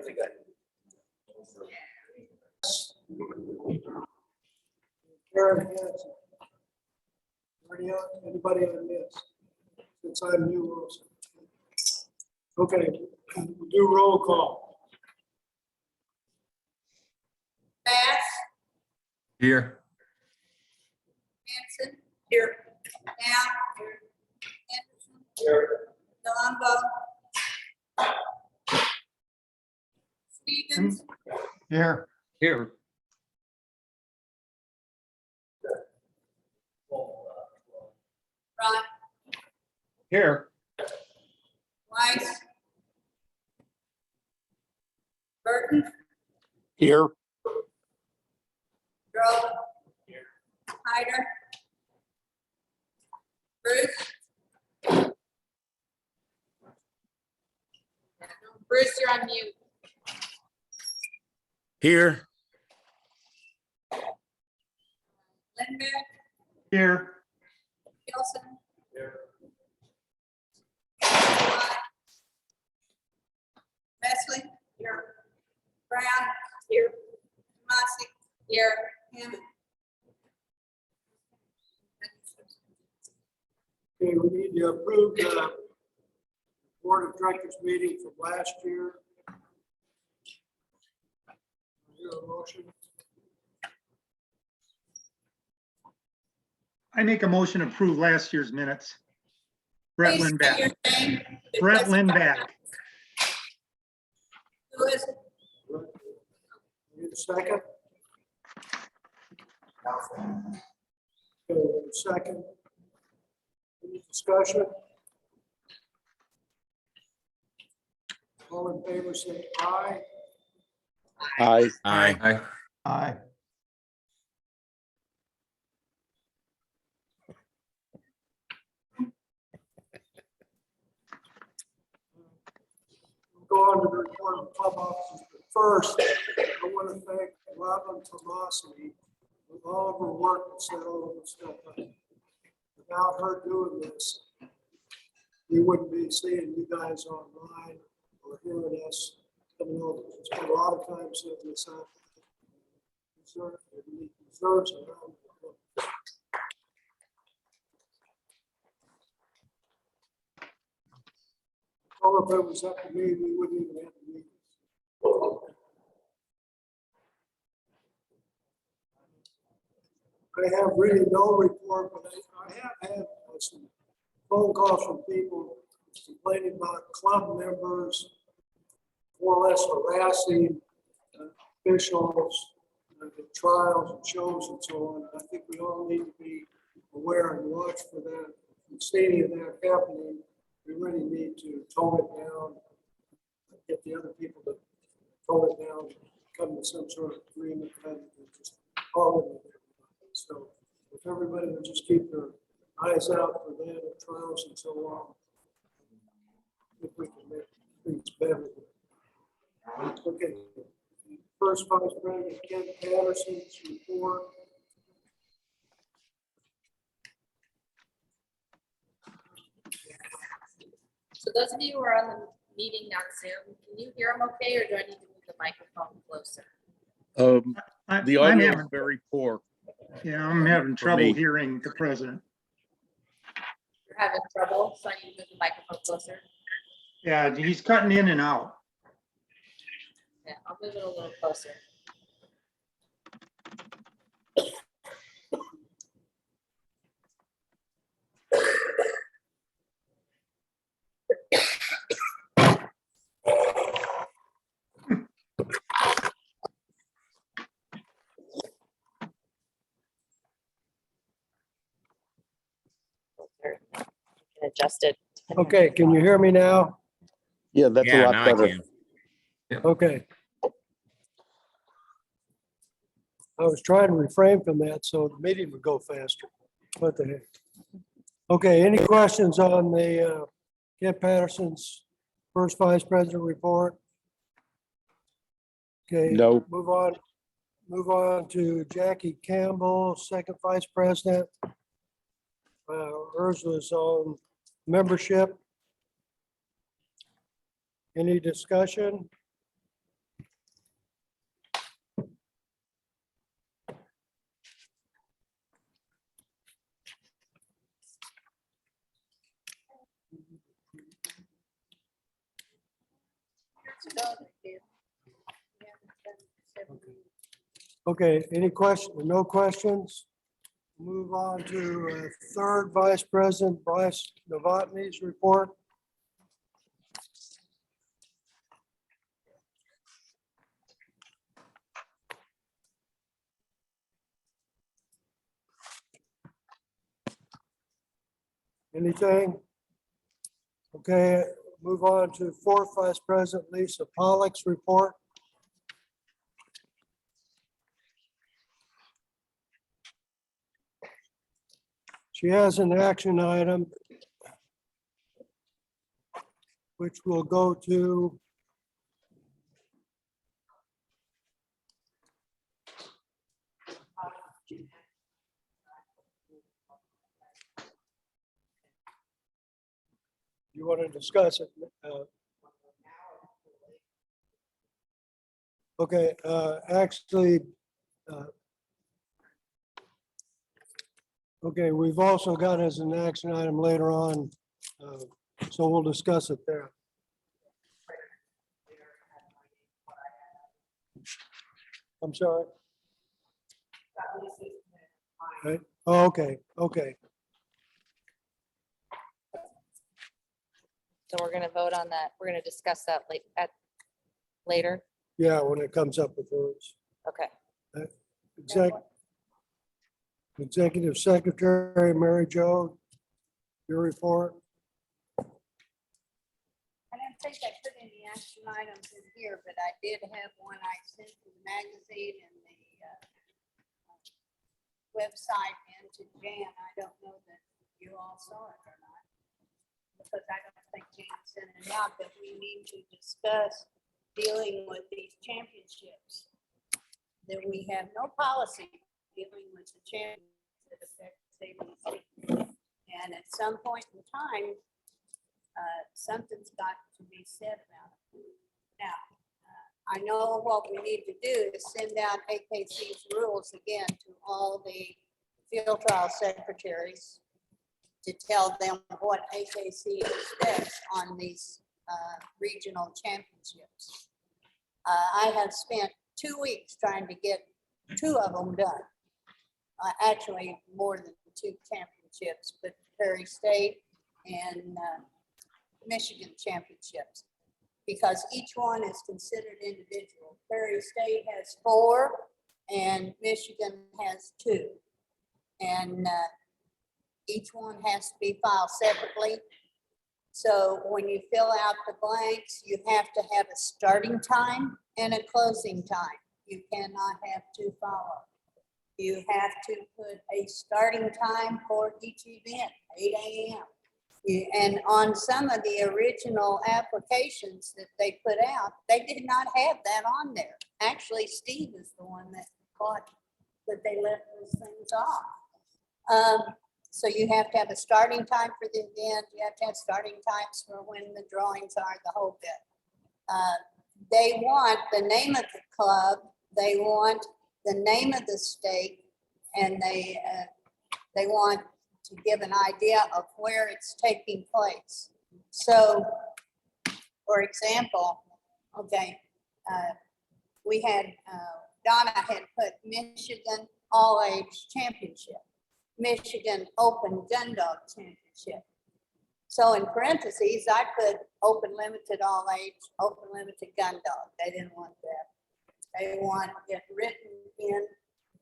Really good. Karen Hanson. Anybody on this? Since I'm new also. Okay, we'll do roll call. Bass, Here. Hanson. Here. Now. Anderson. Here. Colombo. Stevens. Here. Here. Ron. Here. Weiss. Burton. Here. Drove. Hyder. Bruce. Bruce, you're on mute. Here. Lindbergh. Here. Gilson. Here. Leslie. Here. Brown. Here. Tomasi. Here. Hammond. Okay, we need to approve the Board of Directors meeting from last year. Is there a motion? I make a motion to approve last year's minutes. Brett Please state your Lindback. name. Brett Lindback. Who is it? Need a second? Okay, second. Any discussion? All in favor, say aye. Aye. Aye. Aye. We'll go on to the report of club officers. But first, I want to thank Robin Tomasi with all of her work and set all of the stuff up. Without her doing this, we wouldn't be seeing you guys online or hearing us coming over. She spent a lot of time setting this up. Reserves around the clock. Or if it was up to me, we wouldn't even have the meetings. I have really no report, but I have had some phone calls from people complaining about club members more or less harassing officials at trials and shows and so on. I think we all need to be aware and watch for that. And seeing that happening, we really need to tone it down, get the other people to tone it down, come to some sort of agreement, and just follow it. So if everybody would just keep their eyes out for that at trials and so on, I think we can make things better. Okay, first Vice President Ken Patterson's report. So those of you who are on the meeting on Zoom, can you hear them okay, or do I need to move the microphone closer? The I'm audio is having, very poor. yeah, I'm having trouble me. hearing the president. You're having trouble, so I need to move the microphone closer. Yeah, he's cutting in and out. Yeah, I'll move it a little closer. Adjust it. Okay, can you hear me now? Yeah, that's a Yeah, lot now I better. can. Okay. I was trying to refrain from that so the meeting would go faster. What the heck? Okay, any questions on the Ken Patterson's first vice president report? Okay. No. Move on to Jackie Campbell, second vice president. Hers was on membership. Any discussion? Okay, any question, no questions? Move on to third Vice President Bryce Novotny's report. Anything? Okay, move on to fourth Vice President Lisa Pollock's report. She has an action item which will go to you want to discuss it? Okay, actually, okay, we've also got as an action item later on, so we'll discuss it there. I'm sorry. Right. Oh, okay, okay. So we're gonna vote on that. We're gonna discuss that later. Yeah, when it comes up with words. Okay. Executive Secretary Mary Jo, your report. I don't think I put any action items in here, but I did have one I sent to the magazine and the website and to Jan. I don't know that you all saw it or not, because I don't think Jan sent it out, but we need to discuss dealing with these championships. That we have no policy dealing with the championships that affect ABC. And at some point in time, something's got to be said about it. Now, I know what we need to do is send out AKC's rules again to all the field trial secretaries to tell them what AKC expects on these regional championships. I have spent 2 weeks trying to get 2 of them done. Actually, more than 2 championships, but Prairie State and Michigan championships, because each one is considered individual. Prairie State has 4 and Michigan has 2. And each one has to be filed separately. So when you fill out the blanks, you have to have a starting time and a closing time. You cannot have 2 follow. You have to put a starting time for each event, 8 a.m. And on some of the original applications that they put out, they did not have that on there. Actually, Steve is the one that caught that they left those things off. So you have to have a starting time for the event. You have to have starting times for when the drawings are, the whole bit. They want the name of the club. They want the name of the state, and they want to give an idea of where it's taking place. So, for example, okay, we had, Donna had put Michigan All-Age Championship, Michigan Open Gun Dog Championship. So in parentheses, I put Open Limited All-Age, Open Limited Gun Dog. They didn't want that. They want it written in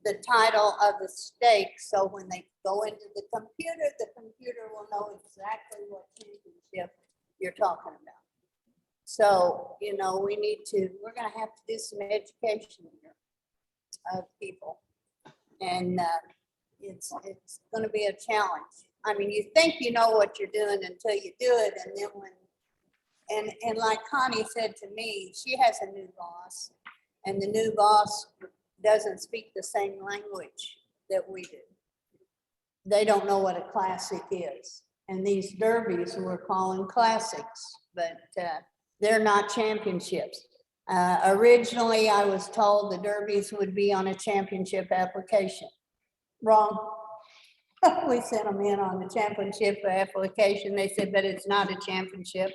the title of the stake, so when they go into the computer will know exactly what championship you're talking about. So, you know, we're gonna have to do some education here of people. And it's gonna be a challenge. I mean, you think you know what you're doing until you do it, and then and like Connie said to me, she has a new boss, and the new boss doesn't speak the same language that we do. They don't know what a classic is. And these derbies we're calling classics, but they're not championships. Originally, I was told the derbies would be on a championship application. Wrong. We sent them in on the championship application. They said, but it's not a championship.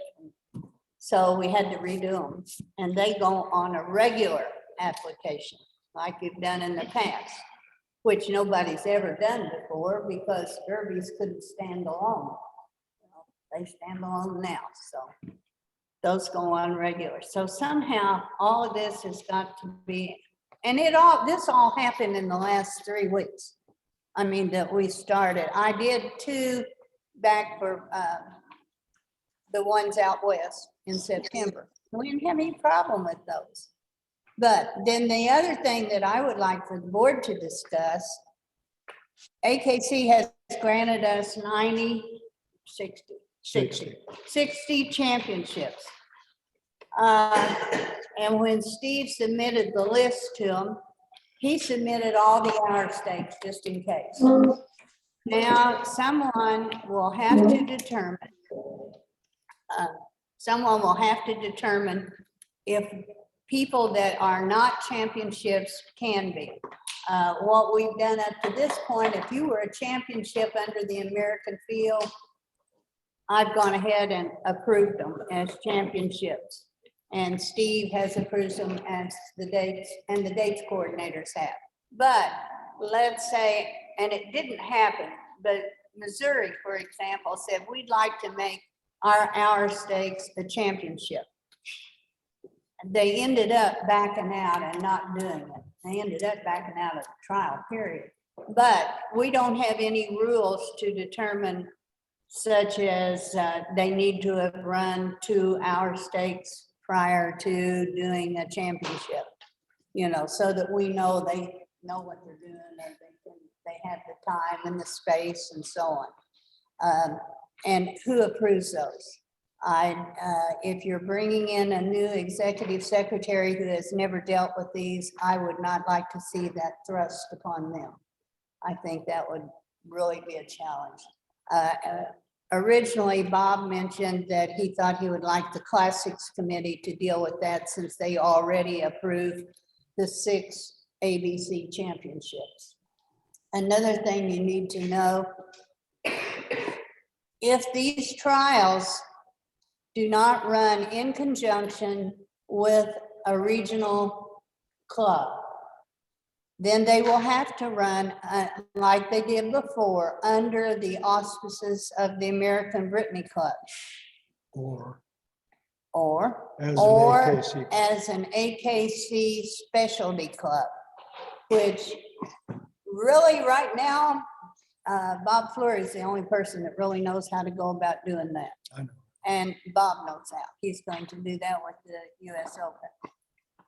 So we had to redo them, and they go on a regular application, like you've done in the past, which nobody's ever done before because derbies couldn't stand alone. You know, they stand alone now, so those go on regular. So somehow all of this has got to be, and this all happened in the last 3 weeks. I mean, that we started. I did 2 back for the ones out west in September. We didn't have any problem with those. But then the other thing that I would like for the board to discuss, AKC has granted us 60 championships. And when Steve submitted the list to him, he submitted all the hour stakes just in case. Now, someone will have to determine if people that are not championships can be. What we've done up to this point, if you were a championship under the American field, I've gone ahead and approved them as championships. And Steve has approved them as the dates, and the dates coordinators have. But let's say, and it didn't happen, but Missouri, for example, said, we'd like to make our hour stakes a championship. They ended up backing out and not doing it. They ended up backing out of the trial period. But we don't have any rules to determine, such as they need to have run 2 hour stakes prior to doing a championship, you know, so that we know they know what they're doing, and they have the time and the space and so on. And who approves those? If you're bringing in a new executive secretary who has never dealt with these, I would not like to see that thrust upon them. I think that would really be a challenge. Originally, Bob mentioned that he thought he would like the Classics Committee to deal with that, since they already approved the 6 ABC championships. Another thing you need to know, if these trials do not run in conjunction with a regional club, then they will have to run like they did before, under the auspices of the American Brittany Club. Or as an AKC specialty club, which really right now, Bob Fleury is the only person that really knows how to go about doing that. I know. And Bob knows how. He's going to do that with the US Open.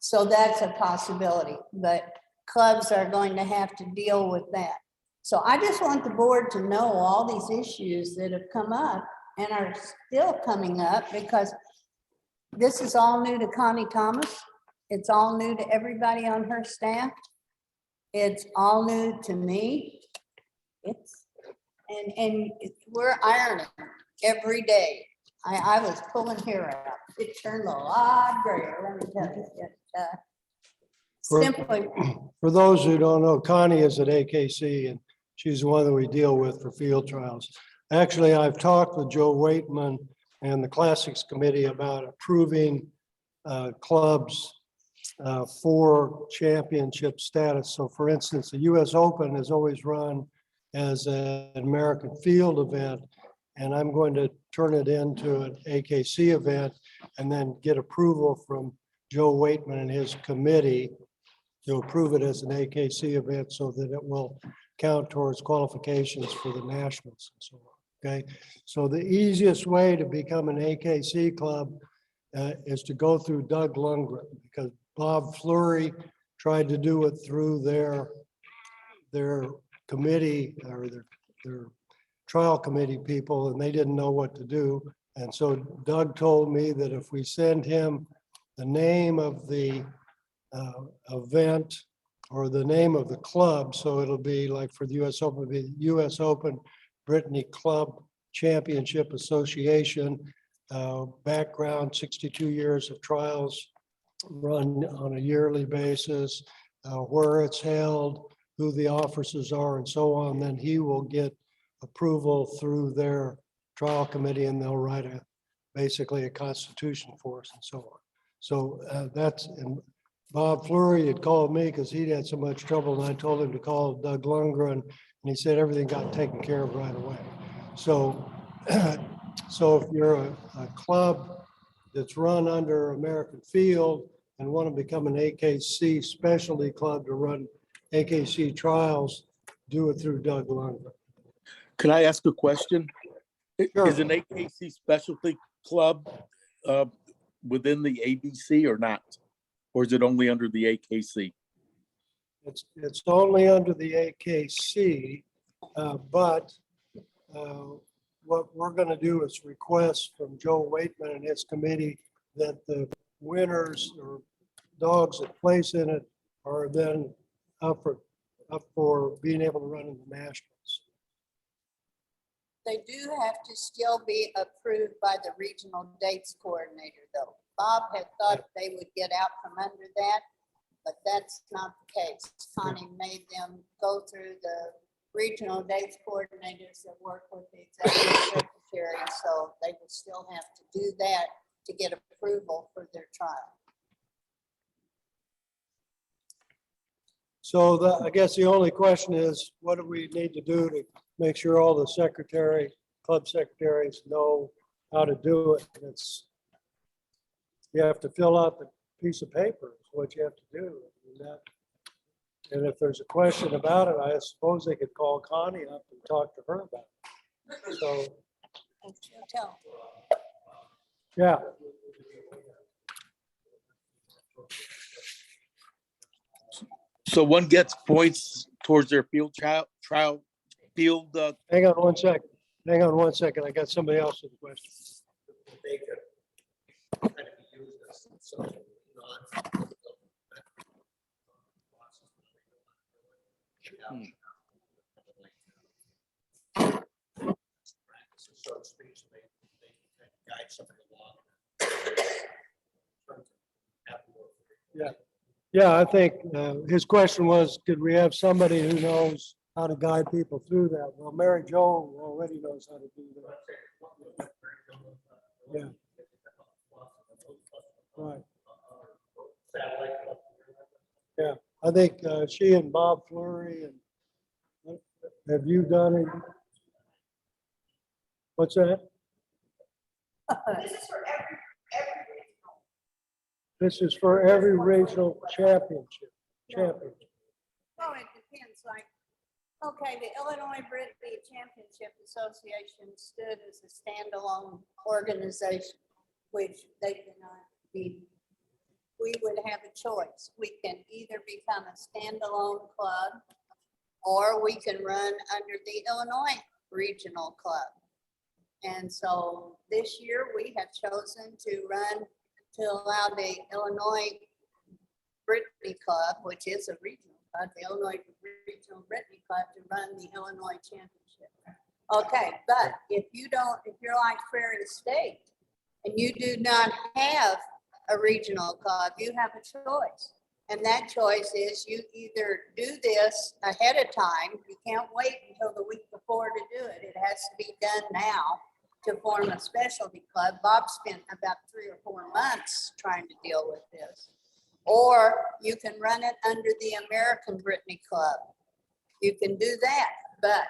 So that's a possibility, but clubs are going to have to deal with that. So I just want the board to know all these issues that have come up and are still coming up, because this is all new to Connie Thomas. It's all new to everybody on her staff. It's all new to me. And we're ironing every day. I was pulling hair out. It turned a lot grayer, let me tell you. Simply, For those who don't know, Connie is at AKC, and she's the one that we deal with for field trials. Actually, I've talked with Joe Waitman and the Classics Committee about approving clubs for championship status. So for instance, the US Open is always run as an American field event, and I'm going to turn it into an AKC event and then get approval from Joe Waitman and his committee to approve it as an AKC event, so that it will count towards qualifications for the nationals and so on. Okay, so the easiest way to become an AKC club is to go through Doug Lundgren, because Bob Fleury tried to do it through their committee, or their trial committee people, and they didn't know what to do. And so Doug told me that if we send him the name of the event or the name of the club, so it'll be like for the US Open, it'll be US Open Brittany Club Championship Association, background 62 years of trials run on a yearly basis, where it's held, who the officers are, and so on, then he will get approval through their trial committee, and they'll write basically a constitution force and so on. So and Bob Fleury had called me because he'd had so much trouble, and I told him to call Doug Lundgren, and he said everything got taken care of right away. So, so if you're a club that's run under American Field and want to become an AKC specialty club to run AKC trials, do it through Doug Lundgren. Can I ask a question? Sure. Is an AKC specialty club within the ABC or not? Or is it only under the AKC? It's only under the AKC, but what we're going to do is request from Joe Waitman and his committee that the winners or dogs that place in it are then up for being able to run in the nationals. They do have to still be approved by the regional dates coordinator, though. Bob had thought they would get out from under that, but that's not the case. Connie made them go through the regional dates coordinators that work with the executive secretary, so they will still have to do that to get approval for their trial. So I guess the only question is, what do we need to do to make sure all the club secretaries know how to do it? You have to fill out the piece of paper, is what you have to do. And if there's a question about it, I suppose they could call Connie up and talk to her about it. So, And she'll tell. yeah. So one gets points towards their field trial field. Hang on one second. Hang on one second. I got somebody else with a question. Yeah, I think his question was, could we have somebody who knows how to guide people through that? Well, Mary Jo already knows how to do that. Yeah. Right. Yeah, I think she and Bob Fleury and have you done it? What's that? This is for every regional championship. Oh, it depends, like, okay, the Illinois Brittany Championship Association stood as a standalone organization, which they cannot be. We would have a choice. We can either become a standalone club, or we can run under the Illinois Regional Club. And so this year we have chosen to allow the Illinois Brittany Club, which is a regional club, the Illinois Regional Brittany Club, to run the Illinois Championship. Okay, but if you're like Prairie State and you do not have a regional club, you have a choice. And that choice is you either do this ahead of time. You can't wait until the week before to do it. It has to be done now to form a specialty club. Bob spent about 3 or 4 months trying to deal with this. Or you can run it under the American Brittany Club. You can do that, but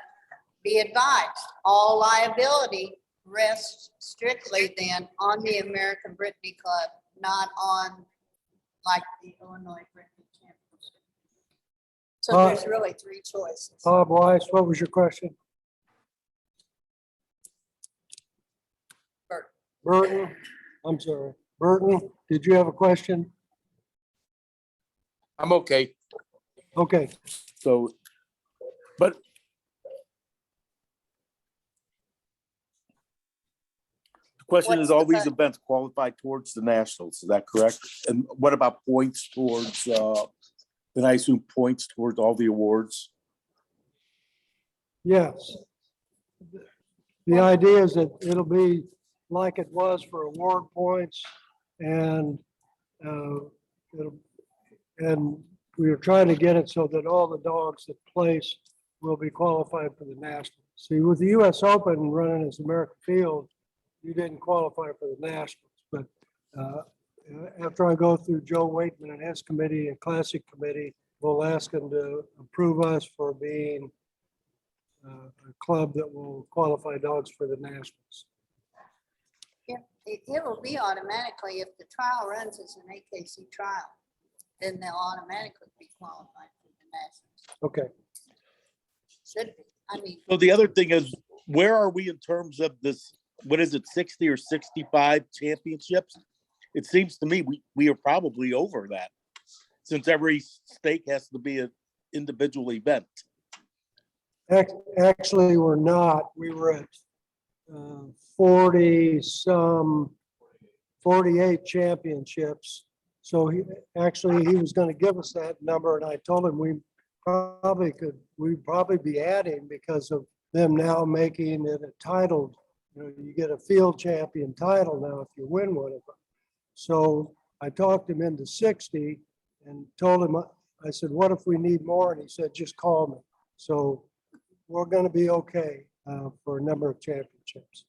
be advised, all liability rests strictly then on the American Brittany Club, not on like the Illinois Brittany Championship. So there's really 3 choices. Bob Weiss, what was your question? Burton, I'm sorry. Burton, did you have a question? I'm okay. Okay, So, but the question is, all these events qualify towards the nationals, is that correct? And what about points towards, then I assume points towards all the awards? yes. The idea is that it'll be like it was for award points, and we are trying to get it so that all the dogs that place will be qualified for the national. See, with the US Open running as American Field, you didn't qualify for the Nationals, but after I go through Joe Waitman and his committee and Classic Committee, we'll ask them to approve us for being a club that will qualify dogs for the Nationals. It will be automatically, if the trial runs as an AKC trial, then they'll automatically be qualified for the Nationals. Okay, Should be. I mean, So the other thing is, where are we in terms of this, what is it, 60 or 65 championships? It seems to me we are probably over that, since every stake has to be an individual event. actually, we're not. We were at 48 championships. So he was going to give us that number, and I told him we'd probably be adding because of them now making it a titled, you get a field champion title now if you win one of them. So I talked him into 60 and told him, I said, what if we need more? And he said, just call me. So we're going to be okay for a number of championships.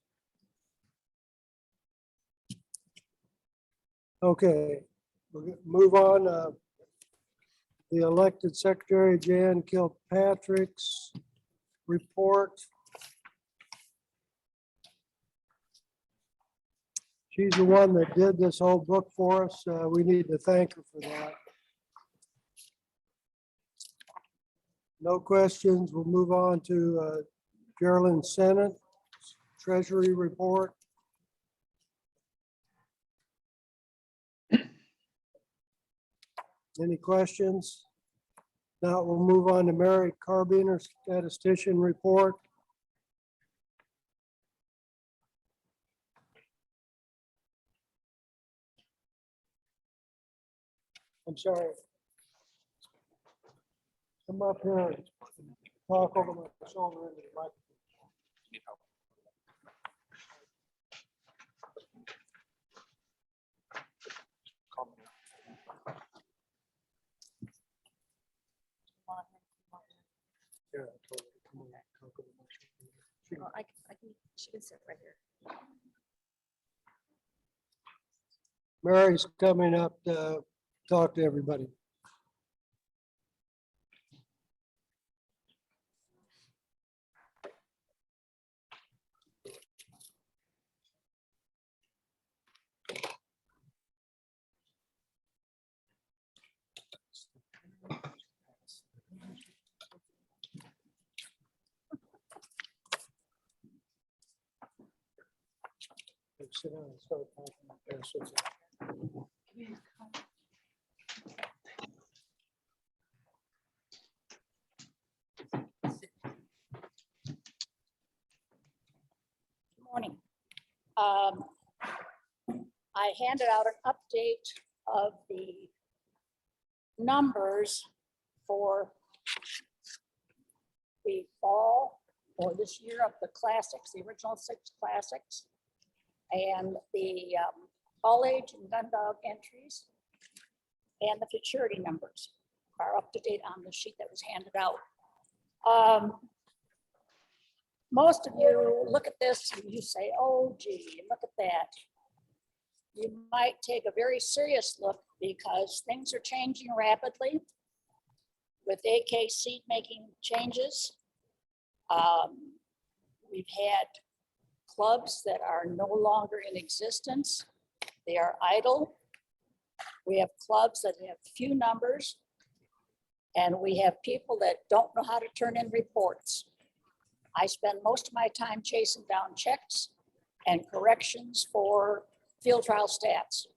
Okay, we're gonna move on. The elected secretary, Jan Kilpatrick's report. She's the one that did this whole book for us. We need to thank her for that. No questions. We'll move on to Geraldine Senate Treasury report. Any questions? Now we'll move on to Mary Carbiner statistician report. I'm sorry. Come up here and talk over my shoulder into the microphone. Yeah, totally. Come on, talk over my shoulder. Well, she can sit right here. Mary's coming up to talk to everybody. Sit down and start talking. Yeah, sit down. Morning. I handed out an update of the numbers for the fall or this year of the classics, the original 6 classics, and the all age and gun dog entries, and the futurity numbers are up to date on the sheet that was handed out. Most of you look at this and you say, oh gee, look at that. You might take a very serious look because things are changing rapidly with AKC making changes. We've had clubs that are no longer in existence. They are idle. We have clubs that have few numbers, and we have people that don't know how to turn in reports. I spend most of my time chasing down checks and corrections for field trial stats.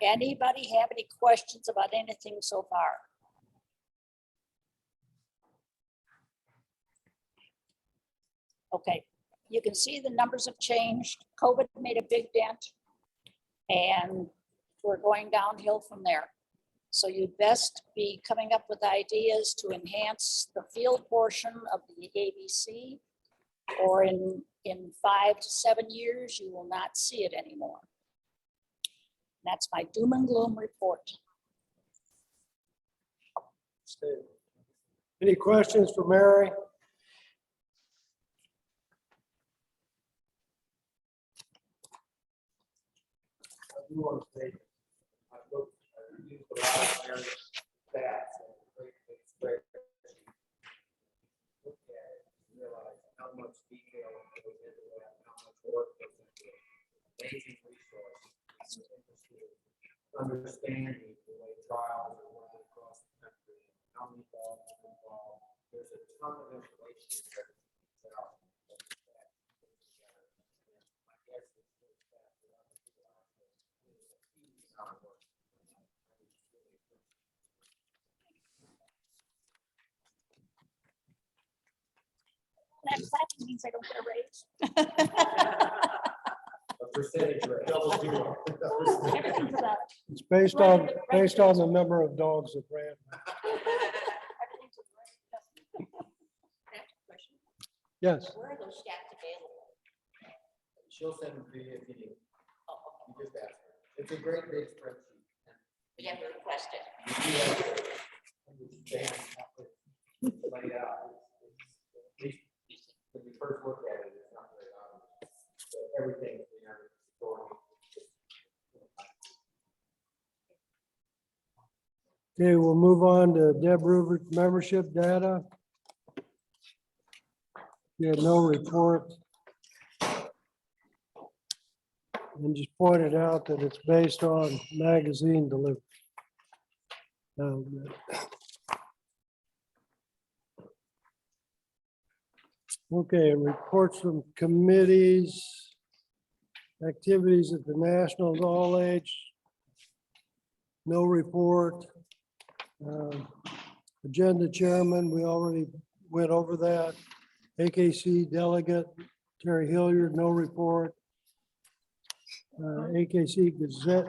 Anybody have any questions about anything so far? Okay, you can see the numbers have changed. COVID made a big dent, and we're going downhill from there. So you'd best be coming up with ideas to enhance the field portion of the ABC, or in 5 to 7 years, you will not see it anymore. That's my doom and gloom report. Any questions for Mary? do want to say, I've used a lot of their stats and it's great. Look at it, and realize how much detail goes into that, how much work goes into it. Amazing resource. I'm interested in understanding the way trials are run across the country, how many dogs are involved. There's a ton of information there. That means I don't get a raise. A percentage rate. Double zero. Everything's about- It's based on the number of dogs that ran. everything's a raise. Yes, Where are those stats available? She'll send them to you if you need. You just ask her. It's a great big spreadsheet. We have to request it. You do have to understand how it's laid out. At least when you first look at it, it's not very obvious. So everything, you know, story. okay, we'll move on to Deb Rubert membership data. We had no report. And just pointed out that it's based on magazine delivery. Okay, reports from committees, activities at the National All Age. No report. Agenda chairman, we already went over that. AKC delegate Terry Hilliard, no report. AKC Gazette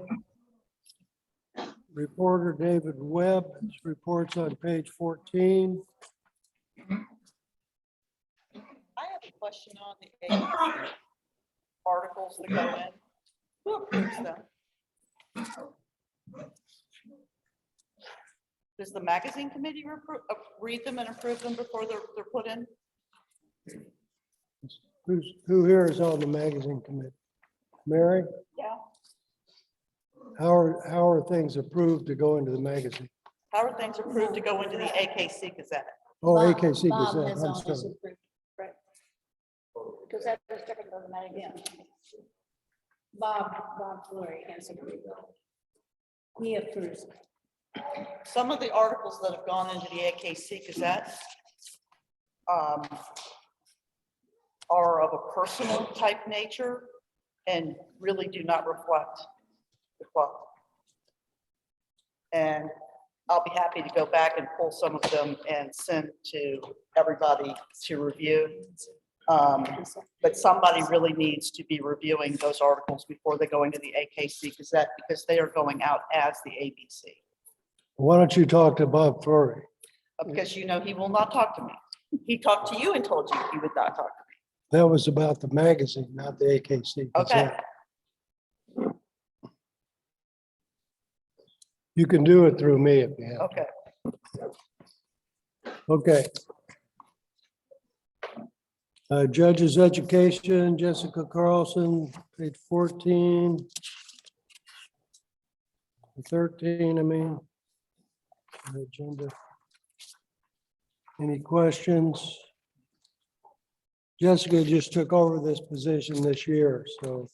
reporter David Webb, his reports on page 14. I have a question on the articles that go in. Who approves them? Does the magazine committee read them and approve them before they're put in? Who here is on the magazine committee? Mary? Yeah. How are things approved to go into the magazine? How are things approved to go into the AKC Gazette? Oh, Bob- AKC Bob Gazette, has I'm always sorry. approved, right. Because that is different than the magazine. Bob Flory has agreed. He approves. Some of the articles that have gone into the AKC Gazette are of a personal type nature and really do not reflect the club. And I'll be happy to go back and pull some of them and send to everybody to review. But somebody really needs to be reviewing those articles before they go into the AKC Gazette because they are going out as the ABC. Why don't you talk to Bob Flory? Because you know, he will not talk to me. He talked to you and told you he would not talk to That was about the magazine, not the AKC. me. Okay, Gazette. You can do it through me if you have. okay. Okay. Judges Education, Jessica Carlson, page 14. 13, I mean. Agenda. Any questions? Jessica just took over this position this year, so.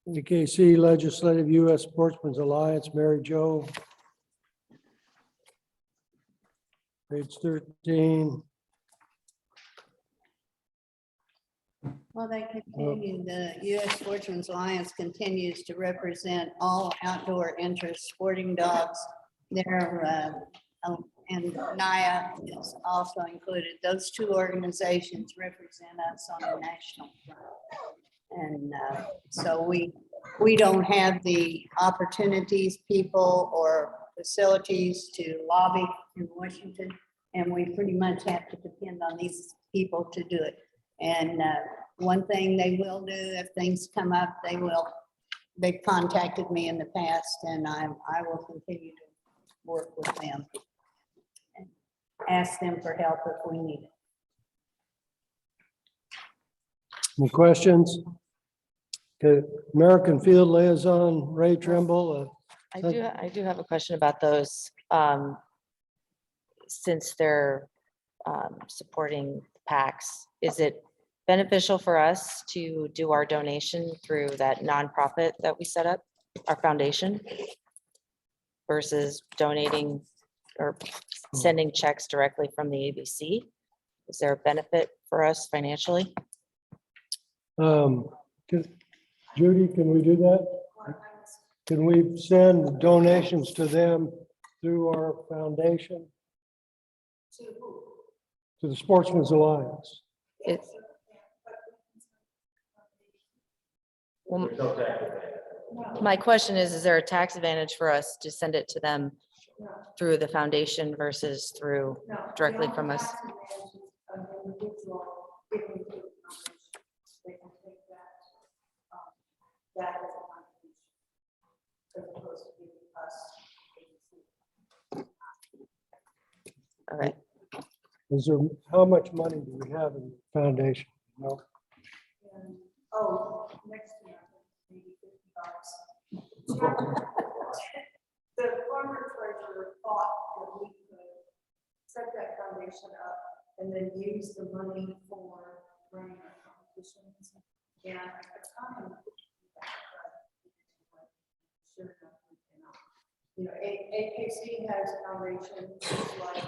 AKC Legislative U.S. Sportsman's Alliance, Mary Jo. Page 13. Well, they continue, the U.S. Sportsman's Alliance continues to represent all outdoor interest sporting dogs. They're, and NIA is also included. Those two organizations represent us on the national front. And so we don't have the opportunities, people, or facilities to lobby in Washington. And we pretty much have to depend on these people to do it. And one thing they will do, if things come up, they've contacted me in the past, and I will continue to work with them and ask them for help if we need it. Any questions? Okay, American Field Liaison, Ray Trimble. I do have a question about those. Since they're supporting PACs, is it beneficial for us to do our donation through that nonprofit that we set up, our foundation? Versus donating or sending checks directly from the ABC? Is there a benefit for us financially? Judy, can we do that? Can we send donations to them through our foundation? To the Sportsman's Alliance. It's- Well, my question is there a tax advantage for us to send it to them through the foundation versus through directly from us? All right. Is there, how much money do we have in the foundation? No. Oh, next year, maybe $50. The former treasurer thought that we could set that foundation up and then use the money for running our competitions. And at the time, sure enough, we cannot. You know, AKC has a foundation, just like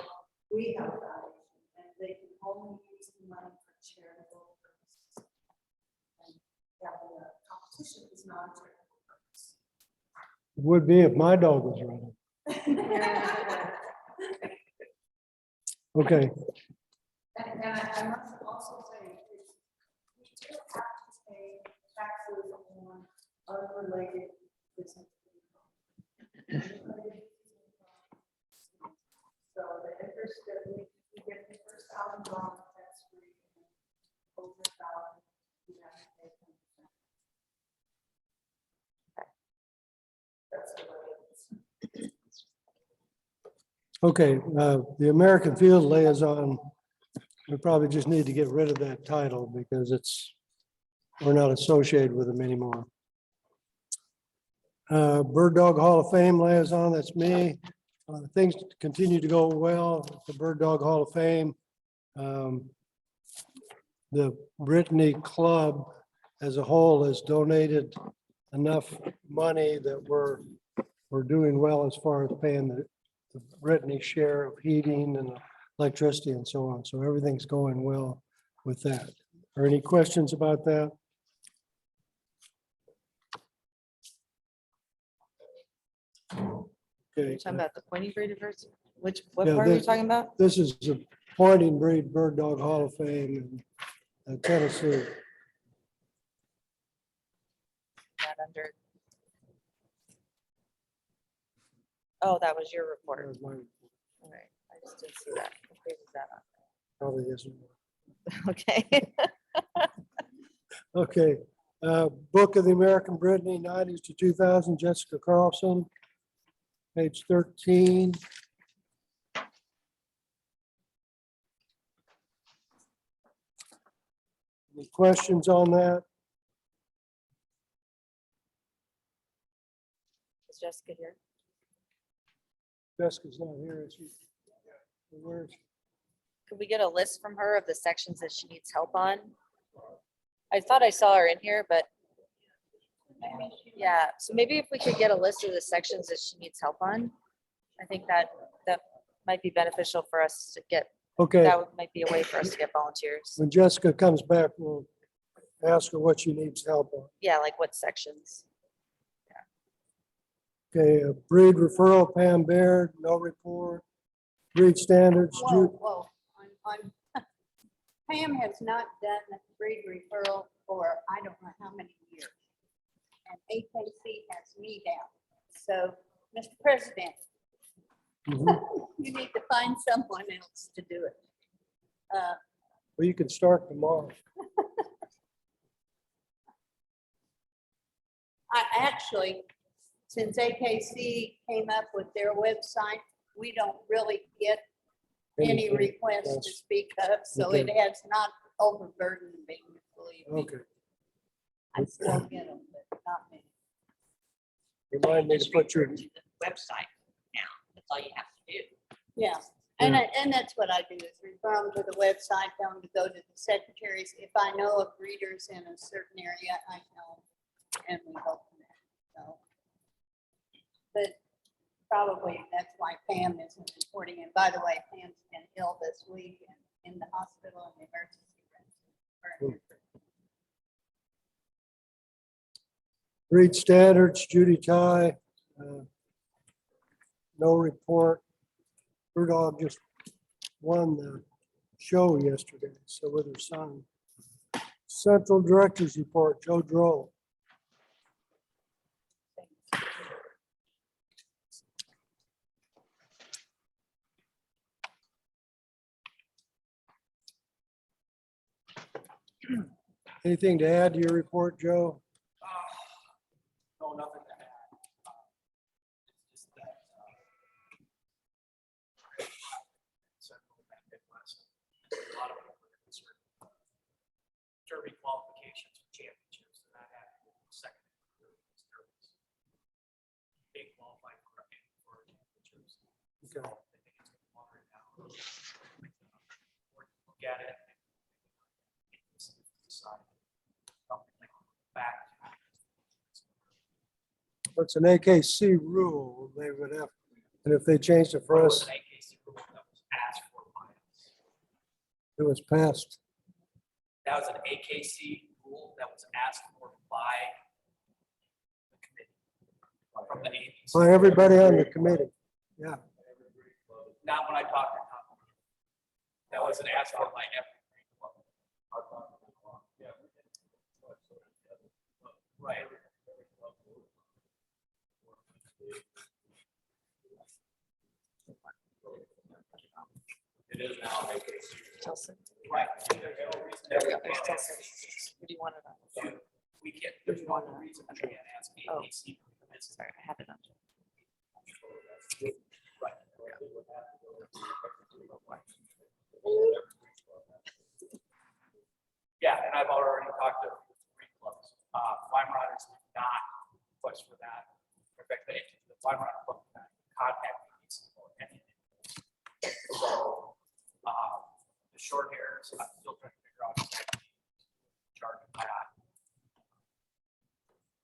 we have a foundation, and they can only use the money for charitable purposes. And having a competition is not a charitable purpose. It would be if my dog was running. Okay, And I must also say, we still have to pay taxes on unrelated business. So the interest that we get the first $1,000, that's free. Over $1,000, we have to pay 10%. That's the way it is. okay, the American Field Liaison, we probably just need to get rid of that title because we're not associated with them anymore. Bird Dog Hall of Fame Liaison, that's me. Things continue to go well at the Bird Dog Hall of Fame. The Brittany Club as a whole has donated enough money that we're doing well as far as paying the Brittany share of heating and electricity and so on. So everything's going well with that. Are any questions about that? Okay. Talking about the Pointy Breed University, what Yeah, part are you this- talking about? This is the Pointing Breed Bird Dog Hall of Fame in Tennessee. Not under. Oh, that was your report. That was my- All right, I just didn't see that. What page is that Probably isn't. on? Okay. Okay, Book of the American Brittany, 90s to 2000, Jessica Carlson, page 13. Any questions on that? Is Jessica here? Jessica's not here, is she? Where's, Could we get a list from her of the sections that she needs help on? I thought I saw her in here, but yeah, so maybe if we could get a list of the sections that she needs help on, I think that might be beneficial for us to get, okay, might be a way for us to get volunteers. when Jessica comes back, we'll ask her what she needs help on. Yeah, like what sections? Okay, breed referral, Pam Baird, no report. Breed standards, Whoa, whoa, Pam has not done the breed referral for I don't know how many years. And AKC has me down. So, Mr. President, Mhm. you need to find someone else to do it. Well, you can start tomorrow. I actually, since AKC came up with their website, we don't really get any Anything, requests to yes. speak of, so it Okay. has not overburdened me, believe me. Okay. I still get them, but not many. Remind me to put your, Website now, that's all you have to do. Yeah, and that's what I do is refer them to the website, tell them to go to the secretaries. If I know of breeders in a certain area, I tell them, and we go from there, so. But probably that's why Pam isn't reporting. And by the way, Pam's been ill this week and in the hospital and the emergency room. breed standards, Judy Ty, no report. Her dog just won the show yesterday, so with her son. Central Directors Report, Joe Droll. Anything to add to your report, Joe? No, nothing to add. It's just that, Central and Midwest, a lot of people are concerned about derby qualifications for championships, and that happened in the second and third derbies. They qualified for championships. So I think it's gonna water it down. Look at it. Decide something like back. It's an AKC rule, they would have, and if they changed it for us, An AKC rule that was asked for by us. it was passed. That was an AKC rule that was asked for by the committee, from the ABC. By everybody on the committee, yeah. Not when I talked to Tom. That wasn't asked for by every club. Right. It is now AKC. Right. There's no reason that we can't ask. What do you want it on? We can't, there's no reason we can't ask AKC. Sorry, I have it on. Right. Yeah, and I've already talked to 3 clubs. Weimaraner's did not push for that. In fact, the Weimaraner club did not contact me for anything. So, the short hairs, I'm still trying to figure out exactly charge of that.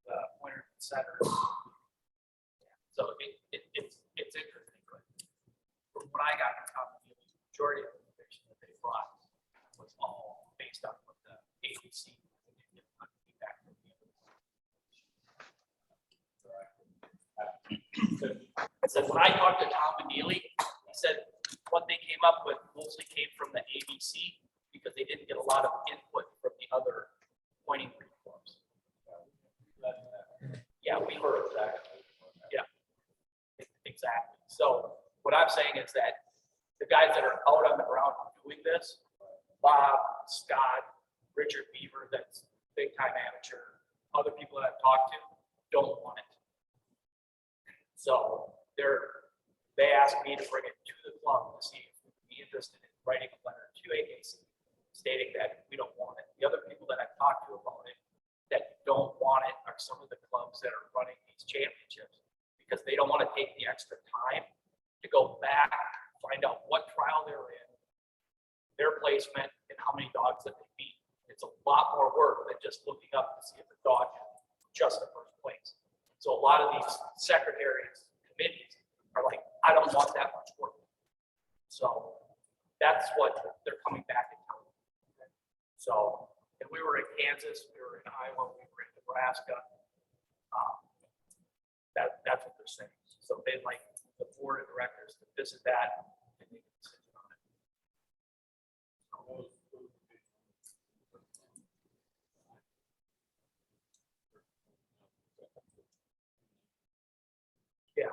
The winter setters. So it's interesting, but from what I got from the majority of the information that they brought was all based on what the ABC feedback from the so when I talked to Tom McNeely, he said what they came up with mostly came from the ABC because they didn't get a lot of input from the other pointing breed clubs. Yeah, we heard that. Yeah, exactly. So what I'm saying is that the guys that are out on the ground doing this, Bob, Scott, Richard Beaver, that's big time amateur, other people that I've talked to don't want it. So they asked me to bring it to the club to see if we'd be interested in writing a letter to AKC stating that we don't want it. The other people that I've talked to about it that don't want it are some of the clubs that are running these championships because they don't want to take the extra time to go back, find out what trial they're in, their placement, and how many dogs that they beat. It's a lot more work than just looking up to see if the dog had just the first place. So a lot of these secretaries, committees are like, I don't want that much work. So that's what they're coming back and telling me. So, and we were in Kansas, we were in Iowa, we were in Nebraska. That's what they're saying. So they like the board of directors to visit that and make a decision on it. Yeah,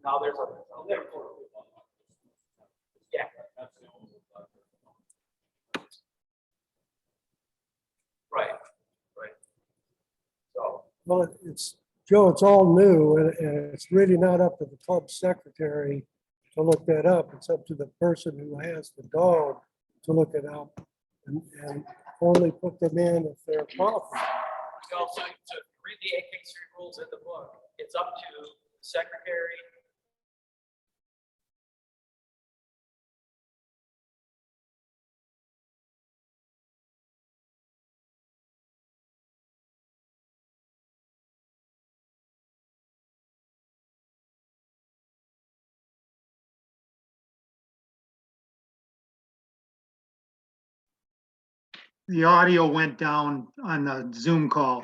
now there's a. Yeah. Right, right. So, Well, it's, Joe, it's all new and it's really not up to the club secretary to look that up. It's up to the person who has the dog to look it up. And only put them in if they're qualified. You also, to read the AK3 rules in the book, it's up to the secretary. The audio went down on the Zoom call.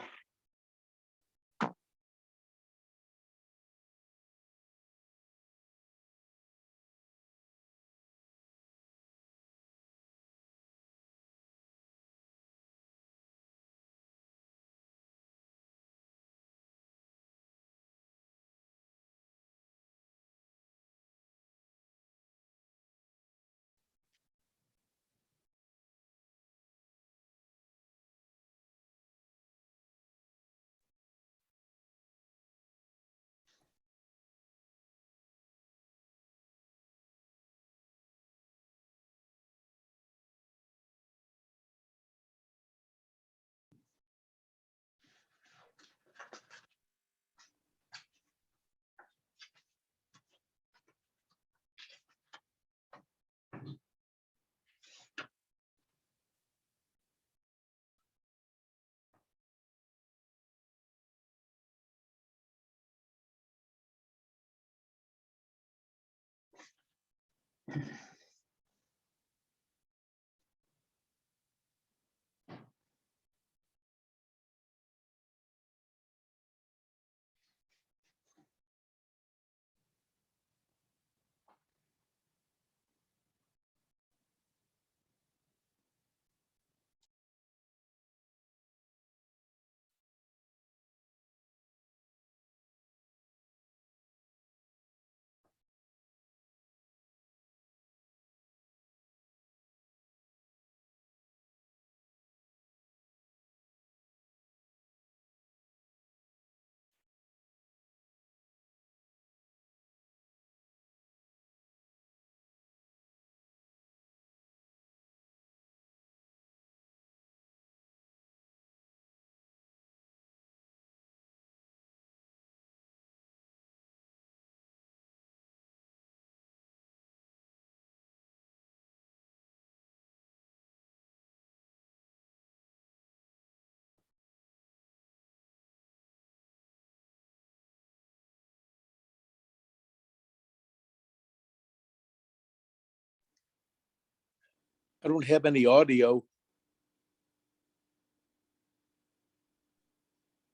I don't have any audio.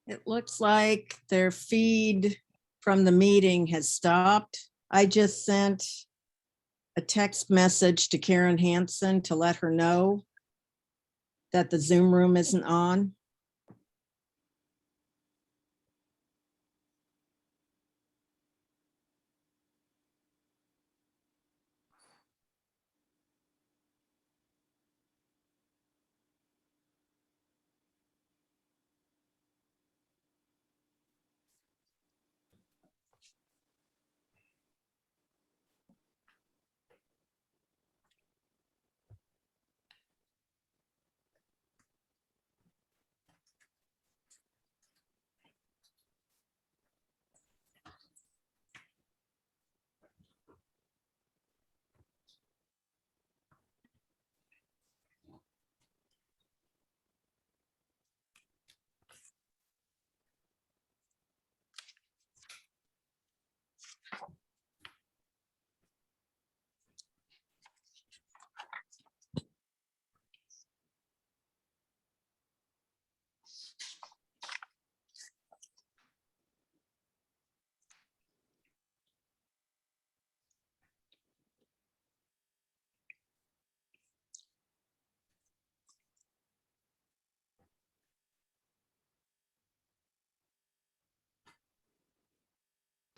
It looks like their feed from the meeting has stopped. I just sent a text message to Karen Hansen to let her know that the Zoom room isn't on.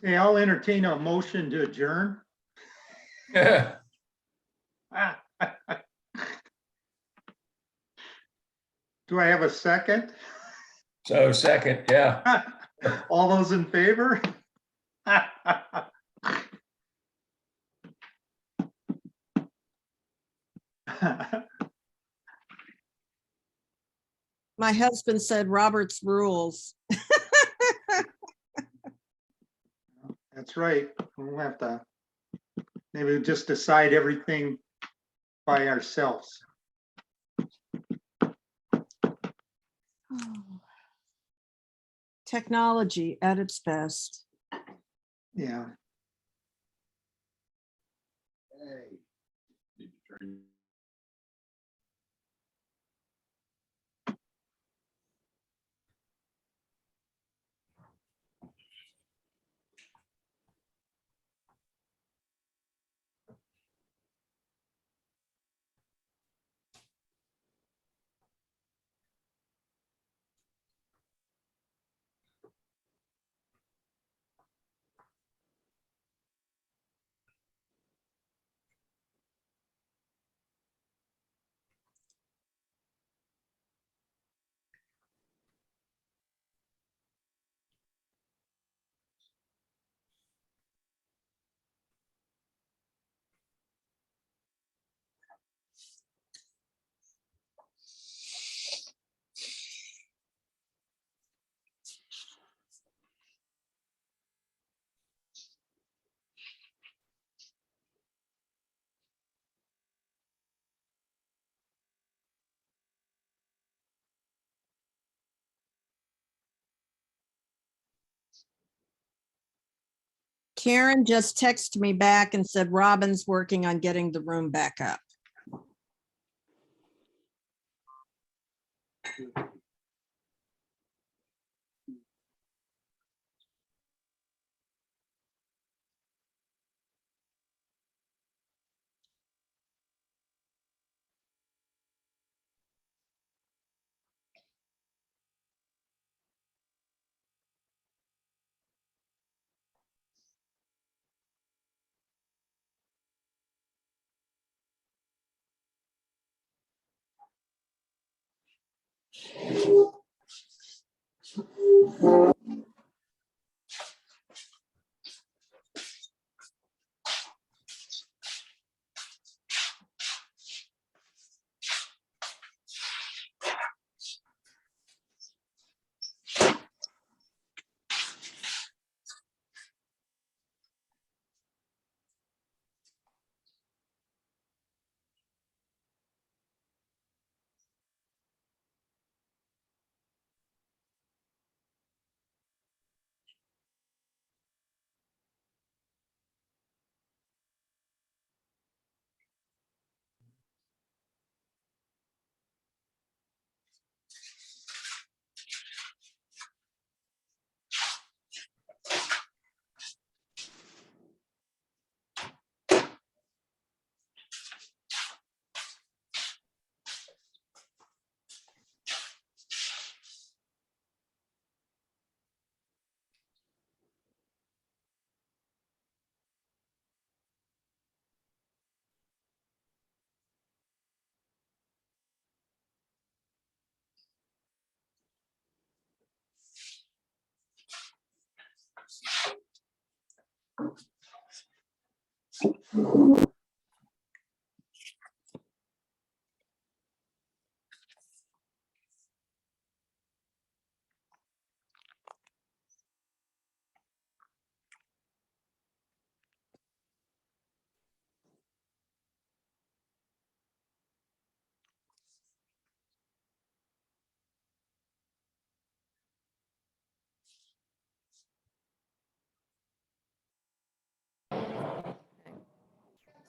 Okay, I'll entertain a motion to adjourn. Do I have a second? So second, yeah. All those in favor? my husband said Robert's rules. That's right. We'll have to, maybe we'll just decide everything by ourselves. Technology at its best. Yeah. Karen just texted me back and said Robin's working on getting the room back up.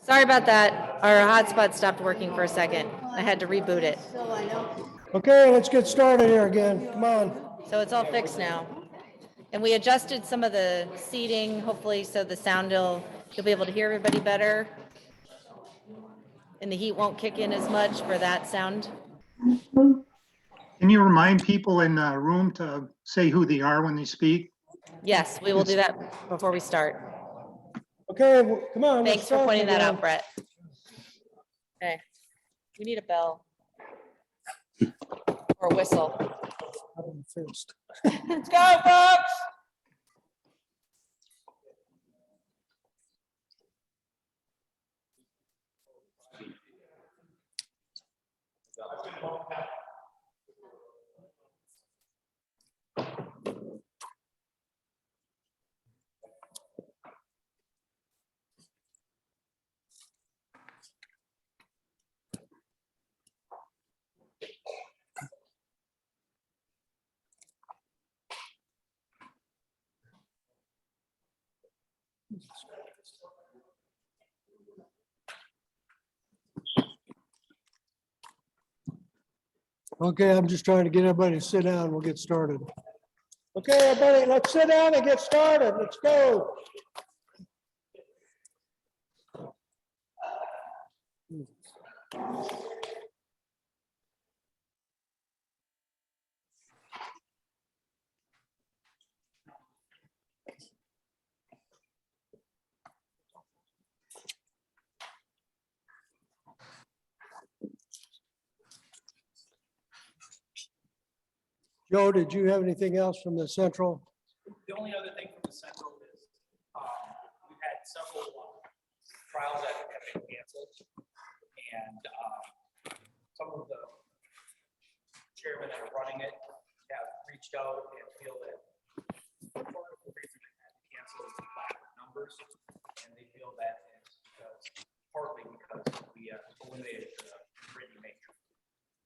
Sorry about that. Our hotspot stopped working for a second. I had to reboot it. Okay, let's get started here again. Come on. So it's all fixed now. And we adjusted some of the seating, hopefully, so the sound you'll be able to hear everybody better. And the heat won't kick in as much for that sound. Can you remind people in the room to say who they are when they speak? Yes, we will do that before we start. Okay, well, come on. let's Thanks for start pointing that again. out, Brett. Okay, we need a bell. Or a whistle. First. Let's go, folks! Okay, I'm just trying to get everybody to sit down. We'll get started. Okay, everybody, let's sit down and get started. Let's go. Joe, did you have anything else from the central? The only other thing from the central is, we've had several trials that have been canceled. And some of the chairmen that are running it have reached out and feel that part of the reason they had to cancel is the lack of numbers. And they feel that is partly because we eliminated the Brittany matrix.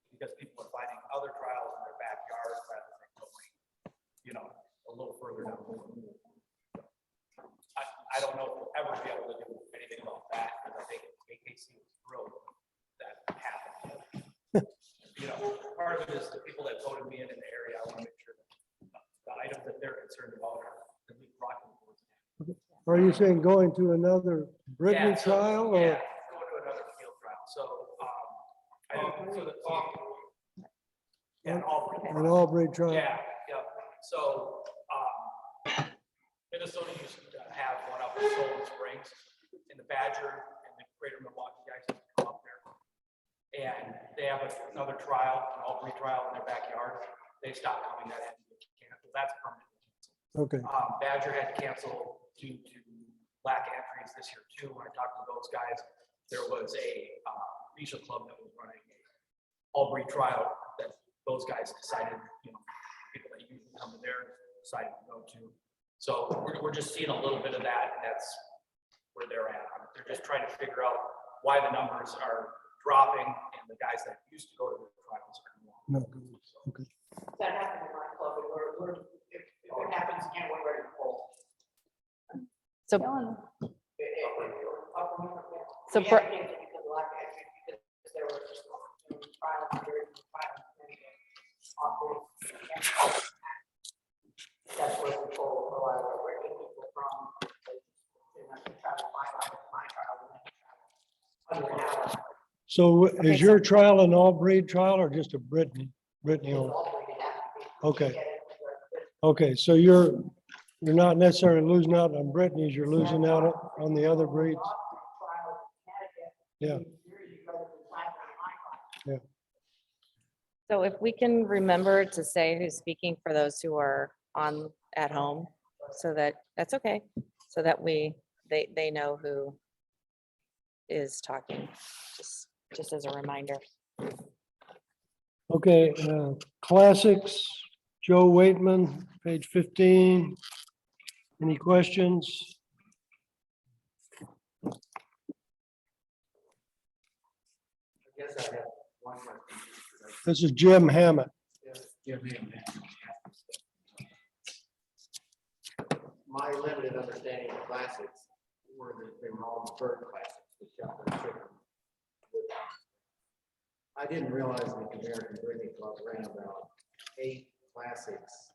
Because people are finding other trials in their backyard rather than going, a little further down the road. I don't know if we'll ever be able to do anything about that, because I think AKC was thrilled that happened. Part of it is the people that voted me in the area. I want to make sure that the items that they're concerned about are at least brought to the board. Are you saying going to another Brittany trial or? Yeah, go to another field trial. So, an Aubrey trial? Yeah, yeah. So, Minnesota used to have one up in Solon Springs, and the Badger and the Greater Milwaukee guys used to come up there. And they have another trial, an Aubrey trial in their backyard. They stopped coming that end. That's permanent. Okay. Badger had to cancel due to lack of entries this year too. When I talked to those guys, there was a regional club that was running a Aubrey trial that those guys decided, people that usually come to there decided to go to. So we're just seeing a little bit of that, and that's where they're at. They're just trying to figure out why the numbers are dropping and the guys that used to go to the trials are No. Okay. That happened in my club. If it happens again, we're ready to pull. So, so Yeah, for- because of lack of entry, because there were just trials, that's where we pull a lot of the working people from. They try to find out my trial. Under an hour. So is your trial an all-breed trial or just a Brittany only? Okay. Okay, so you're not necessarily losing out on Brittany's, you're losing out on the other breeds? Yeah. So if we can remember to say who's speaking for those who are at home, so that's okay, so that they know who is talking, just as a reminder. Okay, classics, Joe Waitman, page 15. Any questions? I guess I have one question. This is Jim Hammett. My limited understanding of classics were that they were all bird classics. The shop and chicken. I didn't realize that the American Brittany Club ran about 8 classics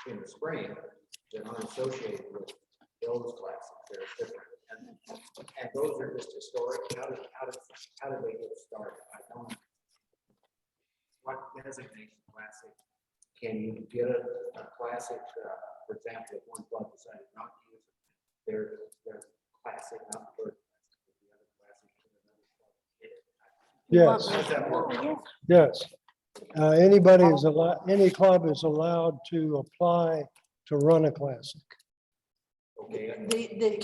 in the spring that aren't associated with those classics. They're different. And those are just historic. How did they get started? I don't. What designates a classic? Can you get a classic, for example, if one club decided not to use it, their classic, not the bird classic, the other classic. Yes. How does that work? Yes. Anybody is allowed, any club is allowed to apply to run a classic. Okay.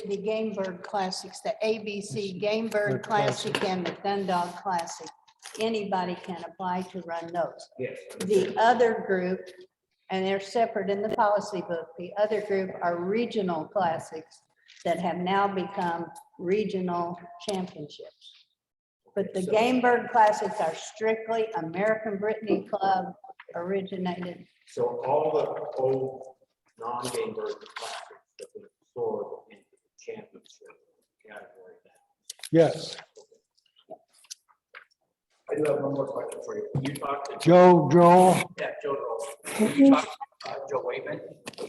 The Game Bird Classics, the ABC Game Bird Classic and the Dundalk Classic, anybody can apply to run those. Yes. The other group, and they're separate in the policy book, the other group are regional classics that have now become regional championships. But the Game Bird Classics are strictly American Brittany Club originated. So all the old non-game bird classics that were stored into the championship category then? Yes, I do have one more question for you. You talked to Joel, Yeah, Joe Roll. You talked to Joe Waitman. I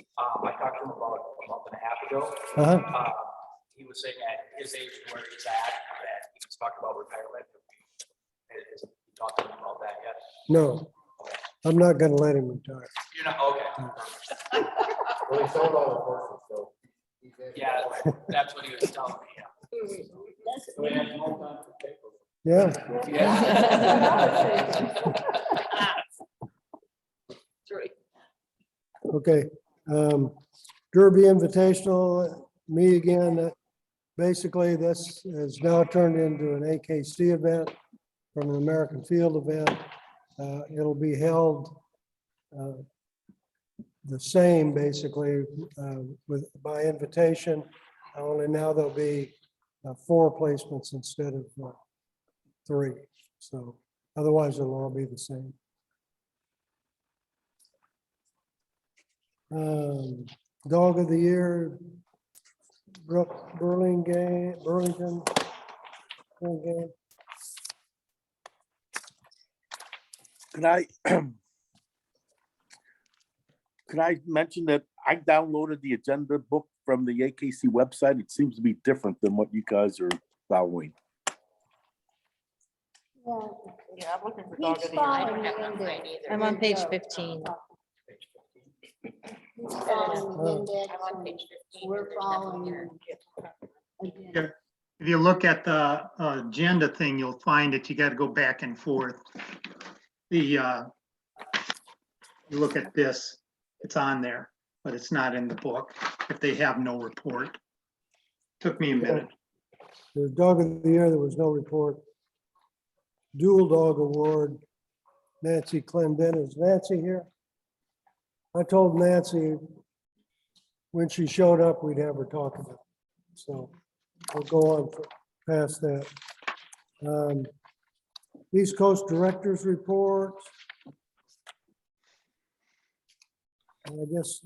talked to him about a month and a half ago. uh-huh. He was saying at his age and where he's at, that he was talking about retirement. Has he talked to him about that yet? No, I'm not gonna let him retire. You're not, okay. Well, he sold all the horses, so. he's in. Yeah, that's what he was telling me, yeah. So he has more time for paper. Yeah, okay. Derby Invitational, me again. Basically, this has now turned into an AKC event from an American Field event. It'll be held the same, basically, by invitation. Only now there'll be 4 placements instead of 3. So otherwise it'll all be the same. Dog of the Year, Burlington. Burlingame. Can I mention that I downloaded the agenda book from the AKC website? It seems to be different than what you guys are following. Yeah, I'm looking for dog of the year. I don't have enough time either. I'm on page 15. He's following the index I'm on and page 15. we're and there's nothing following here. agenda. If you look at the agenda thing, you'll find that you got to go back and forth. You look at this, it's on there, but it's not in the book if they have no report. Took me a minute. The Dog of the Year, there was no report. Dual Dog Award, Nancy Clendon. Is Nancy here? I told Nancy when she showed up, we'd have her talk about it. So we'll go on past that. East Coast Directors Report. I guess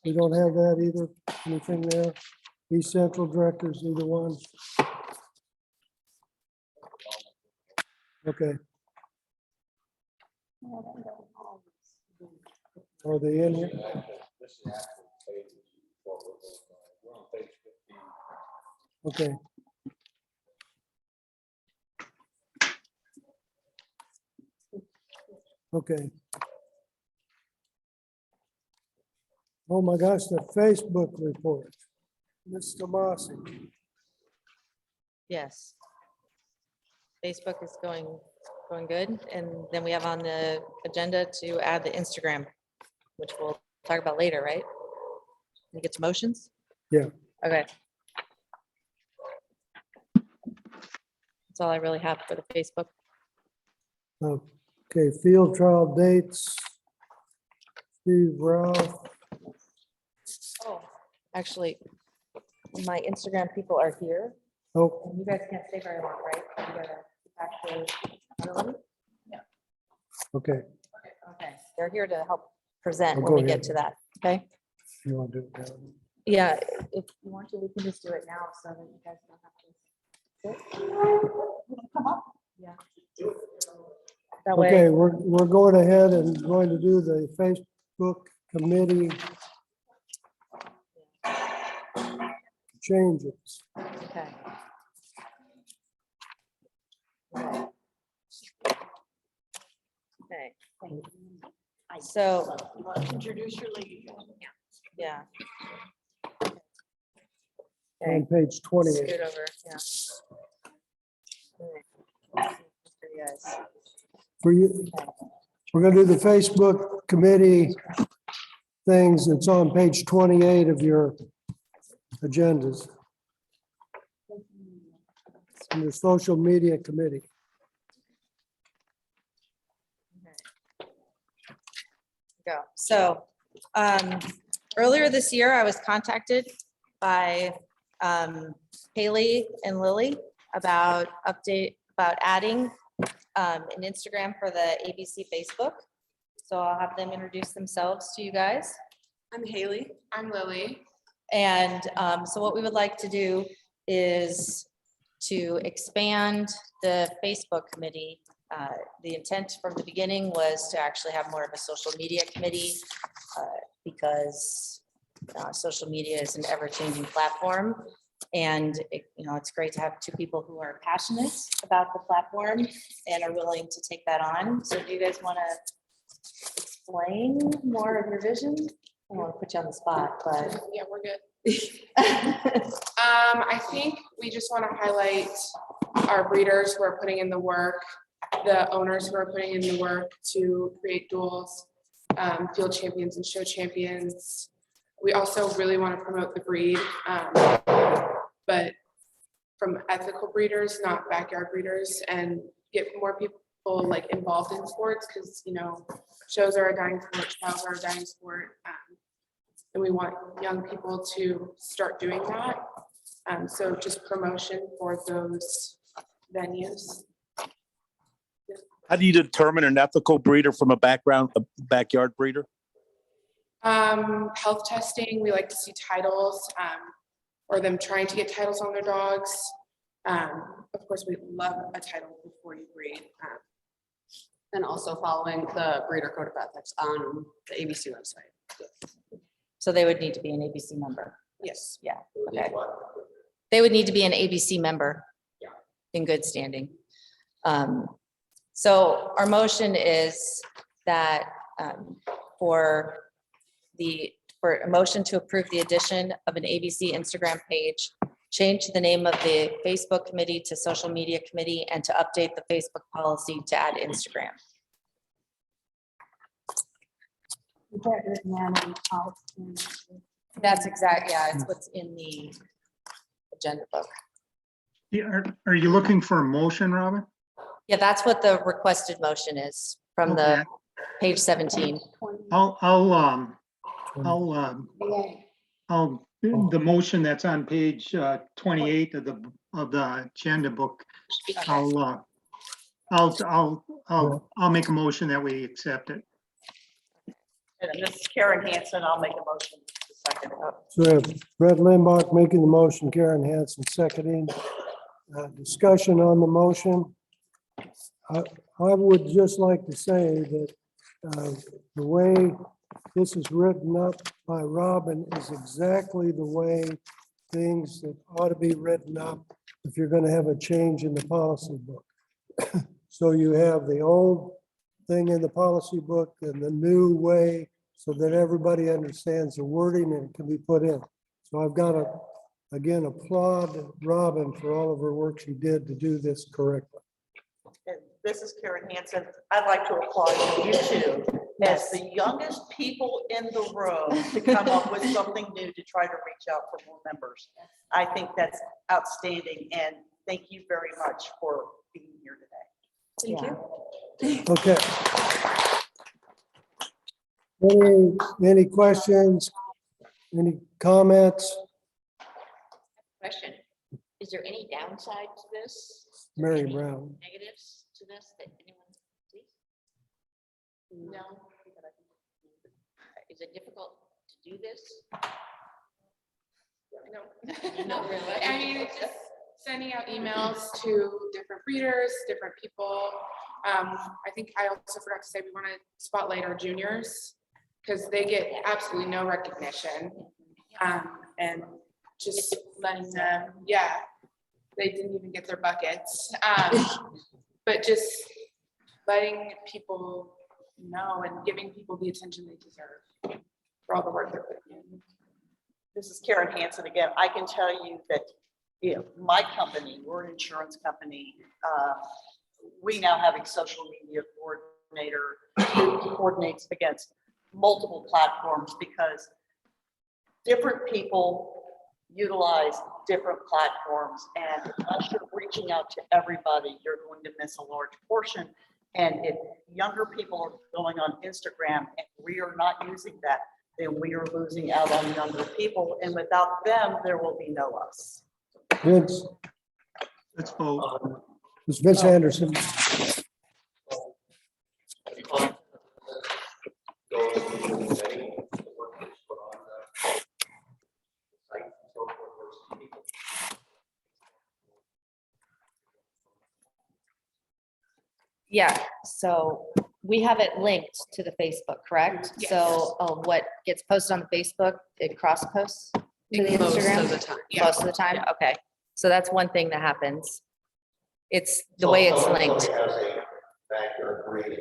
we don't have that either. Anything there? East Central Directors, either one? Okay. Are they in here? This is actual page, what we're looking at. We're on page 15. Okay. Okay. Oh my gosh, the Facebook report. Mr. Mossy. Yes. Facebook is going good. And then we have on the agenda to add the Instagram, which we'll talk about later, right? We get to motions? Yeah. Okay. That's all I really have for the Facebook. Okay, field trial dates. Steve Ralph. Oh, actually, my Instagram people are here. Oh, And you guys can't stay very long, right? You gotta actually. Really? okay. Okay, they're here to help present Oh, when go we get ahead. to that, okay? You want to do it now? Yeah, if you want to, we can just do it now so that you guys don't have to. Come up. Yeah. That Okay, way, we're going ahead and going to do the Facebook committee changes. okay. Okay. So, Introduce your lady. yeah. On page 28. Scoot over, yeah. Okay. For you guys. For you, we're gonna do the Facebook committee things. It's on page 28 of your agendas. Under social media committee. Go. So, earlier this year, I was contacted by Haley and Lily about adding an Instagram for the ABC Facebook. So I'll have them introduce themselves to you guys. I'm Haley. I'm Lily. And so what we would like to do is to expand the Facebook committee. The intent from the beginning was to actually have more of a social media committee because social media is an ever-changing platform. And it's great to have two people who are passionate about the platform and are willing to take that on. So do you guys want to explain more of your vision? I don't want to put you on the spot, but. Yeah, we're good. I think we just want to highlight our breeders who are putting in the work, the owners who are putting in the work to create duels, field champions and show champions. We also really want to promote the breed, but from ethical breeders, not backyard breeders, and get more people like involved in sports because, shows are a dying sport, trials are a dying sport. And we want young people to start doing that. So just promotion for those venues. How do you determine an ethical breeder from a backyard breeder? Health testing, we like to see titles, or them trying to get titles on their dogs. Of course, we love a title before you breed. And also following the breeder code of ethics on the ABC website. So they would need to be an ABC member. Yes. Yeah, okay. They would need to be an ABC member. In good standing. So our motion is that for a motion to approve the addition of an ABC Instagram page, change the name of the Facebook committee to social media committee, and to update the Facebook policy to add Instagram. That's exact, yeah, it's what's in the agenda book. Yeah, are you looking for a motion, Robin? Yeah, that's what the requested motion is from the page 17. The motion that's on page 28 of the agenda book. I'll make a motion that we accept it. And this is Karen Hansen. I'll make a motion to second it. So we have Brett Limbach making the motion, Karen Hansen seconding. Discussion on the motion. I would just like to say that the way this is written up by Robin is exactly the way things that ought to be written up if you're going to have a change in the policy book. So you have the old thing in the policy book and the new way so that everybody understands the wording and it can be put in. So I've got to, again, applaud Robin for all of her work she did to do this correctly. And this is Karen Hansen. I'd like to applaud you too, as the youngest people in the room to come up with something new to try to reach out for more members. I think that's outstanding, and thank you very much for being here today. Thank you. Okay. Any questions? Any comments? Question, is there any downside to this? Mary Any Brown. Negatives to this that anyone sees? No. Is it difficult to do this? No. Not really. I mean, it's just sending out emails to different breeders, different people. I think I also forgot to say we want to spotlight our juniors because they get absolutely no recognition. And just letting them, they didn't even get their buckets. But just letting people know and giving people the attention they deserve for all the work they're putting in. This is Karen Hansen again. I can tell you that, my company, we're an insurance company. We now have a social media coordinator who coordinates against multiple platforms because different people utilize different platforms, and unless you're reaching out to everybody, you're going to miss a large portion. And if younger people are going on Instagram and we are not using that, then we are losing out on younger people, and without them, there will be no us. Vince, Let's vote. it's Vince Anderson. Yeah, so we have it linked to the Facebook, correct? Yes. So what gets posted on the Facebook, it cross posts to the Most of Instagram? the time, yeah. Most of the time, okay. So that's one thing that happens. It's the way it's linked. Has a factor of grading.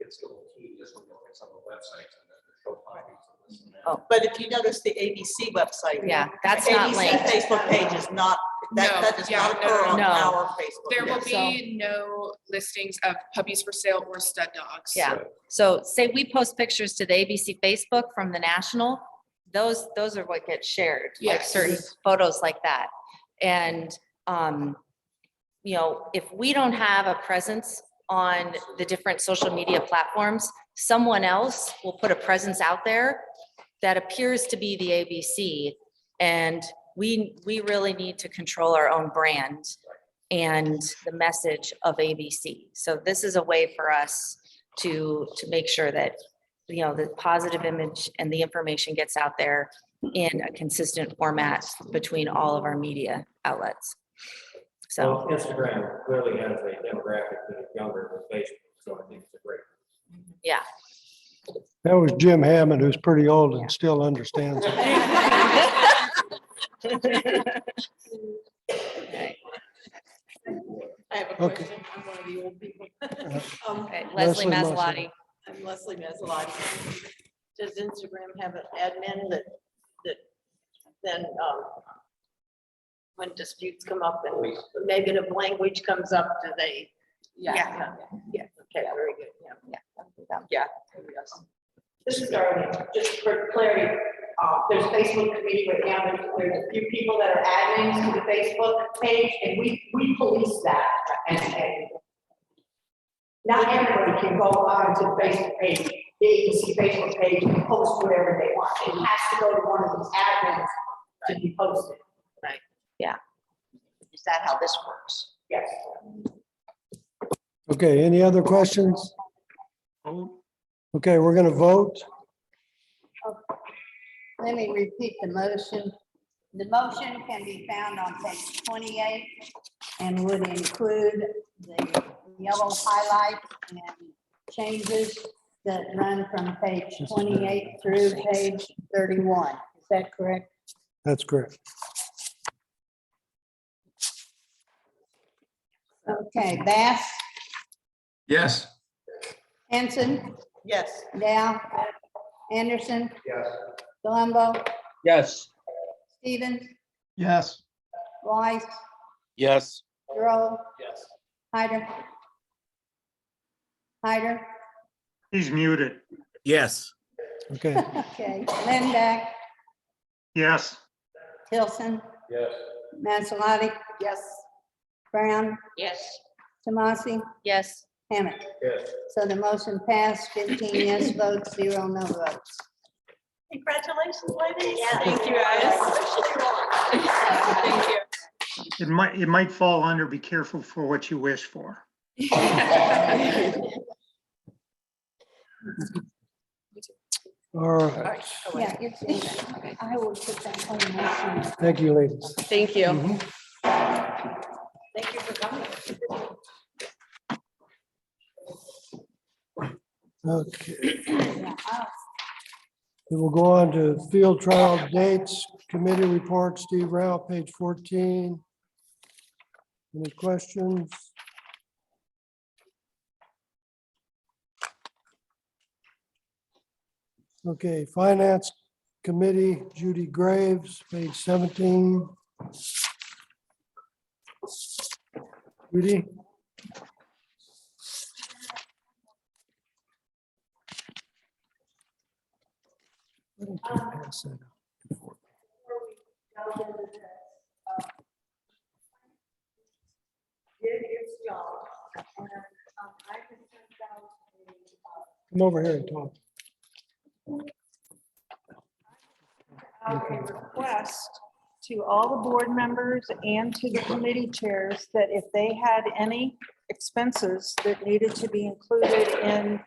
It's still tedious when you look at some of the websites and then the show copies and this and that. But if you notice the ABC website. Yeah, that's not ABC linked. Facebook page is not, No, that does yeah, not occur on no. our Facebook. There will page. be no listings of puppies for sale or stud dogs. Yeah, so say we post pictures to the ABC Facebook from the national, those are what get shared, like Yes. certain photos like that. And, you know, if we don't have a presence on the different social media platforms, someone else will put a presence out there that appears to be the ABC. And we really need to control our own brand and the message of ABC. So this is a way for us to make sure that, you know, the positive image and the information gets out there in a consistent format between all of our media outlets. So, Well, Instagram clearly has a demographic that is younger than Facebook, so I think it's a great. yeah. That was Jim Hammond, who's pretty old and still understands it. I have a Okay. question. I'm one of the old people. Okay, Leslie Leslie Mazzalotti. Mazzalotti. I'm Leslie Mazzalotti. Does Instagram have an admin that then, when disputes come up and negative language comes up, do they? Yeah. Yeah, okay, very good, yeah. Yeah. Yes. This is Darlene, just for clarity, there's a Facebook committee right now, there's a few people that are admins to the Facebook page, and we police that. And not everybody can go on to the Facebook page, the ABC Facebook page and post whatever they want. It has to go to one of these admins to be posted. Right. Yeah. Is that how this works? Yes. Okay, any other questions? Okay, we're gonna vote. Let me repeat the motion. The motion can be found on page 28 and would include the yellow highlight and changes that run from page 28 through page 31. Is that correct? That's correct. Okay, Bass, Yes. Henson, Yes. Dow, Anderson, Yes. Colombo, Yes. Stevens, Yes. Weiss, Yes. Droll, Yes. Hyder. Hyder, He's muted. Yes. Okay, okay, Linda, Yes. Tilson, Yes. Mazzalotti, Yes. Brown, Yes. Tomasi, Yes. Hammond. Yes. So the motion passed, 15 yes votes, 0 no votes. Congratulations, ladies. Yeah, Thank you, Thank you. It might fall under, be careful for what you wish for. all right. Yeah, it's, I will put that whole motion. Thank you, ladies. Thank you. Mhm. Thank you for coming. Okay, Yeah, I'll- then we'll go on to field trial dates, committee report, Steve Rao, page 14. Any questions? Okay, finance committee, Judy Graves, page 17. Judy? Why don't you pass that out? It's John. And I can send out Come over here and talk. A request to all the board members and to the committee chairs that if they had any expenses that needed to be included in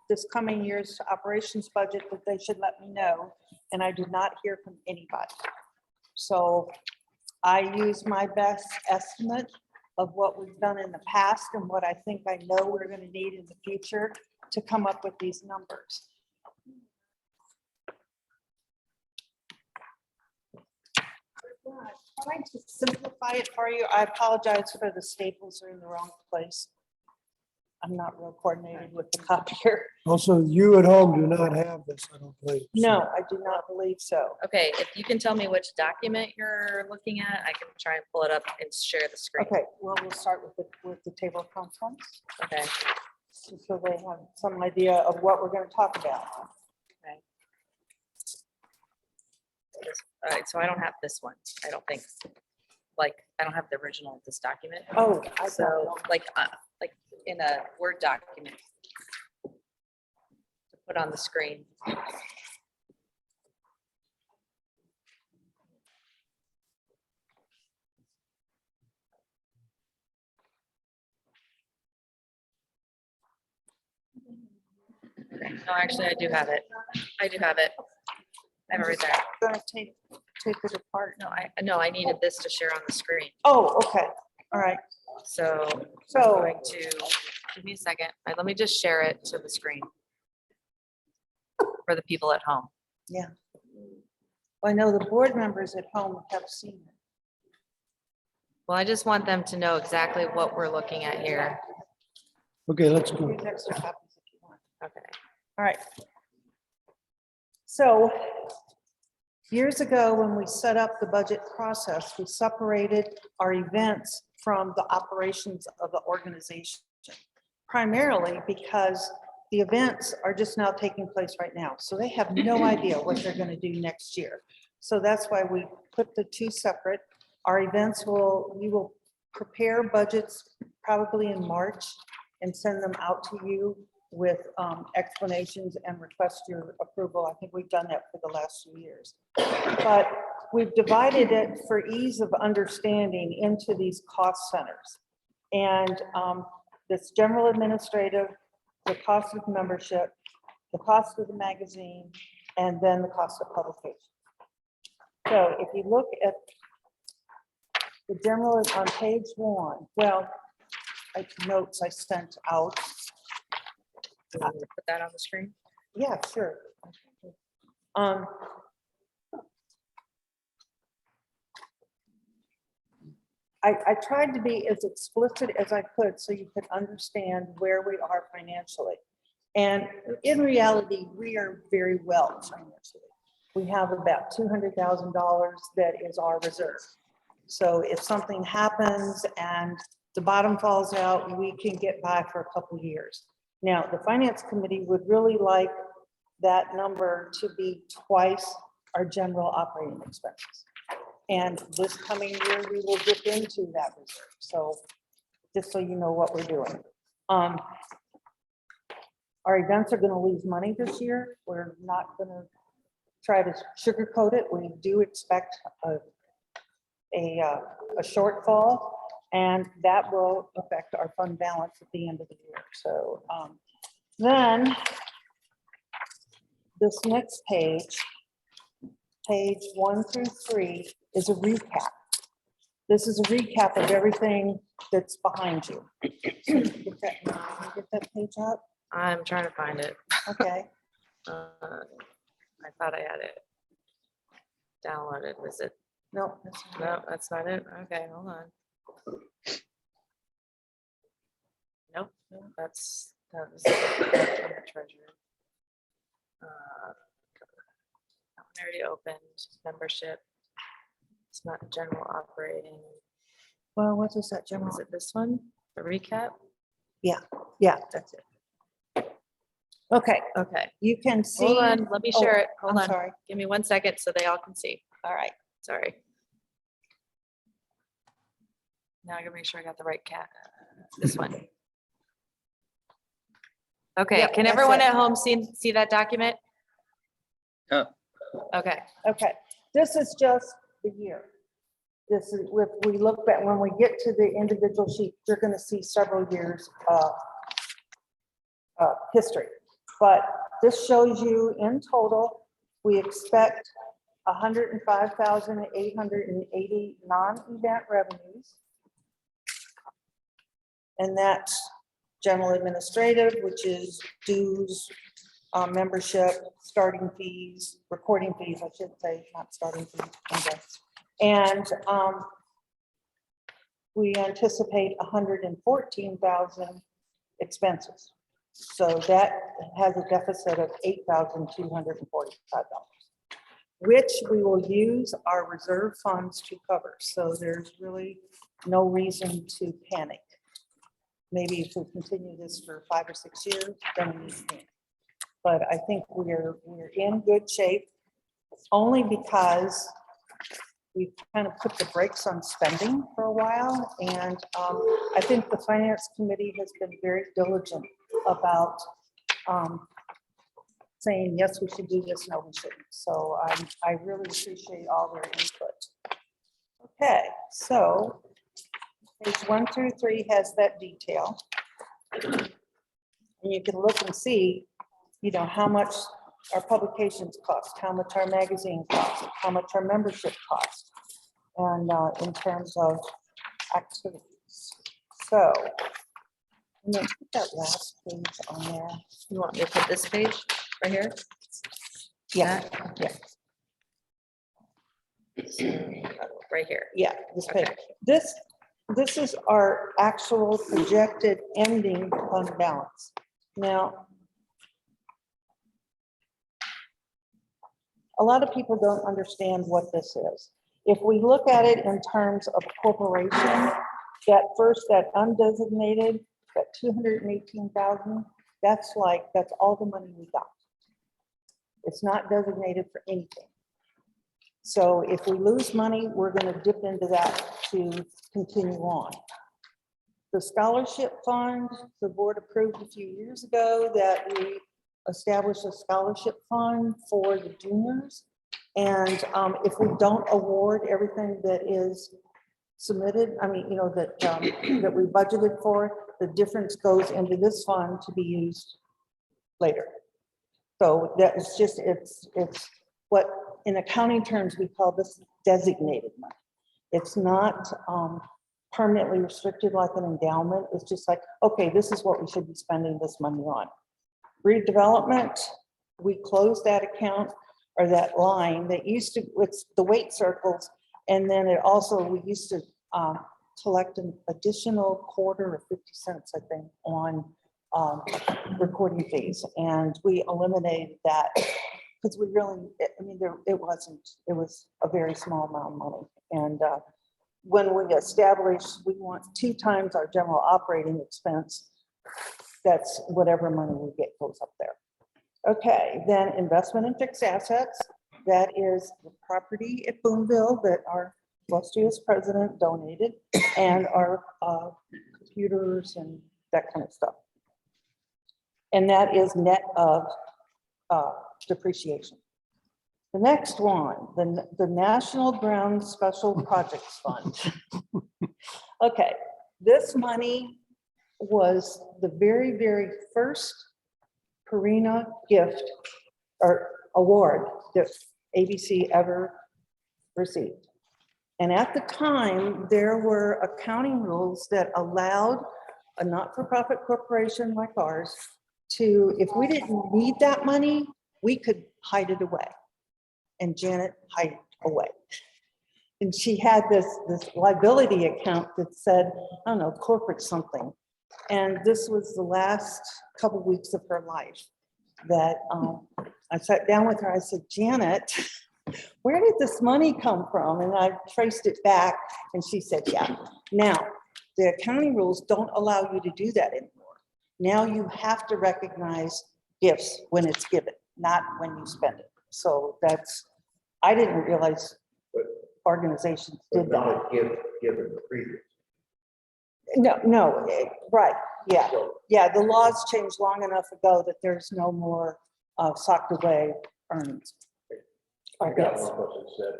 this coming year's operations budget, that they should let me know. And I did not hear from anybody. So I use my best estimate of what we've done in the past and what I think I know we're gonna need in the future to come up with these numbers. Trying to simplify it for you. I apologize for the staples are in the wrong place. I'm not real coordinated with the copier. Also, you at home do not have this, I don't believe. No, I do not believe so. Okay, if you can tell me which document you're looking at, I can try and pull it up and share the screen. Okay, well, we'll start with the table of contents. Okay. So they have some idea of what we're gonna talk about. All right, so I don't have this one, I don't think. Like, I don't have the original of this document. Oh, I So, like in a Word document. To put on the screen. Okay, no, actually, I do have it. I do have it. I have it right there. Gonna take it apart. No, I needed this to share on the screen. Oh, okay, all right. So I'm So- going to, give me a second. All right, let me just share it to the screen. For the people at home. Yeah. Well, I know the board members at home have seen it. Well, I just want them to know exactly what we're looking at here. Okay, let's go. Here's extra copies if you want. Okay. All right. So years ago, when we set up the budget process, we separated our events from the operations of the organization. Primarily because the events are just now taking place right now. So they have no idea what they're going to do next year. So that's why we put the two separate. Our events we will prepare budgets probably in March and send them out to you with explanations and request your approval. I think we've done that for the last few years. But we've divided it for ease of understanding into these cost centers. And this general administrative, the cost of membership, the cost of the magazine, and then the cost of publication. So if you look at the general is on page 1, well, notes I sent out. Do you want me to put that on the screen? Yeah, sure. I tried to be as explicit as I could so you could understand where we are financially. And in reality, we are very well financially. We have about $200,000 that is our reserve. So if something happens and the bottom falls out, we can get by for a couple years. Now, the finance committee would really like that number to be twice our general operating expenses. And this coming year, we will dip into that reserve. So just so you know what we're doing. Our events are going to lose money this year. We're not going to try to sugarcoat it. We do expect a shortfall, and that will affect our fund balance at the end of the year. So then this next page, page 1 through 3, is a recap. This is a recap of everything that's behind you. So get that page up? I'm trying to find it. Okay. I thought I had it downloaded. Was it? No, that's not No, that's not it. Okay, hold on. Nope, that was the treasurer. That one already opened, membership. It's not general operating. Well, what is that general? Is it this one? The recap? Yeah, that's it. Okay, Okay. you can see. Hold on, let me Oh, share it. Hold I'm on. sorry. Give me 1 second so they all can see. All right. Sorry. Now I gotta make sure I got the right cat. This one. Okay, Yep, can that's everyone it. at home see that document? Yeah. Okay, Okay, this is just the year. This is, if we look at, when we get to the individual sheet, you're gonna see several years of history. But this shows you in total, we expect 105,880 non-event revenues. And that's general administrative, which is dues, membership, starting fees, recording fees, I should say, not starting fees. okay. And we anticipate 114,000 expenses. So that has a deficit of $8,245, which we will use our reserve funds to cover. So there's really no reason to panic. Maybe if we continue this for 5 or 6 years, then we need to panic. But I think we're in good shape, only because we kind of put the brakes on spending for a while. And I think the finance committee has been very diligent about saying, yes, we should do this, no, we shouldn't. So I really appreciate all their input. Okay, so page 1 through 3 has that detail. And you can look and see, you know, how much our publications cost, how much our magazine costs, how much our membership costs, and in terms of activities. So I'm gonna put that last page on there. You want me to put this page right here? Yeah, yeah, Right here. yeah, this page. Okay. This is our actual projected ending fund balance. Now, a lot of people don't understand what this is. If we look at it in terms of a corporation, that undesignated, that 218,000, that's all the money we got. It's not designated for anything. So if we lose money, we're going to dip into that to continue on. The scholarship fund, the board approved a few years ago that we establish a scholarship fund for the juniors. And if we don't award everything that is submitted, I mean, you know, that that we budgeted for, the difference goes into this fund to be used later. So that is just, it's what in accounting terms we call this designated money. It's not permanently restricted like an endowment. It's just like, okay, this is what we should be spending this money on. Redevelopment, we closed that account or that line that used to, it's the weight circles. And then it also, we used to collect an additional quarter or 50 cents, I think, on recording fees. And we eliminated that because we really, I mean, it was a very small amount of money. And when we established, we want 2 times our general operating expense. That's whatever money we get goes up there. Okay, then investment in fixed assets. That is the property at Boonville that our illustrious president donated, and our computers and that kind of stuff. And that is net of depreciation. The next one, the National Ground Special Projects Fund. Okay, this money was the very, very first Purina gift or award that ABC ever received. And at the time, there were accounting rules that allowed a not-for-profit corporation like ours to, if we didn't need that money, we could hide it away. And Janet hid it away. And she had this liability account that said, I don't know, corporate something. And this was the last couple weeks of her life that I sat down with her. I said, Janet, where did this money come from? And I traced it back, and she said, yeah. Now, the accounting rules don't allow you to do that anymore. Now you have to recognize gifts when it's given, not when you spend it. So that's, I didn't realize organizations did that. Given the previous. No, right, yeah. Yeah, the laws changed long enough ago that there's no more socked away earnings. I got Yes. one question said,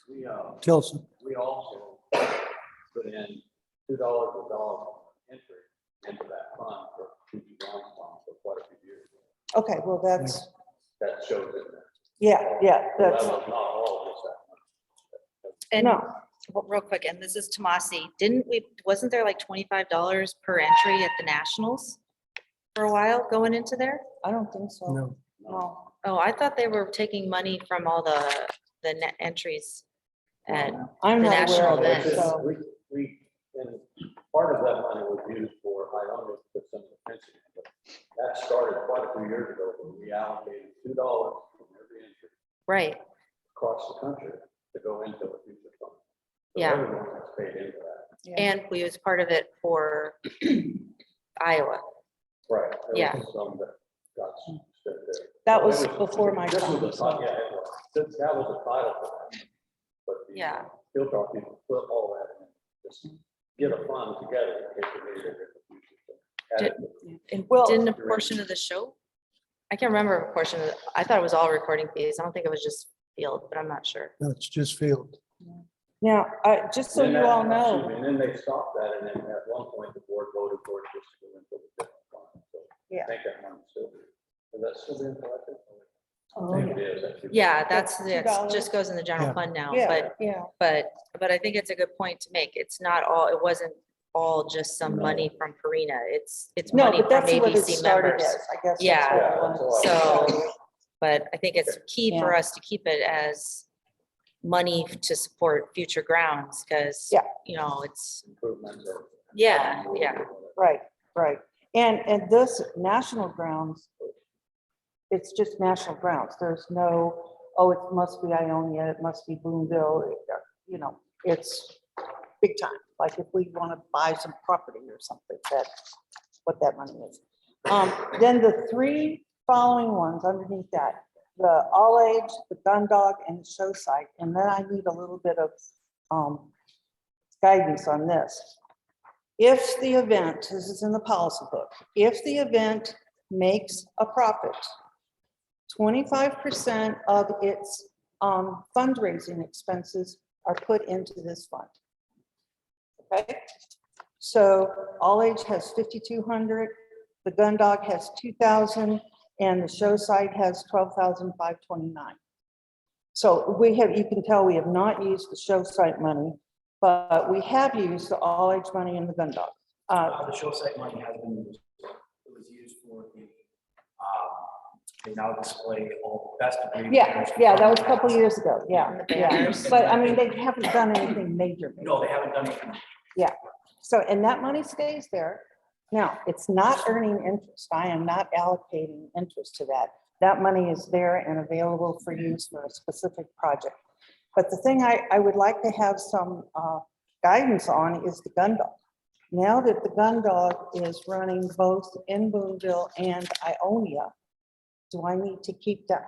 we, Tilson. we also put in $2 a dollar entry into that fund for PG fund for quite a few years. Okay, well, that's, That shows it there. yeah, That that's, was not all just that much. And no, well, real quick, and this is Tomasi, wasn't there like $25 per entry at the Nationals for a while going into there? I don't think so. No. No. Oh, I thought they were taking money from all the net entries at I'm the not aware national of it, events. so. We, and part of that money was used for Iona to put some of the fencing. in, but That started quite a few years ago, when we allocated $2 from every entry Right, across the country to go into a future fund. So Yeah. everyone has paid into that. and we was part of it for Iowa. Right. There was Yeah. Some that got stood there. That So was it before my this was time, a so. ti- Yeah, it was. That was a title for that. But the Yeah. Hilltop people put all that in, just get a fund together in case they needed it in the future. So add it to- And Well- didn't a portion of the show? I can't remember a portion of, I thought it was all recording fees. I don't think it was just field, but I'm not sure. No, it's just field. Now, just so And you then all that- excuse know, me, And then they stopped that, and then at one point, the board voted for it just to go into the different fund. So Yeah. I think that money still, is that still being collected? Oh, I think it is, actually. Yeah, that's, it $2. just goes in the general Yeah. fund now, yeah, yeah. but I think it's a good point to make. It's not all, it wasn't all just some No. money from Purina. It's No, money but from that's what it ABC started members. as, I guess. that's Yeah. what it Yeah, was. that's all. So, but I think it's key for Yeah. us to keep it as money to support future grounds, because, Yeah. you know, it's, Improvements or. yeah, yeah. Right, right. And this national grounds, it's just national grounds. There's no, oh, it must be Ionia, it must be Boonville, you know, it's big time. Like if we want to buy some property or something, that's what that money is. Then the three following ones underneath that, the All Age, the Gun Dog, and the Show Site. And then I need a little bit of guidance on this. If the event, this is in the policy book, if the event makes a profit, 25% of its fundraising expenses are put into this fund. Okay, so All Age has 5,200, the Gun Dog has 2,000, and the Show Site has 12,529. So we have, you can tell we have not used the Show Site money, but we have used the All Age money and the Gun Dog. The show site money has been used. It was used for they now display all the best of breed. Yeah, that was a couple years ago, yeah, And the yeah. banners. But I mean, they haven't done anything major. No, they haven't done anything. Yeah, so, and that money stays there. Now, it's not earning interest. I am not allocating interest to that. That money is there and available for use for a specific project. But the thing I would like to have some guidance on is the Gun Dog. Now that the Gun Dog is running both in Boonville and Ionia, do I need to keep that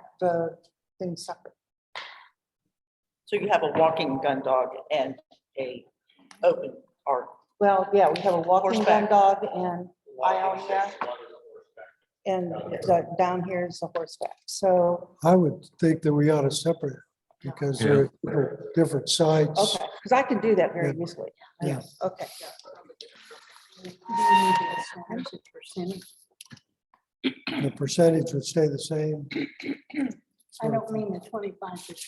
thing separate? So you have a walking gun dog and a open or Well, yeah, we have a walking gun Horseback. dog and Ionia, and down here is the horseback. So, I would think that we ought to separate it because they're different sites. okay, because I can do that very Yeah. easily. Yeah. Okay. The percentage would stay the same. I don't mean the 25%,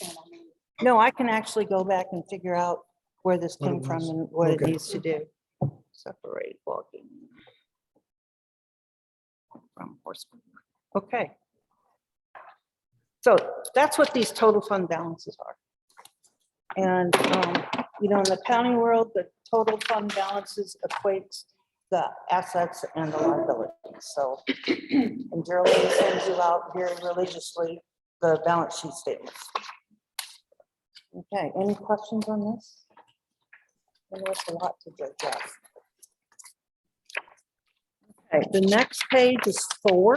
I mean. No, I can actually go back and figure out where this What it came from was. and what it Okay. needs to do. Separate walking from horseback. Okay. So that's what these total fund balances are. And, you know, in the accounting world, the total fund balances equates the assets and the liabilities. So, and Geraldine sends you out very religiously the balance sheet statements. Okay, any questions on this? I know it's a lot to digest. Okay, the next page is 4.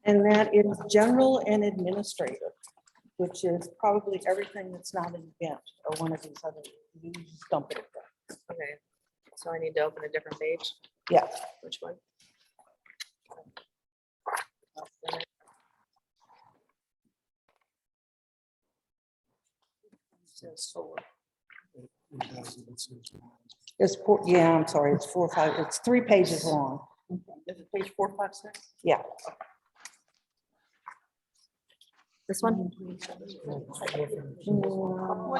And that is general and administrative, which is probably everything that's not an event or one of these other, you just dump it. Okay, so I need to open a different page. Yeah. Which one? It's 4, yeah, I'm sorry, it's 4 or 5, it's 3 pages long. Is it page 4, 5, 6? Yeah. This one?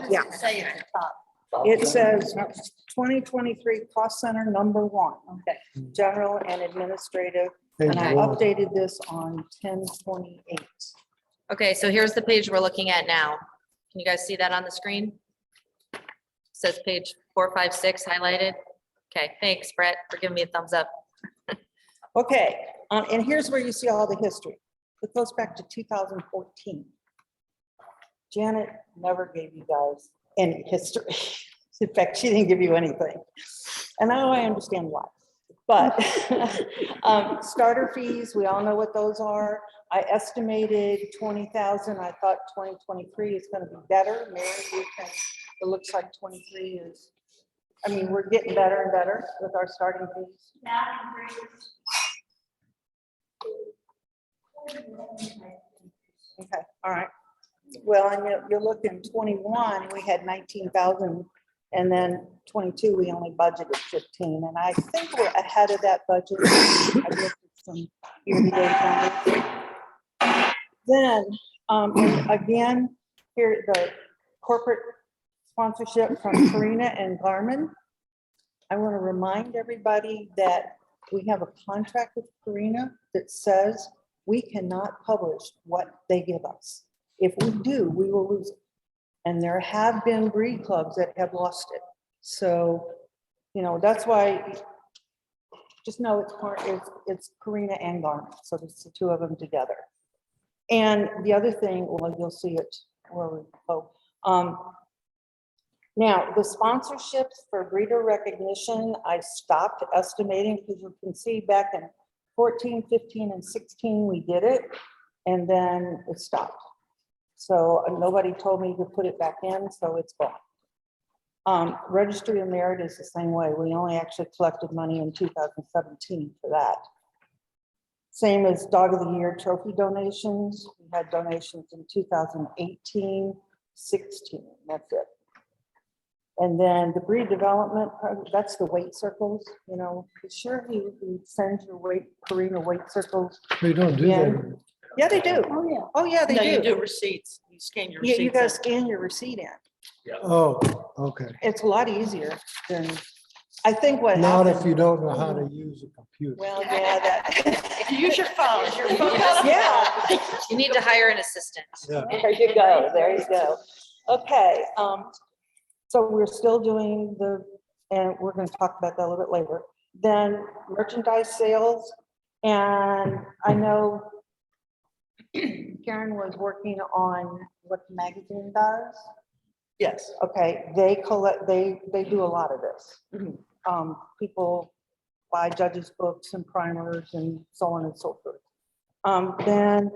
Yeah. It says 2023 cost center number 1. Okay. General and administrative. And I Okay. updated this on 10/28. Okay, so here's the page we're looking at now. Can you guys see that on the screen? Says page 456 highlighted. Okay, thanks, Brett, for giving me a thumbs up. Okay, and here's where you see all the history. It goes back to 2014. Janet never gave you guys any history. In fact, she didn't give you anything. And now I understand why. But starter fees, we all know what those are. I estimated 20,000. I thought 2023 is going to be better. Mary, it looks like 23 is, I mean, we're getting better and better with our starting fees. Okay, all right. Well, and you're looking 21, we had 19,000, and then 22, we only budgeted 15, and I think we're ahead of that budget. I looked at some year-to-date numbers. Then, and again, here, the corporate sponsorship from Karina and Garmin. I want to remind everybody that we have a contract with Karina that says we cannot publish what they give us. If we do, we will lose it. And there have been breed clubs that have lost it. So, you know, that's why, just know it's Karina and Garmin. So it's the two of them together. And the other thing, well, you'll see it where we go. Now, the sponsorships for breeder recognition, I stopped estimating because you can see back in 14, 15, and 16, we did it, and then it stopped. So nobody told me to put it back in, so it's gone. Registry of Merit is the same way. We only actually collected money in 2017 for that. Same as Dog of the Year trophy donations. We had donations in 2018, 16, that's it. And then the breed development, that's the weight circles, you know, be sure you send your Karina weight circles. They don't do in. that. Yeah, they do. Oh, yeah. Oh, yeah, they No, do. you do receipts. You scan your Yeah, receipts. you guys in. scan your receipt in. Oh, okay. It's a lot easier than, I think what Not happened. if you don't know how to use a computer. Well, yeah, that. If you use your phone, Yeah. You need to hire an assistant. Yeah. There you go, there you go. Okay, so we're still doing and we're gonna talk about that a little bit later. Then merchandise sales, and I know Karen was working on what the magazine does. Yes. Okay, they collect, they do a lot of this. People buy judges' books and primers and so on and so forth. Then,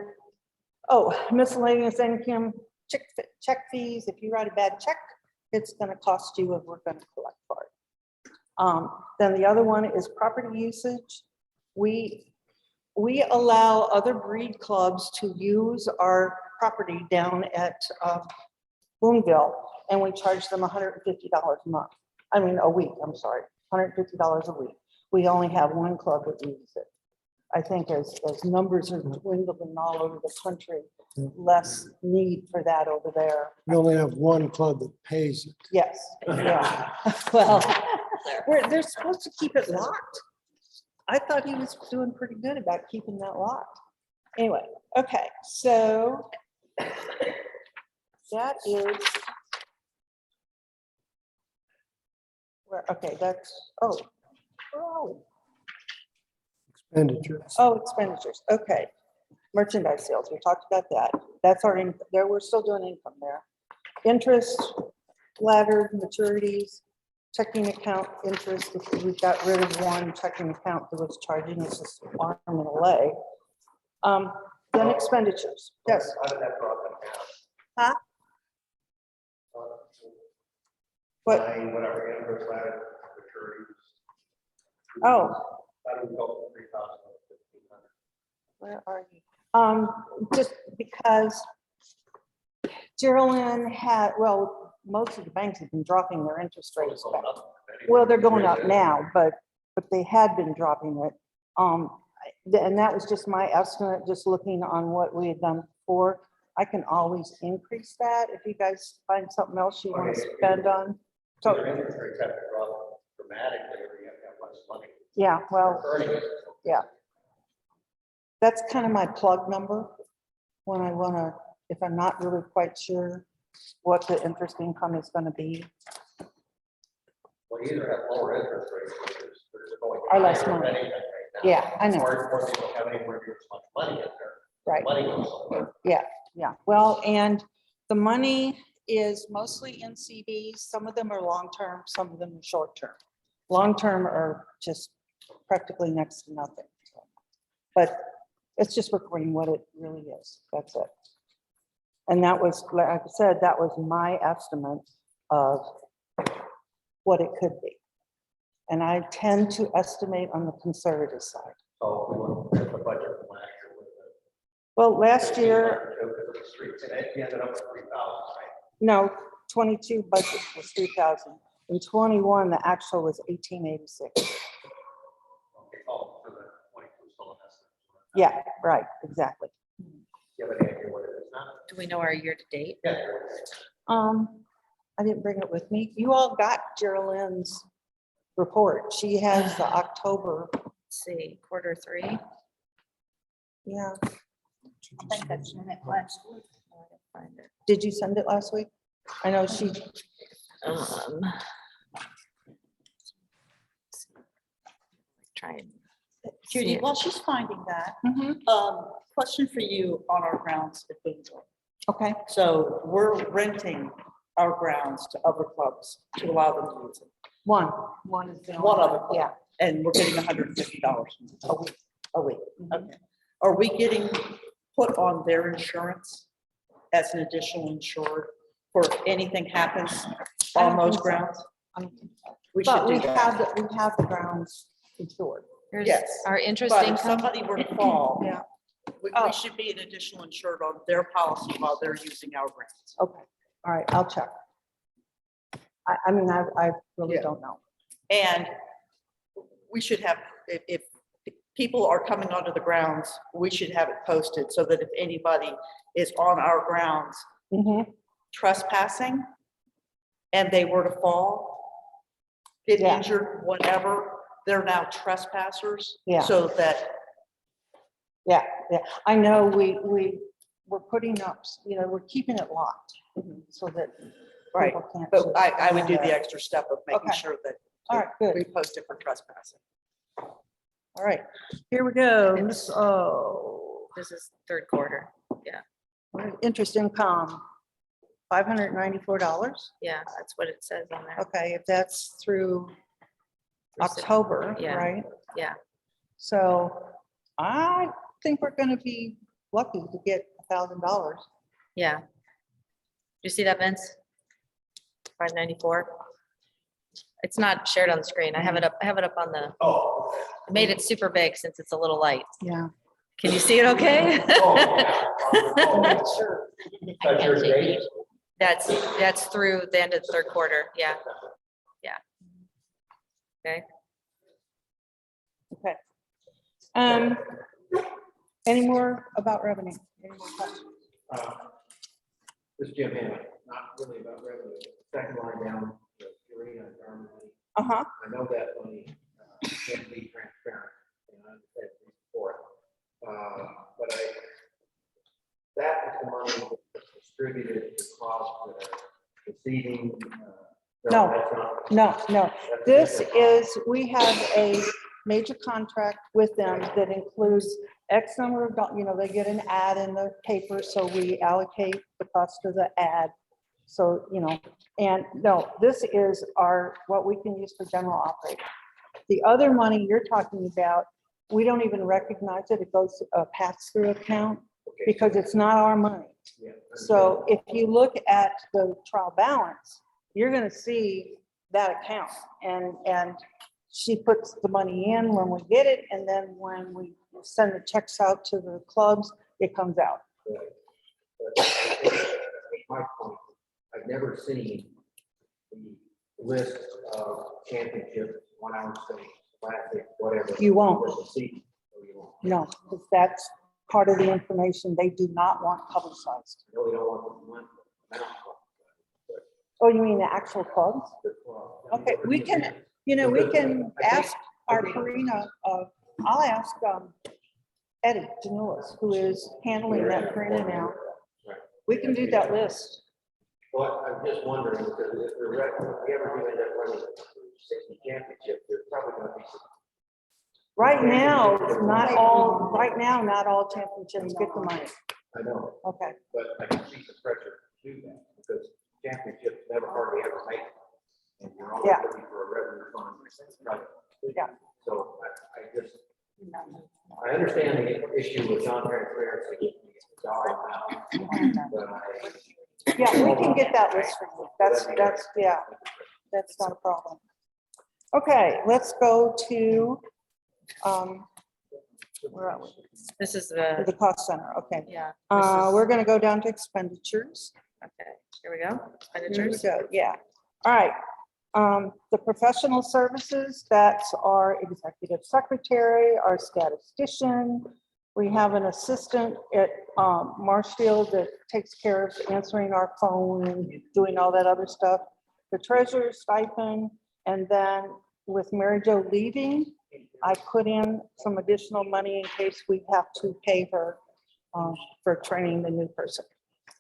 miscellaneous income, check fees. If you write a bad check, it's gonna cost you if we're gonna collect for it. Then the other one is property usage. We allow other breed clubs to use our property down at Boonville, and we charge them $150 a month. I mean, a week, I'm sorry, $150 a week. We only have one club that uses it. I think as numbers are dwindling all over the country, less need for that over there. We only have one club that pays it. Yes, yeah. Well, they're supposed to keep it locked. I thought he was doing pretty good about keeping that locked. Anyway, okay, so that is where, okay, that's, where are we? Expenditures. Oh, expenditures, okay. Merchandise sales, we talked about that. That's our, there, we're still doing income there. Interest, laddered maturities, checking account interest, if we got rid of one checking account that was charging us an arm and a leg. Then expenditures, yes. How did that problem Huh? What? Whatever, interest ladder, maturities. Oh. How do we go from 3,000 to 1,500? Where are you? Just because Geraldine had, well, most of the banks have been dropping their interest rates back. Well, they're going up now, but they had been dropping it. And that was just my estimate, just looking on what we had done before. I can always increase that if you guys find something else you want to spend on. So So, your interest rates have to drop dramatically, or you have to have less money. yeah, well, Earning it. yeah. That's kind of my plug number when I want to, if I'm not really quite sure what the interest income is going to be. Well, you either have lower interest rates, or there's going. Or less higher money. anything right now. Yeah, I know. Or they don't have anywhere near as much money in there. Right. Money goes somewhere. Yeah, yeah. Well, and the money is mostly in CDs. Some of them are long-term, some of them are short-term. Long-term are just practically next to nothing. But it's just recording what it really is. That's it. And that was, like I said, that was my estimate of what it could be. And I tend to estimate on the conservative side. So we look at the budget from last year with the. Well, last year, The streets, and it ended up at 3,000, right? no, 22 budget was 3,000. In 21, the actual was 1886. Okay, oh, so the 22 still an estimate. Yeah, right, exactly. Do you have any idea what it is now? Do we know our year-to-date? Yeah. I didn't bring it with me. You all got Geraldine's report. She has the October. Let's see, quarter three. Yeah. I think I sent it last week. Find it. Did you send it last week? I know she, Try and. Judy, see it. while she's finding that, Mhm. question for you on our grounds at Boonville. okay, So we're renting our grounds to other clubs to allow them to use it. one is. the One only other club. Yeah. And we're getting $150 a week, a week. Mhm. Okay. Are we getting put on their insurance as an additional insured for if anything happens I on don't those think so. grounds? I don't think so. We should But do we that. have the grounds insured. Here's Yes. our interest But if income. somebody were to fall, Yeah. we Oh. should be an additional insured on their policy while they're using our grounds. Okay, all right, I'll check. I mean, I really Yeah. don't know. And we should have, if people are coming onto the grounds, we should have it posted so that if anybody is on our grounds Mhm. trespassing and they were to fall, get Yeah. injured, whatever, they're now trespassers. Yeah. So that, Yeah, yeah. I know we're putting up, we're keeping it locked so that. right, people can't but just I would go do in the there. extra step of making Okay. sure that All right, good. we post it for trespassing. All right, here we go. So, This is third quarter. Yeah, interest income, $594. yeah, that's what it says on there. Okay, if that's through Through Sep- October, yeah. right? Yeah, So I think we're gonna be lucky to get $1,000. yeah. Do you see that, Vince? 594. It's not shared on the screen. I have it up on the, Oh. I made it super big since it's a little light. Yeah. Can you see it okay? Oh, Sure. That's your date? That's through the end of the third quarter. Yeah. Yeah. Okay. Okay. Any more about revenue? Any more questions? This is Jim Hammond, not really about revenue. Second line down, the arena and Garmin money. Uh-huh. I know that money can be transparent, and I understand the reason for it. But that is the money that's distributed to clubs that are receiving. No, that's not- No. that's a This different- is, we have a major contract with them that includes X number of, they get an ad in the paper, so we allocate the cost of the ad. So, and no, this is what we can use for general operating. The other money you're talking about, we don't even recognize it. It goes to a pass-through account because it's not our money. Yeah, So if you look at the trial balance, you're gonna see that account and she puts the money in when we get it, and then when we send the checks out to the clubs, it comes out. My point, I've never seen the list of championships, 1 hour state, classic, whatever. You won't. for the season. So you won't. No, because that's part of the information they do not want publicized. Really don't want the amount. Oh, you mean the actual clubs? Okay, we can, we can ask our Karina, I'll ask Eddie Janulis, who is handling that Karina now. We can do that list. Well, I'm just wondering, because if we ever do end up running 60 championships, there's probably gonna be some. Right now, not all championships get the money. I know, Okay, but I can see some pressure to do that, because championships never hardly ever make it. And you're always Yeah. looking for a revenue fund. Right. Yeah. So I just, I understand the issue with non-transparency. But yeah, we can get that list for you. That's not a problem. Okay, let's go to, where are we? This is To the, the cost center, okay. yeah. We're gonna go down to expenditures. Okay, here we go. Here we Expenditures. go, yeah. All right. The professional services, that's our executive secretary, our statistician. We have an assistant at Marshfield that takes care of answering our phone and doing all that other stuff. The treasurer's stipend, and then with Mary Jo leaving, I put in some additional money in case we have to pay her for training the new person.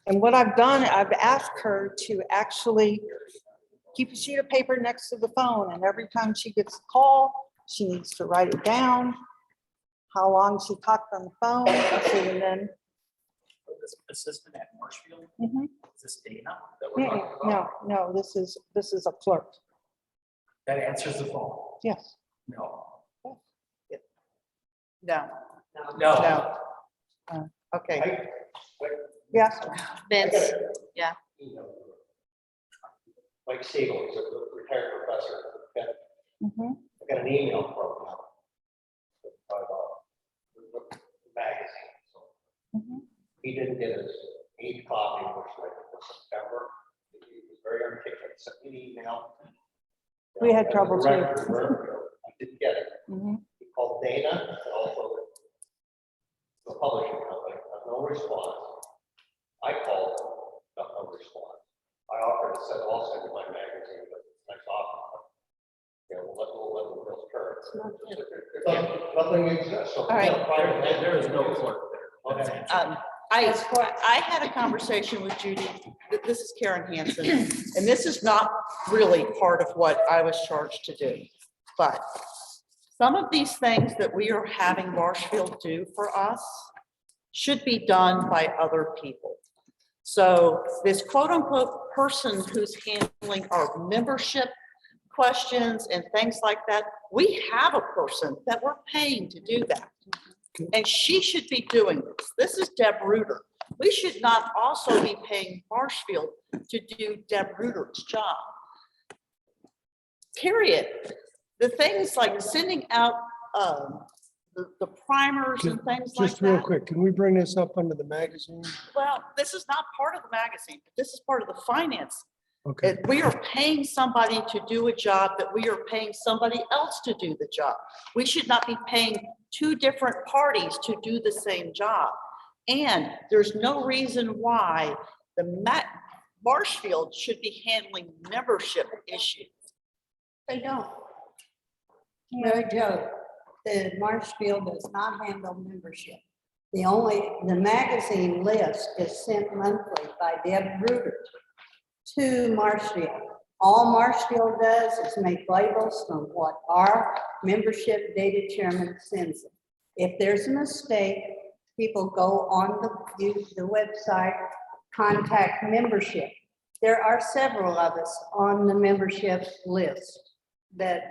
And what I've done, I've asked her to actually keep a sheet of paper next to the phone, and every time she gets a call, she needs to write it down, how long she talked on the phone, and then. This assistant at Marshfield, Mhm. is this Dana that we're talking about? No, this is a clerk. That answers the phone? Yes. No. No. No. Okay. Yes. Vince, yeah. Mike Siegel, he's a retired professor. Mhm. I got an email from him. About magazine. So Mhm. he didn't get his 8th copy, which like was September. He was very articulate, sent me an email. We had trouble too. I didn't get it. Mhm. He called Dana and also the publishing company, no response. I called, no response. I offered to send also to my magazine, but next offer. Yeah, we'll let the wheels turn. Nothing exists. So All right. There is no clerk there. Okay. I had a conversation with Judy. This is Karen Hansen, and this is not really part of what I was charged to do. But some of these things that we are having Marshfield do for us should be done by other people. So this quote unquote person who's handling our membership questions and things like that, we have a person that we're paying to do that. And she should be doing this. This is Deb Reuter. We should not also be paying Marshfield to do Deb Reuter's job. Period. The things like sending out the primers and things like Just real that. quick, can we bring this up under the magazine? Well, this is not part of the magazine. This is part of the finance. Okay. We are paying somebody to do a job that we are paying somebody else to do the job. We should not be paying two different parties to do the same job. And there's no reason why Marshfield should be handling membership issues. They don't. Mary Jo, the Marshfield does not handle membership. The magazine list is sent monthly by Deb Reuter to Marshfield. All Marshfield does is make labels from what our membership data chairman sends them. If there's a mistake, people go on the website, contact membership. There are several of us on the membership list that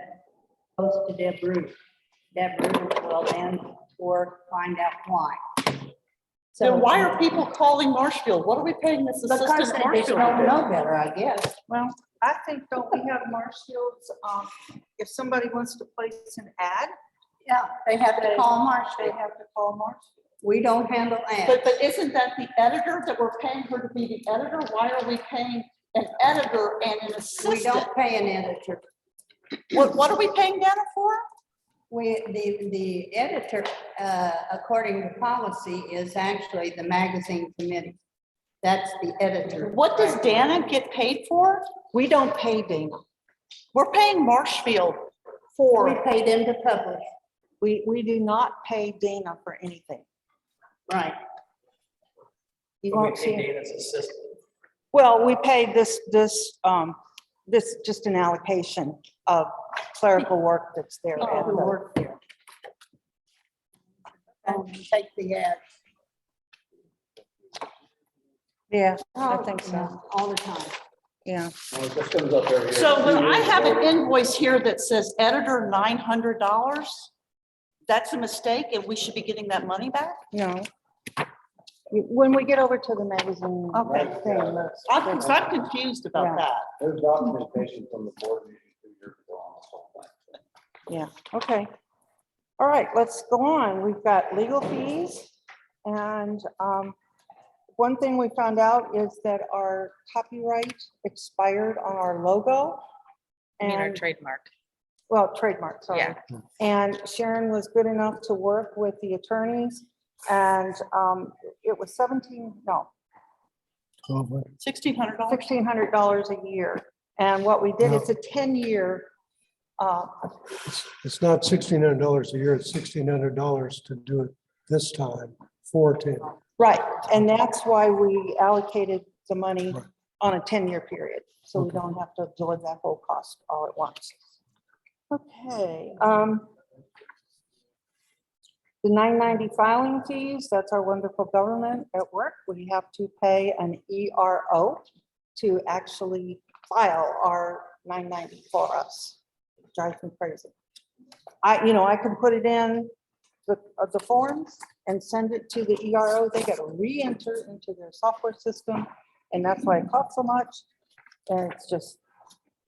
goes to Deb Reuter. Deb Reuter will then find out why. So why are people calling Marshfield? What are we paying this Because assistant they Marshfield? don't to do? know better, I guess. Well, I think, don't we have Marshfield's, if somebody wants to place an ad? Yeah, they have to call They Marshfield. have to call Marshfield. We don't handle ads. But isn't that the editor that we're paying her to be the editor? Why are we paying an editor and an assistant? We don't pay an editor. What are we paying Dana for? the editor, according to policy, is actually the magazine committee. That's the editor. What does Dana get paid for? We don't pay Dana. We're paying Marshfield We for, pay them to publish. We do not pay Dana for anything. Right. You But we won't pay see. Dana's assistant. Well, we pay this just an allocation of clerical work that's there. at Who the- work there. And take the ad. Yeah, I think so. All the time. Yeah. Well, it just comes up every year. so when I have an invoice here that says editor $900, that's a mistake and we should be getting that money back? No. When we get over to the magazine Okay. thing, that's I'm different. confused about Yeah. that. There's documentation from the board meeting 2 years ago on this whole thing. Yeah, okay. All right, let's go on. We've got legal fees. And one thing we found out is that our copyright expired on our logo. I mean, our And, trademark. well, trademark, sorry. Yeah. And Sharon was good enough to work with the attorneys. And it was $1,600. $1,600 a year. And what we did, it's a 10-year. It's not $1,600 a year, it's $1,600 to do it this time for 10. Right, and that's why we allocated the money on a 10-year period, so we don't have to absorb that whole cost all at once. Okay, the 990 filing fees, that's our wonderful government at work. We have to pay an ERO to actually file our 990 for us. Drives me crazy. I can put it in the forms and send it to the ERO. They got to re-enter into their software system, and that's why it costs so much. And it's just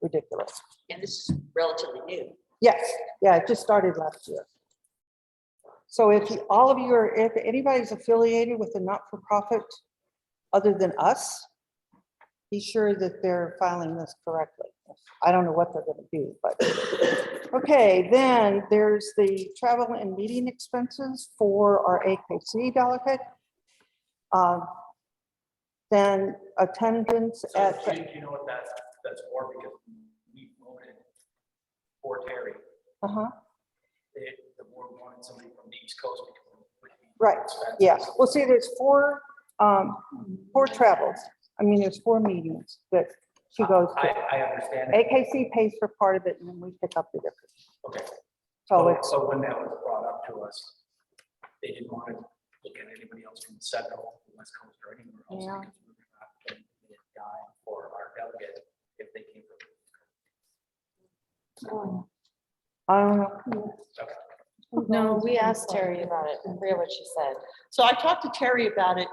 ridiculous. And this is relatively new. Yes, yeah, it just started last year. So if all of you are, if anybody's affiliated with a not-for-profit other than us, be sure that they're filing this correctly. I don't know what they're gonna do, but, okay, then there's the travel and meeting expenses for our AKC delegate. Then attendance So at, do you know what that's for? Because we voted for Terry. uh-huh, The board wanted somebody from the East Coast because it would be right, expensive. yeah. Well, see, there's four travels. I mean, there's 4 meetings that she goes to. I understand. it. AKC pays for part of it and then we pick up the difference. Okay. So it's, So when that was brought up to us, they didn't want to look at anybody else from the Central, the West Coast or anywhere else. Yeah. Because we were not going to be a dime for our delegate if they came from. the East Coast. I don't know. Okay. No, we asked Terry about it. I forget what she said. So I talked to Terry about it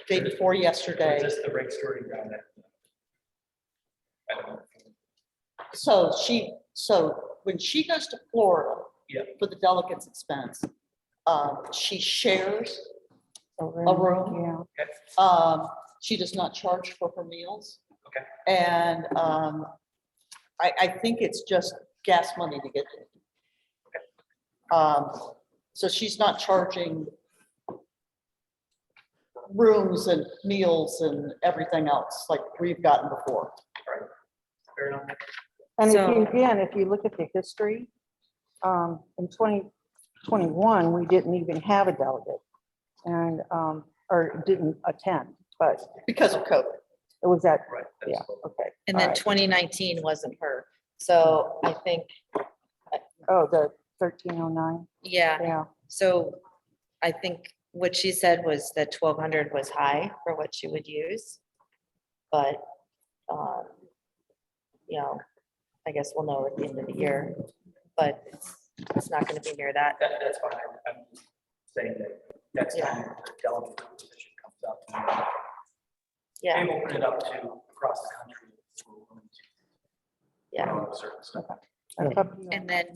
day before yesterday. Is this the Rick Stewart ground that? I don't know. So when she goes to Florida Yeah. for the delegate's expense, she shares a room. Yeah. She does not charge for her meals. Okay. And I think it's just gas money to get there. So she's not charging rooms and meals and everything else like we've gotten before. Fair enough. And So- if you look at the history, in 2021, we didn't even have a delegate and, or didn't attend, but Because of COVID. it was that, Right. yeah, okay. And all then right. 2019 wasn't her. So I think, Oh, the 1309, yeah, yeah. so I think what she said was that 1,200 was high for what she would use. But, I guess we'll know at the end of the year, but it's not gonna be near that. That's fine. I'm saying that next time the delegate position comes up. Yeah. Maybe open it up to across the country. if we're willing to, Yeah. certain stuff. That's up to you. And then,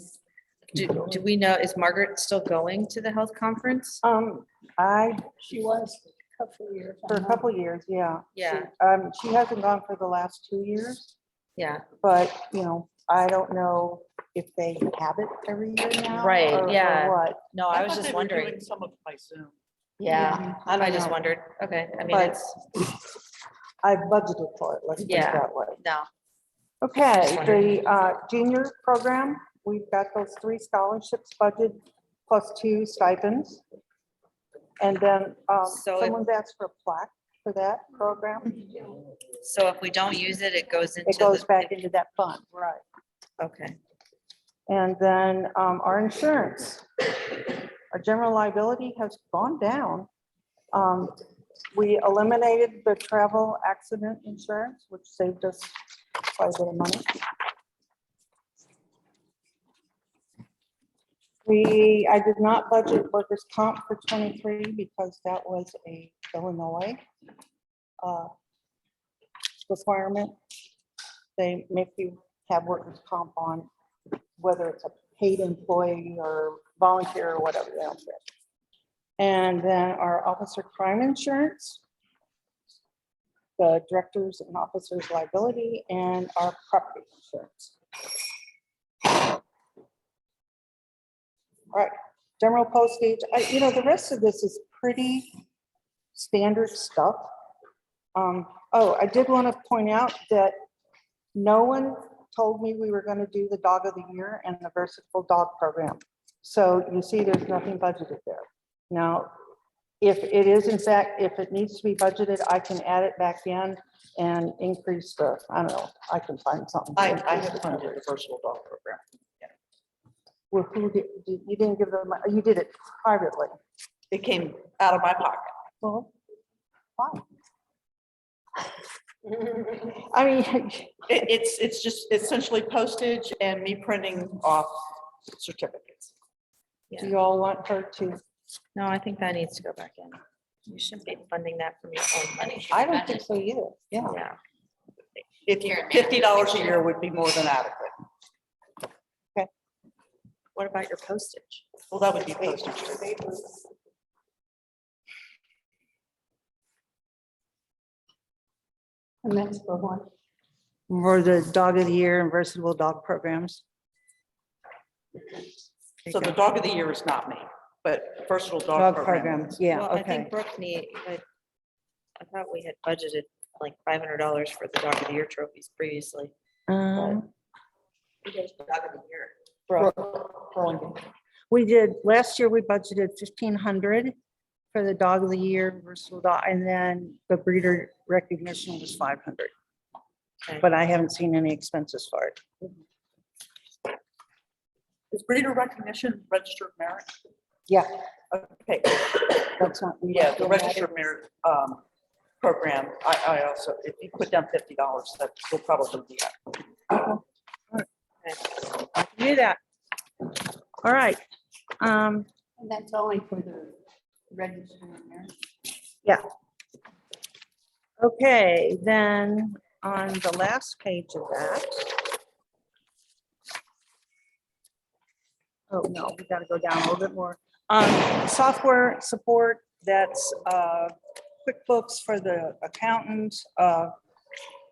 do we know, is Margaret still going to the health conference? She was a couple of years. for a couple of years, yeah. Yeah. She hasn't gone for the last 2 years, Yeah, but, I don't know if they have it every year now. Right, or yeah. What? No, I was thought just they were doing wondering. Some of it by Zoom. Yeah, I don't I just know. wondered. Okay, I mean, But- it's, I budgeted for it, let's put it Yeah. that way. no, Okay, wondering. the junior program, we've got those 3 scholarships budget plus 2 stipends. And then So if- someone's asked for a plaque for that program. so if we don't use it, it goes into. It goes the- back into that fund, right? Okay, And then our insurance, our general liability has gone down. We eliminated the travel accident insurance, which saved us quite a bit of money. I did not budget workers' comp for 23 because that was a Illinois requirement. They make you have workers' comp on, whether it's a paid employee or volunteer or whatever, they don't care. And then our officer crime insurance, the directors and officers liability, and our property insurance. All right, general postage, the rest of this is pretty standard stuff. Oh, I did want to point out that no one told me we were going to do the dog of the year and the versatile dog program. So you see, there's nothing budgeted there. Now, if it is in fact, if it needs to be budgeted, I can add it back in and increase the, I don't know, I can find something. I have funded the versatile dog program. Well, who did, you didn't give them, you did it privately. It came out of my pocket. Well, fine. I mean, It's just essentially postage and me printing off certificates. do you all want her to? no, I think that needs to go back in. You shouldn't be funding that from your own money. I don't think so either. Yeah. Yeah, If you, $50 a year would be more than adequate. what about your postage? Well, that would be postage. And that's for what? For the dog of the year and versatile dog programs. So the dog of the year is not me, but versatile Dog dog program. programs, yeah, Well, I okay. think Brooke I thought we had budgeted like $500 for the dog of the year trophies previously. Um, Who does the dog of the year? We did, last year we budgeted 1,500 for the dog of the year, versatile dog, and then the breeder recognition was 500. Okay. But I haven't seen any expenses for it. Is breeder recognition registered merit? Yeah, Okay, that's not. yeah, the registered merit program, I also, if you put down $50, that will probably be it. I can do that. All right. And that's only for the registered nurse. Yeah. Okay, then on the last page of that. Oh, no, we gotta go down a little bit more. Software support, that's QuickBooks for the accountant,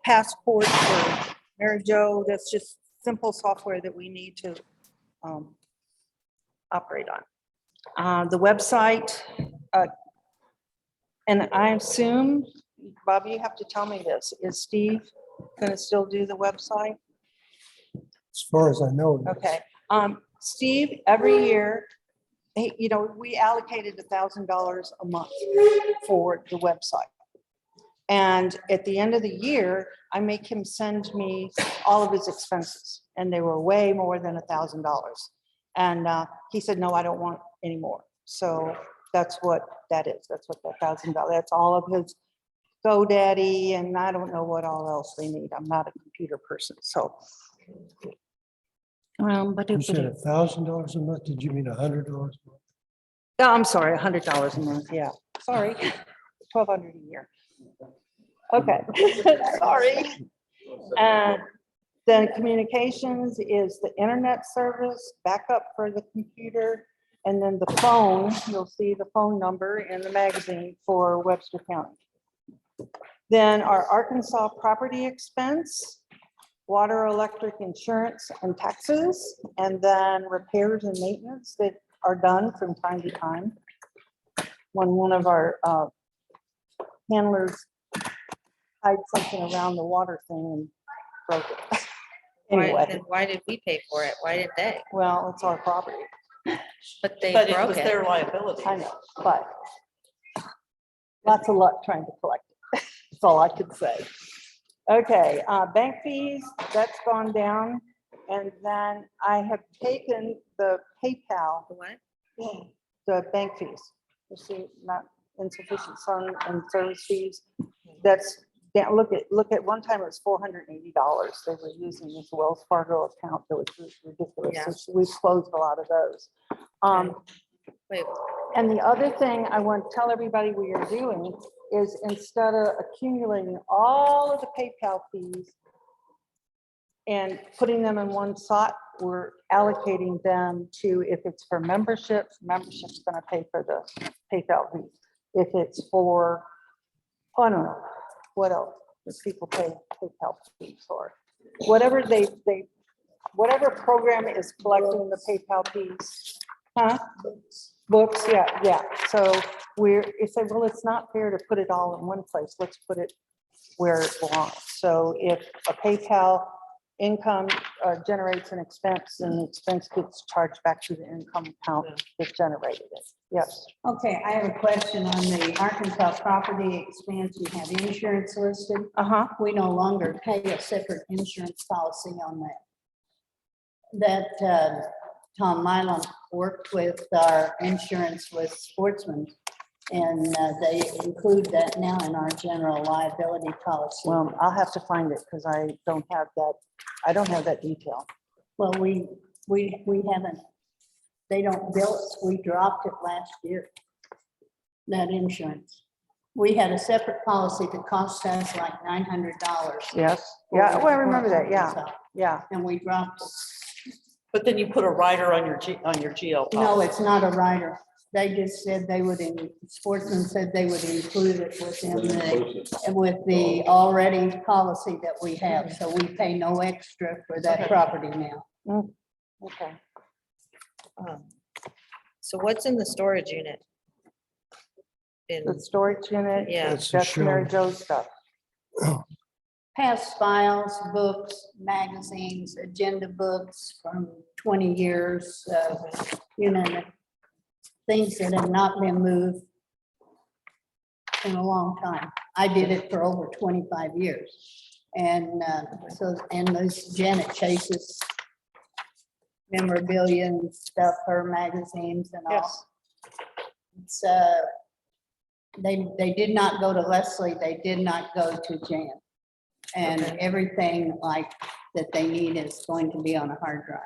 Passport for Mary Jo, that's just simple software that we need to operate on. The website, and I assume, Bobby, you have to tell me this, is Steve gonna still do the website? As far as I know. yes. Okay, Steve, every year, we allocated $1,000 a month for the website. And at the end of the year, I make him send me all of his expenses, and they were way more than $1,000. And he said, no, I don't want any more. So that's what that is. That's what that $1,000, that's all of his GoDaddy, and I don't know what all else they need. I'm not a computer person, so. But You if, said $1,000 a month, did you mean $100 a month? no, I'm sorry, $100 a month, yeah, sorry, 1,200 a year. Okay, sorry. And then communications is the internet service, backup for the computer, and then the phone, you'll see the phone number in the magazine for Webster County. Then our Arkansas property expense, water, electric, insurance, and taxes, and then repairs and maintenance that are done from time to time. When one of our handlers tied something around the water thing and broke it. Anyway, Why did we pay for it? Why did they? well, it's our property. But they But it broke was it. their liability. I know, but lots of luck trying to collect it. That's all I could say. Okay, bank fees, that's gone down. And then I have taken the PayPal. The what? The bank fees. You see, not insufficient fund and service fees. That's down, look at one time it was $480. They were using this Wells Fargo account that was ridiculous. Yeah. So we've closed a lot of those. Wait, And the other thing I want to tell everybody we are doing is instead of accumulating all of the PayPal fees and putting them in one spot, we're allocating them to, if it's for membership, membership's gonna pay for the PayPal fee. If it's for, I don't know, what else, if people pay PayPal fees for. Whatever whatever program is collecting the PayPal fees. Huh? Books, yeah. So it said, well, it's not fair to put it all in one place. Let's put it where it belongs. So if a PayPal income generates an expense, and the expense gets charged back to the income account that generated it. Yes. Okay, I have a question on the Arkansas property expense. You have insurance listed. We no longer pay a separate insurance policy on that. That Tom Milam worked with our insurance with Sportsman, and they include that now in our general liability policy. Well, I'll have to find it because I don't have that detail. Well, we haven't, they don't bill us. We dropped it last year, that insurance. We had a separate policy that cost us like $900. Yes. Yeah, well, I remember that. Yeah. And we dropped it. But then you put a rider on your GL. No, policy. it's not a rider. They just said they would, Sportsman said they would include it with the already policy that we have. So we pay no extra for that property now. Okay. So what's in the storage unit? The storage unit. Yeah. That's Mary Jo's stuff. Past files, books, magazines, agenda books from 20 years, things that have not been moved in a long time. I did it for over 25 years. And and those Janet Chase's memorabilia and stuff, her magazines and all. It's, they did not go to Leslie, they did not go to Jan. And everything like that they need is going to be on a hard drive.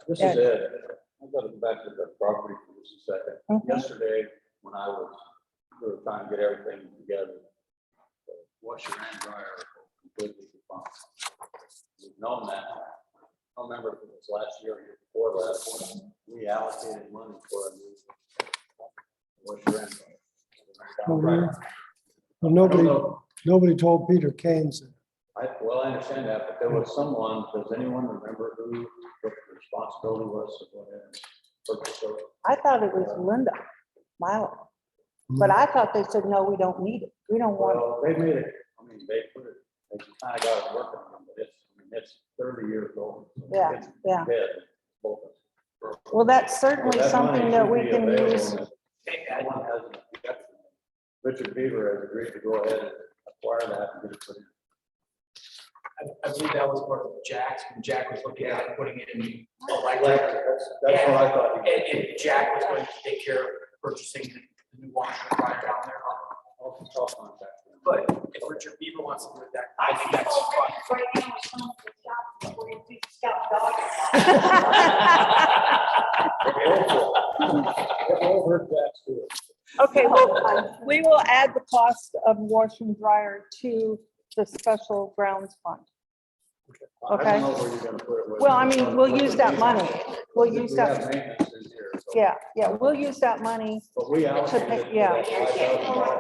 This is Ed. I'm gonna go back to the property for just a second. Yesterday, when we were trying to get everything together, the washer and dryer are completely defunct. We've known that. I don't remember if it was last year or year before last, we allocated money for a new washer and dryer. Well, nobody told Peter Kane's. Well, I understand that, but there was someone, does anyone remember who, what the responsibility was to go ahead and purchase those? I thought it was Linda Milo. But I thought they said, no, we don't need it. We don't want it. Well, they made it, they put it, they kind of got it working on it, but it's 30 years old. So Yeah, it's yeah. dead. Well, that's certainly That something money that should we be can available use. if someone has an objection. Richard Beaver has agreed to go ahead and acquire that and get it put in. I believe that was part of Jack's, when Jack was looking at putting it in. That's what I thought. And Jack was going to take care of purchasing the new washer and dryer down there. I'll contact them. But if Richard Beaver wants to do it, I think that's fun. Right now, it's on the shop before you do scout Okay, well, we will add the cost of wash and dryer to the special grounds fund. I Okay. don't know where you're gonna put it. Well, I mean, we'll use that money. We'll use We have that, maintenance in here, so- yeah, we'll use that money. But we to allocated pay- it. Yeah.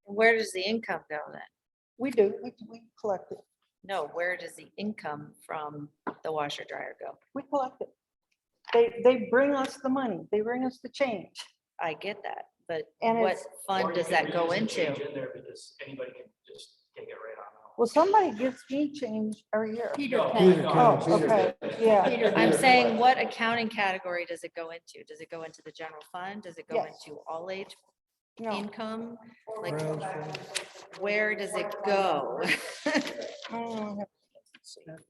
Where does the income go then? We do, we collect it. No, where does the income from the washer dryer go? We collect it. They bring us the money. They bring us the change. I get that, but And what it's- fund does that go into? In there because anybody can just take it right on out. Well, somebody gives me change every year. Peter No, Pan. no, Oh, Peter okay, did. yeah. Peter I'm Pan. saying, what accounting category does it go into? Does it go into the general fund? Does it go Yes. into all age No. income? Like, Brown, where does it go? Oh,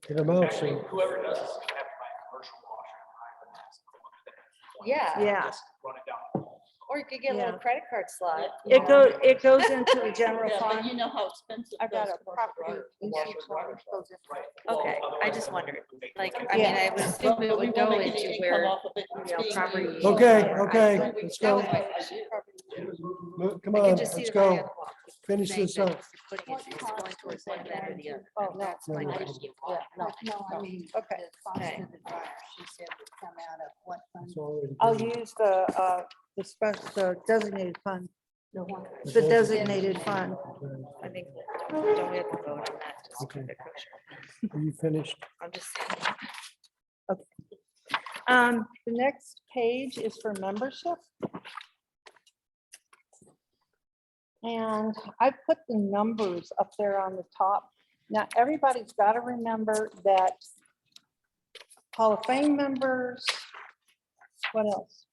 Get them out, Actually, so. whoever does this is gonna have to buy a commercial washer and hire them as a plumber. Yeah. Yeah. Just run it down. Or you could get a little Yeah. credit card slot. It goes into the general Yeah, but fund. you know how expensive. I've got those a commercial property dryers- usage loan that goes into Right. it. Okay, Well, I otherwise just it wondered, would make like, no I mean, Yeah. I would assume it would go into where, property. Okay, I- okay, that let's was go. my question. Come I on, could just see let's the writing go. on the wall. Finish Saying this that up. you're putting it- It's going towards one end or the other. Oh, no. That's my No, no. question. Yeah, no, No, I mean, Okay. the cost Okay. of the dryer, she said would come out of what fund? It's already I'll done. use the special, the designated fund, The one. the designated fund. I think, don't we have to vote on that? Just Okay. keep it kosher. Are you finished? I'm just. The next page is for membership. And I put the numbers up there on the top. Now, everybody's got to remember that Hall of Fame members, what else?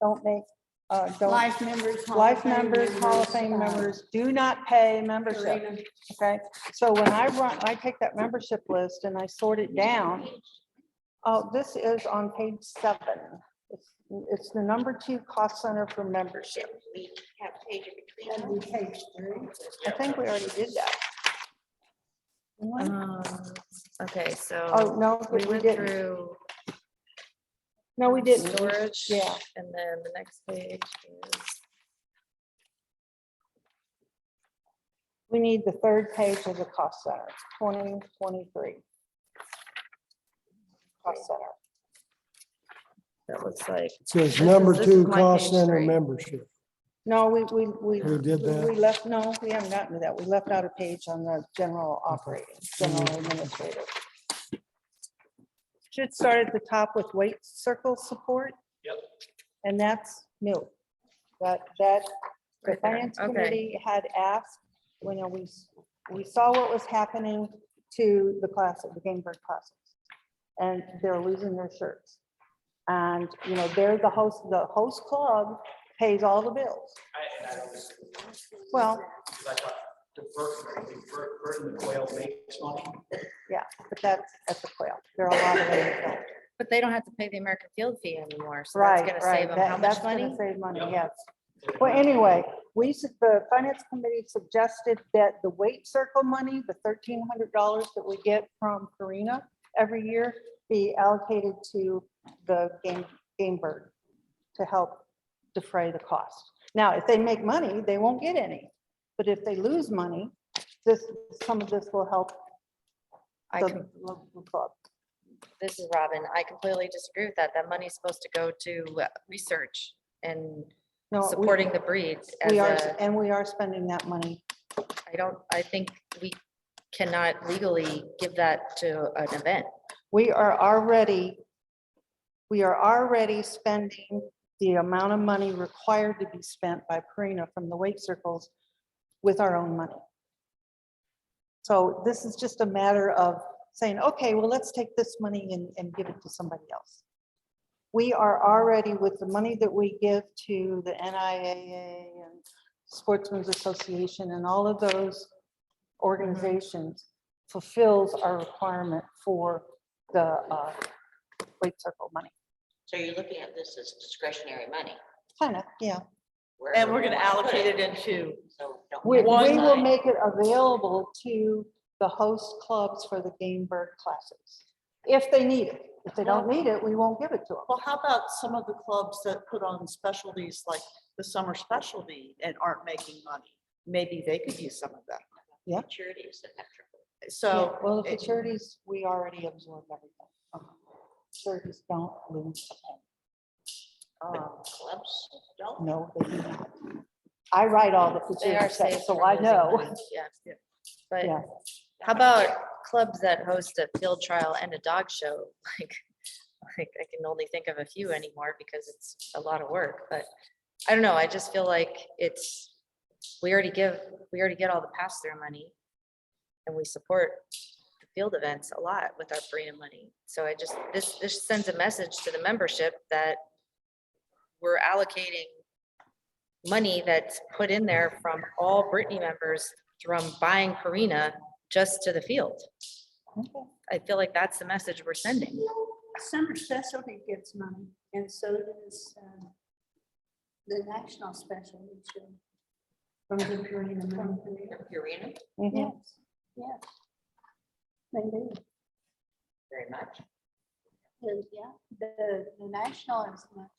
Don't make, don't. Life members. Hall of Life Fame members, Hall of Fame members do not pay membership. Karina. Okay, so when I take that membership list and I sort it down, oh, this is on page 7. It's the number 2 cost center for membership. We have page between. And page 3. I think we already did that. Didn't we? Okay, so. Oh, no, We we went didn't. through No, we didn't. storage. Yeah. And then the next page is, We need the 3rd page of the cost center, 2023. Cost center. that looks like. It says This number is- this 2 is my cost page center 3. membership. No, we did that? We left, no, we haven't gotten to that. We left out a page on the general operating, general administrative. Should start at the top with weight circle support. Yep. And that's new. The Right there, finance okay. committee had asked, when we saw what was happening to the class, the Gamebird classes. And they're losing their shirts. And, they're the host club pays all the bills. I don't disagree. Well, Because I thought the Burton the Quail makes money. yeah, but that's at the Quail. There are a lot of them. But they don't have to pay the American Field fee anymore, so that's Right, gonna right. save them how That- much That's gonna money? save money, Yep. yes. Well, anyway, the finance committee suggested that the weight circle money, the $1,300 that we get from Karina every year, be allocated to the Game Bird to help defray the cost. Now, if they make money, they won't get any. But if they lose money, some of this will help I the can, local club. this is Robin. I completely disagree with that. That money's supposed to go to research and No, we- supporting the breeds. As We are, a, and we are spending that money. I think we cannot legally give that to an event. We are already spending the amount of money required to be spent by Purina from the weight circles with our own money. So this is just a matter of saying, okay, well, let's take this money and give it to somebody else. We are already, with the money that we give to the NIAA and Sportsmen's Association and all of those organizations, fulfills our requirement for the weight circle money. So you're looking at this as discretionary money. Kind of, yeah. And we're gonna allocate it into. So don't. We One will line. make it available to the host clubs for the Game Bird classes, if they need it. If they don't need it, we won't give it to them. Well, how about some of the clubs that put on specialties like the summer specialty and aren't making money? Maybe they could use some of that. Yeah. Charities that have triple. So. Well, the charities, we already absorb everything. Charities don't lose. Clubs don't. No, they do not. I write all the They are petitions, safe so from I losing know. money, Yeah. But Yeah. how about clubs that host a field trial and a dog show? Like I can only think of a few anymore because it's a lot of work, but I don't know. I just feel like we already get all the pass-through money. And we support the field events a lot with our Purina money. So this sends a message to the membership that we're allocating money that's put in there from all Brittany members from buying Purina just to the field. I feel like that's the message we're sending. Summer Specialty gets money, and so does the National Specialty too. From the Purina. Purina? Yes, yes. They do. Very much. Yeah, the national is much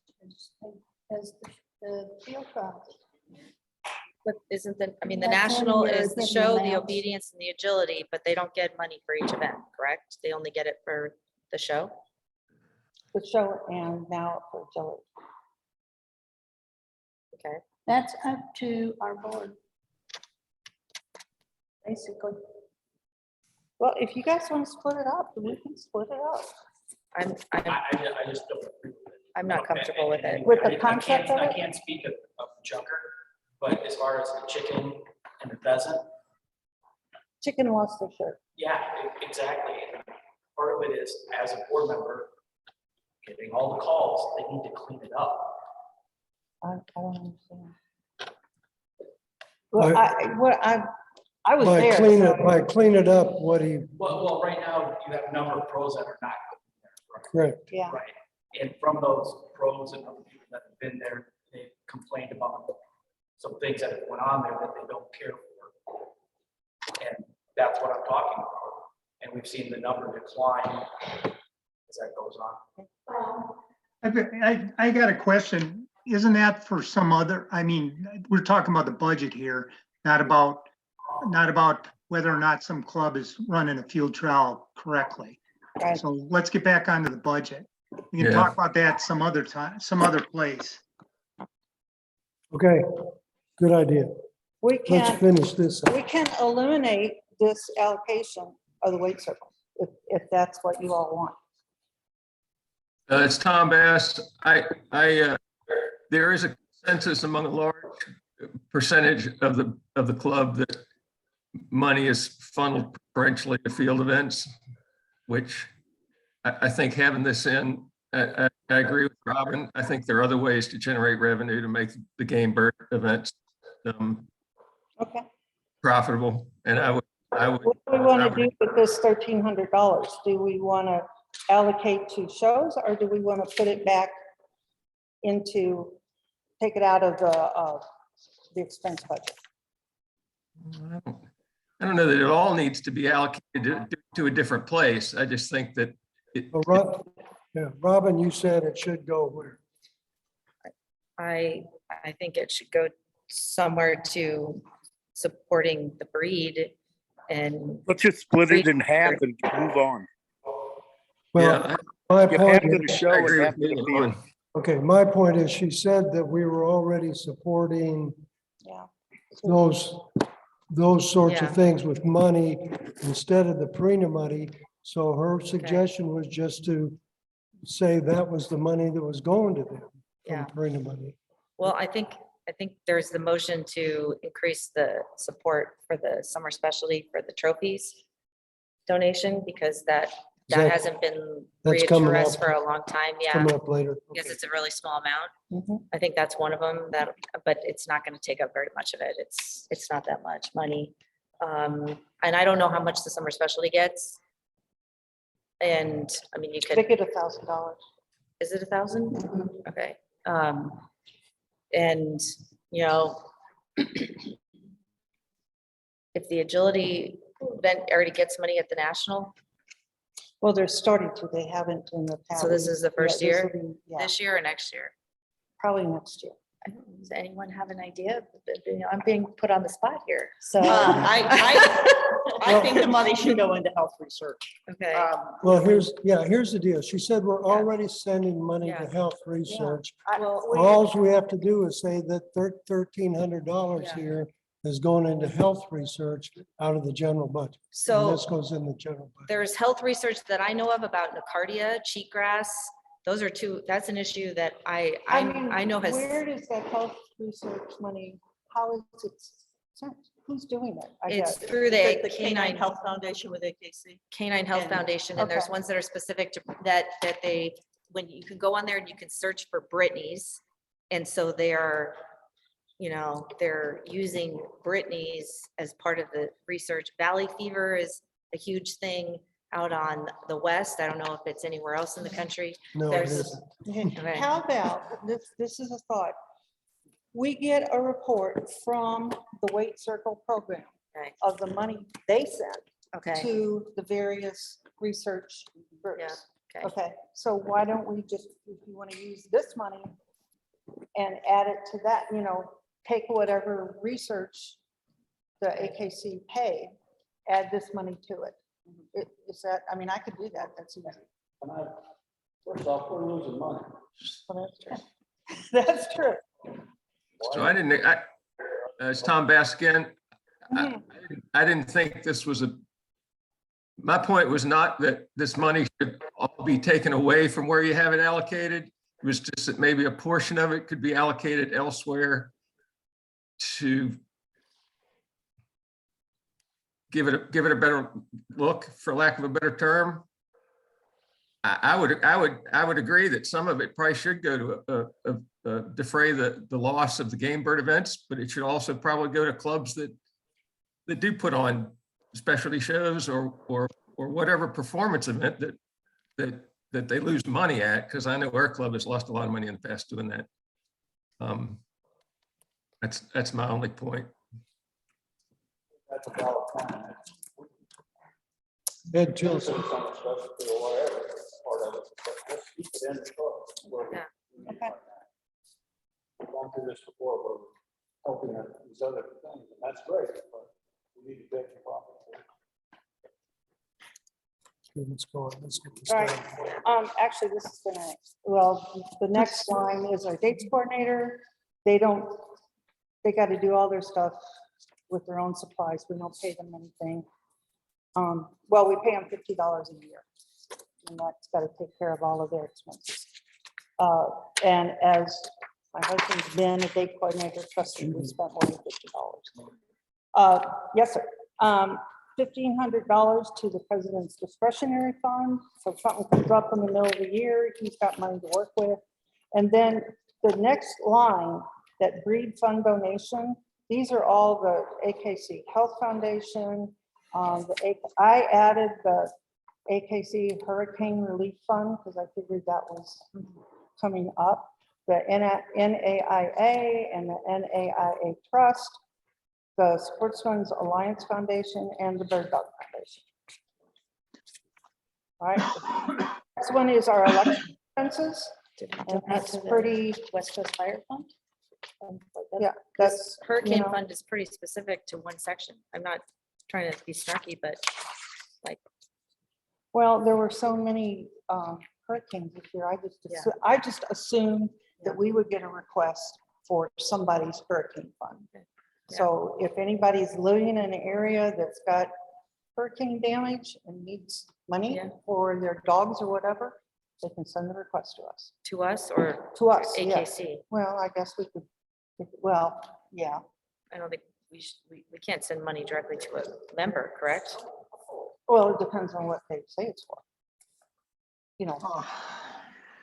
as the field trials. But isn't the That's when national you're is the getting show, the amounts. obedience and the agility, but they don't get money for each event, correct? They only get it for the show? The show and now for Joey. Okay. That's up to our board. Basically. Well, if you guys want to split it up, we can split it up. I just don't agree with it. I'm not comfortable with it. With the I can't- concept of I it? can't speak of Junker, but as far as the chicken and the pheasant, Chicken wants their shirt. yeah, exactly. And part of it is, as a board member, getting all the calls, they need to clean it up. I don't understand. Well, I was By there. clean it up, what he, Well, right now, you have a number of pros that are not cleaning there. correct. Yeah. Right, and from those pros and other people that have been there, they complained about some things that have went on there that they don't care for. And that's what I'm talking about. And we've seen the number decline as that goes on. I got a question. Isn't that for some other, I mean, we're talking about the budget here, not about whether or not some club is running a field trial correctly. Right. So let's get back onto the budget. We can Yeah. talk about that some other time, some other place. Okay, good idea. We Let's can, finish this. up. we can eliminate this allocation of the weight circle, if that's what you all want. It's Tom Bass. There is a consensus among a large percentage of the club that money is funneled preferentially to field events, which I think having this in, I agree with Robin. I think there are other ways to generate revenue to make the game bird events Okay. profitable. And I would. What do we want to do with this $1,300? Do we want to allocate to shows, or do we want to put it back into, take it out of the expense budget? I don't know that it all needs to be allocated to a different place. I just think that Robin, you said it should go where? I think it should go somewhere to supporting the breed and. Let's just split it in half and move on. Well, my Give point half to the is, show and half to the field. okay, my point is, she said that we were already supporting Yeah. those sorts Yeah. of things with money instead of the Purina money. So her suggestion was just to say that was the money that was going to them Yeah. from Purina money. Well, I think there's the motion to increase the support for the summer specialty for the trophies donation, because that that- hasn't been that's coming readdressed up- for a long time. Yeah. Coming up later. Because it's a really small amount. Mhm. I think that's one of them but it's not going to take up very much of it. It's not that much money. And I don't know how much the summer specialty gets. And I mean, you They could, get $1,000. is it 1,000? Okay. And, you know, if the agility event already gets money at the national, Well, they're starting to, they haven't in the past. so this is the first Yeah, this year, will be- Yeah, this year or next year? probably next year. Does anyone have an idea? You know, I'm being put on the spot here, so. I think the money should go into health research. Okay. Well, here's the deal. She said we're already sending money to Yeah. health research. Well, All we have to do is say that $1,300 Yeah. here is going into health research out of the general budget. And So this goes in the general budget. there's health research that I know of about Nocardia, cheatgrass. Those are two, that's an issue that I know has. Where does that health research money, how is it sent? Who's doing it? I It's guess. through the The Canine Health Foundation with AKC. Canine Health And- Foundation, and there's Okay. ones that are specific to that they, when you can go on there and you can search for Brittany's. And so they are, you know, they're using Brittany's as part of the research. Valley fever is a huge thing out on the west. I don't know if it's anywhere else in the country. No, it There's- isn't. Okay. How about, this is a thought. We get a report from the Weight Circle program Okay. of the money they sent Okay. to the various research Yeah. groups. Okay. Okay, so why don't we just, if you want to use this money and add it to that, you know, take whatever research the AKC paid, add this money to it. Is that, I mean, I could do that, that's easy. And first off, we're losing money. Well, that's true. That's true. So it's Tom Bass again. I didn't think this was my point was not that this money should all be taken away from where you have it allocated. It was just that maybe a portion of it could be allocated elsewhere to give it a better look, for lack of a better term. I would agree that some of it probably should go to defray the loss of the game bird events, but it should also probably go to clubs that do put on specialty shows or whatever performance event that they lose money at, because I know our club has lost a lot of money in the past doing that. That's my only point. That's a valid point. Ed Chilson. Some specialty or whatever, part of it, but let's keep it in the book. Yeah. Okay. We've gone through this before, we're helping these other things, and that's great, but we need to take the profit. Let's go on, let's get this All done. right, actually, this is the next, well, the next line is our dates coordinator. They got to do all their stuff with their own supplies. We don't pay them anything. Well, we pay them $50 a year. And that's got to take care of all of their expenses. And as my husband's been a date coordinator, trust me, we spent more than $50. Yes, sir. $1,500 to the president's discretionary fund. So if something comes up in the middle of the year, he's got money to work with. And then the next line, that breed fund donation, these are all the AKC Health Foundation. I added the AKC Hurricane Relief Fund because I figured that was coming up. The NAIA and the NAIA Trust, the Sportsman's Alliance Foundation, and the Bird Dog Foundation. All right. Next one is our election expenses. And that's pretty, West Coast Fire Fund? yeah, that's, Hurricane you know, Fund is pretty specific to one section. I'm not trying to be snarky, but like, well, there were so many hurricanes this year. I just assumed that we would get a request for somebody's hurricane fund. So if anybody's living in an area that's got hurricane damage and needs money for their dogs or whatever, they can send the request to us. to us or To us, yes. AKC? Well, I guess we could, well, yeah. I don't think we can't send money directly to a member, correct? Well, it depends on what they say it's for. You know,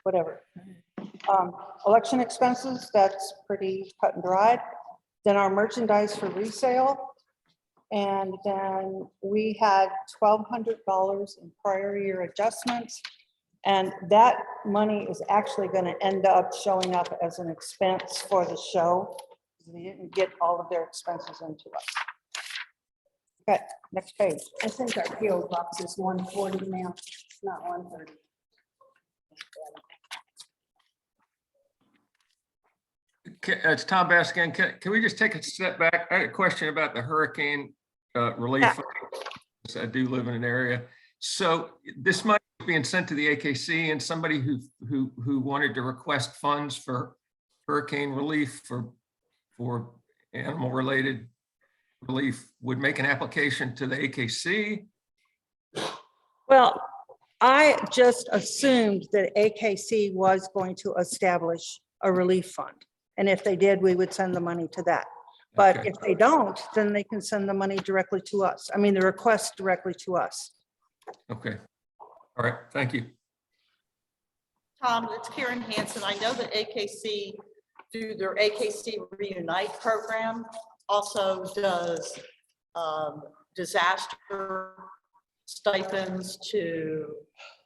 whatever. Election expenses, that's pretty cut and dried. Then our merchandise for resale. And then we had $1,200 in prior year adjustments. And that money is actually going to end up showing up as an expense for the show. We didn't get all of their expenses into us. Okay, next page. I think our PO box is 140 now, not 130. It's Tom Bass again. Can we just take a step back? I had a question about the hurricane relief. Yeah. Fund. I do live in an area. So this money is being sent to the AKC, and somebody who wanted to request funds for hurricane relief for animal related relief would make an application to the AKC. Well, I just assumed that AKC was going to establish a relief fund. And if they did, we would send the money to that. But Okay. if they don't, then they can send the money directly to us. I mean, the request directly to us. Okay. All right. Thank you. Tom, it's Karen Hansen. I know that AKC, through their AKC Reunite program, also does disaster stipends to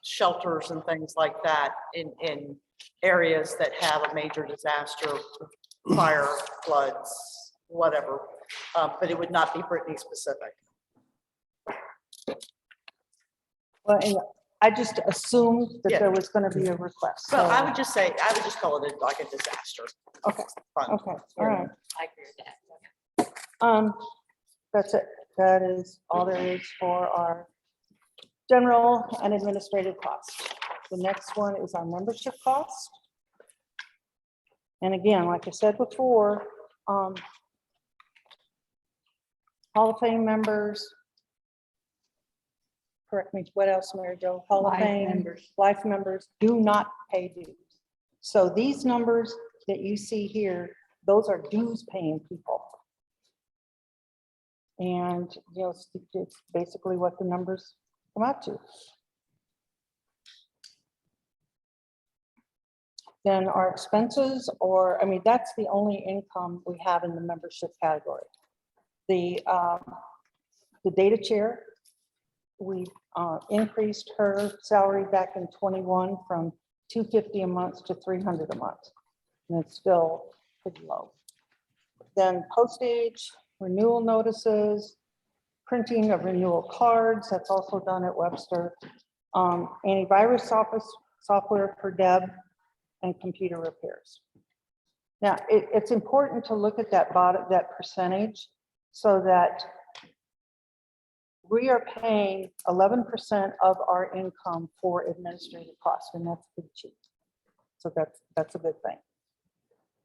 shelters and things like that in areas that have a major disaster, fire, floods, whatever. But it would not be Brittany specific. Well, and I just assumed that Yeah. there was going to be a request. So I So- would just say, I would just call it like a disaster. Okay, fund. okay, all right. I agree with that. That's it. That is all there is for our general and administrative costs. The next one is our membership cost. And again, like I said before, Hall of Fame members. Correct me, what else, Mary Jo? Hall of Life Fame members. life members do not pay dues. So these numbers that you see here, those are dues paying people. And, you know, it's basically what the numbers come out to. Then our expenses, or, I mean, that's the only income we have in the membership category. The data chair, we increased her salary back in 21 from $250 a month to $300 a month. And it's still pretty low. Then postage, renewal notices, printing of renewal cards, that's also done at Webster. Antivirus software for Deb, and computer repairs. Now, it's important to look at that that percentage so that we are paying 11% of our income for administrative costs, and that's pretty cheap. So that's a good thing.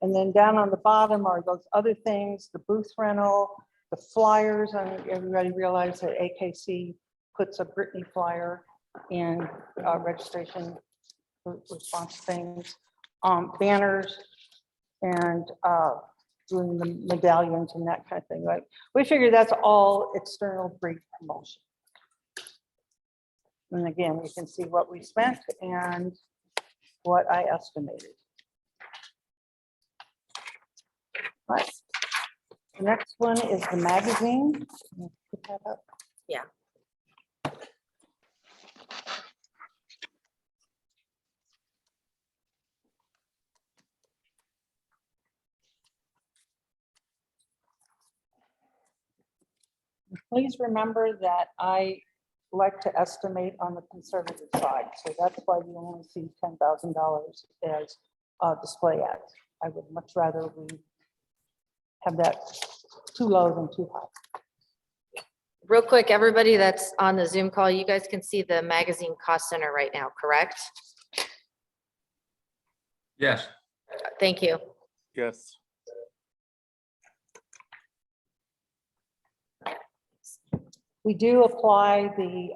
And then down on the bottom are those other things, the booth rental, the flyers. I mean, everybody realized that AKC puts a Brittany flyer in registration response things, banners, and doing the medallions and that kind of thing. Like, we figure that's all external free promotion. And again, you can see what we spent and what I estimated. Right. The next one is the magazine. Put that up. Yeah. Please remember that I like to estimate on the conservative side. So that's why you only see $10,000 as display ads. I would much rather we have that too low than too high. Real quick, everybody that's on the Zoom call, you guys can see the magazine cost center right now, correct? Yes. Thank you. Yes. We do apply the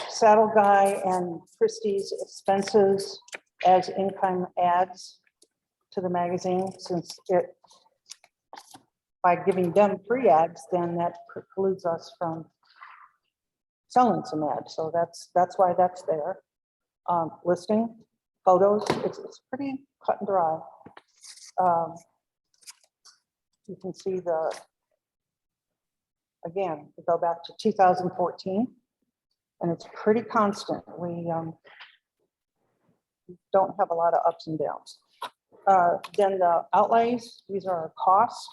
Saddle Guy and Christie's expenses as income ads to the magazine, since by giving them free ads, then that precludes us from selling some ads. So that's why that's there. Listing, photos, it's pretty cut and dry. You can see again, we go back to 2014, and it's pretty constant. We don't have a lot of ups and downs. Then the outlays, these are our costs.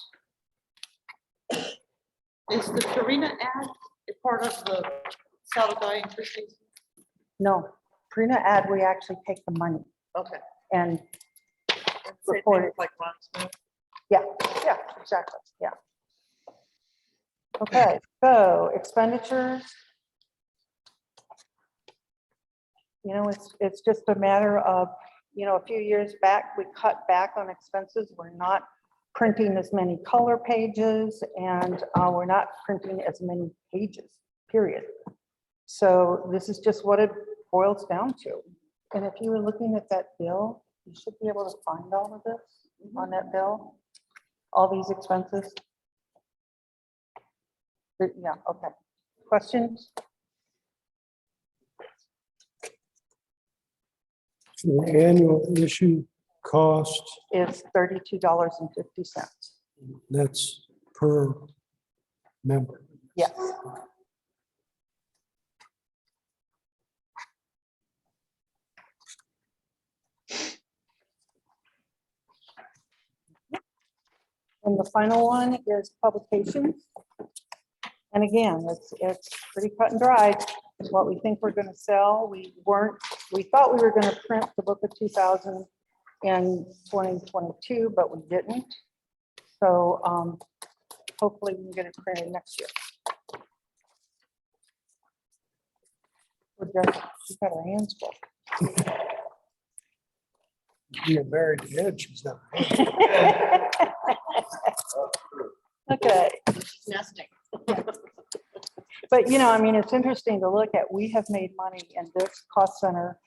Is the Karina ad a part of the Saddle Guy and Christie's? No, Karina ad, we actually take the money. Okay. And reported. Like Ron Smith. Yeah, yeah, exactly, yeah. Okay, so expenditures. You know, it's just a matter of, you know, a few years back, we cut back on expenses. We're not printing as many color pages and we're not printing as many pages, period. So this is just what it boils down to. And if you were looking at that bill, you should be able to find all of this on that bill, all these expenses. Yeah, okay. Questions? The annual issue cost, Is $32.50. that's per member. Yes. And the final one is publications. And again, it's pretty cut and dried. It's what we think we're gonna sell. We thought we were gonna print the book of 2000 in 2022, but we didn't. So hopefully we can get it printed next year. We've got our hands full. Being married to Ed, she's not. Okay. Nesting. But, you know, I mean, it's interesting to look at, we have made money in this cost center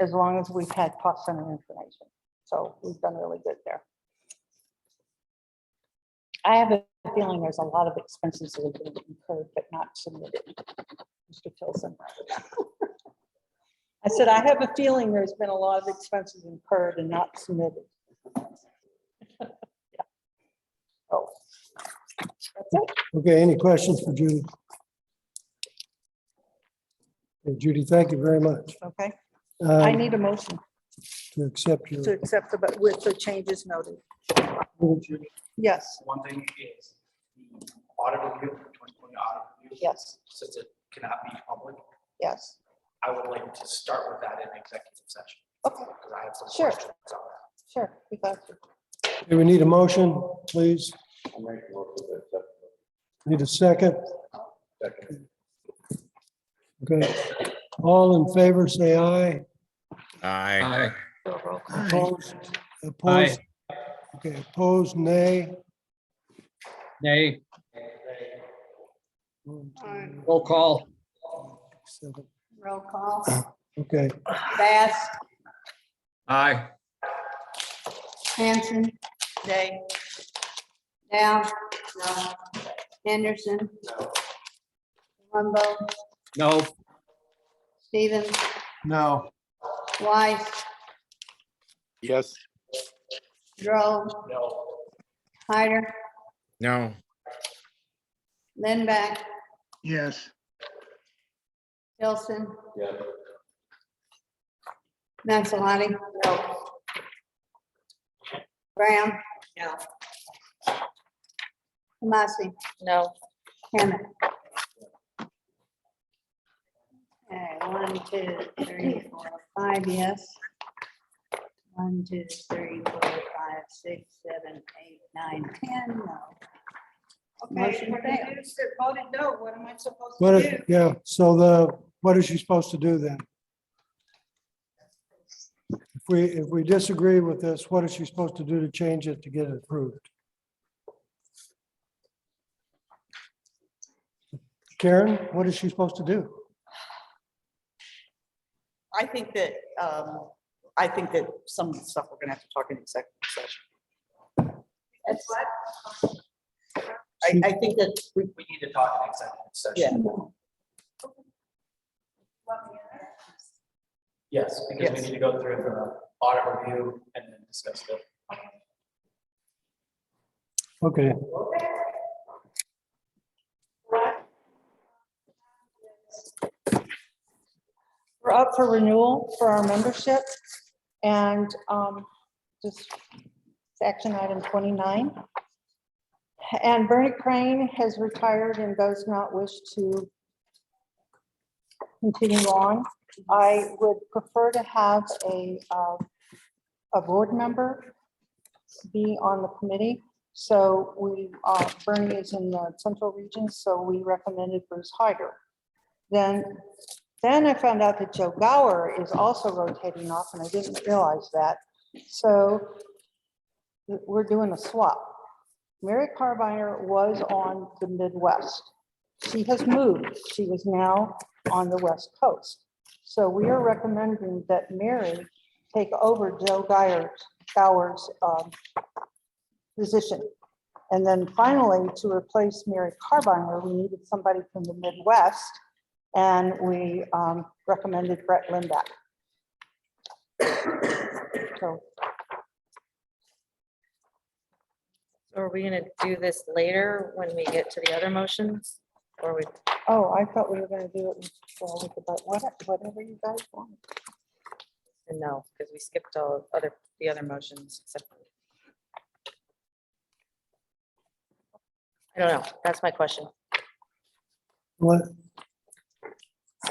as long as we've had cost center information. So we've done really good there. I have a feeling there's a lot of expenses that have been incurred but not submitted. Mr. Tilson. I said, I have a feeling there's been a lot of expenses incurred and not submitted. Yeah. Oh. That's it. Okay, any questions for Judy? Okay, Judy, thank you very much. Okay. I Um, need a motion To accept your. to accept the, but with the changes noted. Yes, One thing is the audit review, 2020 audit review. yes, Since it cannot be public, yes. I would like to start with that in executive session. Okay. Because I have some Sure. questions on that. Sure, we got you. Do we need a motion, please? I'll make a motion to accept. Need a second? Second. Okay. All in favor, say aye. Aye. Opposed? Opposed? Okay, opposed, nay. Nay, One, two, roll call. seven. Roll call. Okay, Bass, Aye. Hanson. Nay. Dow. No. Henderson. No. Lumbo, No, Stevens, no. Weiss, Yes. Droll, No. Hyder, no, Lindback, Yes. Tilson, Yeah. Nansalani. No. Graham. No. Kamasi, No. Hammond. Okay, 1, 2, 3, 4, 5, yes. 1, 2, 3, 4, 5, 6, 7, 8, 9, 10, no. Motion failed. Voted no, what am I supposed What, yeah, so what is she supposed to do then? If we disagree with this, what is she supposed to do to change it to get it approved? Karen, what is she supposed to do? I think that some of the stuff we're gonna have to talk in executive session. That's what? I think that We need to talk in executive session. Yes, because we Yes. need to go through the audit review and then discuss the. Okay, We're up for renewal for our membership and just it's action item 29. And Bernie Crane has retired and does not wish to continue on. I would prefer to have a board member be on the committee. So we, Bernie is in the central region, so we recommended Bruce Hyder. Then I found out that Joe Gower is also rotating off, and I didn't realize that. So we're doing a swap. Mary Carbiner was on the Midwest. She has moved. She is now on the West Coast. So we are recommending that Mary take over Joe Gower's position. And then finally, to replace Mary Carbiner, we needed somebody from the Midwest, and we recommended Brett Lindback. So Are we gonna do this later when we get to the other motions? Or we, oh, I thought we were gonna do it with whatever you guys want. no, because we skipped the other motions. Except I don't know. That's my question. What?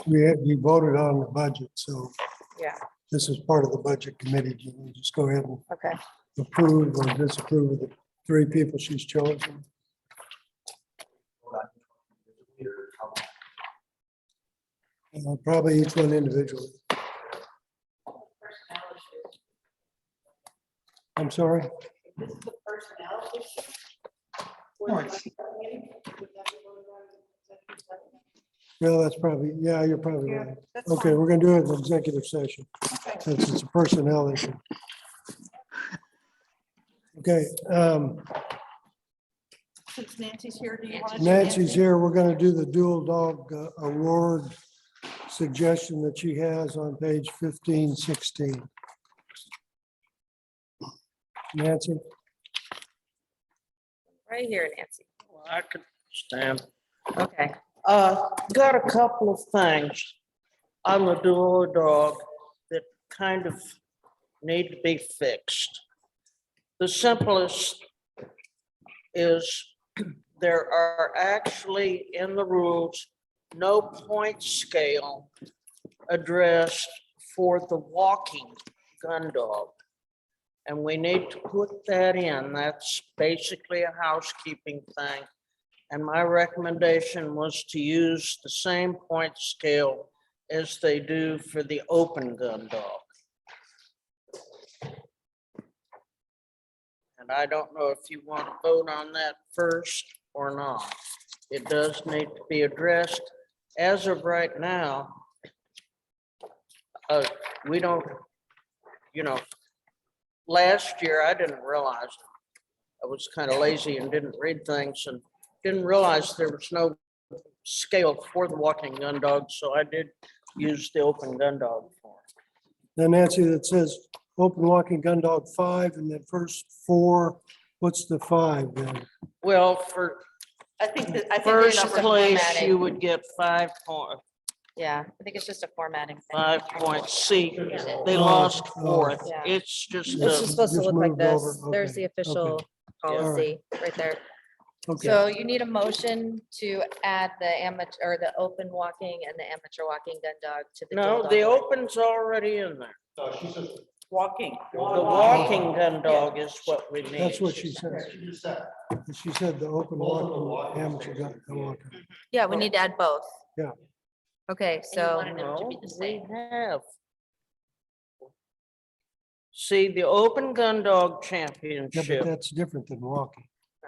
We voted on the budget, so Yeah, this is part of the budget committee. You can just go ahead and okay. approve or disapprove of the 3 people she's chosen. Probably each one individually. I'm sorry? This is the personnel issue. No, it's- Well, that's probably, yeah, you're probably Yeah, right. that's Okay, fine. we're gonna do it in executive session, since it's a personnel issue. Okay, Since Nancy's here, do you want to? Nancy's here. We're gonna do the dual dog award suggestion that she has on page 1516. Nancy? Right here, Nancy. I could stand. Okay. Got a couple of things on the dual dog that kind of need to be fixed. The simplest is there are actually in the rules, no point scale addressed for the walking gun dog. And we need to put that in. That's basically a housekeeping thing. And my recommendation was to use the same point scale as they do for the open gun dog. And I don't know if you want to vote on that first or not. It does need to be addressed. As of right now, we don't, last year I didn't realize, I was kind of lazy and didn't read things and didn't realize there was no scale for the walking gun dog, so I did use the open gun dog for it. Now, Nancy, that says open walking gun dog 5 and the first 4, what's the 5 then? Well, for I think they're first numbered place, formatting. you would get 5 point, Yeah, I think it's just a formatting. thing. 5 point C. They Oh, lost oh. 4th. Yeah. It's just, It's just supposed to Just look like moved this. over. There's Okay, the official okay. policy right there. Okay, So you need a motion to add the amateur or the open walking and the amateur walking gun dog to the. dual no, dog the award. open's already in there. walking. The walking gun dog is what we need. that's what she said. She said the open walking amateur gun dog. Yeah, we need to add both. Yeah. Okay, so, No, we have. See, the open gun dog Yeah, but championship, that's different than walking.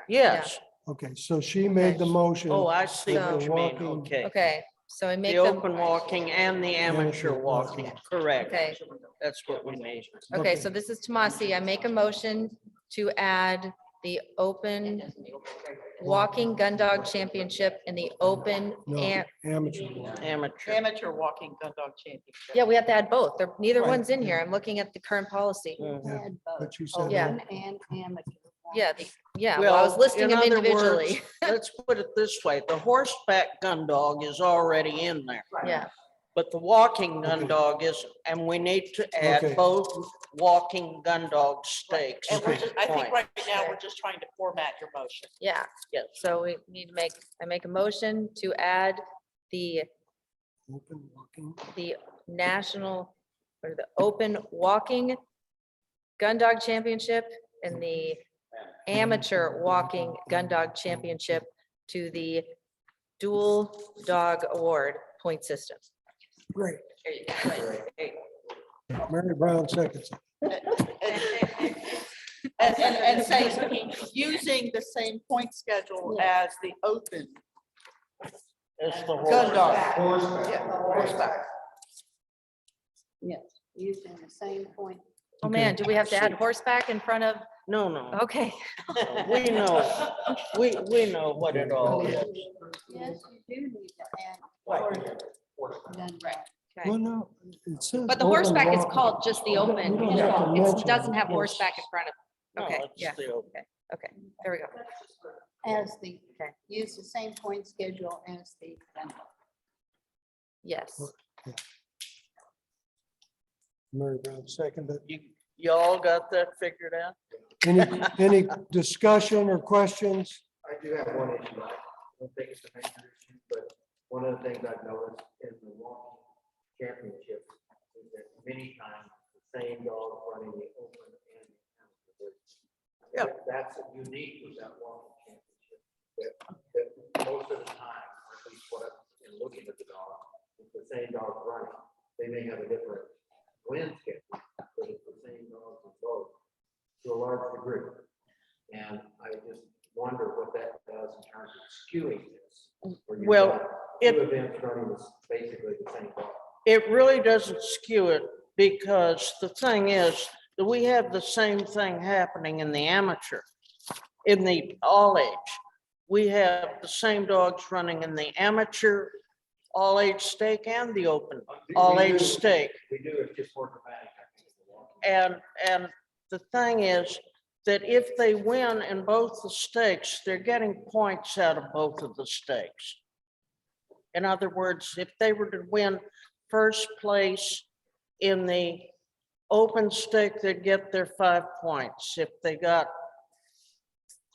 yes. Okay, so she made the motion. Oh, I see So- what you mean, okay. okay, so we make The them, open walking and the amateur walking, correct. okay, That's what we need. okay, so this is Tomasi. I make a motion to add the open walking gun dog championship and the open. No, amateur. Amateur. Amateur walking gun dog championship. Yeah, we have to add both. They're, neither Right, one's in yeah. here. I'm looking at the current policy. Mhm. But you Oh, said. yeah. that. And amateur. Yeah, yeah, well, I was listing in them other individually. words, Let's put it this way, the horseback gun dog is already in there, Yeah, but the walking gun Okay. dog isn't, and we need to add Okay. both walking gun dog stakes. And we're just, I think Point. right now, we're just trying to format your motion. yeah. Yes. So we need to make, I make a motion to add the Open walking. national or the open walking gun dog championship in the Amateur Walking Gun Dog Championship to the Dual Dog Award point system. Great. There you go. Right. There you go. Mary Brown seconds. And say, using the same point schedule as the open It's the gun dog. Horseback. Yeah, horseback. Yes, using the same point. Oh, man, do we have to add horseback in front of? No, no, Okay. we know, we know what it all is. Yes, you do need to add. gun dog. Well, no, it says. But the open horseback is walk. called just the open. We don't have to It mention doesn't it. have Yes. horseback in front of. No, Okay, it's yeah, the open. Okay, there we go. As the, use the same point schedule as the gun dog. Yes. Mary Brown seconded. Y'all got that figured out? Any discussion or questions? I do have one issue. I don't think it's a major issue, but one of the things I've noticed in the walking championship is that many times the same dog running the open and the amateur. Yeah. That's unique with that walking championship. That most of the time, or at least what I'm in looking at the dog, it's the same dog running. They may have a different wind schedule, but it's the same dogs in both to a large degree. And I just wonder what that does in terms of skewing this. where you've Well, got it- two events running this basically the same dog. It really doesn't skew it because the thing is that we have the same thing happening in the amateur, in the all age. We have the same dogs running in the amateur, all age stake and the open, all age stake. We do, it's just more dramatic, I think, in the walking. And the thing is that if they win in both the stakes, they're getting points out of both of the stakes. In other words, if they were to win first place in the open stake, they'd get their 5 points. If they got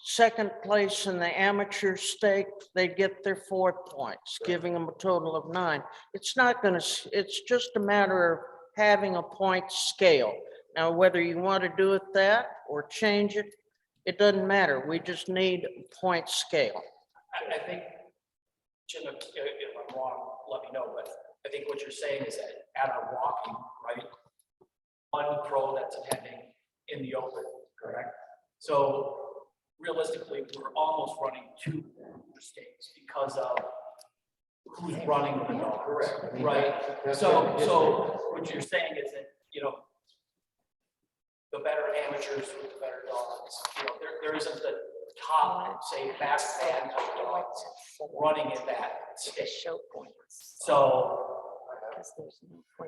second place in the amateur stake, they'd get their 4 points, giving them a total of 9. It's not gonna, it's just a matter of having a point scale. Now, whether you want to do it that or change it, it doesn't matter. We just need a point scale. I think, Jim, if I'm wrong, let me know, but I think what you're saying is that at our walking, right? One pro that's attending in the open, correct? So realistically, we're almost running 2 stakes because of who's running the dog, right? So what you're saying is that, the better amateurs with the better dogs, there isn't the top, say, fast band of dogs running in that state. Show points. So,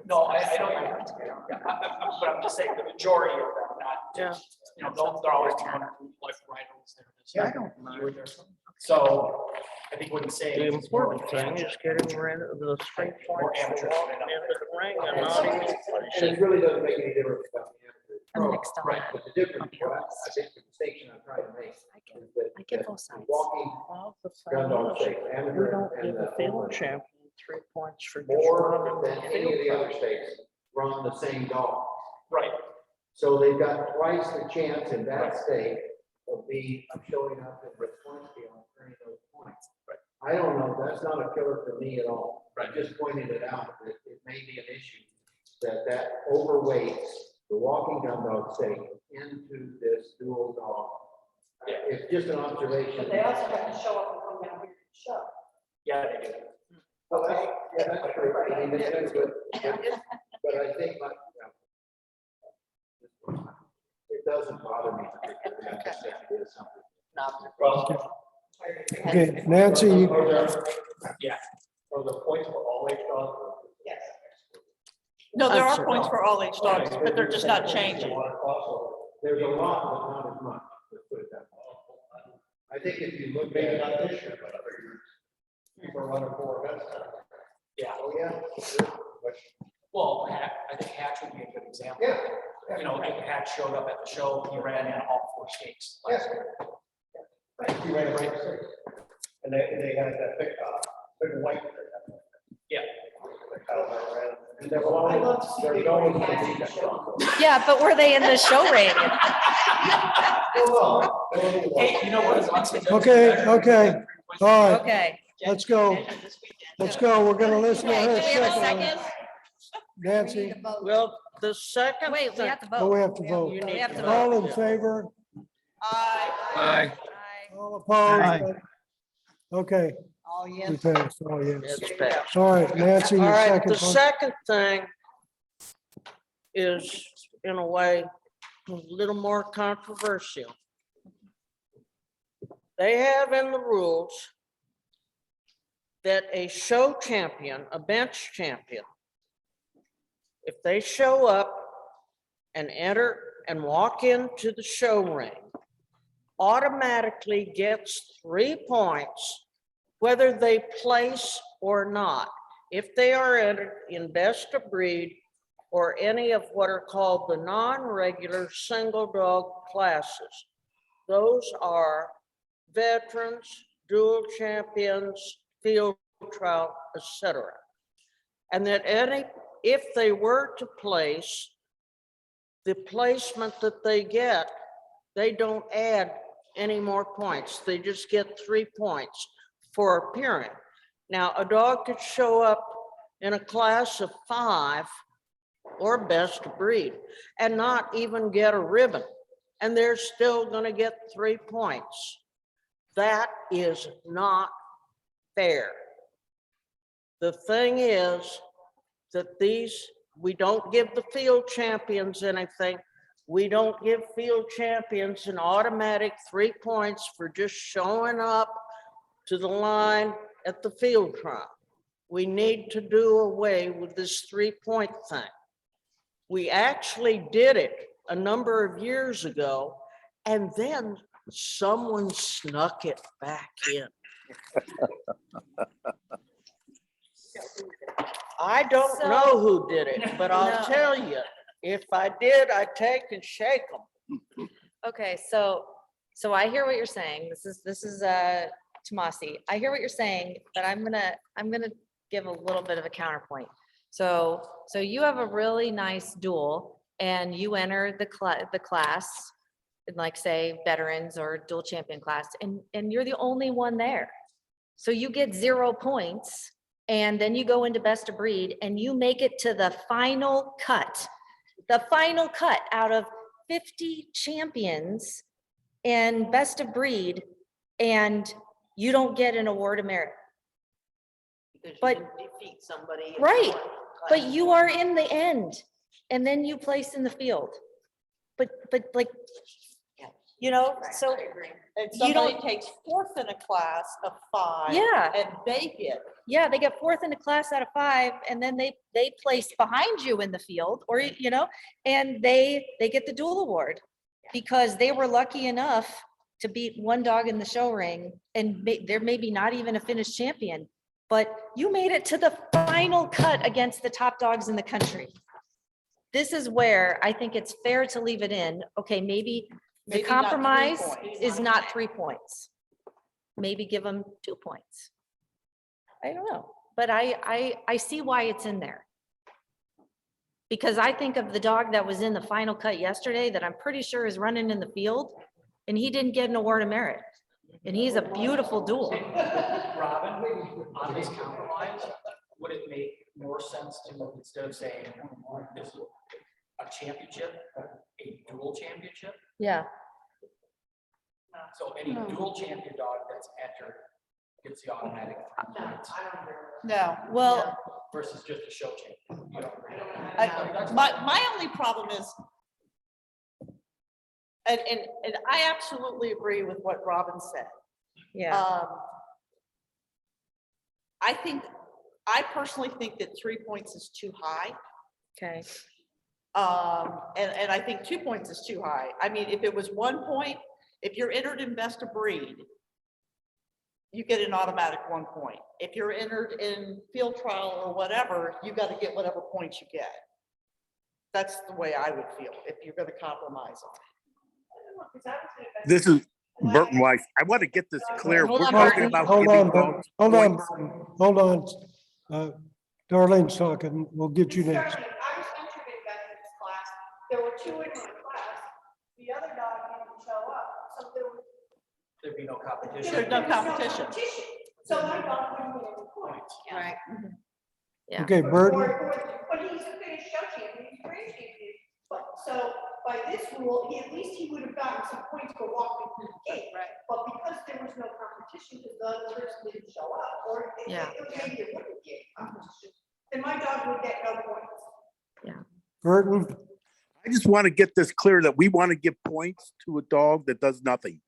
no, I don't, but I'm just saying the majority of them, not, they're always 200 like rhinos there. Yeah, I don't mind. So, I think what he's saying. The is more important like thing is getting rid of the straight points for amateurs. walking into the ring and not even And it pushing. really doesn't make any difference about the amateur. I'm mixed on Right, that. but the difference, I think the distinction I'm trying to make is that. I get that both sides. Walking Well, the gun thing dog is, stakes, we amateur don't and give the a field open, champion 3 points for just more running than the any of the other field. stakes run the same dog. Right. So they've got twice the chance in that stake of showing up in the point field and earning those points. I don't know, that's not a killer for me at all. I just pointed it out that it may be an issue that overweights the walking gun dog stake into this dual dog. It's just an observation. But they also have to show up and come down here to show. Yeah, they do. Okay, yeah, that's true. I mean, that's good. But I think it doesn't bother me particularly. I just think it is something. Okay, Nancy, Yeah. So the points for all age dogs? Yes. No, there I'm are sorry. points for all age dogs, but they're just not changing. There's a lot, but not as much. Let's put it that way. I think if you look Maybe at. not this year, but other years. People are running 4 events. Yeah. Oh, yeah. Sure. But Well, I think Hatch would be a good example. Yeah. If Hatch showed up at the show, he ran in all 4 skates last year. You ran a race. And they had that big white. Yeah. Kyle ran They're going to beat that Bronco. Yeah, but were they in the show ring? Hey, you know what? Okay, okay, all right, Okay. let's go. Let's go. We're gonna listen to her Okay, do we have a second. second? Nancy, Well, the second. Wait, we thing- have to oh, we vote. have to vote. You We need have to to vote. All in favor? Aye. All opposed? Aye. Okay, Oh, we yes. passed, oh, yes. It's passed. All right, Nancy, All your right, second. the vote. second thing is, in a way, a little more controversial. They have in the rules that a show champion, a bench champion, if they show up and enter and walk into the show ring, automatically gets 3 points, whether they place or not. If they are entered in best of breed or any of what are called the non-regular single dog classes. Those are veterans, dual champions, field trial, etc. And that if they were to place, the placement that they get, they don't add any more points. They just get 3 points for appearing. Now, a dog could show up in a class of 5 or best of breed and not even get a ribbon, and they're still gonna get 3 points. That is not fair. The thing is that we don't give the field champions anything. We don't give field champions an automatic 3 points for just showing up to the line at the field trial. We need to do away with this 3-point thing. We actually did it a number of years ago, and then someone snuck it back in. I don't know who did it, but I'll No. tell you, if I did, I'd take and shake them. Okay, so I hear what you're saying. This is Tomasi. I hear what you're saying, but I'm gonna give a little bit of a counterpoint. So you have a really nice duel and you enter the class, in like say veterans or dual champion class, and you're the only one there. So you get 0 points, and then you go into best of breed and you make it to the final cut out of 50 champions and best of breed, and you don't get an award of merit. But Defeat somebody. right, but you are in the end, and then you place in the field. But like, you know, so And you somebody don't- takes fourth in a class of 5. Yeah. And they get. yeah, they get 4th in a class out of 5, and then they place behind you in the field, or, you know, and they get the dual award because they were lucky enough to beat one dog in the show ring, and they're maybe not even a finished champion, but you made it to the final cut against the top dogs in the country. This is where I think it's fair to leave it in. Okay, maybe the Maybe not 3 compromise points. is not 3 points. Maybe give them 2 points. I don't know, but I see why it's in there. Because I think of the dog that was in the final cut yesterday that I'm pretty sure is running in the field, and he didn't get an award of merit. And he's a beautiful duel. Robin, on this compromise, would it make more sense to, instead of saying this is a championship, a dual championship? Yeah. So any dual champion dog that's entered gets the automatic points No. Well, versus just a show champion. You don't agree? My only problem is, and I absolutely agree with what Robin said. yeah, I personally think that 3 points is too high. okay. And I think 2 points is too high. I mean, if it was 1 point, if you're entered in best of breed, you get an automatic 1 point. If you're entered in field trial or whatever, you got to get whatever points you get. That's the way I would feel if you're going to compromise on it. This is Burton Weiss. I want to get this clear. Hold We're on, talking Burton. about Hold giving on, dogs hold on, points. hold on. Darlene's talking. We'll get you next. Starting, I was entered in Bethany's class. There were 2 in my class. The other dog didn't show up. So There'd be no competition. there was no competition. So my dog wouldn't get any points. Right. Yeah. Okay, Burton. But he's a finished show champion, he's a grand champion. But so by this rule, at least he would have gotten some points for walking through the gate. Right. But because there was no competition, because the other person didn't show up, or Yeah. maybe it wouldn't be a competition, then my dog would get no points. Burton, I just want to get this clear that we want to give points to a dog that does nothing.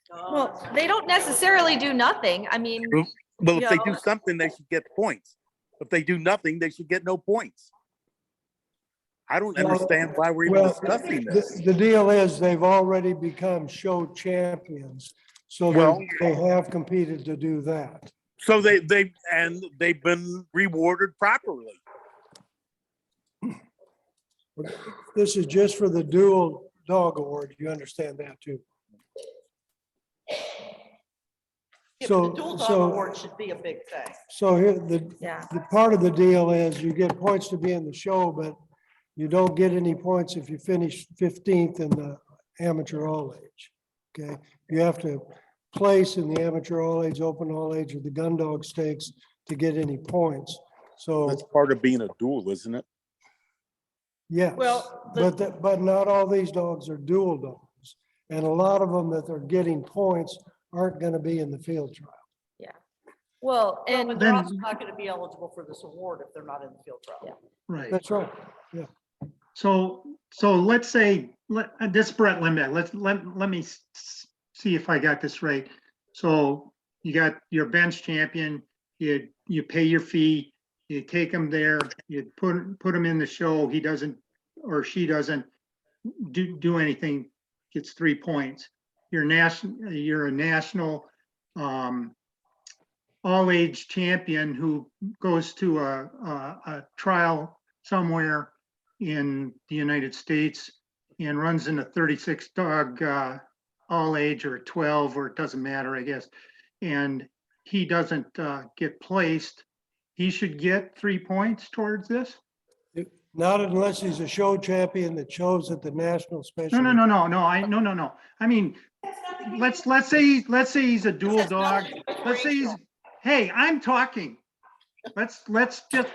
Well, they don't necessarily do nothing. I mean, Well, if they do Yeah. something, they should get points. If they do nothing, they should get no points. I don't understand why we're even well, discussing this. the deal is they've already become show champions. So Well- they have competed to do that. So they've been rewarded properly. This is just for the dual dog award. You understand that too? Yeah, but So- the dual dog so- award should be a big thing. So here, yeah. the part of the deal is you get points to be in the show, but you don't get any points if you finish 15th in the amateur all age. Okay, you have to place in the amateur all age, open all age, or the gun dog stakes to get any points. So, That's part of being a duel, isn't it? yes, Well, but not all these dogs are dual dogs. And a lot of them that are getting points aren't gonna be in the field trial. Well, But and they're Then- also not gonna be eligible for this award if they're not in the field trial. Right. That's right. Yeah. So let's say, this Brett Limbeck, let me see if I got this right. So you got your bench champion, you pay your fee, you take him there, you put him in the show, he doesn't, or she doesn't do anything, gets 3 points. You're a national, all-age champion who goes to a trial somewhere in the United States and runs in a 36 dog all age or 12, or it doesn't matter, I guess. And he doesn't get placed. He should get 3 points towards this? Not unless he's a show champion that shows at the national special. No. I mean, let's say he's a dual dog. Let's say he's, hey, I'm talking. Let's just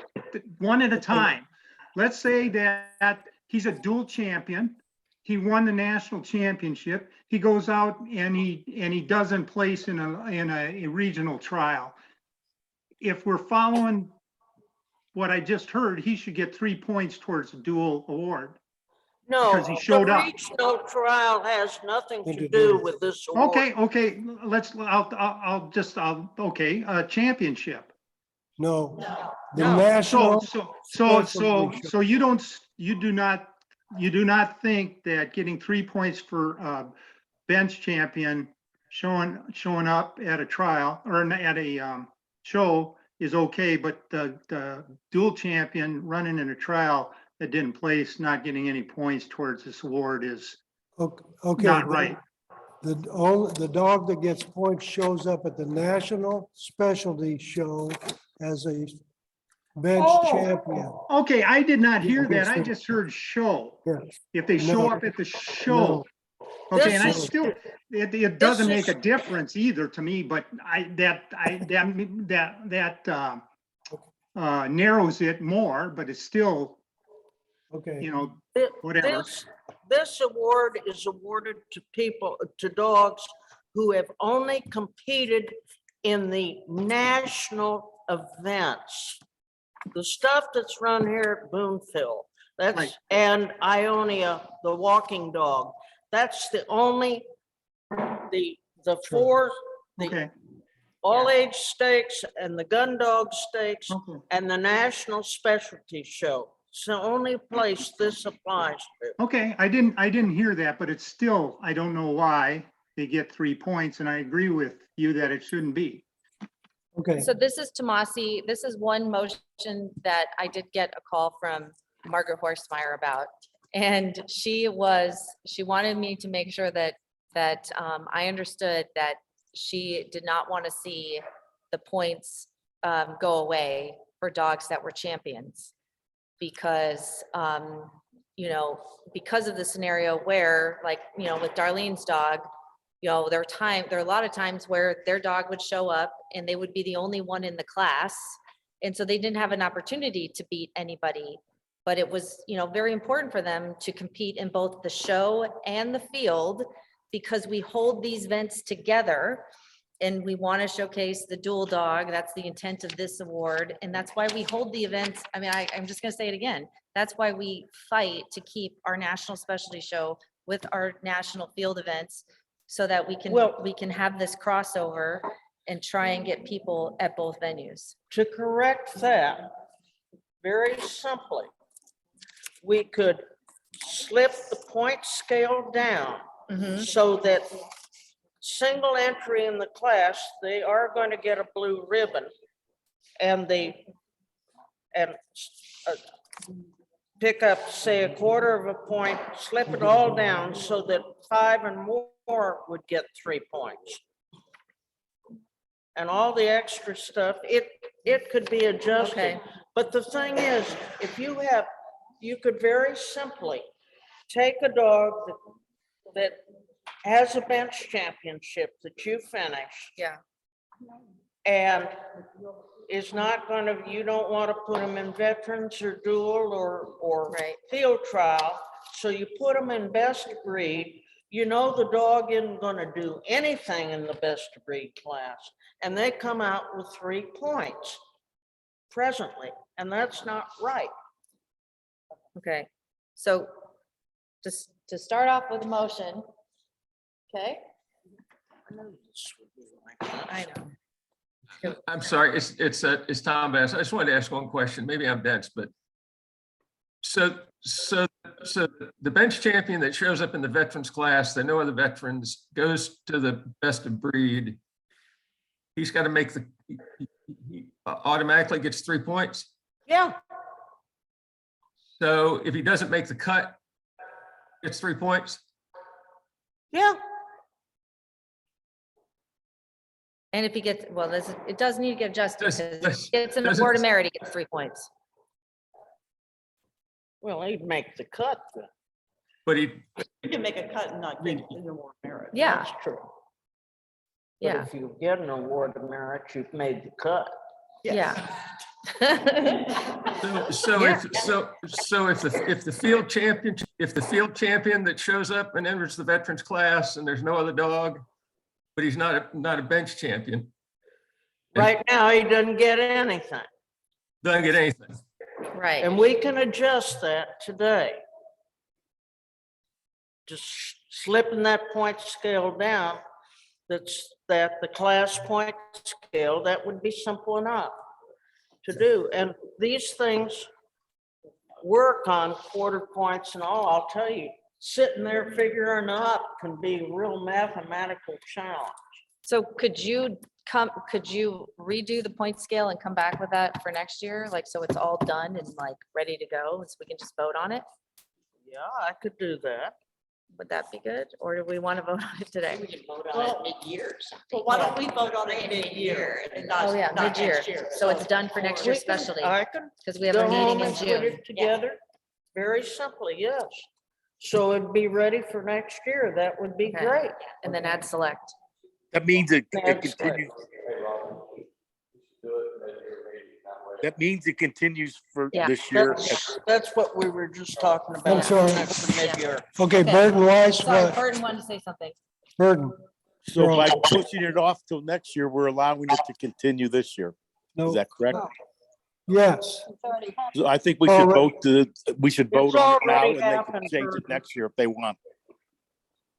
one at a time. Let's say that he's a dual champion. He won the national championship. He goes out and he doesn't place in a regional trial. If we're following what I just heard, he should get 3 points towards the dual award. No, Because he showed the up. regional trial has nothing to do with this award. Okay, a championship. No. The No. national. So you do not think that getting 3 points for bench champion showing up at a trial or at a show is okay, but the dual champion running in a trial that didn't place, not getting any points towards this award is Okay. not right. The dog that gets points shows up at the national specialty show as a bench Oh. champion. Okay, I did not hear that. I Yes. just heard show. Yes. If they show No. up at the show. Okay, and I This is- still, it doesn't make a is- difference either to me, but narrows it more, but it's still, Okay. Thi- whatever. This award is awarded to dogs who have only competed in the national events. The stuff that's run here at Boonville, Right. and Ionia, the walking dog, that's the only, the four, Okay, all age stakes and the gun dog stakes okay. and the national specialty show. It's the only place this applies to. Okay, I didn't hear that, but it's still, I don't know why they get 3 points, and I agree with you that it shouldn't be. Okay. so this is Tomasi. This is one motion that I did get a call from Margaret Horstmeyer about. And she wanted me to make sure that I understood that she did not want to see the points go away for dogs that were champions. Because, you know, because of the scenario where, like, you know, with Darlene's dog, you know, there are a lot of times where their dog would show up and they would be the only one in the class. And so they didn't have an opportunity to beat anybody. But it was, you know, very important for them to compete in both the show and the field, because we hold these events together and we want to showcase the dual dog. That's the intent of this award. And that's why we hold the events. I mean, I'm just going to say it again. That's why we fight to keep our national specialty show with our national field events, so that we can have this crossover and try and get people at both venues. To correct that, very simply, we could slip the point scale down so that single entry in the class, they are going to get a blue ribbon, and pick up, say, 1/4 of a point, slip it all down so that 5 and more would get 3 points. And all the extra stuff, it could be adjusted. Okay. But the thing is, if you could very simply take a dog that has a bench championship that you finish. Yeah. And is not gonna, you don't want to put them in veterans or dual or field trial. So you put them in best of breed. You know the dog isn't gonna do anything in the best of breed class. And they come out with 3 points presently, and that's not right. Okay, so just to start off with a motion. Okay, I know. I'm sorry, it's Tom Bass. I just wanted to ask one question. Maybe I'm dense, but so the bench champion that shows up in the veterans class, that no other veterans, goes to the best of breed. He's got to make he automatically gets 3 points. Yeah. So if he doesn't make the cut, it's 3 points. Yeah. And if he gets, well, it does need to get adjusted, because if he gets an does award it- of merit, he gets 3 points. Well, he'd make the cut then. But he, You can make a cut and not get an award of merit. Yeah. That's true. Yeah. But if you get an award of merit, you've made the cut. Yeah. so if the field champion that shows up and enters the veterans class and there's no other dog, but he's not a bench champion, Right now, he doesn't get anything. doesn't get anything. Right. And we can adjust that today. Just slipping that point scale down, that the class point scale, that would be simple enough to do. And these things work on 1/4 points and all. I'll tell you, sitting there figuring up can be a real mathematical challenge. So could you redo the point scale and come back with that for next year? Like, so it's all done and like ready to go, so we can just vote on it? Yeah, I could do that. Would that be good? Or do we want to vote on it today? Well, well, why don't we vote on it mid-year and not, Oh, yeah, not mid-year. next year? So it's done for next year's We can- specialty, I can because we have go a meeting home in and put June. it together, very simply, yes. So it'd be ready for next year. That would be Okay. great. And then add select. That means it That's continues. That means it continues for Yeah. this year. That's what we were just talking about. I'm sorry. That's the mid-year. Okay, Burton Weiss, Sorry, what? Burton wanted to say something. Burton, So You're by on. pushing it off till next year, we're allowing it to continue this year. Is no, that correct? yes. It's already happened. So I think we should Already- vote on it now already and they can happened, change it Burton. next year if they want.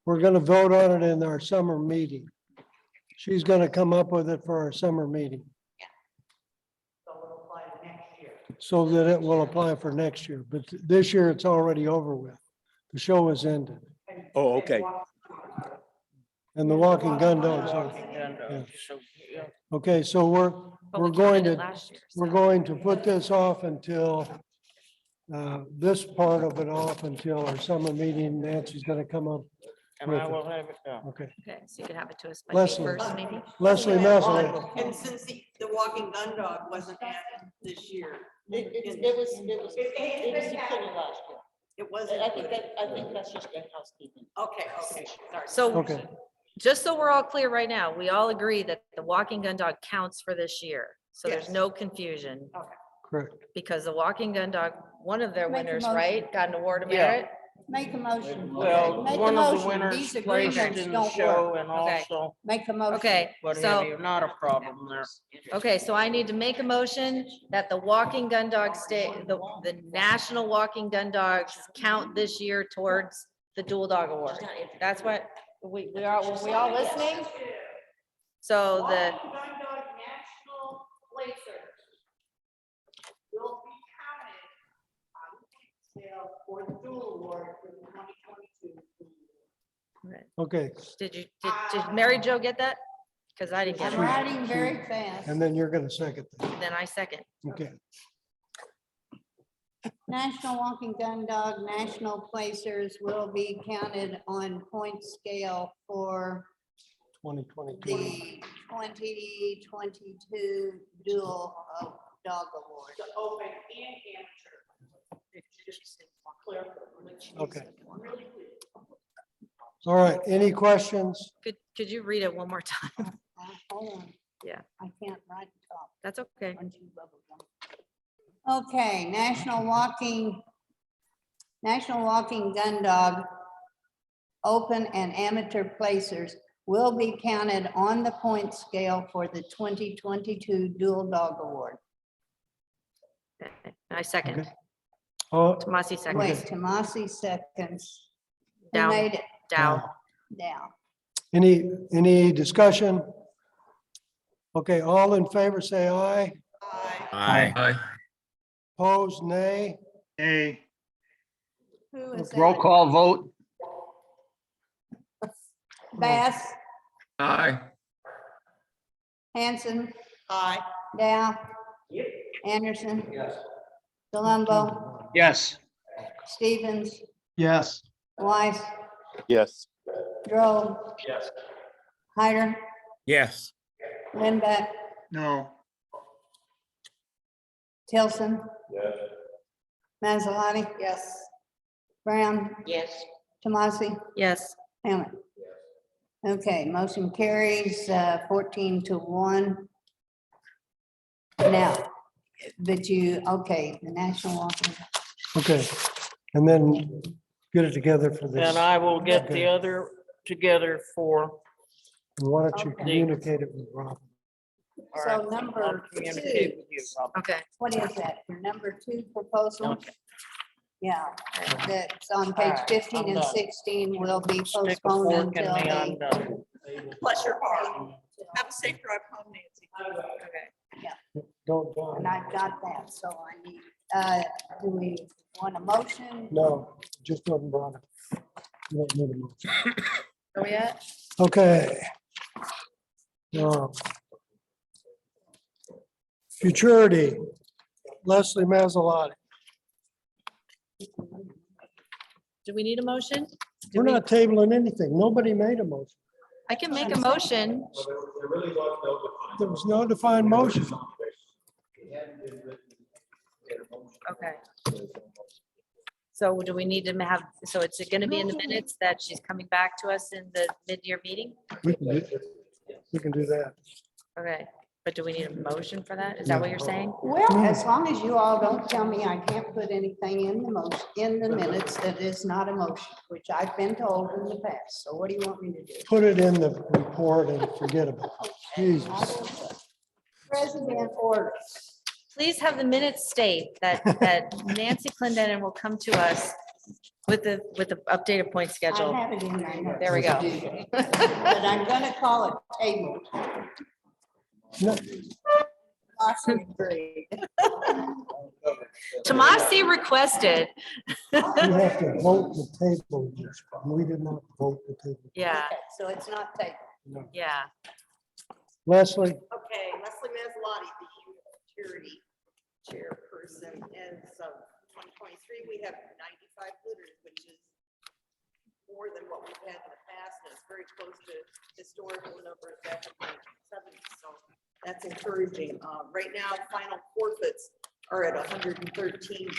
We're gonna vote on it in our summer meeting. She's gonna come up with it for our summer meeting, So it'll apply to next year. so that it will apply for next year. But this year, it's already over with. The show is ended, Oh, okay. and the walking gun dogs are. So, yeah. Okay, so But we're we going counted it to, last year, we're so- going to put this off until, this part of it off until our summer meeting. Nancy's gonna come up and I will have it done. Okay. Okay, so you could have it to us by May Leslie. 1st, maybe? Leslie Maslin. And since the walking gun dog wasn't added this year. It was included last year. It was. I think that's just a housekeeping. Okay, sorry. So Okay. just so we're all clear right now, we all agree that the walking gun dog counts for this year. So there's Yes. no confusion Correct. because the walking gun dog, one of their Make a winners, motion. right, got an award of Yeah. merit? Make a motion. Well, Make a one of the motion. winners These placed agreements in the don't show work. and Okay. also Make a motion. Okay, what have so, you, not a problem there. okay, so I need to make a motion that the walking gun dog the National Walking Gun Dogs count this year towards the Dual Dog Award. That's what, we all listening? So the, Walking Gun Dog National Placers will be counted on the sale for the dual award for the 2022. Okay. did Mary Jo get that? Because I didn't get I'm it. writing very fast. And then you're going to second that. Then I second. Okay. National Walking Gun Dog National Placers will be counted on point scale for 2022. the 2022 Dual Dog Award. The open and amateur. If you just clear. Okay. All right. Any questions? Could you read it one more time? Hold on. Yeah. I can't write the top. That's okay. Okay, National Walking Gun Dog Open and Amateur Placers will be counted on the point scale for the 2022 Dual Dog Award. I second. Okay. Oh, Tomasi Wait, seconds. Tomasi seconds. Who Dow. made it? Dow. Down. any discussion? Okay, all in favor, say aye. Aye. Opposed, nay. Hey, Who is Roll that? call vote. Bass, Aye. Hanson, Aye. Dow, Anderson, Yes. Colombo, Yes. Stevens, yes. Weiss, Yes. Drove, Yes. Hyder, Yes. Lindback, No, Tilson, Yes. Mazzalati. Yes. Brown, Yes. Tomasi, Yes. Hammond. Okay, motion carries 14-1. Now, but okay, the National Walking. Okay. And then get it together for this. And I will get the Okay. other together for. Why don't you Okay. communicate it with Rob? So I'll number communicate two, with you, Rob. Okay. what is that? Your number 2 proposal? Okay. Yeah, that's on page Alright, 15 and I'm done. 16 will be Stick a postponed fork in until me, I'm the. done. Bless your heart. Have a safe drive home, Nancy. Don't, And I've got that, so I need, do we want a motion? no, just wasn't brought up. You don't need a motion. Where we at? Okay. Futurity, Leslie Mazzalotti. Do we need a motion? We're not tabling anything. Nobody made a motion. I can make a motion. Well, there really was no defined. There was no defined motion. It hadn't been written. in a motion. Okay. So do we need to have, so it's gonna be in the minutes that she's coming back to us in the mid-year meeting? We can do that. Okay, but do we need a motion for that? Is that what you're saying? Well, as long as you all don't tell me I can't put anything in the motion, in the minutes that is not a motion, which I've been told in the past. So what do you want me to do? Put it in the report and forget about it. Jesus. President orders. Please have the minutes state that Nancy Clendenin will come to us with the updated point schedule. I have it in my notes. There we go. But I'm gonna call it table. No, Awesome, agreed. Tomasi requested. you have to vote the table. We did not vote the table. Yeah, Okay, so it's not table. No. yeah. Leslie, Okay, Leslie Mazzalotti, the security chairperson, as of 2023, we have 95 litters, which is more than what we've had in the past, and it's very close to historical numbers back in the 1970s, so that's encouraging. Right now, final forfeits are at 113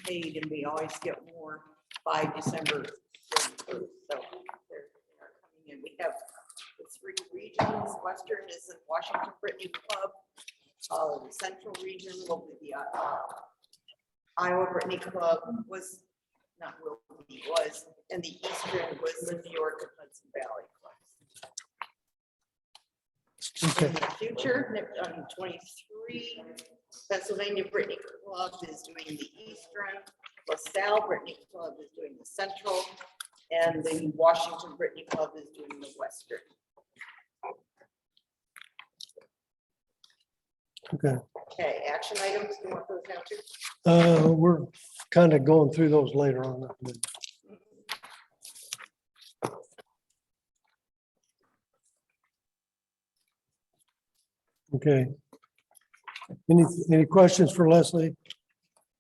paid, and we always get more by December 31st, so they're coming in. We have the 3 regions. Western is in Washington Brittany Club. The Central region will be the Iowa Brittany Club was, not will be, was, and the Eastern was the New York and Hudson Valley Clubs. Okay. In the future, on 23, Pennsylvania Brittany Club is doing the Eastern, LaSalle Brittany Club is doing the Central, and the Washington Brittany Club is doing the Western. Okay. Okay, action items, do you want those now too? We're kind of going through those later on. Okay. Any questions for Leslie?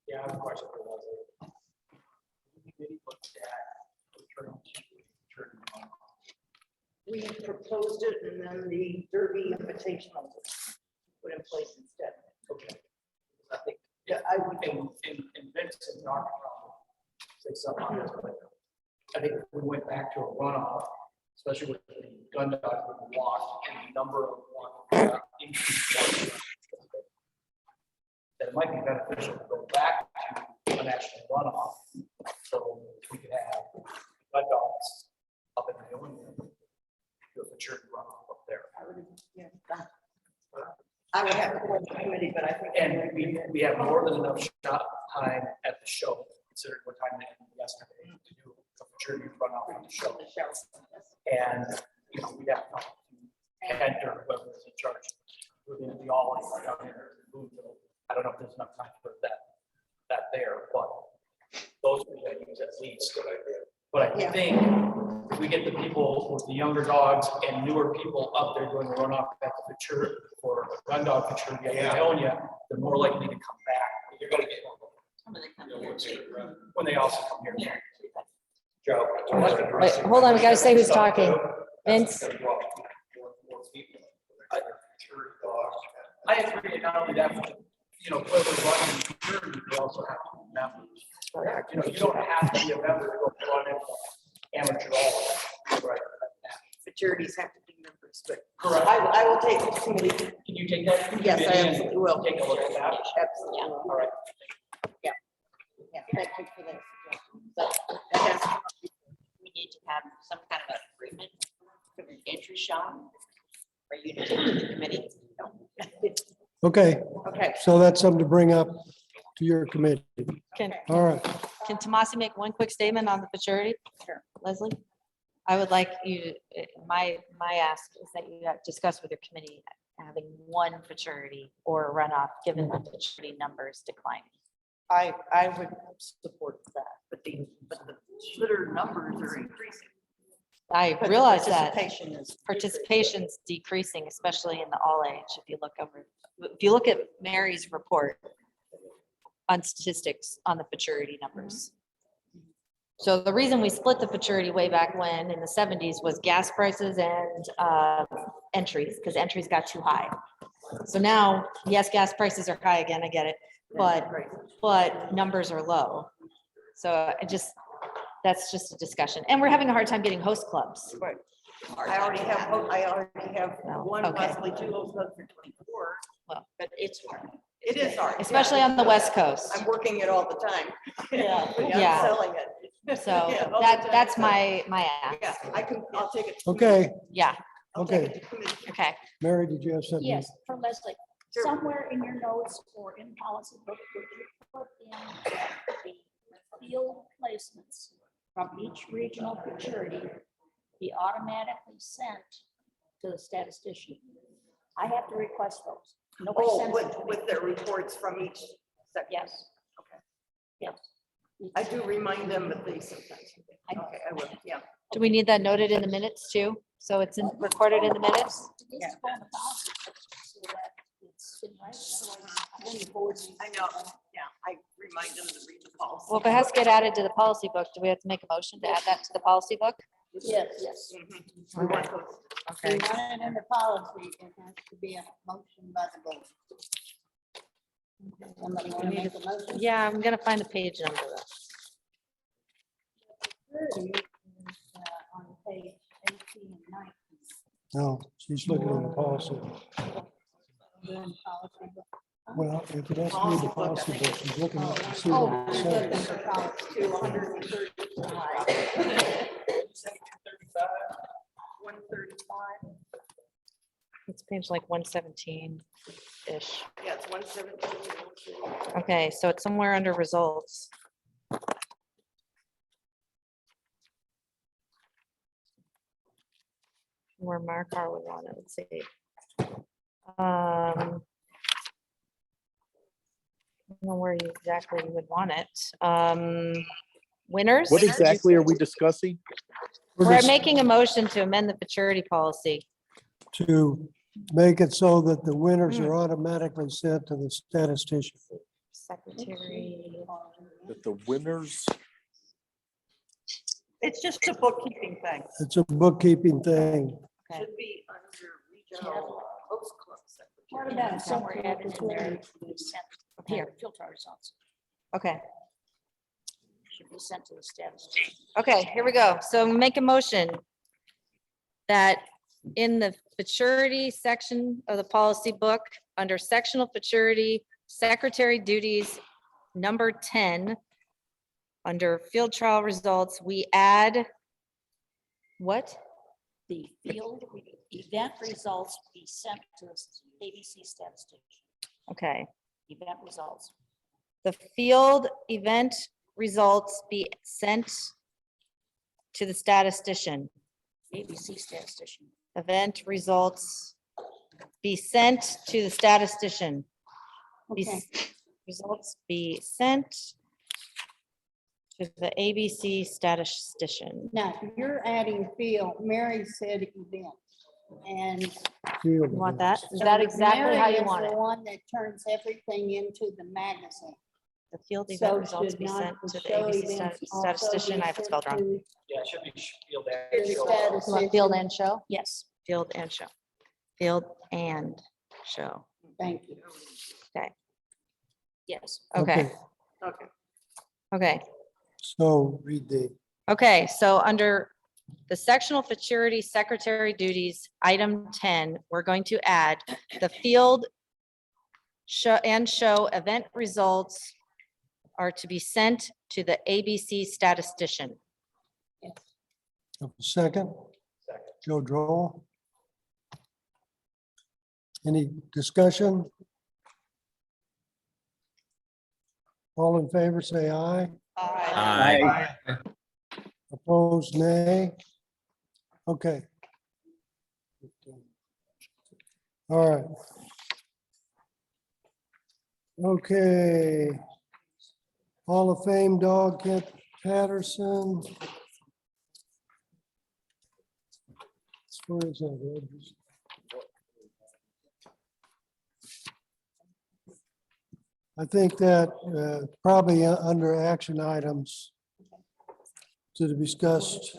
Yeah, I have a question for Leslie. Committee looked at return on- We proposed it and then the Derby Invitational was put in place instead. Okay. I think, Yeah, I would in Vincent's not say something on this, but I think if we went back to a runoff, especially with the gun dogs being lost and the number of one increase, that it might be beneficial to go back to a national runoff. So we could have gun dogs up in the only do a maturity runoff up there. I would have to go to the committee, but I think. And we have more than enough shot time at the show, considering what time they had yesterday to do a maturity runoff on the show. And, you know, we have to head or whoever is in charge. We're going to be all down here. I don't know if there's enough time for that there, but those are the things at least. But I think if we get the people with the younger dogs and newer people up there doing the runoff at the mature or gun dog maturity in Ionia, they're more likely to come back. You're gonna get when they also come here. Joe. Wait, hold on, we gotta say who's talking. Vince? I agree, not only that, but, you know, whoever's running maturity, we also have to be members. You know, you don't have to be a member to go run in amateur all. Right. Maturities have to be members, but Correct. I will take the committee. Can you take that? Yes, I absolutely will. Take a look at that. Absolutely. All right. Yeah, thank you for that suggestion. So that has to come up. We need to have some kind of agreement for the entry shot for you to take to the committee. Okay. Okay. So that's something to bring up to your committee. All right. Can Tomasi make one quick statement on the futurity? Sure. Leslie? I would like you, my ask is that you discuss with your committee having one futurity or a runoff, given the futurity numbers declining. I would support that, but the litter numbers are increasing. I But the realize that participation is participation's decreasing, especially in the all age. If you look at Mary's report on statistics on the futurity numbers. So the reason we split the futurity way back when in the 70s was gas prices and entries, because entries got too high. So now, yes, gas prices are high again, I get it, but numbers are low. So that's just a discussion. And we're having a hard time getting host clubs. Right. I already have one, okay. possibly two host clubs for 24. Well, but it's hard. It is hard. Especially on the West Coast. I'm working it all the time. Yeah. I'm Yeah. selling it. So Yeah, all the time. that's my ask. Yeah, I'll take it. Okay. Yeah. Okay. Okay. Mary, did you have something? Yes, for Leslie. Somewhere in your notes or in policy book, would you put in the field placements from each regional futurity be automatically sent to the statistician? I have to request those. Nobody Oh, sends them to me. with their reports from each section. Yes. Okay. Yes. I do remind them, but they sometimes. Okay, I will, yeah. Do we need that noted in the minutes too? So it's recorded in the minutes? It needs to go in the policy so that it's in writing, otherwise then the boards- I know, yeah, I remind them to read the policy. Well, if it has to get added to the policy book, do we have to make a motion to add that to the policy book? Yes, yes. We Okay. want Okay. it in the policy, it has to be a motion by the board. Somebody want to make a motion? Yeah, I'm gonna find the page number. On page 18 and 19. No, she's looking at the policy. Doing policy book. Well, if it has to be the policy book, she's looking at to see Oh, what it she's looking says. for policy. 135. It's page like 117-ish. Yeah, it's 117. Okay, so it's somewhere under results. Where Mark would want it, let's see. I don't know where you exactly would want it. Winners? What exactly are we discussing? We're making a motion to amend the futurity policy. To make it so that the winners are automatically sent to the statistician. Secretary. That the winners, It's just a bookkeeping thing. It's a bookkeeping thing. Okay. Should be under regional host club secretary. What about somewhere somewhere added in there, to be sent here, filter results, Okay, should be sent to the status. okay, here we go. So make a motion that in the futurity section of the policy book, under sectional futurity, secretary duties, number 10, under field trial results, we add what? The field event results be sent to the ABC statistician. Okay, Event results. the field event results be sent to the statistician. ABC statistician. Event results be sent to the statistician. Be- Okay. Results be sent to the ABC statistician. Now, you're adding field, Mary said event. And. Field You want that? Is so that exactly how Mary you is want the it? one that turns everything into the magazine. The field So event results should be not sent the to the show ABC events also statistician. be I have it sent spelled wrong. to Yeah, it should be field the and field. statistician? You want field and show? Yes. Field and show. Field and show. Thank you. Okay, Yes. okay, Okay. okay. So read the, Okay, so under the sectional futurity secretary duties, item 10, we're going to add the field show event results are to be sent to the ABC statistician. second, Joe Droll. Any discussion? All in favor, say aye. Aye. Opposed, nay. Okay. All right. Okay. Hall of Fame dog Kent Patterson. Where is that? I think that probably under action items to be discussed.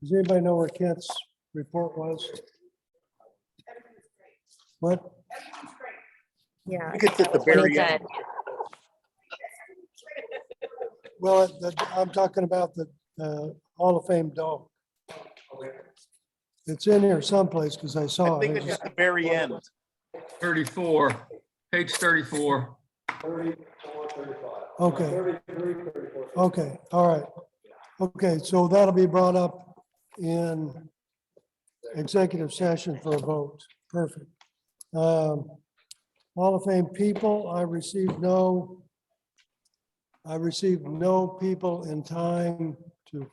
Does anybody know where Kent's report was? What? Yeah. I think it's at the very end. Well, I'm talking about the Hall of Fame dog. It's in here someplace because I saw I it. think it's at the very end. 34, page 34. Okay. Okay, all right. Okay, so that'll be brought up in executive session for a vote. Perfect. Hall of Fame people, I received no people in time to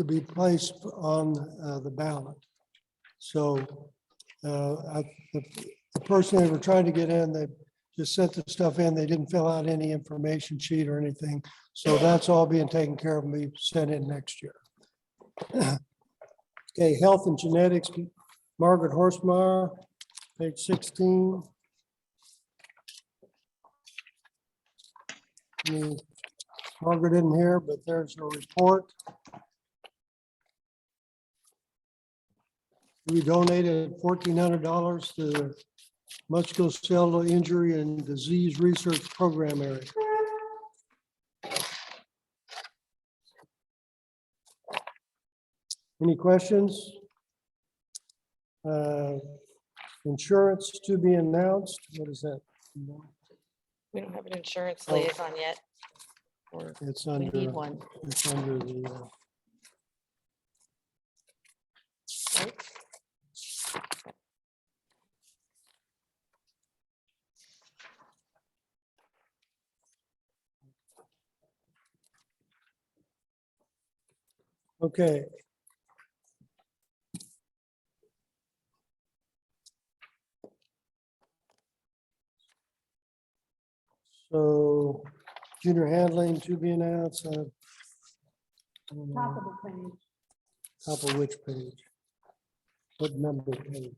be placed on the ballot. So the person they were trying to get in, they just sent the stuff in. They didn't fill out any information sheet or anything. So that's all being taken care of and be sent in next year. Okay, health and genetics, Margaret Horstmeyer, page 16. Margaret isn't here, but there's a report. We donated $1,400 to the Musculoskeletal Injury and Disease Research Program area. Any questions? Insurance to be announced. What is that? We don't have an insurance Oh. liaison yet. Or It's we under, need one. it's under the, Right? okay. So junior handling to be announced. Top of the page, Top of which page? What number page? page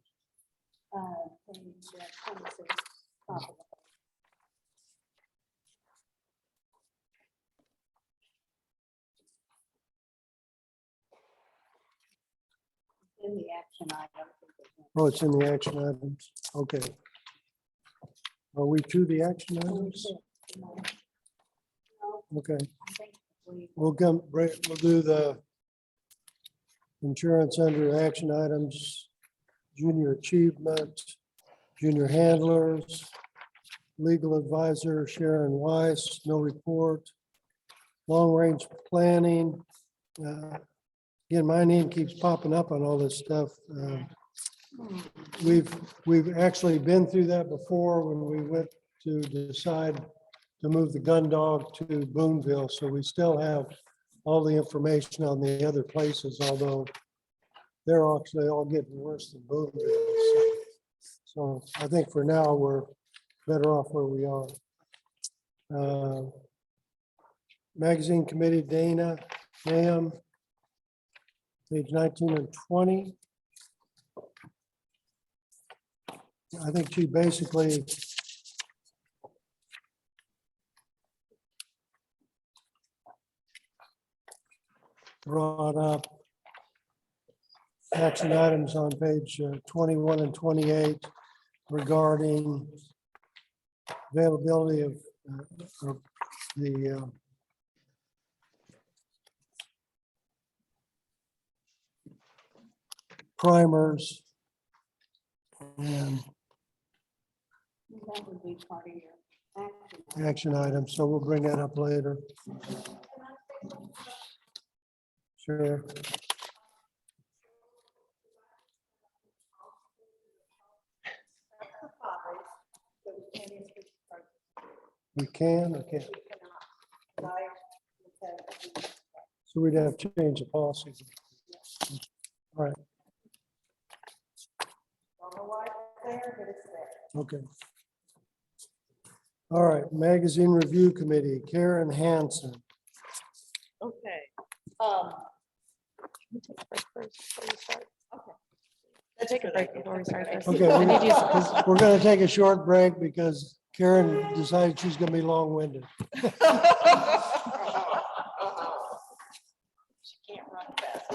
26, top of the in the action item. Oh, it's in the action items. Okay. Are we to the action items? Okay. We'll come, we'll do the insurance under action items, junior achievement, junior handlers, legal advisor Sharon Weiss, no report, long-range planning. Again, my name keeps popping up on all this stuff. We've actually been through that before when we went to decide to move the gun dog to Boonville. So we still have all the information on the other places, although they're actually all getting worse than Boonville. So I think for now, we're better off where we are. Magazine committee, Dana, ma'am, page 19 and 20. I think she basically brought up action items on page 21 and 28 regarding availability of the primers and That would be part of your action. action items, so we'll bring that up later. Sure. We can, okay. So we'd have to change the policy. All right, Don't know why it's there, but it's there. okay. All right, magazine review committee, Karen Hansen. Okay. Let's take a break before we start this. Okay, I need you- we're gonna take a short break because Karen decided she's gonna be long-winded. She can't run fast.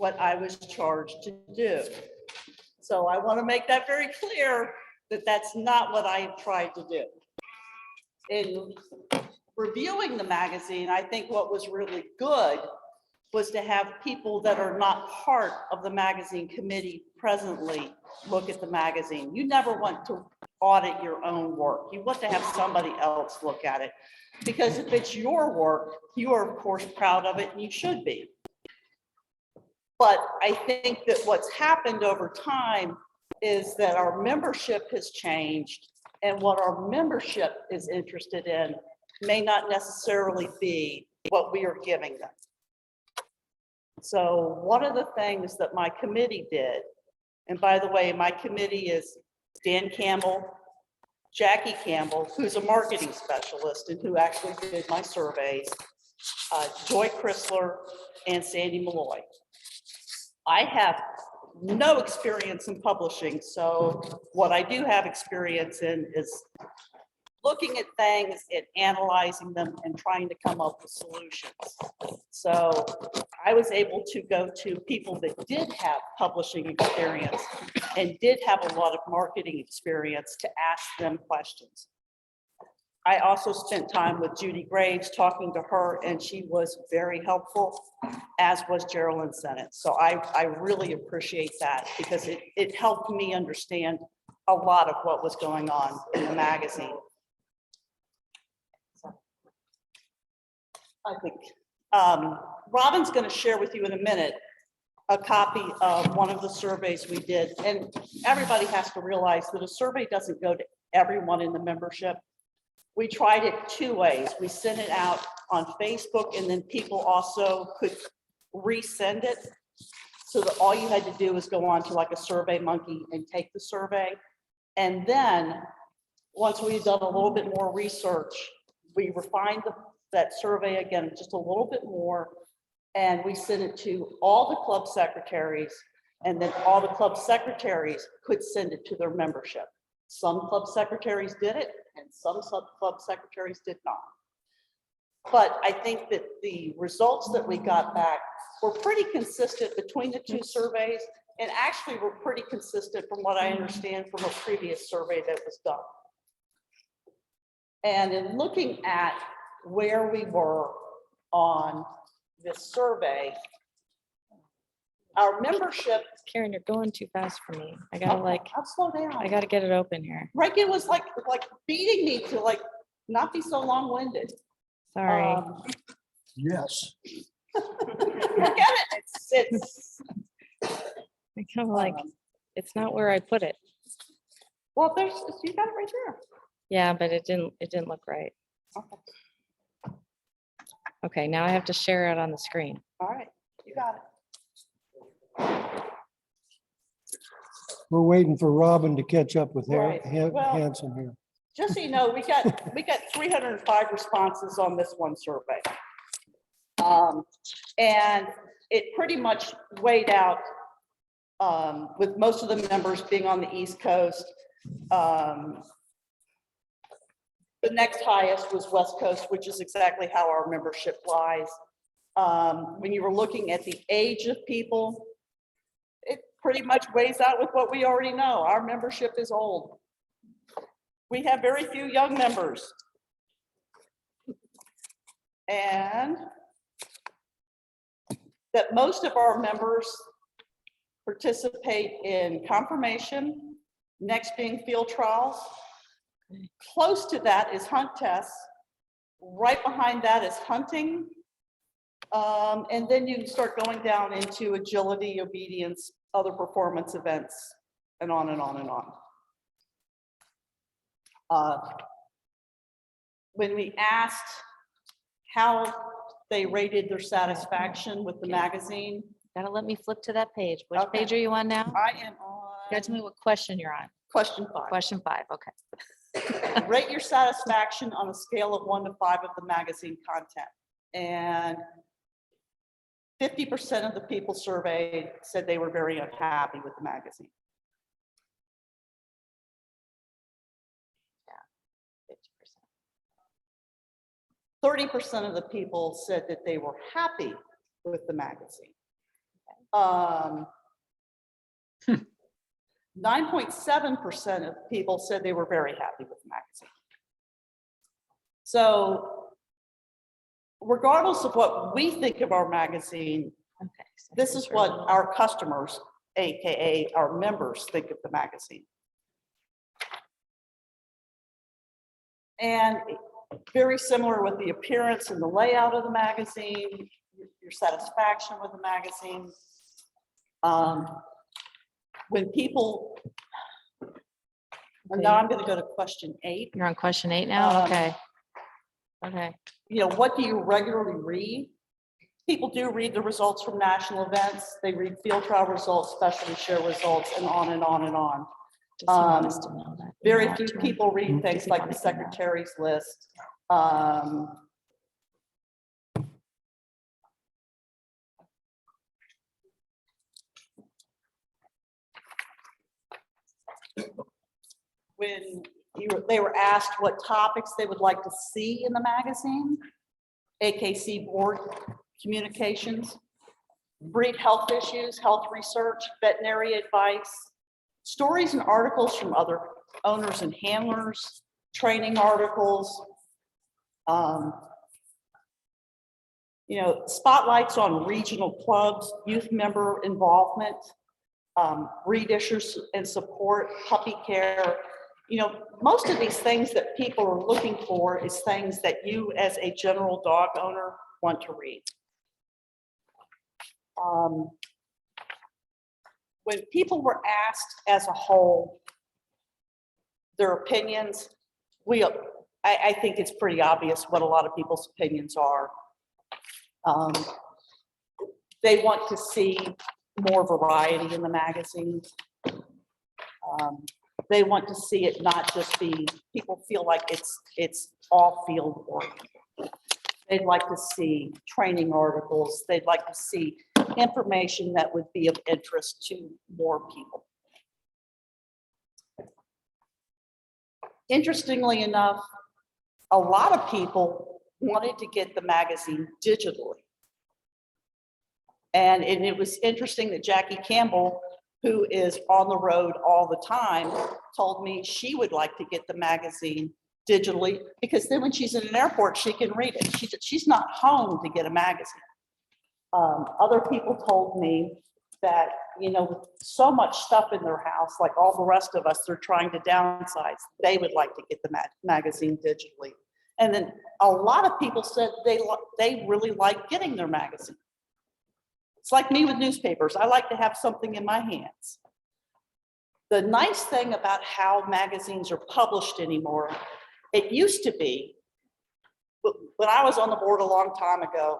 what I was charged to do. So I want to make that very clear that that's not what I tried to do. In reviewing the magazine, I think what was really good was to have people that are not part of the magazine committee presently look at the magazine. You never want to audit your own work. You want to have somebody else look at it. Because if it's your work, you are of course proud of it and you should be. But I think that what's happened over time is that our membership has changed, and what our membership is interested in may not necessarily be what we are giving them. So one of the things that my committee did, and by the way, my committee is Dan Campbell, Jackie Campbell, who's a marketing specialist and who actually did my surveys, Joy Chrysler, and Sandy Malloy. I have no experience in publishing, so what I do have experience in is looking at things and analyzing them and trying to come up with solutions. So I was able to go to people that did have publishing experience and did have a lot of marketing experience to ask them questions. I also spent time with Judy Graves talking to her, and she was very helpful, as was Geraldine Sennett. So I really appreciate that because it helped me understand a lot of what was going on in the magazine. I think Robin's going to share with you in a minute a copy of one of the surveys we did. And everybody has to realize that a survey doesn't go to everyone in the membership. We tried it two ways. We sent it out on Facebook, and then people also could resend it. So that all you had to do was go on to like a Survey Monkey and take the survey. And then once we've done a little bit more research, we refined that survey again, just a little bit more. And we sent it to all the club secretaries, and then all the club secretaries could send it to their membership. Some club secretaries did it and some club secretaries did not. But I think that the results that we got back were pretty consistent between the two surveys, and actually were pretty consistent from what I understand from a previous survey that was done. And in looking at where we were on this survey, our membership. Karen, you're going too fast for me. I gotta I'll slow down. I gotta get it open here. Reagan was like beating me to like not be so long-winded. Sorry. Yes. Forget it. It's I kind of like, it's not where I put it. well, you got it right there. Yeah, but it didn't look right. Okay. Okay, now I have to share it on the screen. All right, you got it. We're waiting for Robin to catch up with Right. Well- Hanson here. Just so you know, we got 305 responses on this one survey. And it pretty much weighed out with most of the members being on the East Coast. The next highest was West Coast, which is exactly how our membership lies. When you were looking at the age of people, it pretty much weighs out with what we already know. Our membership is old. We have very few young members. And that most of our members participate in confirmation, next being field trials. Close to that is hunt tests. Right behind that is hunting. And then you start going down into agility, obedience, other performance events, and on and on and on. When we asked how they rated their satisfaction with the magazine. Gotta let me flip to that page. Which Okay. page are you on now? I am on. You gotta tell me what question you're on. Question 5. Question 5, okay. Rate your satisfaction on a scale of 1 to 5 of the magazine content. And 50% of the people surveyed said they were very unhappy with the magazine. 30% of the people said that they were happy with the magazine. 9.7% of people said they were very happy with the magazine. So regardless of what we think of our magazine, this is what our customers, AKA our members, think of the magazine. And very similar with the appearance and the layout of the magazine, your satisfaction with the magazine. When people, and now I'm going to go to question 8. You're on question 8 now? Um, Okay. Okay. You know, what do you regularly read? People do read the results from national events. They read field trial results, specialty show results, and on and on and on. Does he want us to know that? Very Yeah, few sure. people read things like the secretary's list. When they were asked what topics they would like to see in the magazine, AKC board communications, breed health issues, health research, veterinary advice, stories and articles from other owners and handlers, training articles, you know, spotlights on regional clubs, youth member involvement, breed issues and support, puppy care. You know, most of these things that people are looking for is things that you as a general dog owner want to read. When people were asked as a whole their opinions, I think it's pretty obvious what a lot of people's opinions are. They want to see more variety in the magazine. They want to see it not just be, people feel like it's all field oriented. They'd like to see training articles. They'd like to see information that would be of interest to more people. Interestingly enough, a lot of people wanted to get the magazine digitally. And it was interesting that Jackie Campbell, who is on the road all the time, told me she would like to get the magazine digitally because then when she's in an airport, she can read it. She's not home to get a magazine. Other people told me that, you know, with so much stuff in their house, like all the rest of us, they're trying to downsize. They would like to get the magazine digitally. And then a lot of people said they really like getting their magazine. It's like me with newspapers. I like to have something in my hands. The nice thing about how magazines are published anymore, it used to be, when I was on the board a long time ago,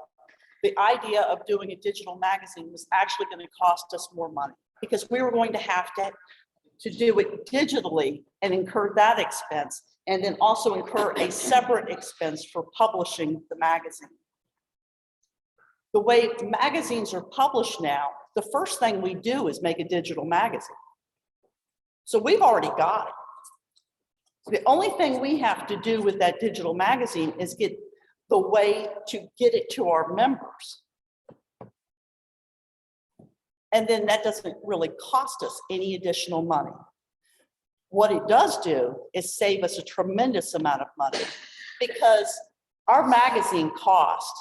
the idea of doing a digital magazine was actually going to cost us more money because we were going to have to do it digitally and incur that expense, and then also incur a separate expense for publishing the magazine. The way magazines are published now, the first thing we do is make a digital magazine. So we've already got it. The only thing we have to do with that digital magazine is get the way to get it to our members. And then that doesn't really cost us any additional money. What it does do is save us a tremendous amount of money because our magazine cost,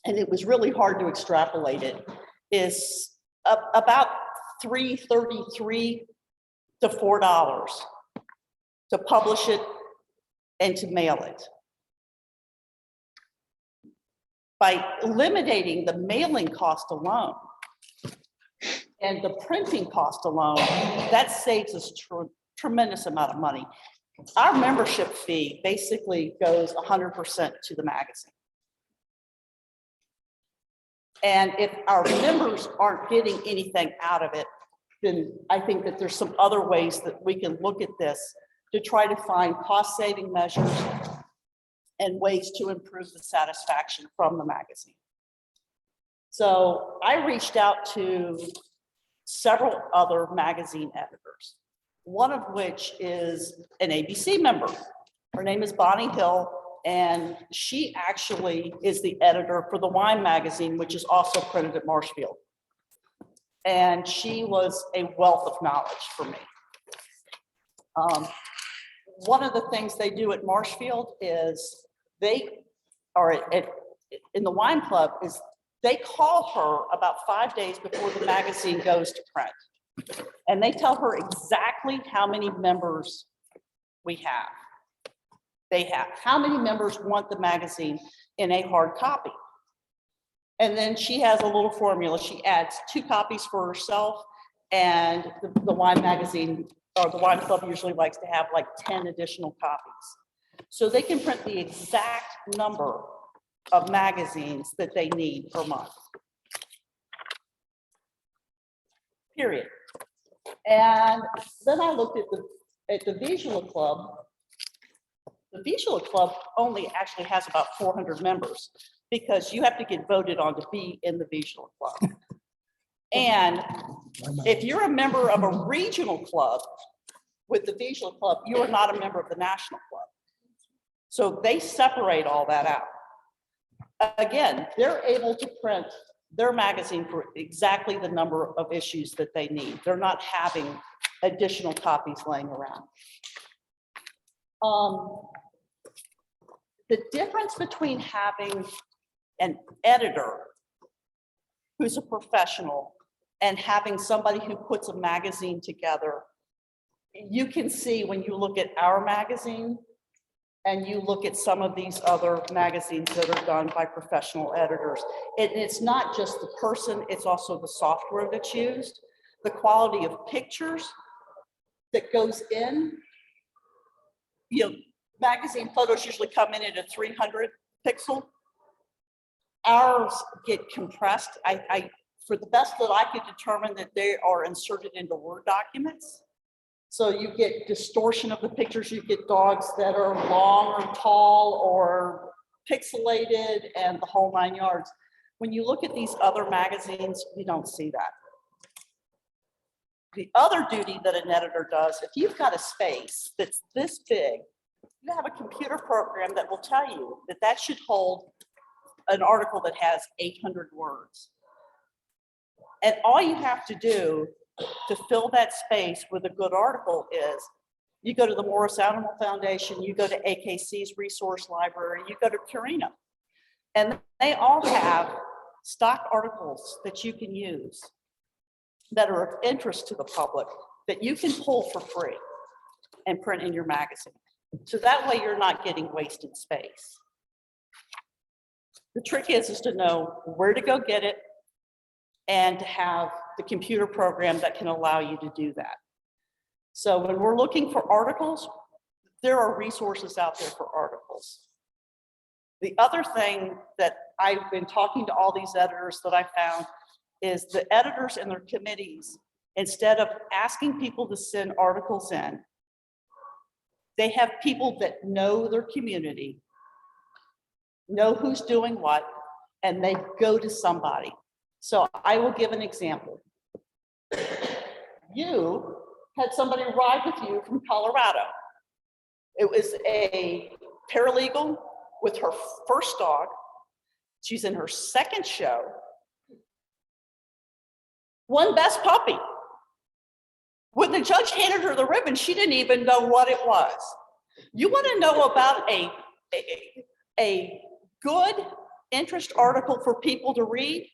and it was really hard to extrapolate it, is about $3.33 to $4 to publish it and to mail it. By eliminating the mailing cost alone and the printing cost alone, that saves us tremendous amount of money. Our membership fee basically goes 100% to the magazine. And if our members aren't getting anything out of it, then I think that there's some other ways that we can look at this to try to find cost-saving measures and ways to improve the satisfaction from the magazine. So I reached out to several other magazine editors, one of which is an ABC member. Her name is Bonnie Hill, and she actually is the editor for the Wine magazine, which is also printed at Marshfield. And she was a wealth of knowledge for me. One of the things they do at Marshfield is they are in the wine club is they call her about 5 days before the magazine goes to print. And they tell her exactly how many members we have. They have, how many members want the magazine in a hard copy. And then she has a little formula. She adds 2 copies for herself, and the wine magazine, or the wine club usually likes to have like 10 additional copies. So they can print the exact number of magazines that they need per month. Period. And then I looked at the Visual Club. The Visual Club only actually has about 400 members because you have to get voted on to be in the Visual Club. And if you're a member of a regional club with the Visual Club, you are not a member of the national club. So they separate all that out. Again, they're able to print their magazine for exactly the number of issues that they need. They're not having additional copies laying around. The difference between having an editor who's a professional and having somebody who puts a magazine together, you can see when you look at our magazine and you look at some of these other magazines that are done by professional editors. It's not just the person, it's also the software that's used, the quality of pictures that goes in. You know, magazine photos usually come in at a 300 pixel. Ours get compressed. For the best that I could determine that they are inserted into Word documents. So you get distortion of the pictures. You get dogs that are long or tall or pixelated and the whole 9 yards. When you look at these other magazines, you don't see that. The other duty that an editor does, if you've got a space that's this big, you have a computer program that will tell you that that should hold an article that has 800 words. And all you have to do to fill that space with a good article is you go to the Morris Animal Foundation, you go to AKC's resource library, you go to Purina, and they all have stock articles that you can use that are of interest to the public that you can pull for free and print in your magazine. So that way you're not getting wasted space. The trick is to know where to go get it and to have the computer program that can allow you to do that. So when we're looking for articles, there are resources out there for articles. The other thing that I've been talking to all these editors that I found is the editors and their committees, instead of asking people to send articles in, they have people that know their community, know who's doing what, and they go to somebody. So I will give an example. You had somebody ride with you from Colorado. It was a paralegal with her first dog. She's in her second show. Won best puppy. When the judge handed her the ribbon, she didn't even know what it was. You want to know about a good interest article for people to read?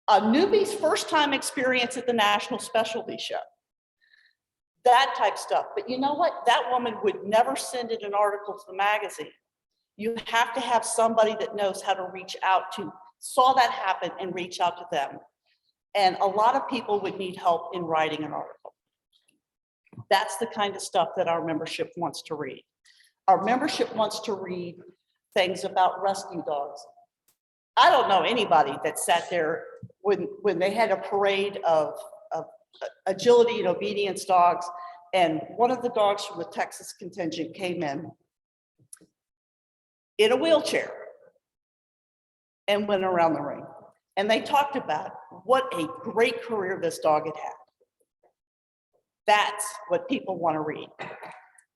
A newbie's first time experience at the National Specialty Show. That type stuff. But you know what? That woman would never send in an article to the magazine. You have to have somebody that knows how to reach out to, saw that happen and reach out to them. And a lot of people would need help in writing an article. That's the kind of stuff that our membership wants to read. Our membership wants to read things about rescue dogs. I don't know anybody that sat there when they had a parade of agility and obedience dogs, and one of the dogs from the Texas contingent came in a wheelchair and went around the ring. And they talked about what a great career this dog had had. That's what people want to read.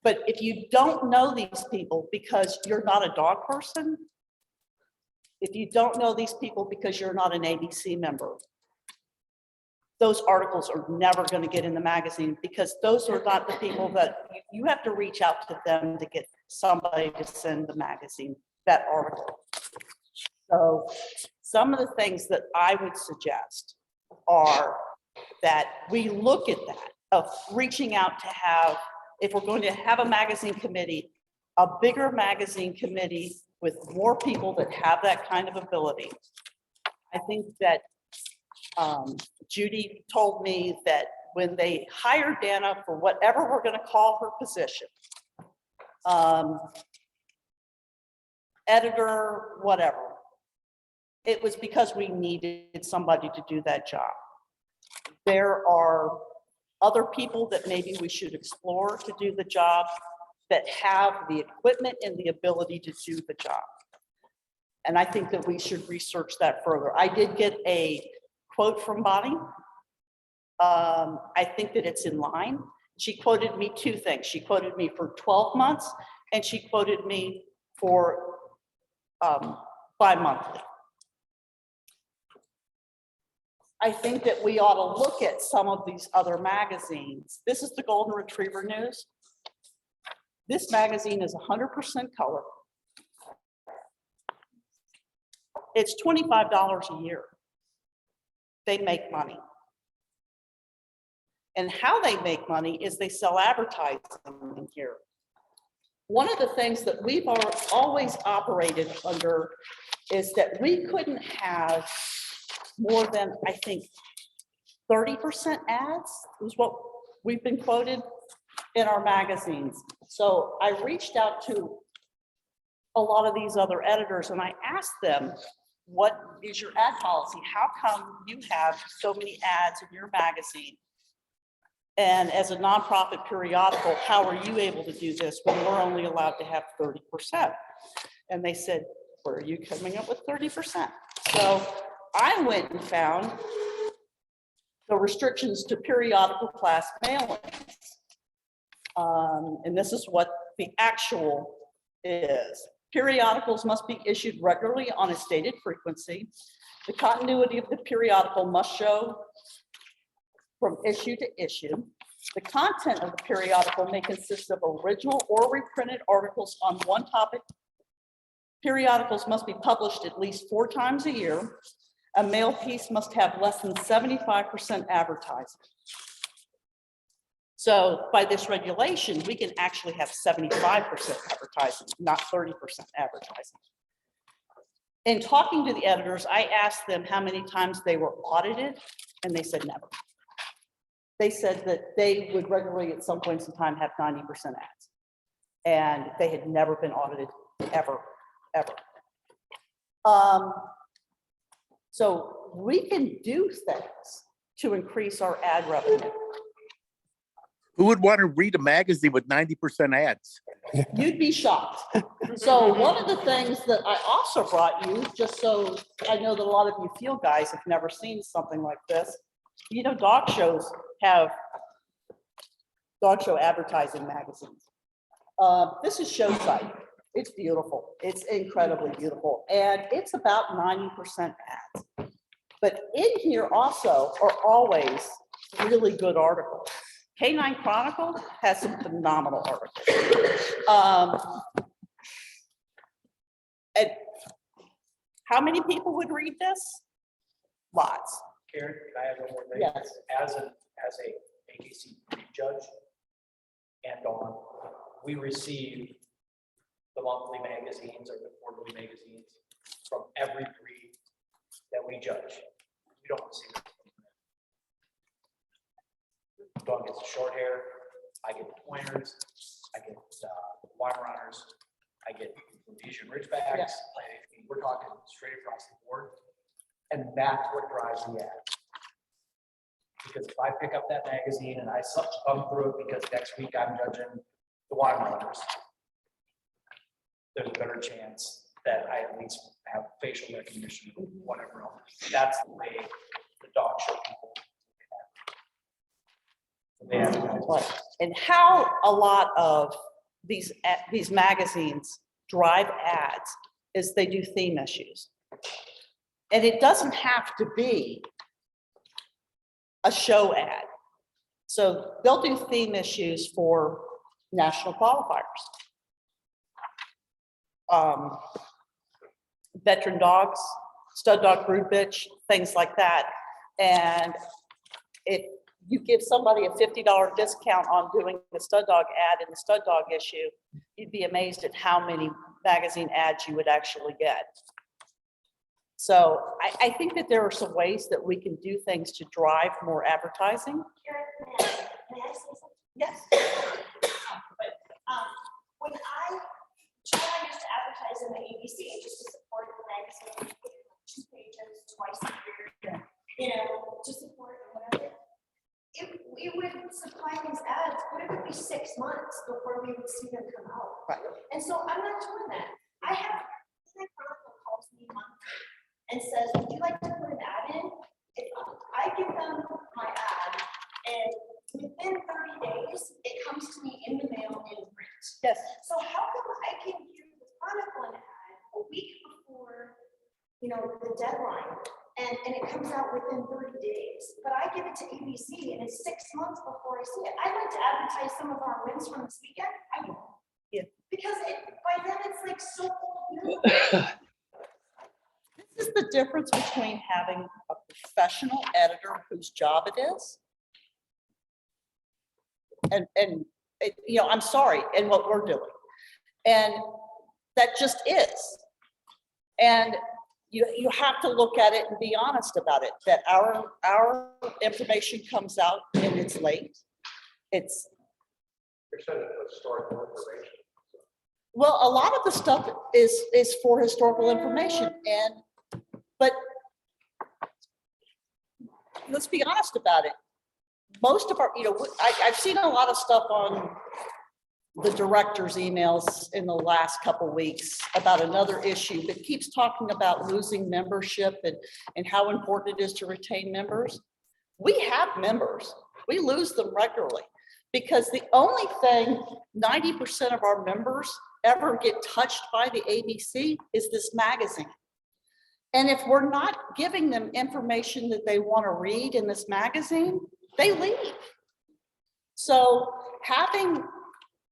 But if you don't know these people because you're not a dog person, if you don't know these people because you're not an ABC member, those articles are never going to get in the magazine because those are not the people that you have to reach out to them to get somebody to send the magazine that article. So some of the things that I would suggest are that we look at that of reaching out to have, if we're going to have a magazine committee, a bigger magazine committee with more people that have that kind of ability. I think that Judy told me that when they hired Dana for whatever we're going to call her position, editor, whatever, it was because we needed somebody to do that job. There are other people that maybe we should explore to do the job that have the equipment and the ability to do the job. And I think that we should research that further. I did get a quote from Bonnie. I think that it's in line. She quoted me two things. She quoted me for 12 months and she quoted me for bi-monthly. I think that we ought to look at some of these other magazines. This is the Golden Retriever News. This magazine is 100% color. It's $25 a year. They make money. And how they make money is they sell advertising here. One of the things that we've always operated under is that we couldn't have more than, I think, 30% ads is what we've been quoted in our magazines. So I reached out to a lot of these other editors and I asked them, what is your ad policy? How come you have so many ads in your magazine? And as a nonprofit periodical, how are you able to do this when we're only allowed to have 30%? And they said, where are you coming up with 30%? So I went and found the restrictions to periodical class mailings. And this is what the actual is. Periodicals must be issued regularly on a stated frequency. The continuity of the periodical must show from issue to issue. The content of the periodical may consist of original or reprinted articles on one topic. Periodicals must be published at least 4 times a year. A mail piece must have less than 75% advertising. So by this regulation, we can actually have 75% advertising, not 30% advertising. In talking to the editors, I asked them how many times they were audited, and they said never. They said that they would regularly at some points in time have 90% ads. And they had never been audited, ever, ever. So we can do things to increase our ad revenue. Who would want to read a magazine with 90% ads? You'd be shocked. So one of the things that I also brought you, just so I know that a lot of you field guys have never seen something like this. You know, dog shows have dog show advertising magazines. This is Showsite. It's beautiful. It's incredibly beautiful. And it's about 90% ads. But in here also are always really good articles. Canine Chronicle has some phenomenal articles. And how many people would read this? Lots. Karen, can I have one more thing? Yes. As a AKC judge and on, we receive the monthly magazines or the quarterly magazines from every breed that we judge. We don't see it. Dog gets short hair, I get pointers, I get Weimaraners, I get Rhodesian Ridgebacks. Yes. We're talking straight across the board. And that's what drives the ad. Because if I pick up that magazine and I thumb through it because next week I'm judging the Weimaraners, there's a better chance that I at least have facial recognition, whatever else. That's the way the dog show people. And how a lot of these magazines drive ads is they do theme issues. And it doesn't have to be a show ad. So they'll do theme issues for national qualifiers. Veteran dogs, stud dog, brood bitch, things like that. And if you give somebody a $50 discount on doing the stud dog ad in the stud dog issue, you'd be amazed at how many magazine ads you would actually get. So I think that there are some ways that we can do things to drive more advertising. May I say something? Yes. When I used to advertise in the ABC just to support the magazine, 2 pages twice a year, you know, to support whatever. We would supply these ads, but it would be 6 months before we would see them come out. Right. And so I'm not doing that. I have, my Chronicle calls me monthly and says, would you like to put an ad in? If I give them my ad and within 30 days, it comes to me in the mail in print. Yes. So how come I can give the Chronicle an ad a week before, you know, the deadline, and it comes out within 30 days, but I give it to ABC and it's 6 months before I see it. I'd like to advertise some of our wins from this weekend. I won't. Yeah. Because by then it's like so old. This is the difference between having a professional editor whose job it is. And you know, I'm sorry, and what we're doing. And that just is. And you have to look at it and be honest about it, that our information comes out and it's late. It's. You're sending historical information. Well, a lot of the stuff is for historical information, but let's be honest about it. Most of our, you know, I've seen a lot of stuff on the director's emails in the last couple of weeks about another issue that keeps talking about losing membership and how important it is to retain members. We have members. We lose them regularly because the only thing 90% of our members ever get touched by the ABC is this magazine. And if we're not giving them information that they want to read in this magazine, they leave. So having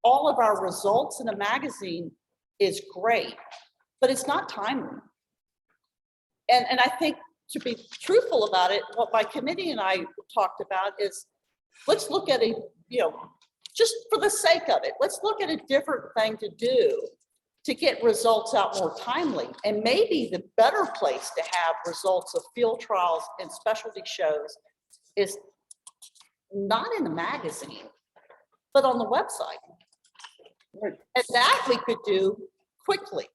all of our results in a magazine is great, but it's not timely. And I think, to be truthful about it, what my committee and I talked about is, let's look at just for the sake of it, let's look at a different thing to do to get results out more timely. And maybe the better place to have results of field trials and specialty shows is not in the magazine, but on the website. And that we could do quickly.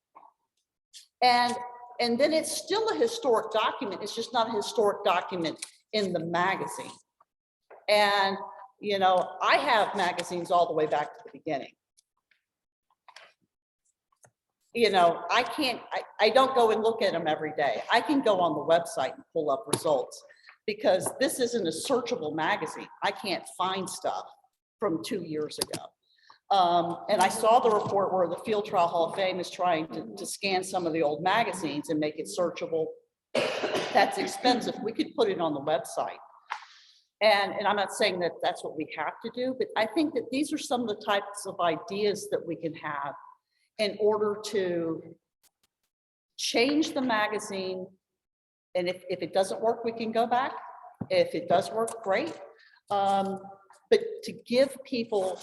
And then it's still a historic document. It's just not a historic document in the magazine. And, you know, I have magazines all the way back to the beginning. You know, I don't go and look at them every day. I can go on the website and pull up results because this isn't a searchable magazine. I can't find stuff from 2 years ago. And I saw the report where the Field Trial Hall of Fame is trying to scan some of the old magazines and make it searchable. That's expensive. We could put it on the website. And I'm not saying that that's what we have to do, but I think that these are some of the types of ideas that we can have in order to change the magazine. And if it doesn't work, we can go back. If it does work, great. But to give people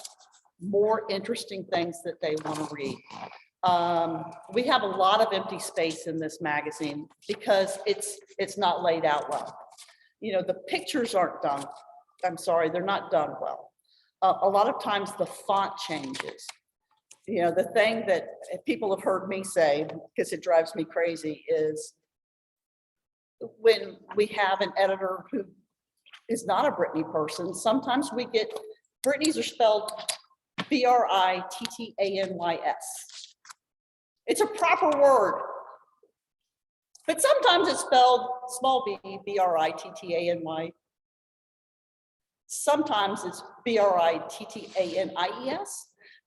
more interesting things that they want to read. We have a lot of empty space in this magazine because it's not laid out well. You know, the pictures aren't done. I'm sorry, they're not done well. A lot of times the font changes. You know, the thing that people have heard me say, because it drives me crazy, is when we have an editor who is not a Brittany person, sometimes we get, Brittany's are spelled Britttanys. It's a proper word. But sometimes it's spelled small b, Brittany. Sometimes it's Brittanies.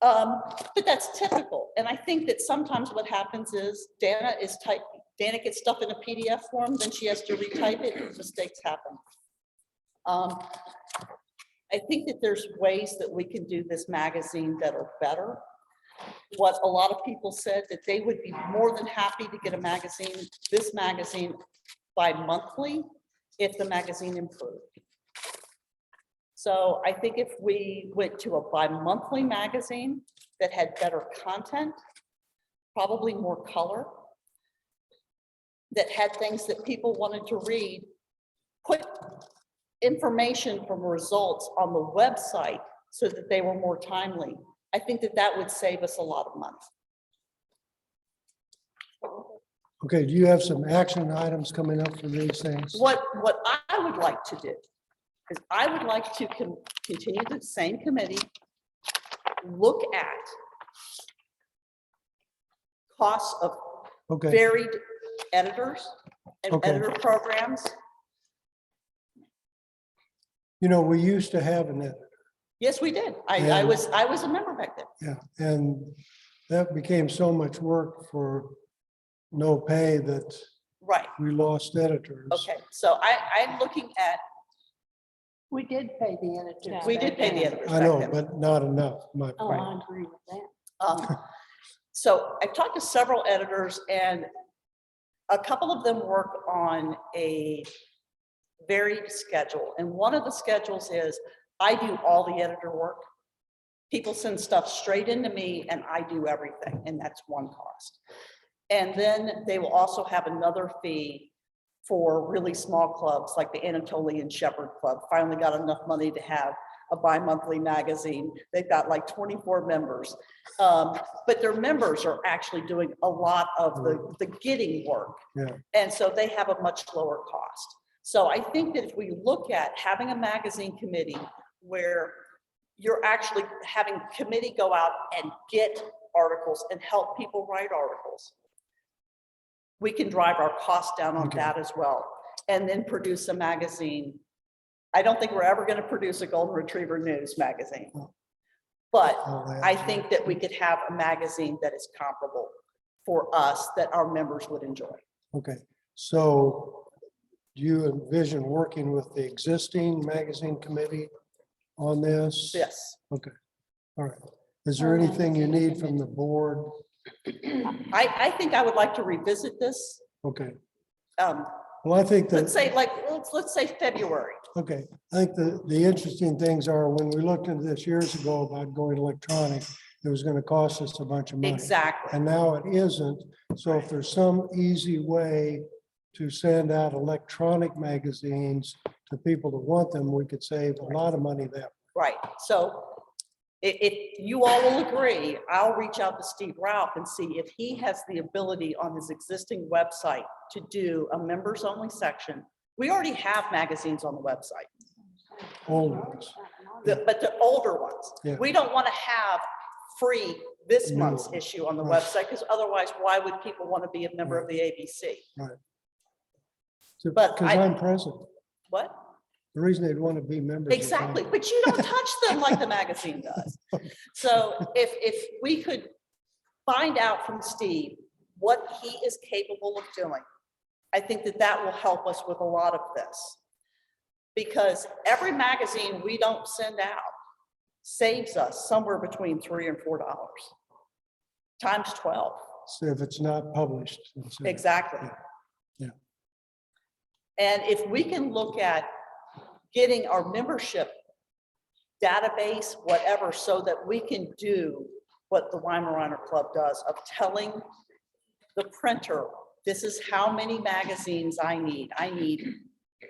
But that's typical. And I think that sometimes what happens is Dana gets stuff in a PDF form, then she has to retype it, and mistakes happen. I think that there's ways that we can do this magazine that are better. What a lot of people said, that they would be more than happy to get a magazine, this magazine bi-monthly, if the magazine improved. So I think if we went to a bi-monthly magazine that had better content, probably more color, that had things that people wanted to read, put information from results on the website so that they were more timely. I think that that would save us a lot of money. Okay, do you have some action items coming up for these things? What I would like to do is I would like to continue the same committee, look at costs of Okay. varied editors and Okay. editor programs. You know, we used to have an editor. Yes, we did. I And- was a member back then. Yeah, and that became so much work for no pay that Right. we lost editors. Okay, so I'm looking at, We did pay the editors. we did back pay the then. editors I back know, then. but not enough, my Oh, point. I agree with that. So I talked to several editors and a couple of them work on a varied schedule. And one of the schedules is I do all the editor work. People send stuff straight into me and I do everything, and that's one cost. And then they will also have another fee for really small clubs like the Anatolian Shepherd Club. Finally got enough money to have a bi-monthly magazine. They've got like 24 members. But their members are actually doing a lot of the getting work. Yeah. And so they have a much lower cost. So I think that if we look at having a magazine committee where you're actually having committee go out and get articles and help people write articles, we can drive our costs down on Okay. that as well. And then produce a magazine. I don't think we're ever going to produce a Golden Retriever News magazine. But All that. I think that we could have a magazine that is comparable for us, that our members would enjoy. Okay, so do you envision working with the existing magazine committee on this? Yes. Okay, all right. Is there anything you need from the board? I think I would like to revisit this. Okay, Um, well, I think that. let's say like, let's say February. Okay, I think the interesting things are when we looked into this years ago about going electronic, it was gonna cost us a bunch of money. Exactly. And now it isn't. So if there's some easy way to send out electronic magazines to people that want them, we could save a lot of money that. Right, so if you all will agree, I'll reach out to Steve Ralph and see if he has the ability on his existing website to do a members only section. We already have magazines on the website, Old ones. but the older ones. Yeah. We don't want to have free this New month's ones. issue on the Right. website, because otherwise, why would people want to be a member of the ABC? Right. But Because I'm president. What? The reason they'd want to be members. is I'm- Exactly, but you don't touch them like the magazine does. So if we could find out from Steve what he is capable of doing, I think that that will help us with a lot of this. Because every magazine we don't send out saves us somewhere between $3 and $4 times 12. So if it's not published. it's, Exactly. Yeah. And if we can look at getting our membership database, whatever, so that we can do what the Weimaraner Club does of telling the printer, this is how many magazines I need. I need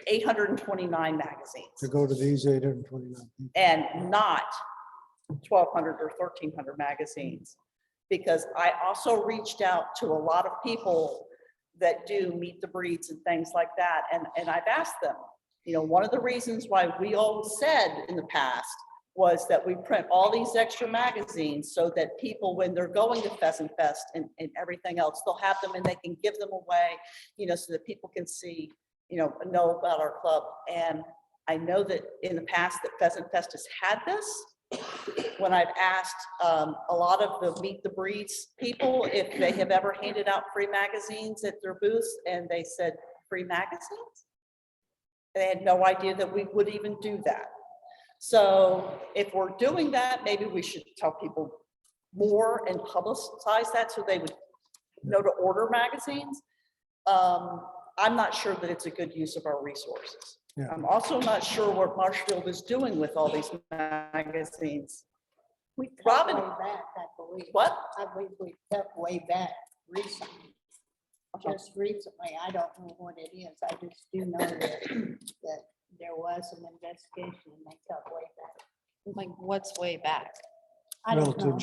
829 magazines To go to these 829 people. and not 1,200 or 1,300 magazines. Because I also reached out to a lot of people that do Meet the Breeds and things like that. And I've asked them, you know, one of the reasons why we all said in the past was that we print all these extra magazines so that people, when they're going to Pheasant Fest and everything else, they'll have them and they can give them away, you know, so that people can see, you know about our club. And I know that in the past that Pheasant Fest has had this. When I've asked a lot of the Meet the Breeds people if they have ever handed out free magazines at their booths, and they said, free magazines? They had no idea that we would even do that. So if we're doing that, maybe we should tell people more and publicize that so they would know to order magazines. I'm not sure that it's a good use of our resources. Yeah. I'm also not sure what Marshfield is doing with all these magazines. We cut Robin- way back, I believe. What? I believe we cut way back recently. Just recently, I don't know what it is. I just do know that there was an investigation and they cut way back. Like, what's way back? I Well, don't to know.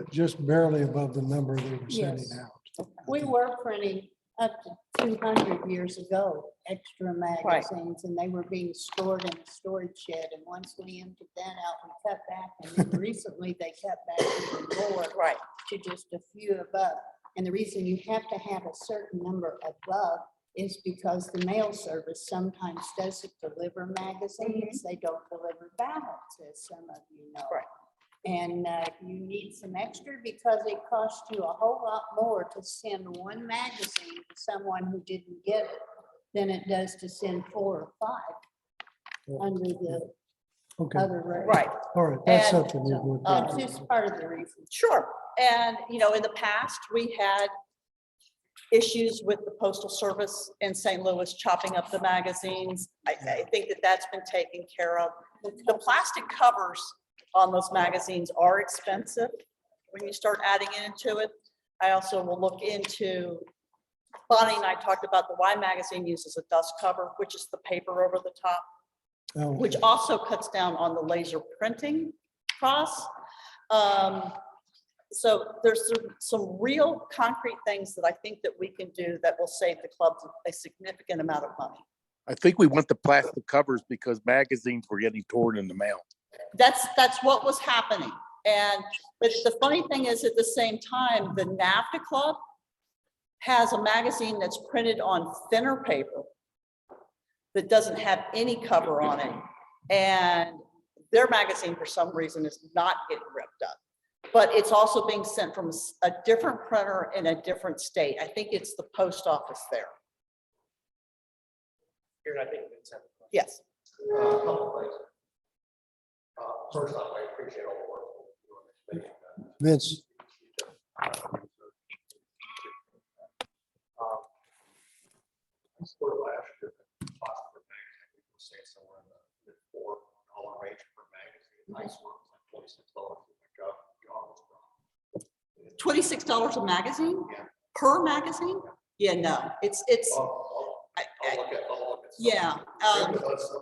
just barely above the number they were sending Yes. out. We were printing up to 200 years ago, extra magazines, and they were being stored in a storage shed. And once we emptied that out, we cut back. And then recently they cut back even more. Right. To just a few above. And the reason you have to have a certain number above is because the mail service sometimes doesn't deliver magazines. They don't deliver ballots, as some of you know. Right. And you need some extra because it costs you a whole lot more to send one magazine to someone who didn't get it than it does to send 4 or 5 under the Okay, other rate. Right. all right, that's And, something we would. That's just part of the reason. Sure. And, you know, in the past, we had issues with the Postal Service in St. Louis chopping up the magazines. I think that that's been taken care of. The plastic covers on those magazines are expensive when you start adding into it. I also will look into, Bonnie and I talked about the Y magazine uses a dust cover, which is the paper over the top, Oh, which also cuts down on the laser printing costs. So there's some real concrete things that I think that we can do that will save the clubs a significant amount of money. I think we went to plastic covers because magazines were getting torn in the mail. That's what was happening. And, but the funny thing is, at the same time, the NAFTA Club has a magazine that's printed on thinner paper that doesn't have any cover on it. And their magazine, for some reason, is not getting ripped up. But it's also being sent from a different printer in a different state. I think it's the post office there. Here, I think it's. Yes. Couple things. First off, I appreciate all the work you're doing. Vince, For last year, cost per magazine, we were saying somewhere in the $4 range per magazine. Nice one, like $26. $26 a magazine? Yeah. Per magazine? Yeah, no, it's, I'll look at some. yeah. Maybe that's something.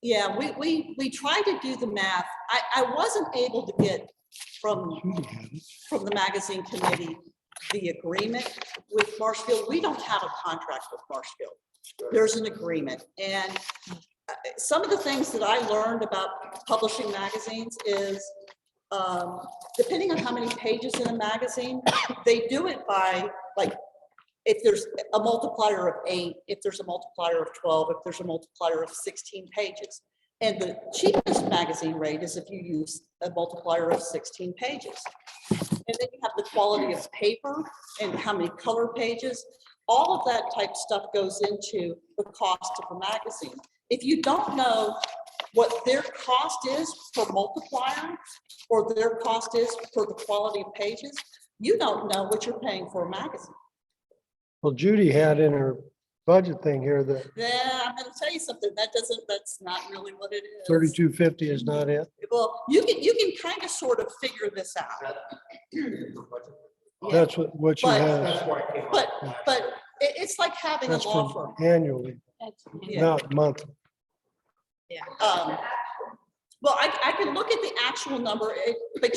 Yeah, we tried to do the math. I wasn't able to get from the magazine committee the agreement with Marshfield. We don't have a contract with Marshfield. There's an agreement. And some of the things that I learned about publishing magazines is depending on how many pages in a magazine, they do it by, like, if there's a multiplier of 8, if there's a multiplier of 12, if there's a multiplier of 16 pages. And the cheapest magazine rate is if you use a multiplier of 16 pages. And then you have the quality of paper and how many color pages. All of that type stuff goes into the cost of a magazine. If you don't know what their cost is per multiplier or their cost is for the quality of pages, you don't know what you're paying for a magazine. well, Judy had in her budget thing here that Yeah, I'm gonna tell you something, that's not really what it is. 3250 is not it. Well, you can kind of sort of figure this out. That's what you But- have. But it's like having a That's law from firm. annually, Yeah. not monthly. Well, I can look at the actual number, but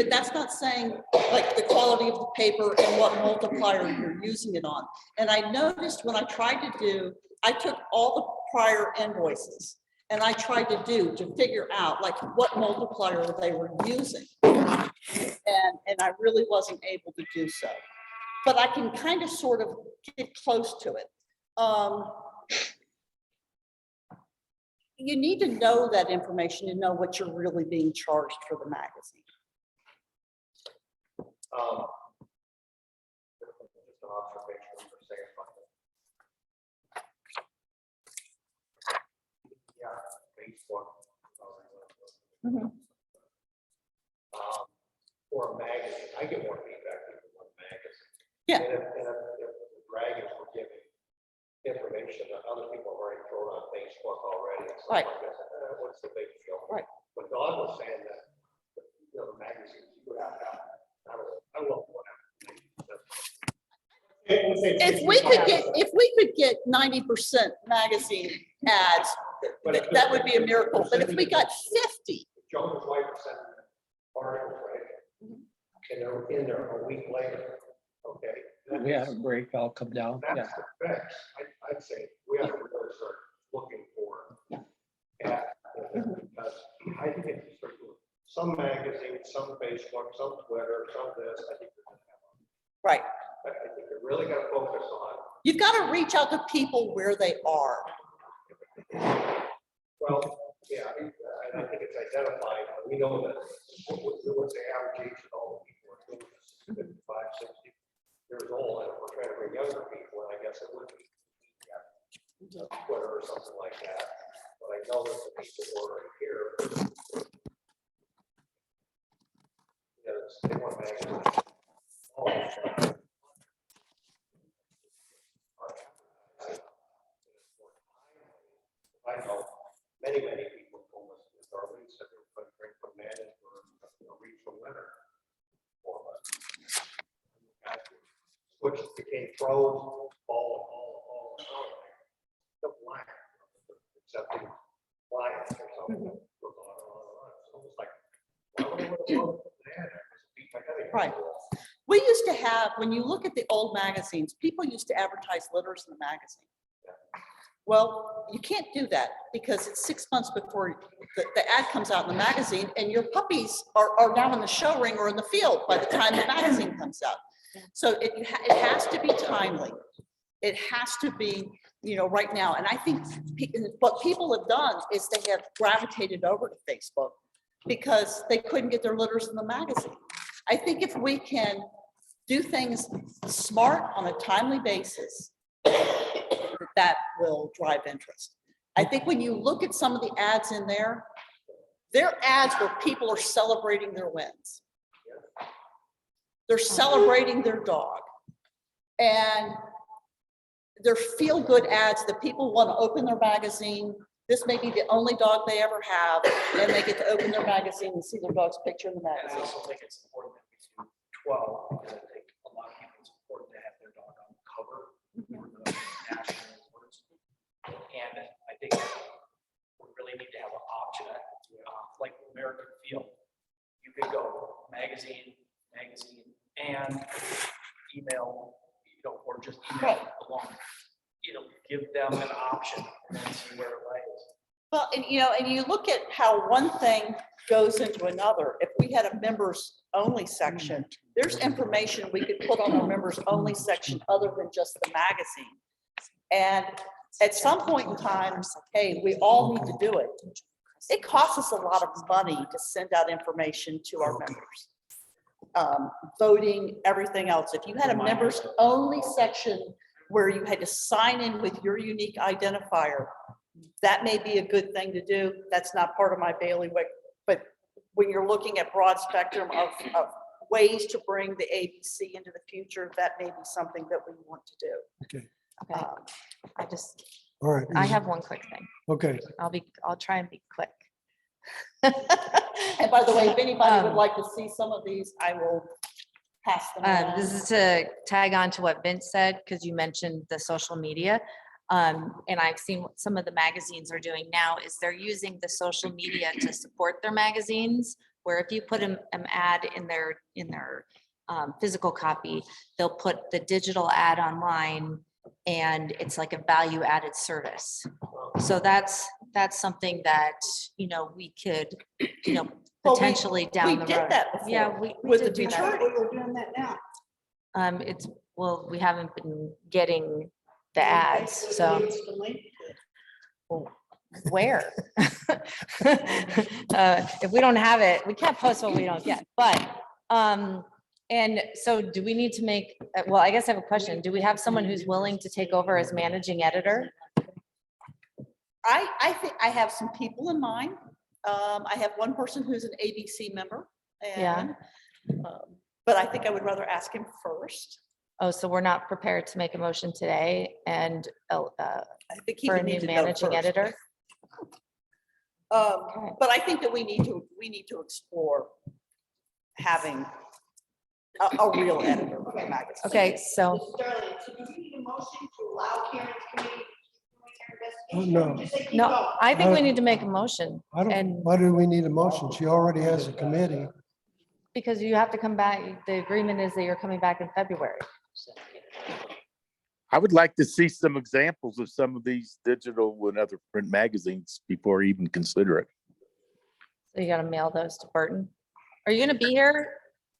that's not saying like the quality of the paper and what multiplier you're using it on. And I noticed when I tried to do, I took all the prior invoices and I tried to figure out like what multiplier they were using. And I really wasn't able to do so. But I can kind of sort of get close to it. You need to know that information to know what you're really being charged for the magazine. Just an observation for saying something. For a magazine, I get more feedback than one magazine. Yeah. And if the Dragons were giving information that other people have already thrown on Facebook already. and stuff Right. like that, what's the big deal? Right. But Don was saying that, the magazines, you would have to, I don't know, whatever. If we could get 90% magazine ads, that would be a miracle. But if we got 50, Jonas White sent articles, right? And they're in there a week later, okay? We have a break, I'll come down. Yeah. That's the fix. I'd say we have to really start looking for. Because I think it's some magazines, some Facebook, some Twitter, some this, I think. right, I think they're really gonna focus on, you've got to reach out to people where they are. well, yeah, I think it's identified, we know that, what's the average age of all the people are doing this, 55, 60 years old, and if we're trying to bring younger people, I guess it would be Twitter or something like that, but I know that the people who are here. Yes, they want magazines. I know many people told us that Darlene said they were going to drink from Madden for a regional winner. Which became pros, all. The black, accepting Lions or something. It's almost like, why would I want to vote for Madden? Beat my head against Right. the wall. We used to have, when you look at the old magazines, people used to advertise litters in the magazine. Well, you can't do that because it's 6 months before the ad comes out in the magazine and your puppies are now in the show ring or in the field by the time the magazine comes out. So it has to be timely. It has to be, right now. And I think what people have done is they have gravitated over to Facebook because they couldn't get their litters in the magazine. I think if we can do things smart on a timely basis, that will drive interest. I think when you look at some of the ads in there, they're ads where people are celebrating their wins. They're celebrating their dog. And they're feel-good ads that people want to open their magazine. This may be the only dog they ever have, and they get to open their magazine and see their dog's picture in the And I magazine. also think it's important that we do 12, because I think a lot of people, it's important to have their dog on the cover for the national awards. And I think we really need to have an option, like American Field. You could go magazine, and email, or just email along. Give them an option and then see where it lays. Well, and you look at how one thing goes into another. If we had a members only section, there's information we could put on our members only section other than just the magazine. And at some point in time, hey, we all need to do it. It costs us a lot of money to send out information to our members. Voting, everything else. If you had a members only section where you had to sign in with your unique identifier, that may be a good thing to do. That's not part of my bailiwick, but when you're looking at broad spectrum of ways to bring the ABC into the future, that may be something that we want to do. Okay. Okay, All right. I have one quick thing. Okay. I'll try and be quick. And by the way, if anybody would like to see some of these, I will pass them around. This is to tag on to what Vince said, because you mentioned the social media. And I've seen what some of the magazines are doing now is they're using the social media to support their magazines, where if you put an ad in their physical copy, they'll put the digital ad online, and it's like a value added service. So that's something that, we could, Well, potentially down the road. We did that before. Yeah, we with the did do that. futurity. We're doing that now. Well, we haven't been getting the ads, so. It's the link to it. Where? If we don't have it, we can't post what we don't get, but, and so do we need to make, well, I guess I have a question. Do we have someone who's willing to take over as managing editor? I think I have some people in mind. I have one person who's an ABC member Yeah. and, but I think I would rather ask him first. Oh, so we're not prepared to make a motion today and I think he for a would new need to know managing first. editor? But I think that we need to explore having a real editor of the magazine. Okay, so Sterling, so do we need a motion to allow Karen's committee to do their No. investigation? Or just say keep no, going? I think we need to make a motion I don't, and why do we need a motion? She already has a committee. because you have to come back, the agreement is that you're coming back in February. I would like to see some examples of some of these digital and other print magazines before I even consider it. So you gotta mail those to Burton. Are you gonna be here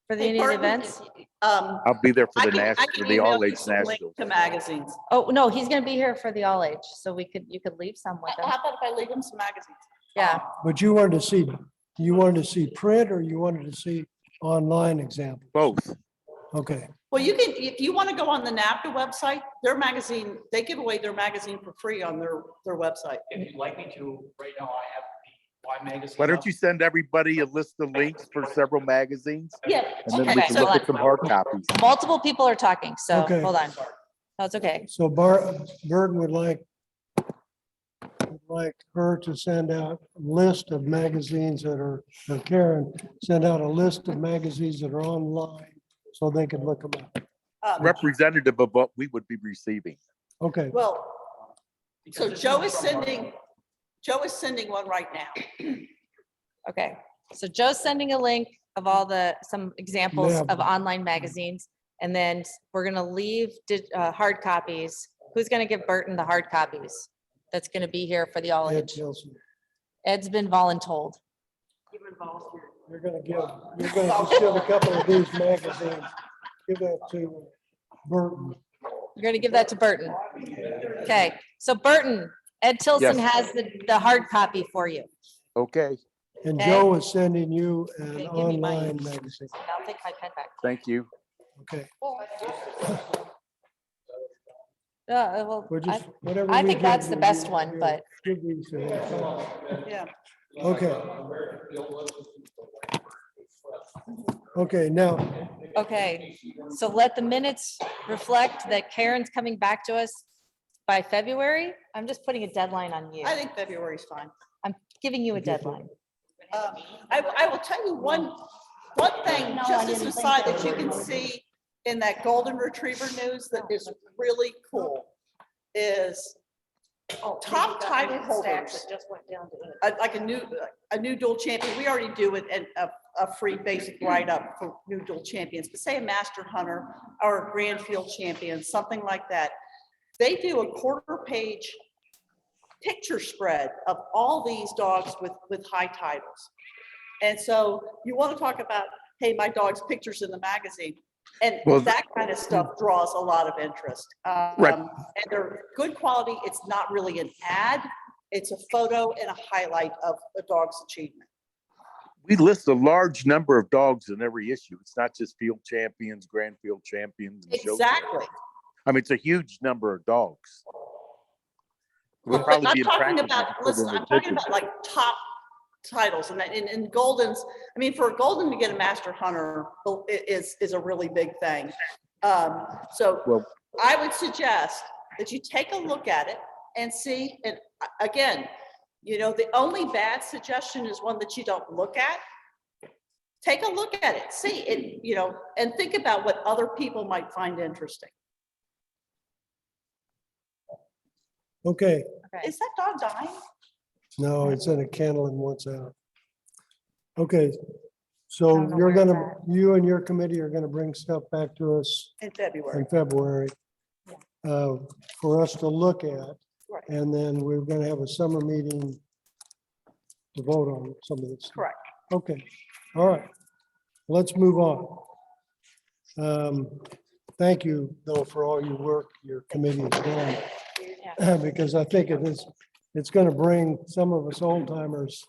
for Hey, any of the Barton, events? I'll be there for I the can- I national, can for the email all you age some links national. to magazines. Oh, no, he's gonna be here for the all age, so you could leave some with him. How about if I leave him some magazines? Yeah, But you wanted to see print or you wanted to see online example? Both. Okay, Well, you can, if you want to go on the NAPTA website, their magazine, they give away their magazine for free on their website. If you'd like me to, right now I have the Y magazine. Why don't up. you send everybody a list of links for several magazines? Yeah. And then we Okay, can so look at some hard copies. multiple people are talking, so Okay. hold on. No, it's okay. so Burton would like her to send out a list of magazines that are, or Karen, send out a list of magazines that are online so they can look them up. Representative of what we would be receiving. Okay, Well, so Because Joe this is from our- sending one right now. Okay, so Joe's sending a link of some examples Yeah. of online magazines. And then we're gonna leave hard copies. Who's gonna give Burton the hard copies? That's gonna be here for the all Ed age. Tilson, Ed's been voluntold. you're gonna just give a couple of these magazines, give that to Burton. You're gonna give that to Burton. Okay, so Burton, Ed Tilson Yes. has the hard copy for you. Okay, And Okay. Joe is sending you an Okay, give me my- online magazine. I'll take my pen back. thank you. Okay, Well, we're just, whatever. I we think give that's the you, best you- one, you but give these to them. Yeah. Okay. Okay, now, okay. So let the minutes reflect that Karen's coming back to us by February. I'm just putting a deadline on you. I think February's fine. I'm giving you a deadline. I will tell you one thing, No, I just as didn't an think aside, so. that you can see in that golden retriever news that is really cool is top title holders. Just went down to. Like a new dual champion. We already do it and a free basic write-up for new dual champions, but say a master hunter or a grand field champion, something like that. They do a quarter page picture spread of all these dogs with high titles. And so you want to talk about, hey, my dog's pictures in the magazine. And Well, that kind of stuff draws a lot of interest. Right. And they're good quality. It's not really an ad. It's a photo and a highlight of a dog's achievement. We list a large number of dogs in every issue. It's not just field champions, grand field champions. and show Exactly. I mean, it's a huge number of dogs. We'll But probably I'm be talking impractical about, to put listen, in the I'm talking picture. about like top titles and that in Goldens, I mean, for a Golden to get a master hunter is a really big thing. So Well, I would suggest that you take a look at it and see, and again, you know, the only bad suggestion is one that you don't look at. Take a look at it, see it, you know, and think about what other people might find interesting. okay, Is that dog dying? no, it's in a kennel and wants out. Okay, I so don't know you're where it's gonna, you and your committee are gonna bring stuff back to us In February. in February for us to look at. Right. And then we're gonna have a summer meeting to vote on some of this. Correct. Okay, all right. Let's move on. Thank you, though, for all your work your committee has done. Because I think it's gonna bring some of us old timers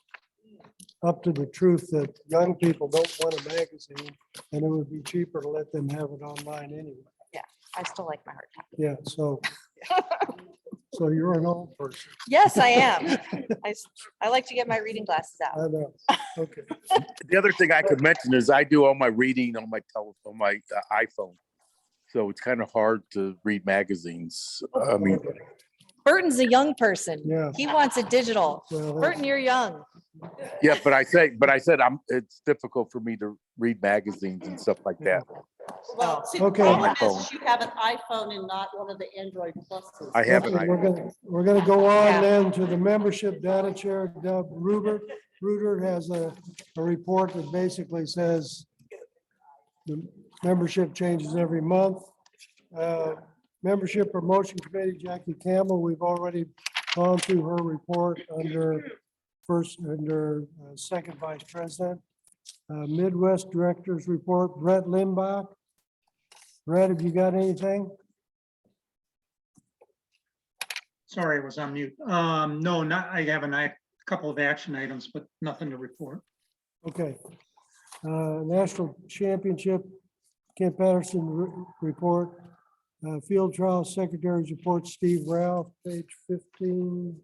up to the truth that young people don't want a magazine, and it would be cheaper to let them have it online anyway. Yeah, I still like my hard copy. Yeah, so So you're an old person. Yes, I am. I like to get my reading glasses out. I know. Okay. The other thing I could mention is I do all my reading on my telephone, my iPhone. So it's kind of hard to read magazines. I mean, Burton's a young person. Yeah. He wants it digital. Well, Burton, you're young. yeah, but I said it's difficult for me to read magazines and stuff like that. Well, see, Okay. the On my problem is phone. you have an iPhone and not one of the Android pluses. I have an Okay, iPhone. we're gonna go on then to the membership data chair, Doug Ruber. Ruder has a report that basically says the membership changes every month. Membership Promotion Committee, Jackie Campbell, we've already gone through her report under second vice president. Midwest Directors Report, Brett Limbach. Brett, have you got anything? Sorry, I was on mute. No, I have a couple of action items, but nothing to report. Okay. National Championship, Kent Patterson report. Field Trial Secretary's report, Steve Ralph, page 15.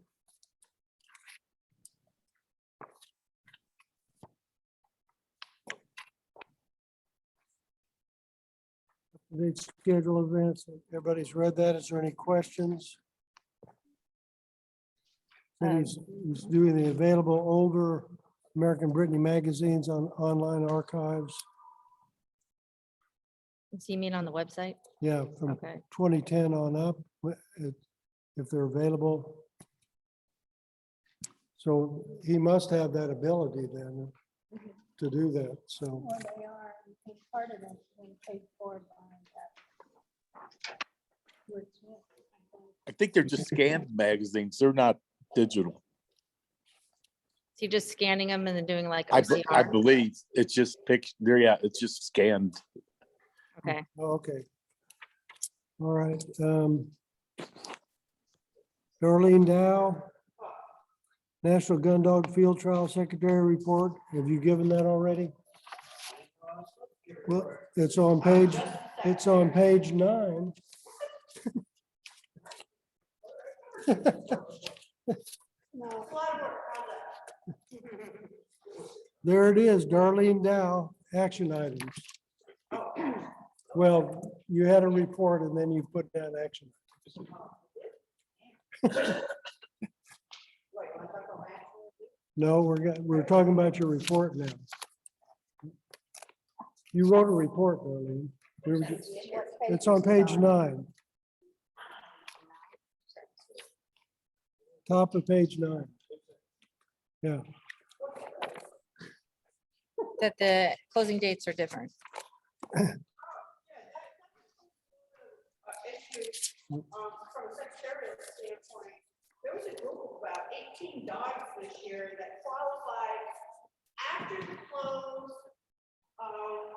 Date schedule events. Everybody's read that. Is there any questions? He's doing the available older American Brittany magazines on online archives. So you mean on the website? Yeah, from Okay. 2010 on up, if they're available. So he must have that ability then to do that, so. Well, they are, and part of it being paid for by that. I think they're just scanned magazines. They're not digital. So you're just scanning them and then doing like I OCR? believe it's just picture. Yeah, it's just scanned. Okay. Okay. All right. Darlene Dow, National Gun Dog Field Trial Secretary Report. Have you given that already? Well, it's on page 9. There it is, Darlene Dow, action items. Well, you had a report and then you put down action. No, we're talking about your report now. You wrote a report, Darlene. It's on page 9. Top of page 9. Yeah. That the closing dates are different. From a secretarial standpoint, there was a group of about 18 dogs this year that qualified after the close of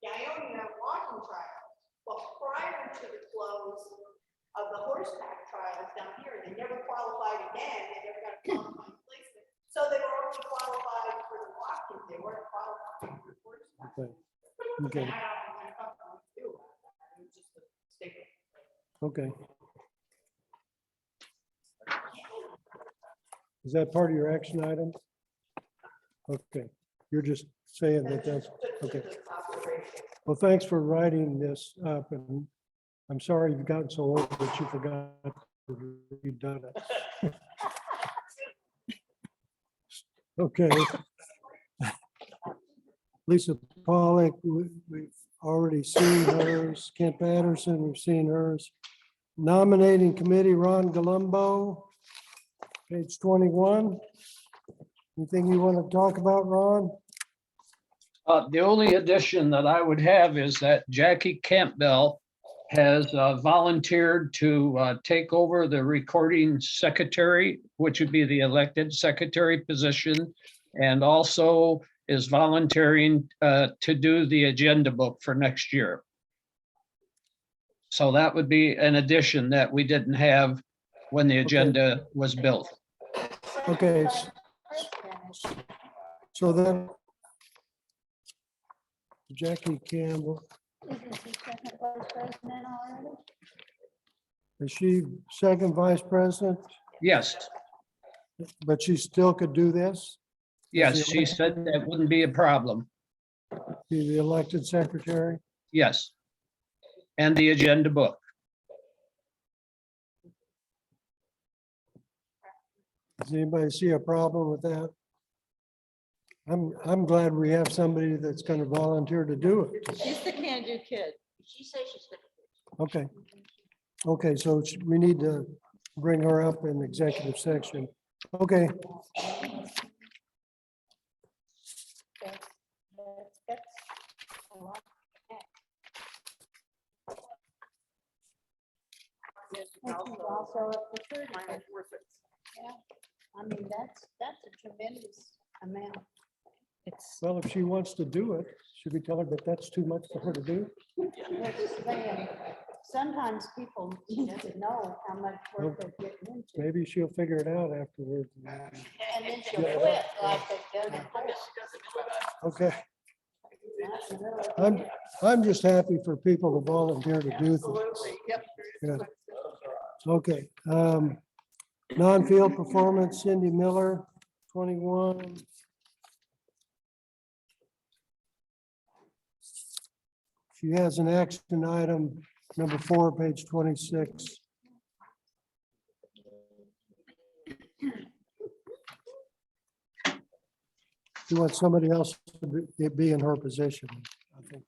Ionia walking trial, but prior to the close of the horseback trials down here, they never qualified again, they never got a qualifying placement. So they were only qualified for the walking, they weren't qualified for horseback. Okay. Okay. And I don't know what I'm gonna do about that. It was just a statement. Okay. Is that part of your action item? Okay, you're just saying that's, okay. Well, thanks for writing this up, and I'm sorry you've gotten so old that you forgot you've done it. Okay. Lisa Pollock, we've already seen hers. Kent Patterson, we've seen hers. Nominating Committee, Ron Galumbo, page 21. Anything you want to talk about, Ron? The only addition that I would have is that Jackie Campbell has volunteered to take over the recording secretary, which would be the elected secretary position, and also is volunteering to do the agenda book for next year. So that would be an addition that we didn't have when the agenda was built. Okay. So then Jackie Campbell. Is he second vice president already? Is she second vice president, Yes, but she still could do this? yes, she said that wouldn't be a problem. Be the elected secretary? Yes. And the agenda book. Does anybody see a problem with that? I'm glad we have somebody that's going to volunteer to do it. She's the can-do kid. She says she's gonna. Okay. Okay, so we need to bring her up in executive section. Okay, That's a lot. Also up to 30. Yeah, I mean, that's a tremendous amount. It's, well, if she wants to do it, should we tell her that that's too much for her to do? That's saying, sometimes people need to know how much work they're getting into. Maybe she'll figure it out afterwards. And then she'll quit like they've done before. Okay. I'm just happy for people to volunteer to do things. Yeah. Okay, non-field performance, Cindy Miller, 21. She has an action item, number 4, page 26. She wants somebody else to be in her position, I think.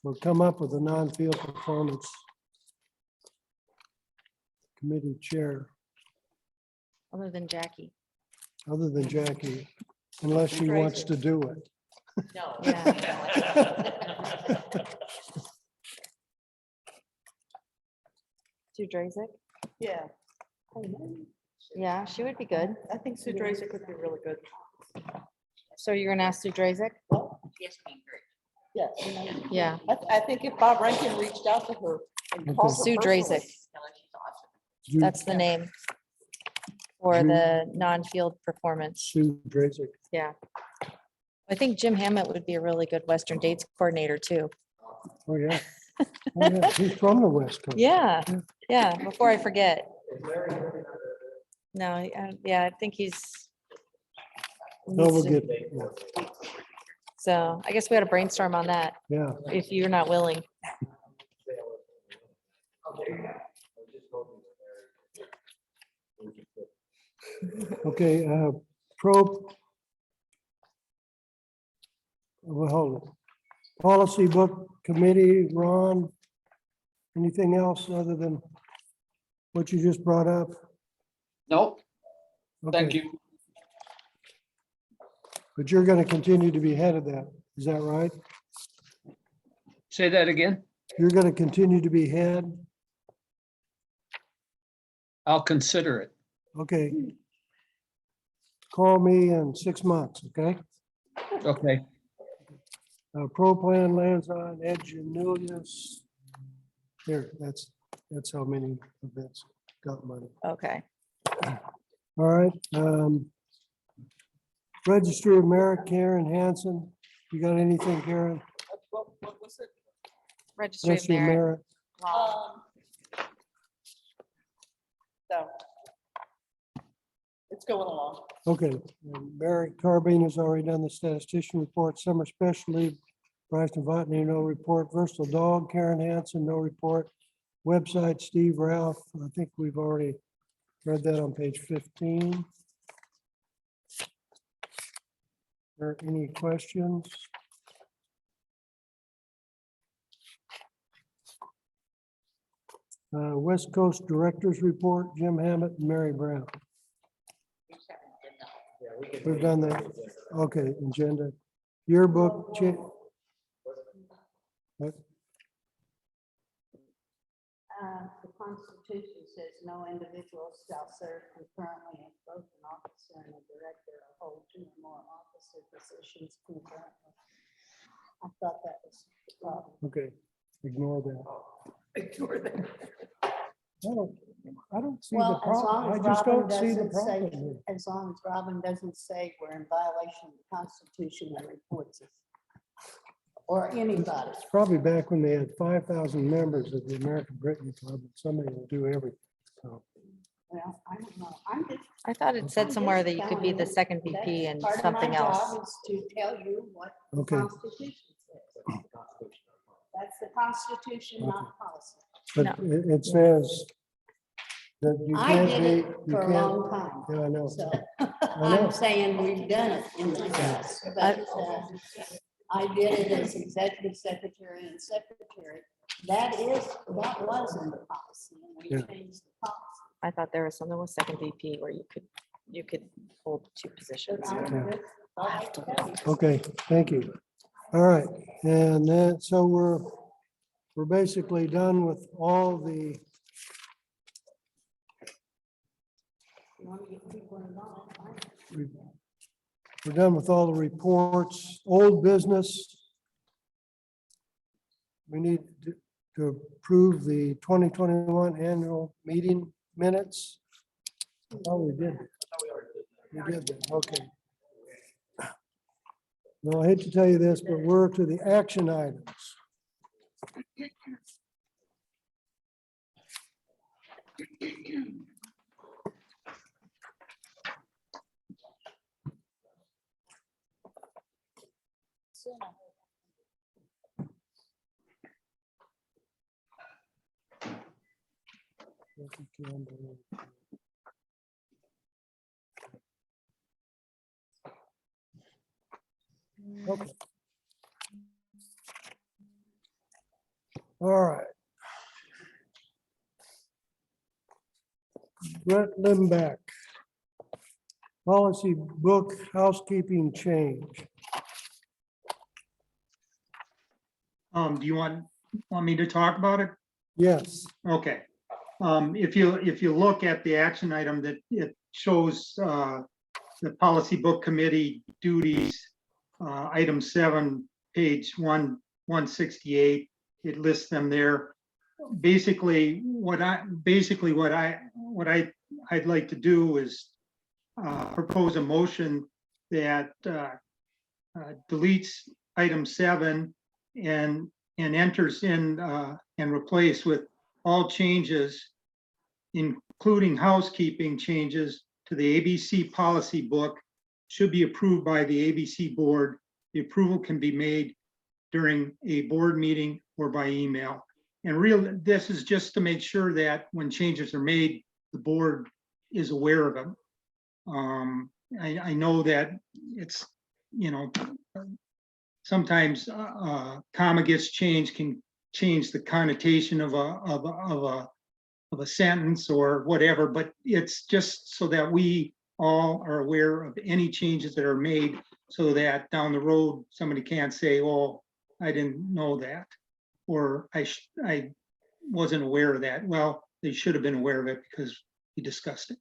We'll come up with a non-field performance committee chair, other than Jackie. other than Jackie, unless she wants to do it. No. Sue Drazek? Yeah, Yeah, she would be good. I think Sue Drazer could be really good. So you're gonna ask Sue Drazek? Yes, being very. Yes. Yeah. I think if Bob Rankin reached out to her and called her Sue personally, Drazek. Tell her she's awesome. Sue- That's the name for Sue- the non-field performance. Sue Drazek. Yeah. I think Jim Hammett would be a really good Western Dates coordinator too. Oh, yeah. Oh, yeah. He's from the West Coast. Yeah, yeah, before I forget. No, yeah, I think he's. No, we'll get, yeah, So I guess we had to brainstorm on that, yeah. if you're not willing. Okay, pro. Well, hold it. Policy book committee, Ron. Anything else other than what you just brought up? Nope, thank Okay, you. but you're going to continue to be head of that. Is that right? Say that again. You're going to continue to be head? I'll consider it. Okay. Call me in 6 months, okay? Okay, Pro Plan lands on Edge and Nullius. Here, that's how many events got money. Okay. All right. Registry of Merit, Karen Hansen. You got anything, Karen? what was it? Registry of Registry of Merit. Merit. So. It's going along. Okay. Barry Carbine has already done the statistician report. Summer Special League, Bryce Novotny, no report. Versatile Dog, Karen Hansen, no report. Website, Steve Ralph. I think we've already read that on page 15. Are there any questions? West Coast Directors Report, Jim Hammett and Mary Brown. We've done that. Okay, agenda. Yearbook. What? The Constitution says no individual shall serve concurrently in both an officer and a director or hold 2 or more officer positions concurrently. I thought that was the problem. Okay, ignore that. Ignore that. I don't see the Well, as long problem. I as just Robin don't see the doesn't say, problem here. as long as Robin doesn't say we're in violation of the Constitution and reports it. or anybody. It's probably back when they had 5,000 members of the American Brittany Club, and somebody will do everything. So, Well, I don't know. I'm just. I thought it said I'm somewhere just that you could be telling the you second VP that's and part of something my else. job is to tell you what the Okay. Constitution says. That's the Constitution, not policy. but it says that you I can't did be, it you for a can't. long time. Yeah, I know. So I know. I'm saying we've done it in the past, but I did it as executive secretary and secretary. That was in the policy and we Yeah. changed the policy. I thought there was something with second VP where you could hold two positions. But I have to tell you. Okay, thank you. All right, and then, so we're basically done with all the, You want to get people involved, fine. we're done with all the reports, old business. We need to approve the 2021 annual meeting minutes. Oh, we did. We did that, okay. Well, I hate to tell you this, but we're to the action items. Okay. All right. Brett Limback. Policy book housekeeping change. Do you want me to talk about it? Yes. Okay. If you look at the action item that it shows, the policy book committee duties, item 7, page 168, it lists them there. Basically, what I'd like to do is propose a motion that deletes item 7 and enters in and replace with all changes, including housekeeping changes to the ABC policy book, should be approved by the ABC board. The approval can be made during a board meeting or by email. And this is just to make sure that when changes are made, the board is aware of them. I know that it's, sometimes comma gets changed, can change the connotation of a sentence or whatever, but it's just so that we all are aware of any changes that are made, so that down the road, somebody can't say, oh, I didn't know that, or I wasn't aware of that. Well, they should have been aware of it because we discussed it.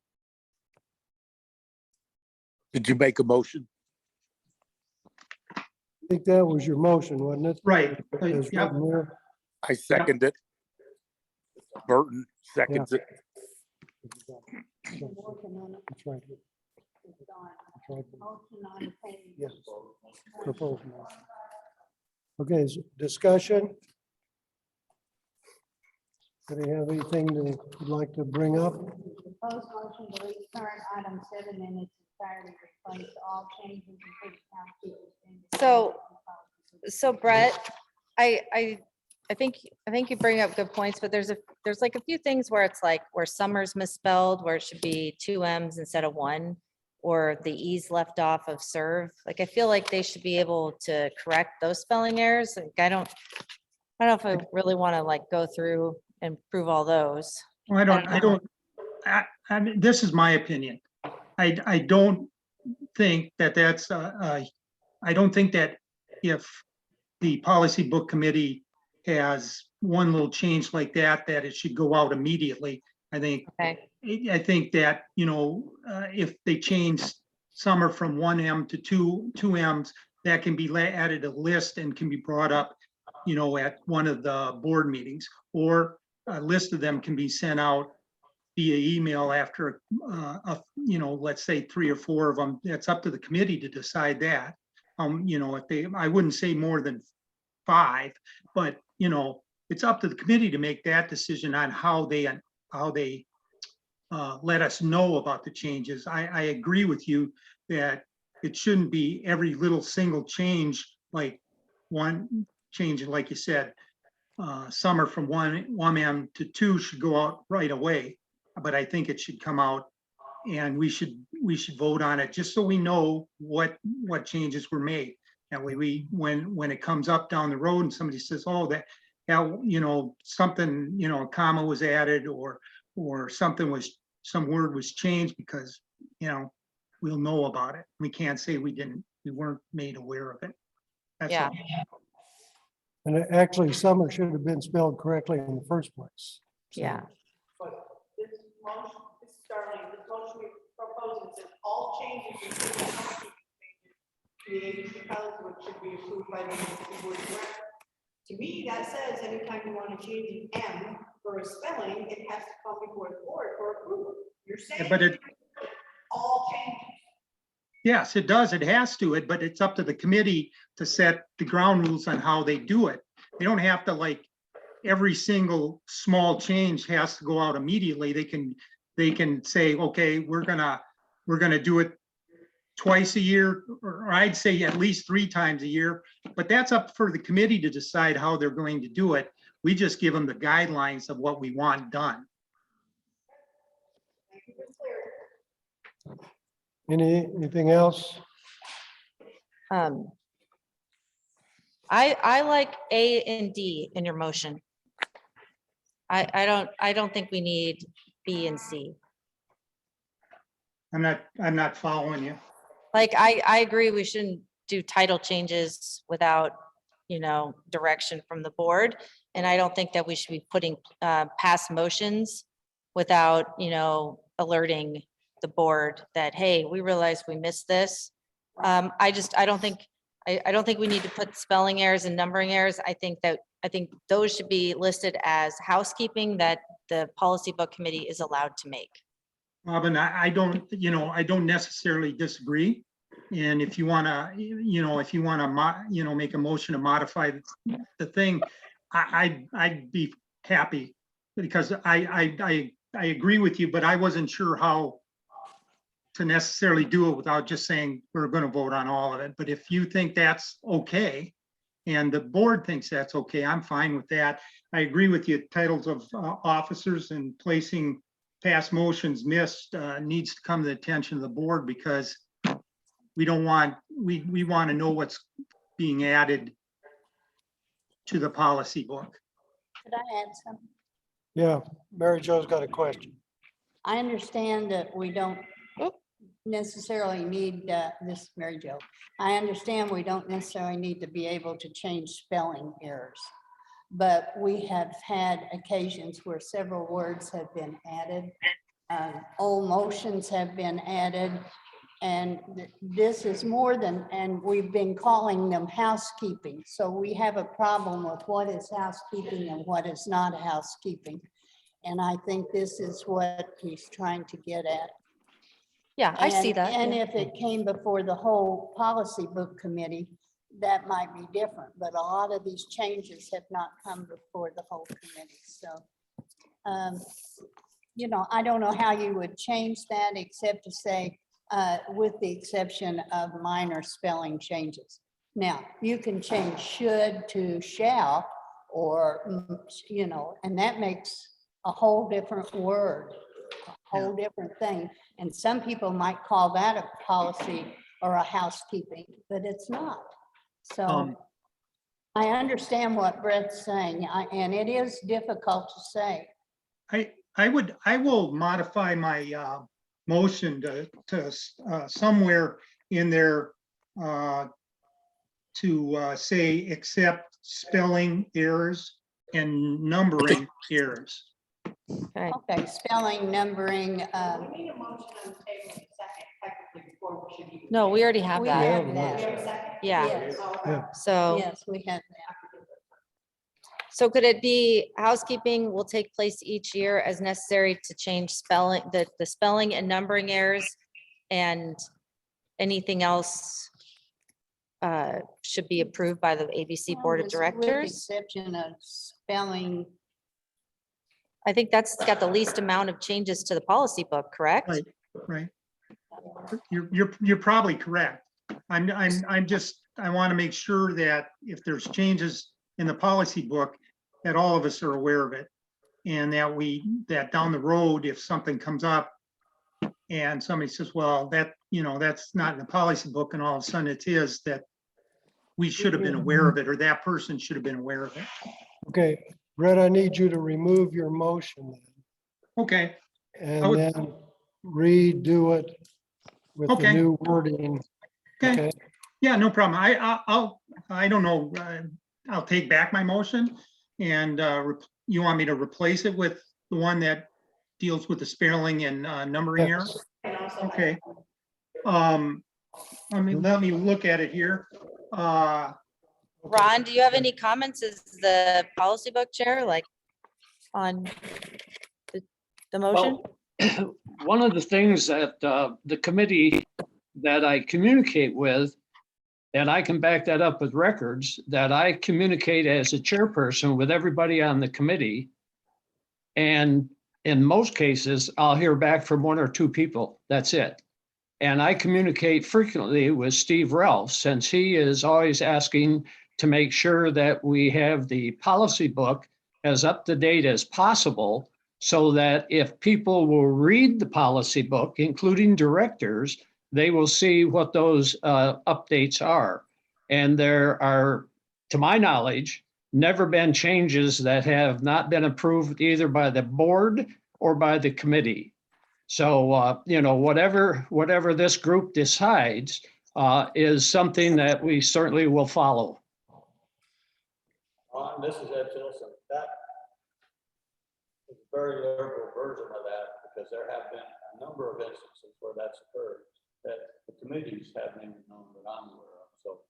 Did you make a motion? I think that was your motion, wasn't it? Right. As Yeah. written there. I second it. Burton seconds it. Working on it. It's right here. It's on. It's right there. Motion on page. Yes. Proposed motion. Okay, is discussion? Do they have anything they would like to bring up? Proposed motion delete current item 7 in its entirety, replace all changes including housekeeping. So Brett, I think you bring up good points, but there's like a few things where it's like where summer's misspelled, where it should be 2 M's instead of 1, or the E's left off of serve. Like, I feel like they should be able to correct those spelling errors. Like, I don't know if I really want to like go through and prove all those. Well, I mean, this is my opinion. I don't think that that's, I don't think that if the policy book committee has one little change like that, that it should go out immediately. I think, I think that, if they change summer from 1 M to 2 M's, that can be added a list and can be brought up, at one of the board meetings, or a list of them can be sent out via email after, let's say 3 or 4 of them. That's up to the committee to decide that. If I wouldn't say more than 5, but, you know, it's up to the committee to make that decision on how they let us know about the changes. I agree with you that it shouldn't be every little single change, like one change, like you said, summer from 1M to 2 should go out right away. But I think it should come out and we should vote on it just so we know what changes were made. That way when it comes up down the road and somebody says, oh, that, you know, something, you know, a comma was added or some word was changed, because, you know, we'll know about it. We can't say we weren't made aware of it. That's Yeah. all. And actually, summer should have been spelled correctly in the first place. Yeah. But this motion, this is Darlene, this motion we propose is that all changes including housekeeping changes to the ABC code should be approved by the ABC board of directors. To me, that says anytime you want to change an M for a spelling, it has to come before the board for approval. You're saying But it, all changes. yes, it does. It has to, but it's up to the committee to set the ground rules on how they do it. They don't have to, like, every single small change has to go out immediately. They can say, okay, we're gonna do it twice a year, or I'd say at least 3 times a year, but that's up for the committee to decide how they're going to do it. We just give them the guidelines of what we want done. Anything else? I like A and D in your motion. I don't think we need B and C. I'm not following you. Like, I agree, we shouldn't do title changes without, you know, direction from the board. And I don't think that we should be putting past motions without, you know, alerting the board that, hey, we realized we missed this. I don't think we need to put spelling errors and numbering errors. I think those should be listed as housekeeping that the policy book committee is allowed to make. Robin, I don't necessarily disagree. And if you want to, make a motion to modify the thing, I'd be happy, because I agree with you, but I wasn't sure how to necessarily do it without just saying we're going to vote on all of it. But if you think that's okay, and the board thinks that's okay, I'm fine with that. I agree with you. Titles of officers and placing past motions missed needs to come to the attention of the board, because we want to know what's being added to the policy book. Could I add something? Yeah, Mary Jo's got a question. I understand that we don't necessarily need this, Mary Jo. I understand we don't necessarily need to be able to change spelling errors, but we have had occasions where several words have been added, old motions have been added, and this is more than, and we've been calling them housekeeping. So we have a problem with what is housekeeping and what is not housekeeping. And I think this is what he's trying to get at. Yeah, I see that. And yeah. if it came before the whole policy book committee, that might be different, but a lot of these changes have not come before the whole committee. So, I don't know how you would change that, except to say, with the exception of minor spelling changes. Now, you can change should to shall, or, and that makes a whole different word, a whole different thing. And some people might call that a policy or a housekeeping, but it's not. So I understand what Brett's saying, and it is difficult to say. I will modify my motion to somewhere in there to say except spelling errors and numbering errors. Okay, spelling, numbering. We need a motion on the table in a second, technically, before we should even. No, we already have We that. have that. We have a second? Yeah. Yes. Yeah. So, Yes, we have that. so could it be housekeeping will take place each year as necessary to change spelling, the spelling and numbering errors, and anything else should be approved by the ABC Board of With Directors. Exception of spelling. I think that's got the least amount of changes to the policy book, correct? Right, right. You're probably correct. I'm just, I want to make sure that if there's changes in the policy book, that all of us are aware of it. And that down the road, if something comes up and somebody says, well, that's not in the policy book, and all of a sudden it is, that we should have been aware of it, or that person should have been aware of it. Okay, Brett, I need you to remove your motion then, Okay, and then redo it with the Okay. new wording. okay. Yeah, no problem. I don't know. I'll take back my motion, and you want me to replace it with the one that deals with the spelling and numbering error? Okay. Let me look at it here. Ron, do you have any comments as the policy book chair, like on the motion? Well, one of the things that the committee that I communicate with, and I can back that up with records, that I communicate as a chairperson with everybody on the committee. And in most cases, I'll hear back from one or two people. That's it. And I communicate frequently with Steve Ralph, since he is always asking to make sure that we have the policy book as up to date as possible, so that if people will read the policy book, including directors, they will see what those updates are. And there are, to my knowledge, never been changes that have not been approved either by the board or by the committee. So, whatever this group decides is something that we certainly will follow. Ron, this is Ed Tilson. That is a very liberal version of that, because there have been a number of instances where that's occurred that the committees haven't even known that I'm aware of. So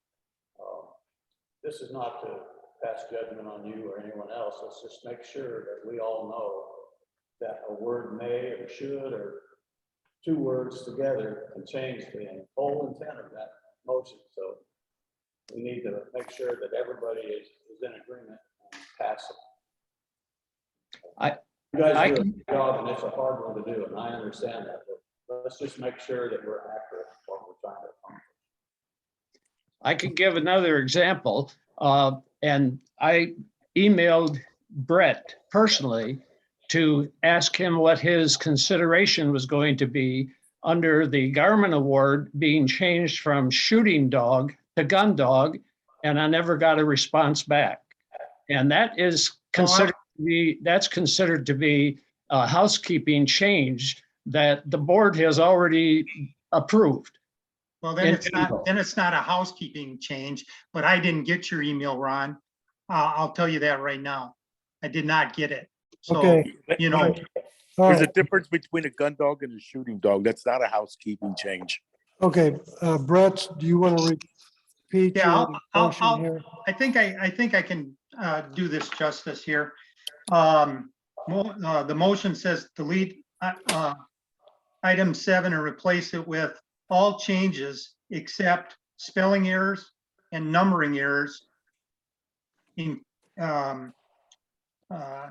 this is not to pass judgment on you or anyone else. Let's just make sure that we all know that a word may or should, or two words together, can change the whole intent of that motion. So we need to make sure that everybody is in agreement and pass it. You guys do a good job, and it's a hard one to do, and I understand that, but let's just make sure that we're accurate in what we're trying to accomplish. I could give another example, and I emailed Brett personally to ask him what his consideration was going to be under the Garmin Award being changed from shooting dog to gun dog, and I never got a response back. And that is considered to be a housekeeping change that the board has already approved. Well, then it's not a housekeeping change, but I didn't get your email, Ron. I'll tell you that right now. I did not get it. So, Okay. There's a difference between a gun dog and a shooting dog. That's not a housekeeping change. Okay, Brett, do you want to repeat Yeah, your I'll, motion here? I think I can do this justice here. The motion says delete item 7 and replace it with all changes except spelling errors and numbering errors in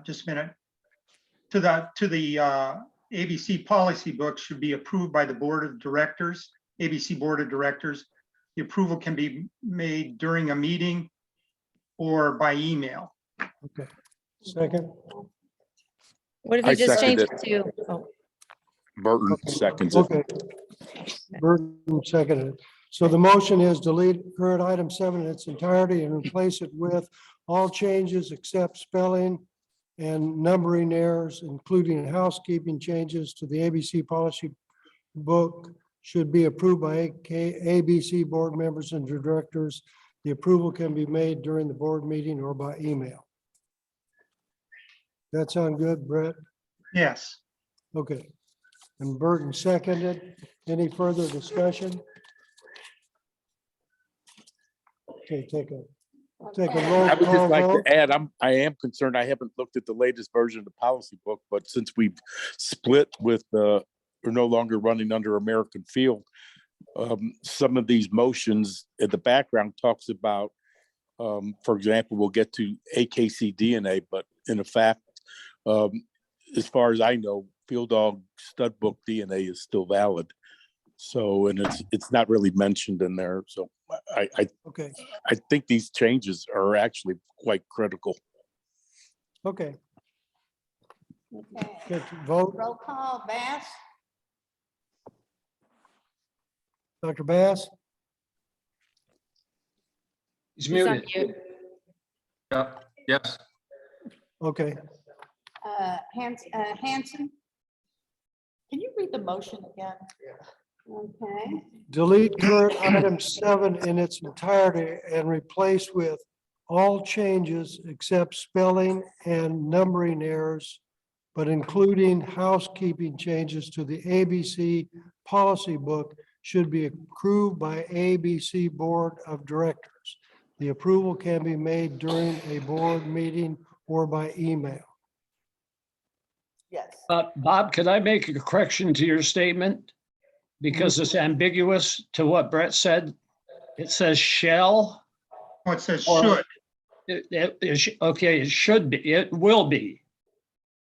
just a minute, to the ABC policy book should be approved by the board of directors, ABC board of directors. The approval can be made during a meeting or by email. Okay, second. What if you I just second change it. it to, oh, Burton seconds it. Okay. Burton seconded it. So the motion is delete current item 7 in its entirety and replace it with all changes except spelling and numbering errors, including housekeeping changes to the ABC policy book, should be approved by ABC board members and directors. The approval can be made during the board meeting or by email. That sound good, Brett? Yes. Okay. And Burton seconded. Any further discussion? Okay, take a roll I would call just like vote. to add, I am concerned. I haven't looked at the latest version of the policy book, but since we've split with we're no longer running under American Field, some of these motions in the background talks about, for example, we'll get to AKC DNA, but in effect, as far as I know, Field Dog Stud Book DNA is still valid. So, and it's not really mentioned in there. So Okay, I think these changes are actually quite critical. okay. Okay. Get to vote. Roll call, Bass, Dr. Bass? He's He's on muted. mute. Yep, yes. Okay. Hanson, Can you read the motion again? okay. Delete current item 7 in its entirety and replace with all changes except spelling and numbering errors, but including housekeeping changes to the ABC policy book should be approved by ABC Board of Directors. The approval can be made during a board meeting or by email. Yes. Bob, could I make a correction to your statement? Because it's ambiguous to what Brett said. It says shall. Oh, it says Or- should. Okay, it should be, it will be.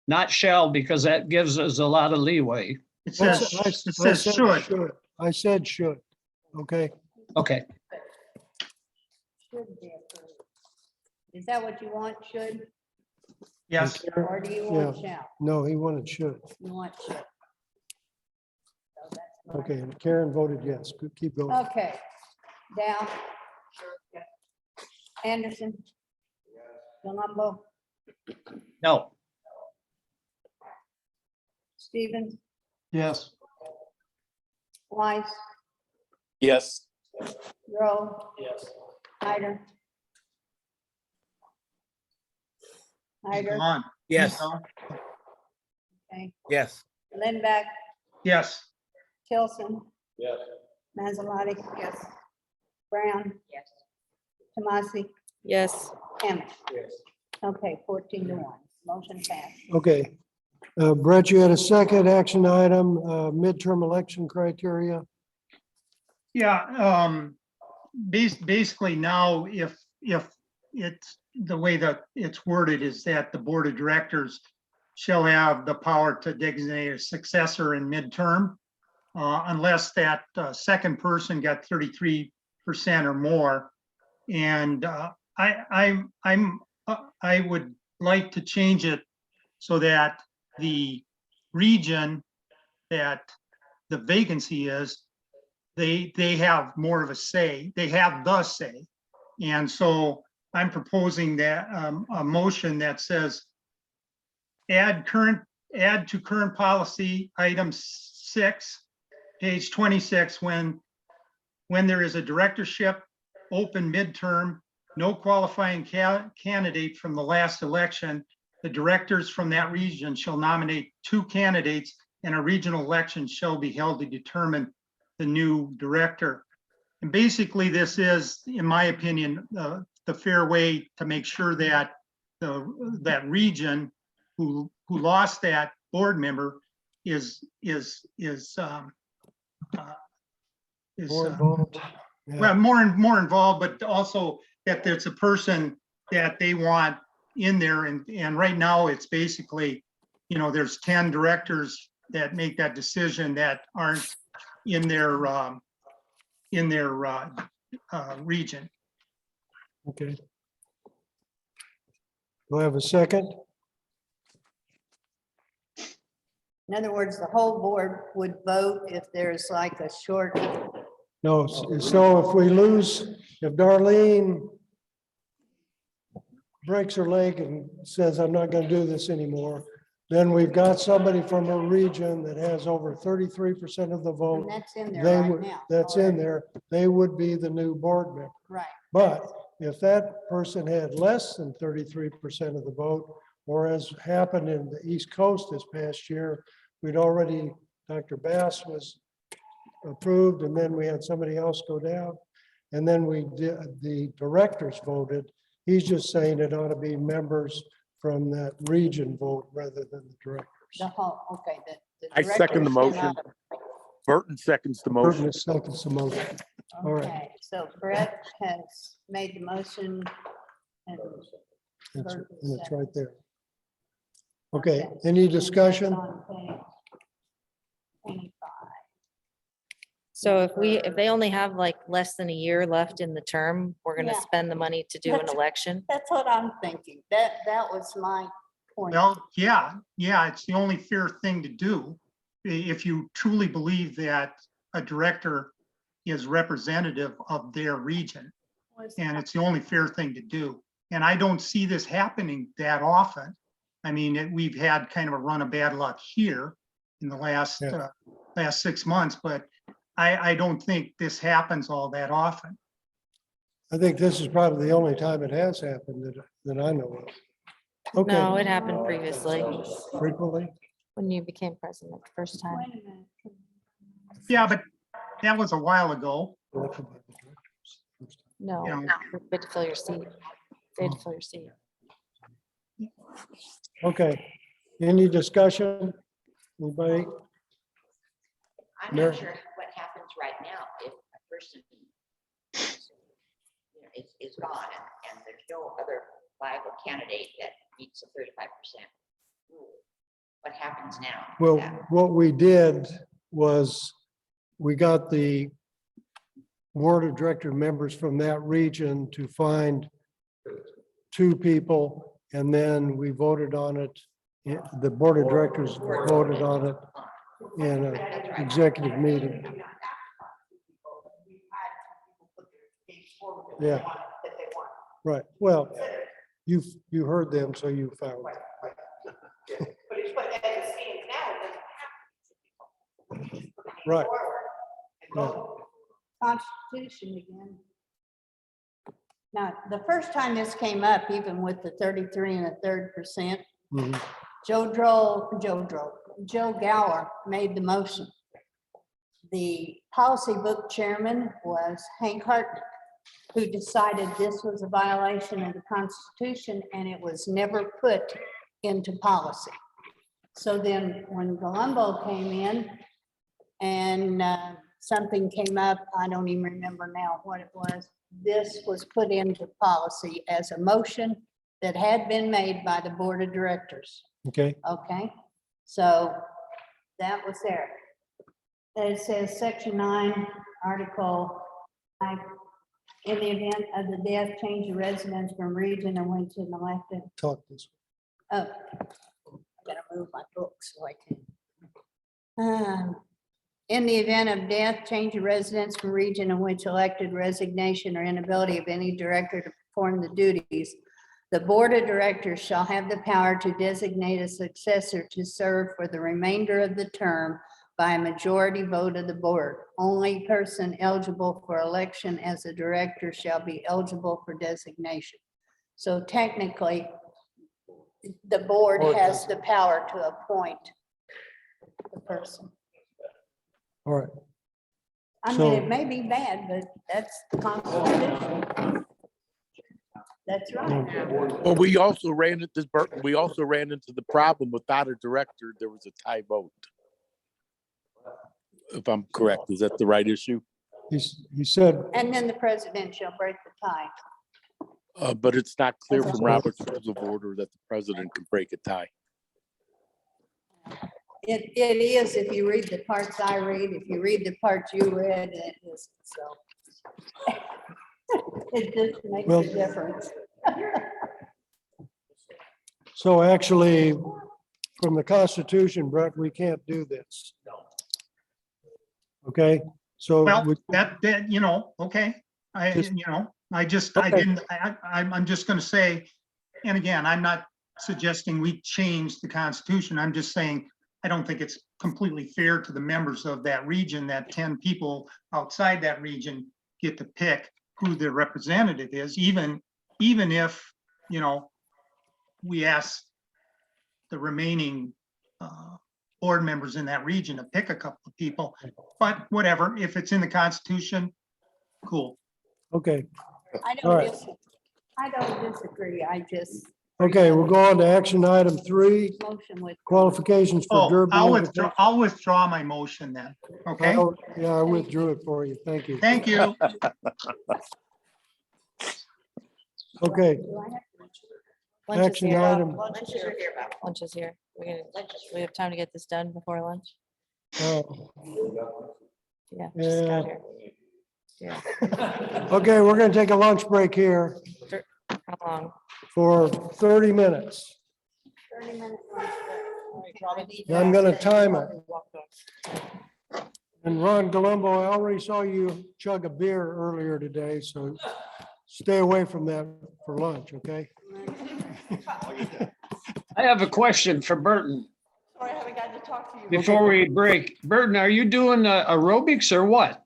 Not shall, because that gives us a lot of leeway. It I says, said it says should. I said should. Okay, Okay, Should be approved. Is that what you want, should, Yes. or do you want shall? no, he wanted should. You want should. So that's fine. Okay, and Karen voted yes. Keep going. Okay, down. Anderson. Palumbo, no, Stevens, Yes. Weiss, Yes. Rowe, Yes. Hyder. Hyder, On. Yes. okay, Yes. Lindback, Yes. Tilson, Yes. Mazzalotti. Yes. Brown. Yes. Tomasi, Yes. Hammond. Yes. Okay, 14-1, motion passed. Okay. Brett, you had a second action item, midterm election criteria. Yeah, basically now, if it's, the way that it's worded is that the Board of Directors shall have the power to designate a successor in midterm, unless that second person got 33% or more. And I would like to change it so that the region that the vacancy is, they have more of a say, they have the say. And so I'm proposing that a motion that says add to current policy item 6, page 26, when there is a directorship open midterm, no qualifying candidate from the last election, the directors from that region shall nominate 2 candidates and a regional election shall be held to determine the new director. And basically this is, in my opinion, the fair way to make sure that that region who lost that board member is More involved. Yeah. well, more involved, but also that there's a person that they want in there. And right now it's basically, there's 10 directors that make that decision that aren't in their region. Okay. Do I have a second? In other words, the whole board would vote if there's like a short, No, so if we lose, if Darlene breaks her leg and says, I'm not gonna do this anymore, then we've got somebody from a region that has over 33% of the and vote. that's in there They right would, now. that's in there, they would be the new board member. Right. But if that person had less than 33% of the vote, or as happened in the East Coast this past year, we'd already, Dr. Bass was approved, and then we had somebody else go down. And then we did, the directors voted. He's just saying it ought to be members from that region vote rather than the directors. The whole, okay, the I second the directors motion. cannot- Burton seconds the Burton motion. seconds the motion. All right. Okay, so Brett has made the motion and It's right there. Okay, any discussion? on page 25. So if they only have like less than a year left in the term, we're gonna Yeah. spend the money to do an That's- election? That's what I'm thinking. That was my point. Well, yeah, it's the only fair thing to do. If you truly believe that a director is representative of their region, and it's the only fair thing to do. And I don't see this happening that often. I mean, we've had kind of a run of bad luck here in the last 6 months, but I don't think this happens all that often. I think this is probably the only time it has happened that I know of. Okay. No, it happened previously Frequently? when you became president the first time. Wait a minute. Yeah, but that was a while ago. No, You know. you had to fill your seat. They had to fill your seat. Okay. Any discussion? Anybody? I'm Mayor? not sure what happens right now if a person is gone and there's no other viable candidate that meets the 35% rule. What happens now? Well, what we did was we got the board of director members from that region to find 2 people, and then we voted on it. The board of directors voted on it in an executive meeting. Yeah. Right. Well, you heard them, so you found it. But it's what, as it stands now, it doesn't have to. Right. Right. Constitution again. Now, the first time this came up, even with the 33 1/3%, Mhm. Joe Gower made the motion. The policy book chairman was Hank Hartnett, who decided this was a violation of the Constitution and it was never put into policy. So then when Colombo came in and something came up, I don't even remember now what it was, this was put into policy as a motion that had been made by the board of directors. Okay. Okay, so that was there. It says section 9, article 5, in the event of the death, change of residence from region and went to an elected. Talk this. Oh, I gotta move my book so I can. In the event of death, change of residence from region in which elected, resignation, or inability of any director to perform the duties, the board of directors shall have the power to designate a successor to serve for the remainder of the term by a majority vote of the board. Only person eligible for election as a director shall be eligible for designation. So technically, the board has the power to appoint the person. All right. I mean, So- it may be bad, but that's the Constitution. That's right. Well, we also ran into the problem without a director, there was a tie vote. If I'm correct, is that the right issue? He said, And then the president shall break the tie. But it's not clear from Robert's Rules of Order that the president can break a tie. It is, if you read the parts I read, if you read the parts you read, it is, so. It just makes Well- a difference. so actually, from the Constitution, Brett, we can't do this. Okay, so. Well, we- that, okay, Just- I Okay. didn't, I'm just gonna say, and again, I'm not suggesting we change the Constitution, I'm just saying, I don't think it's completely fair to the members of that region that 10 people outside that region get to pick who their representative is, even if, we ask the remaining board members in that region to pick a couple of people, but whatever, if it's in the Constitution, cool. Okay, I All right. don't disagree, I just, Okay, we'll go on to action item 3, Motion with. qualifications for Oh, Derby. I'll withdraw my motion then. Okay, Yeah, I withdrew it for you. Thank you. thank you. Okay, Lunch is action here. item. Lunch is here. Lunch is here. We have time to get this done before lunch? Yeah. just got Yeah. here. Yeah. Okay, we're gonna take a lunch break here How long? for 30 minutes. 30-minute. I'm gonna time it. And Ron Galumbo, I already saw you chug a beer earlier today, so stay away from that for lunch, okay? I have a question for Burton Sorry, I haven't gotten to talk to you. before we break. Burton, are you doing aerobics or what?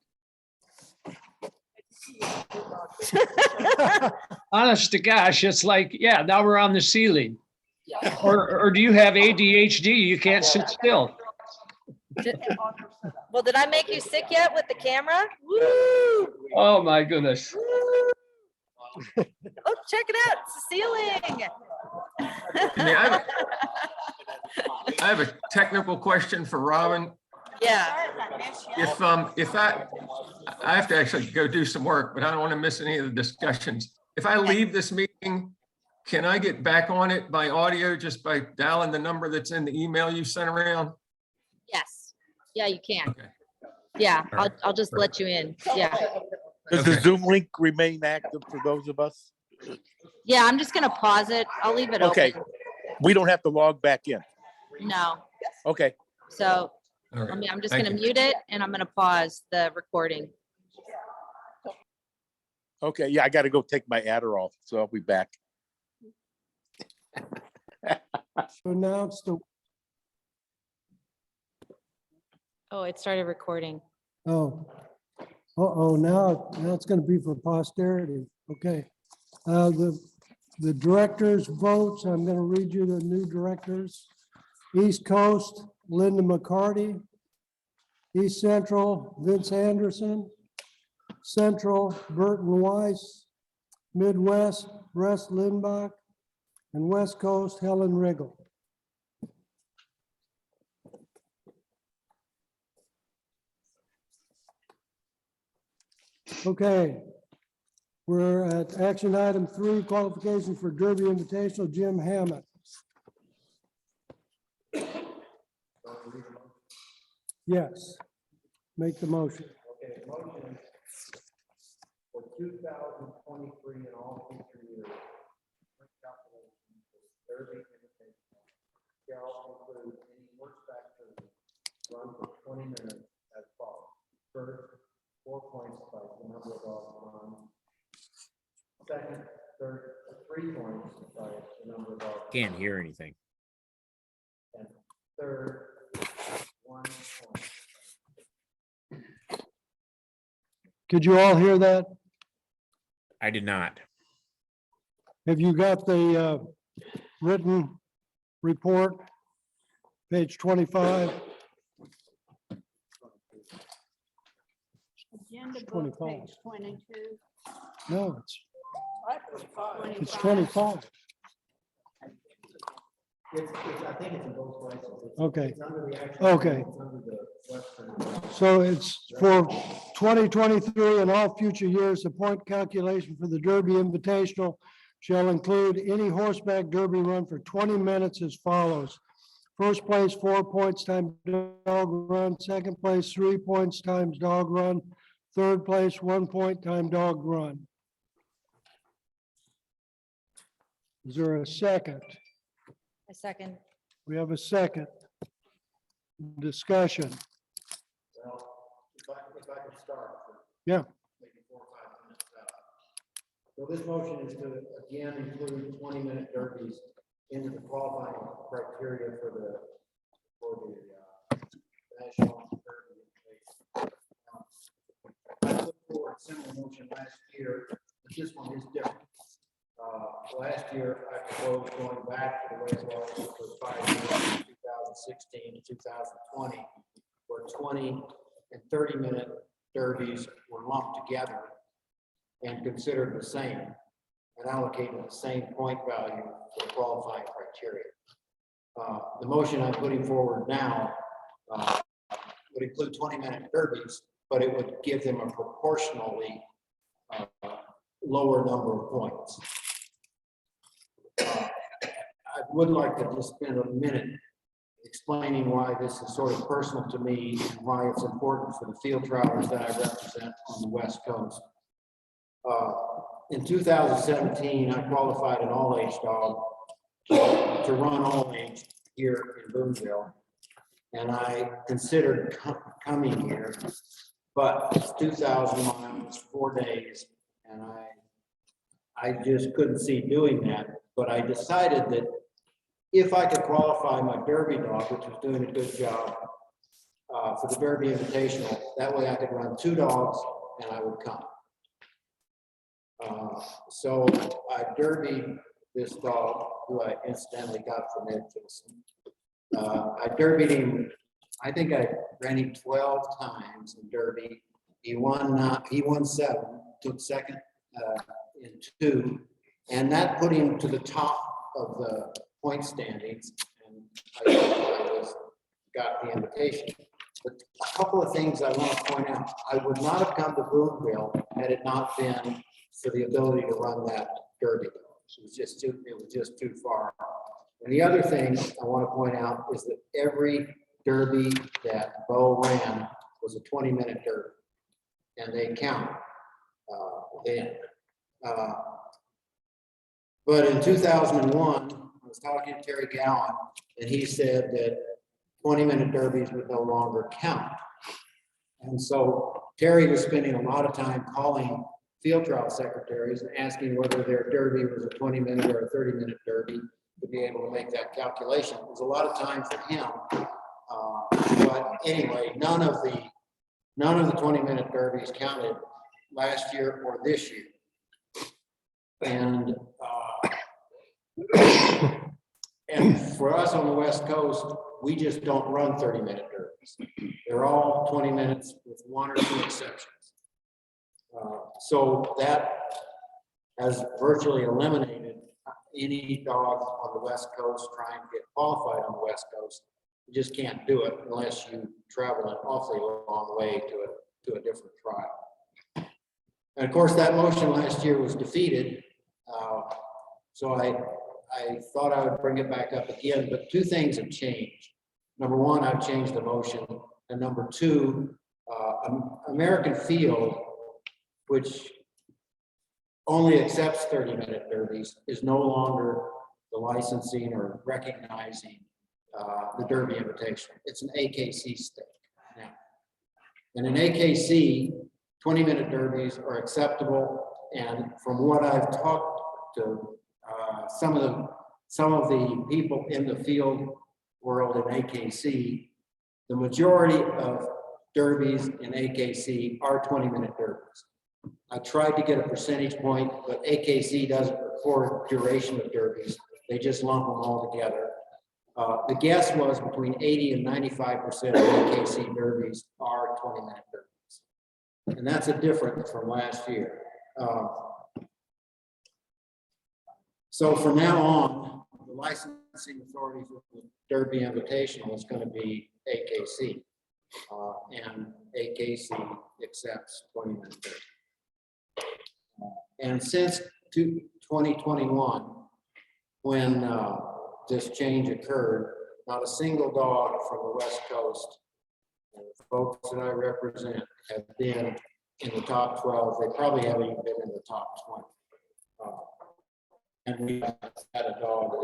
Honest to gosh, it's like, yeah, now we're on the ceiling. Or do you have ADHD? You can't sit still. Well, did I make you sick yet with the camera? Woo! Oh, my goodness. Oh, check it out. It's the ceiling. Yeah, I have a technical question for Robin. Yeah. If I have to actually go do some work, but I don't want to miss any of the discussions. If I leave this meeting, can I get back on it by audio just by dialing the number that's in the email you sent around? Yes. Yeah, you can. Okay. Yeah, All right. I'll just let you in. Yeah. Does the Okay. Zoom link remain active for those of us? Yeah, I'm just gonna pause it. I'll leave it Okay, open. we don't have to log back in. No. Okay, So, All right. I'm just Thank gonna you. mute it and I'm gonna pause the recording. okay, yeah, I gotta go take my Adderall, so I'll be back. Announce the, Oh, it started recording. now it's gonna be for posterity. Okay. The directors' votes, I'm gonna read you the new directors. East Coast, Linda McCarty. East Central, Vince Anderson. Central, Burton Weiss. Midwest, Russ Lindbach. And West Coast, Helen Riggle. Okay. We're at action item 3, qualifications for Derby Invitational, Jim Hammett. Yes. Make the motion. Okay, motion for 2023 and all future years. Derby Invitational shall include any horseback tournament run for 20 minutes as follows. First, 4 points by the number of dogs run. Second, third, 3 points by the number of dogs. Can't hear anything. And third, 1 point. Could you all hear that? I did not. Have you got the written report? Page 25. Agenda book, 25. page 22. No, it's 25. I think it's in both places. Okay. It's under the actual- Okay. It's under the Western. So it's for 2023 and all future years, the point calculation for the Derby Invitational shall include any horseback derby run for 20 minutes as follows. First place, 4 points times dog run. Second place, 3 points times dog run. Third place, 1 point time dog run. Is there a second? A second. We have a second. Discussion. Well, if I could start. for Yeah. Maybe 4 or 5 minutes. So this motion is to again include 20-minute derbies into the qualifying criteria for the national derby. I put forward a similar motion last year, but this one is different. Last year, I proposed going back to the way it was for 5 years, 2016 to 2020, where 20 and 30-minute derbies were lumped together and considered the same. And and allocated the same point value for the qualifying criteria. The motion I'm putting forward now would include 20-minute derbies, but it would give them a proportionally lower number of points. I would like to just spend a minute explaining why this is sort of personal to me and why it's important for the field travelers that I represent on the West Coast. In 2017, I qualified an all-age dog to run all-age here in Boonville, and I considered coming here, but it's 2,000 miles, 4 days, and I just couldn't see doing that. But I decided that if I could qualify my Derby dog, which was doing a good job for the Derby Invitational, that way I could run 2 dogs and I would come. So I derbied this dog, who I incidentally got from Ed Gilson. I derbied him. I think I ran him 12 times in Derby. He won 7, took second in 2, and that put him to the top of the point standings. And I got the invitation. But a couple of things I want to point out: I would not have come to Boonville had it not been for the ability to run that Derby. It was just too far. And the other thing I want to point out is that every Derby that Bo ran was a 20-minute Derby, and they count then. But in 2001, I was talking to Terry Gowan, and he said that 20-minute derbies would no longer count. And so Terry was spending a lot of time calling field trial secretaries and asking whether their derby was a 20-minute or a 30-minute derby to be able to make that calculation. It was a lot of time for him. But anyway, none of the 20-minute derbies counted last year or this year. And for us on the West Coast, we just don't run 30-minute derbies. They're all 20 minutes with 1 or 2 exceptions. So that has virtually eliminated any dog on the West Coast trying to get qualified on the West Coast. You just can't do it unless you travel an awfully long way to a different trial. And of course, that motion last year was defeated. So I thought I would bring it back up again, but 2 things have changed. Number 1, I've changed the motion. And number 2, American Field, which only accepts 30-minute derbies, is no longer the licensing or recognizing the Derby Invitational. It's an AKC stake now. And in AKC, 20-minute derbies are acceptable. And from what I've talked to some of the people in the field world in AKC, the majority of derbies in AKC are 20-minute derbies. I tried to get a percentage point, but AKC doesn't record duration of derbies. They just lump them all together. The guess was between 80 and 95% of AKC derbies are 20-minute derbies. And that's a difference from last year. So from now on, the licensing authority for the Derby Invitational is going to be AKC. And AKC accepts 20-minute derby. And since 2021, when this change occurred, not a single dog from the West Coast, the folks that I represent, have been in the top 12. They probably haven't even been in the top 20. And we had a dog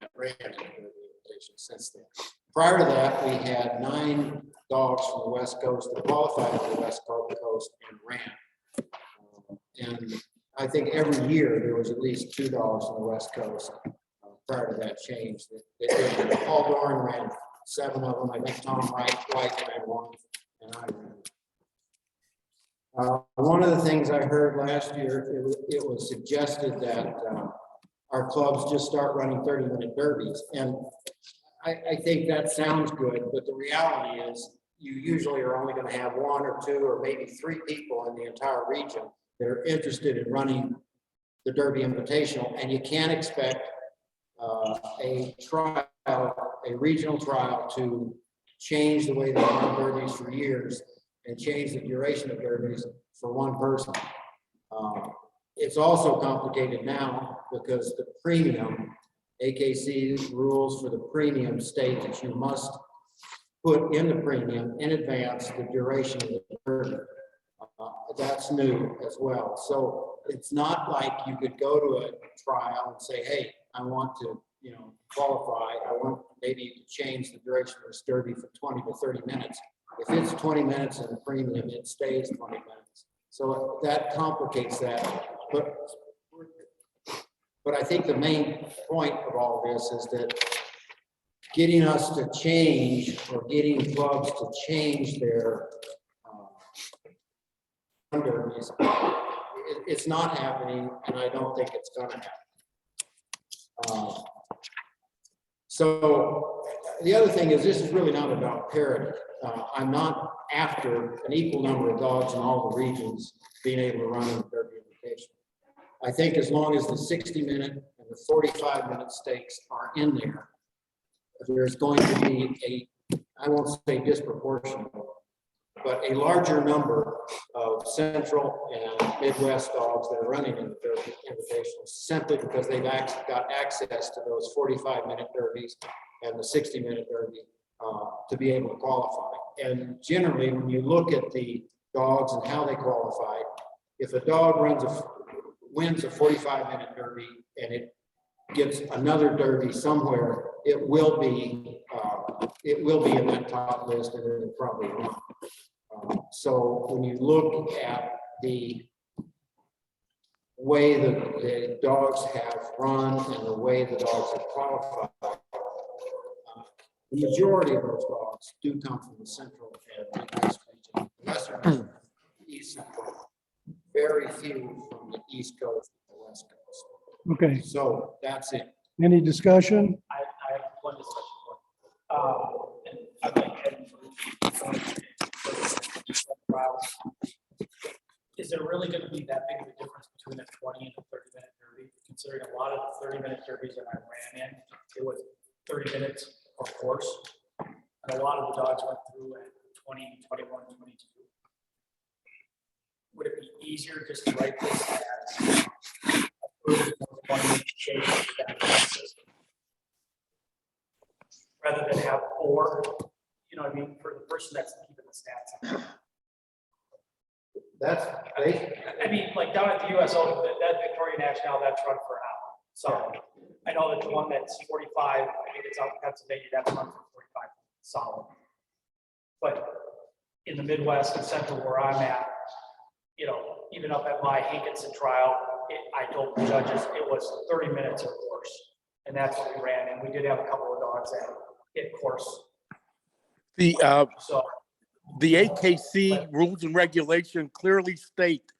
that ran in the invitation since then. Prior to that, we had 9 dogs from the West Coast that qualified on the West Coast and ran. And I think every year there was at least 2 dogs on the West Coast prior to that change. Paul Doran ran 7 of them. I think Tom White ran 1, and I ran. One of the things I heard last year, it was suggested that our clubs just start running 30-minute derbies. And I think that sounds good, but the reality is you usually are only going to have 1 or 2 or maybe 3 people in the entire region that are interested in running the Derby Invitational, and you can't expect a trial, a regional trial to change the way they run derbies for years and change the duration of derbies for one person. It's also complicated now because the premium, AKC rules for the premium state that you must put in the premium in advance the duration of the derby. That's new as well. So it's not like you could go to a trial and say, hey, I want to, qualify. I want maybe to change the duration of this derby from 20 to 30 minutes. If it's 20 minutes in the premium, it stays 20 minutes. So that complicates that. But I think the main point of all this is that getting us to change or getting clubs to change their derbies, it's not happening, and I don't think it's going to happen. So the other thing is, this is really not about parity. I'm not after an equal number of dogs in all the regions being able to run in the Derby Invitational. I think as long as the 60-minute and the 45-minute stakes are in there, there's going to be I won't say disproportionate, but a larger number of Central and Midwest dogs that are running in the Derby Invitational simply because they've got access to those 45-minute derbies and the 60-minute derby to be able to qualify. And generally, when you look at the dogs and how they qualify, if a dog wins a 45-minute derby and it gets another derby somewhere, it will be in that top list, and it will probably win. So when you look at the way the dogs have run and the way the dogs have qualified, the majority of those dogs do come from the Central and Midwest region, Western, East Central. Very few from the East Coast and the West Coast. Okay, So that's it. any discussion? I have one discussion. And I'd like is there really going to be that big of a difference between a 20 and a 30-minute derby? Considering a lot of the 30-minute derbies that I ran in, it was 30 minutes per course. And a lot of the dogs went through at 20, 21, 22. Would it be easier just to write this as a 20-minute change to that system, rather than have 4, what I mean, for the person that's keeping the stats? That's I mean, like down at the US Open, that Victoria National, that's run for an hour. So I know that the one that's 45, I think it's out in Pennsylvania, that's run for 45 solid. But in the Midwest and Central where I'm at, even up at my Hankinson trial, I told the judges it was 30 minutes or course. And that's what we ran. And we did have a couple of dogs that hit course. The AKC rules and regulation clearly state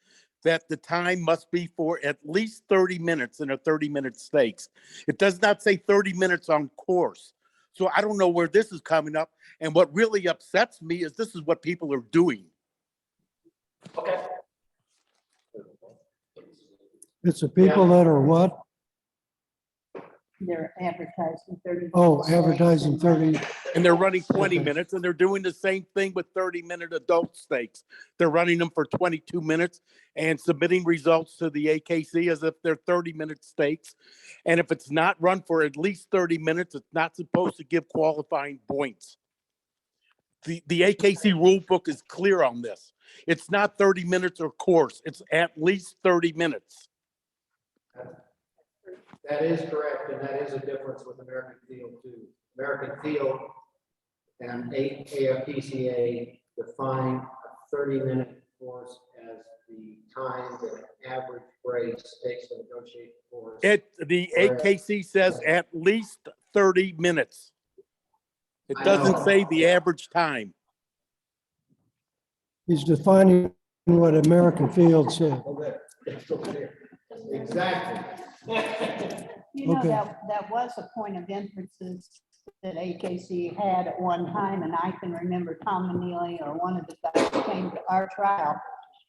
that the time must be for at least 30 minutes in a 30-minute stakes. It does not say 30 minutes on course. So I don't know where this is coming up. And what really upsets me is this is what people are doing. Okay. It's the people that are what? They're advertising 30. Oh, advertising 30. And they're running 20 Okay. minutes, and they're doing the same thing with 30-minute adult stakes. They're running them for 22 minutes and submitting results to the AKC as if they're 30-minute stakes. And if it's not run for at least 30 minutes, it's not supposed to give qualifying points. The AKC rule book is clear on this. It's not 30 minutes or course. It's at least 30 minutes. That is correct, and that is a difference with American Field too. American Field and AFPCA define a 30-minute course as the time that an average race takes to negotiate the course. The AKC says at least 30 minutes. It doesn't say the average time. He's defining what American Field said. Exactly. You know, Okay. that was a point of emphasis that AKC had at one time, and I can remember Tom Manili or one of the guys came to our trial,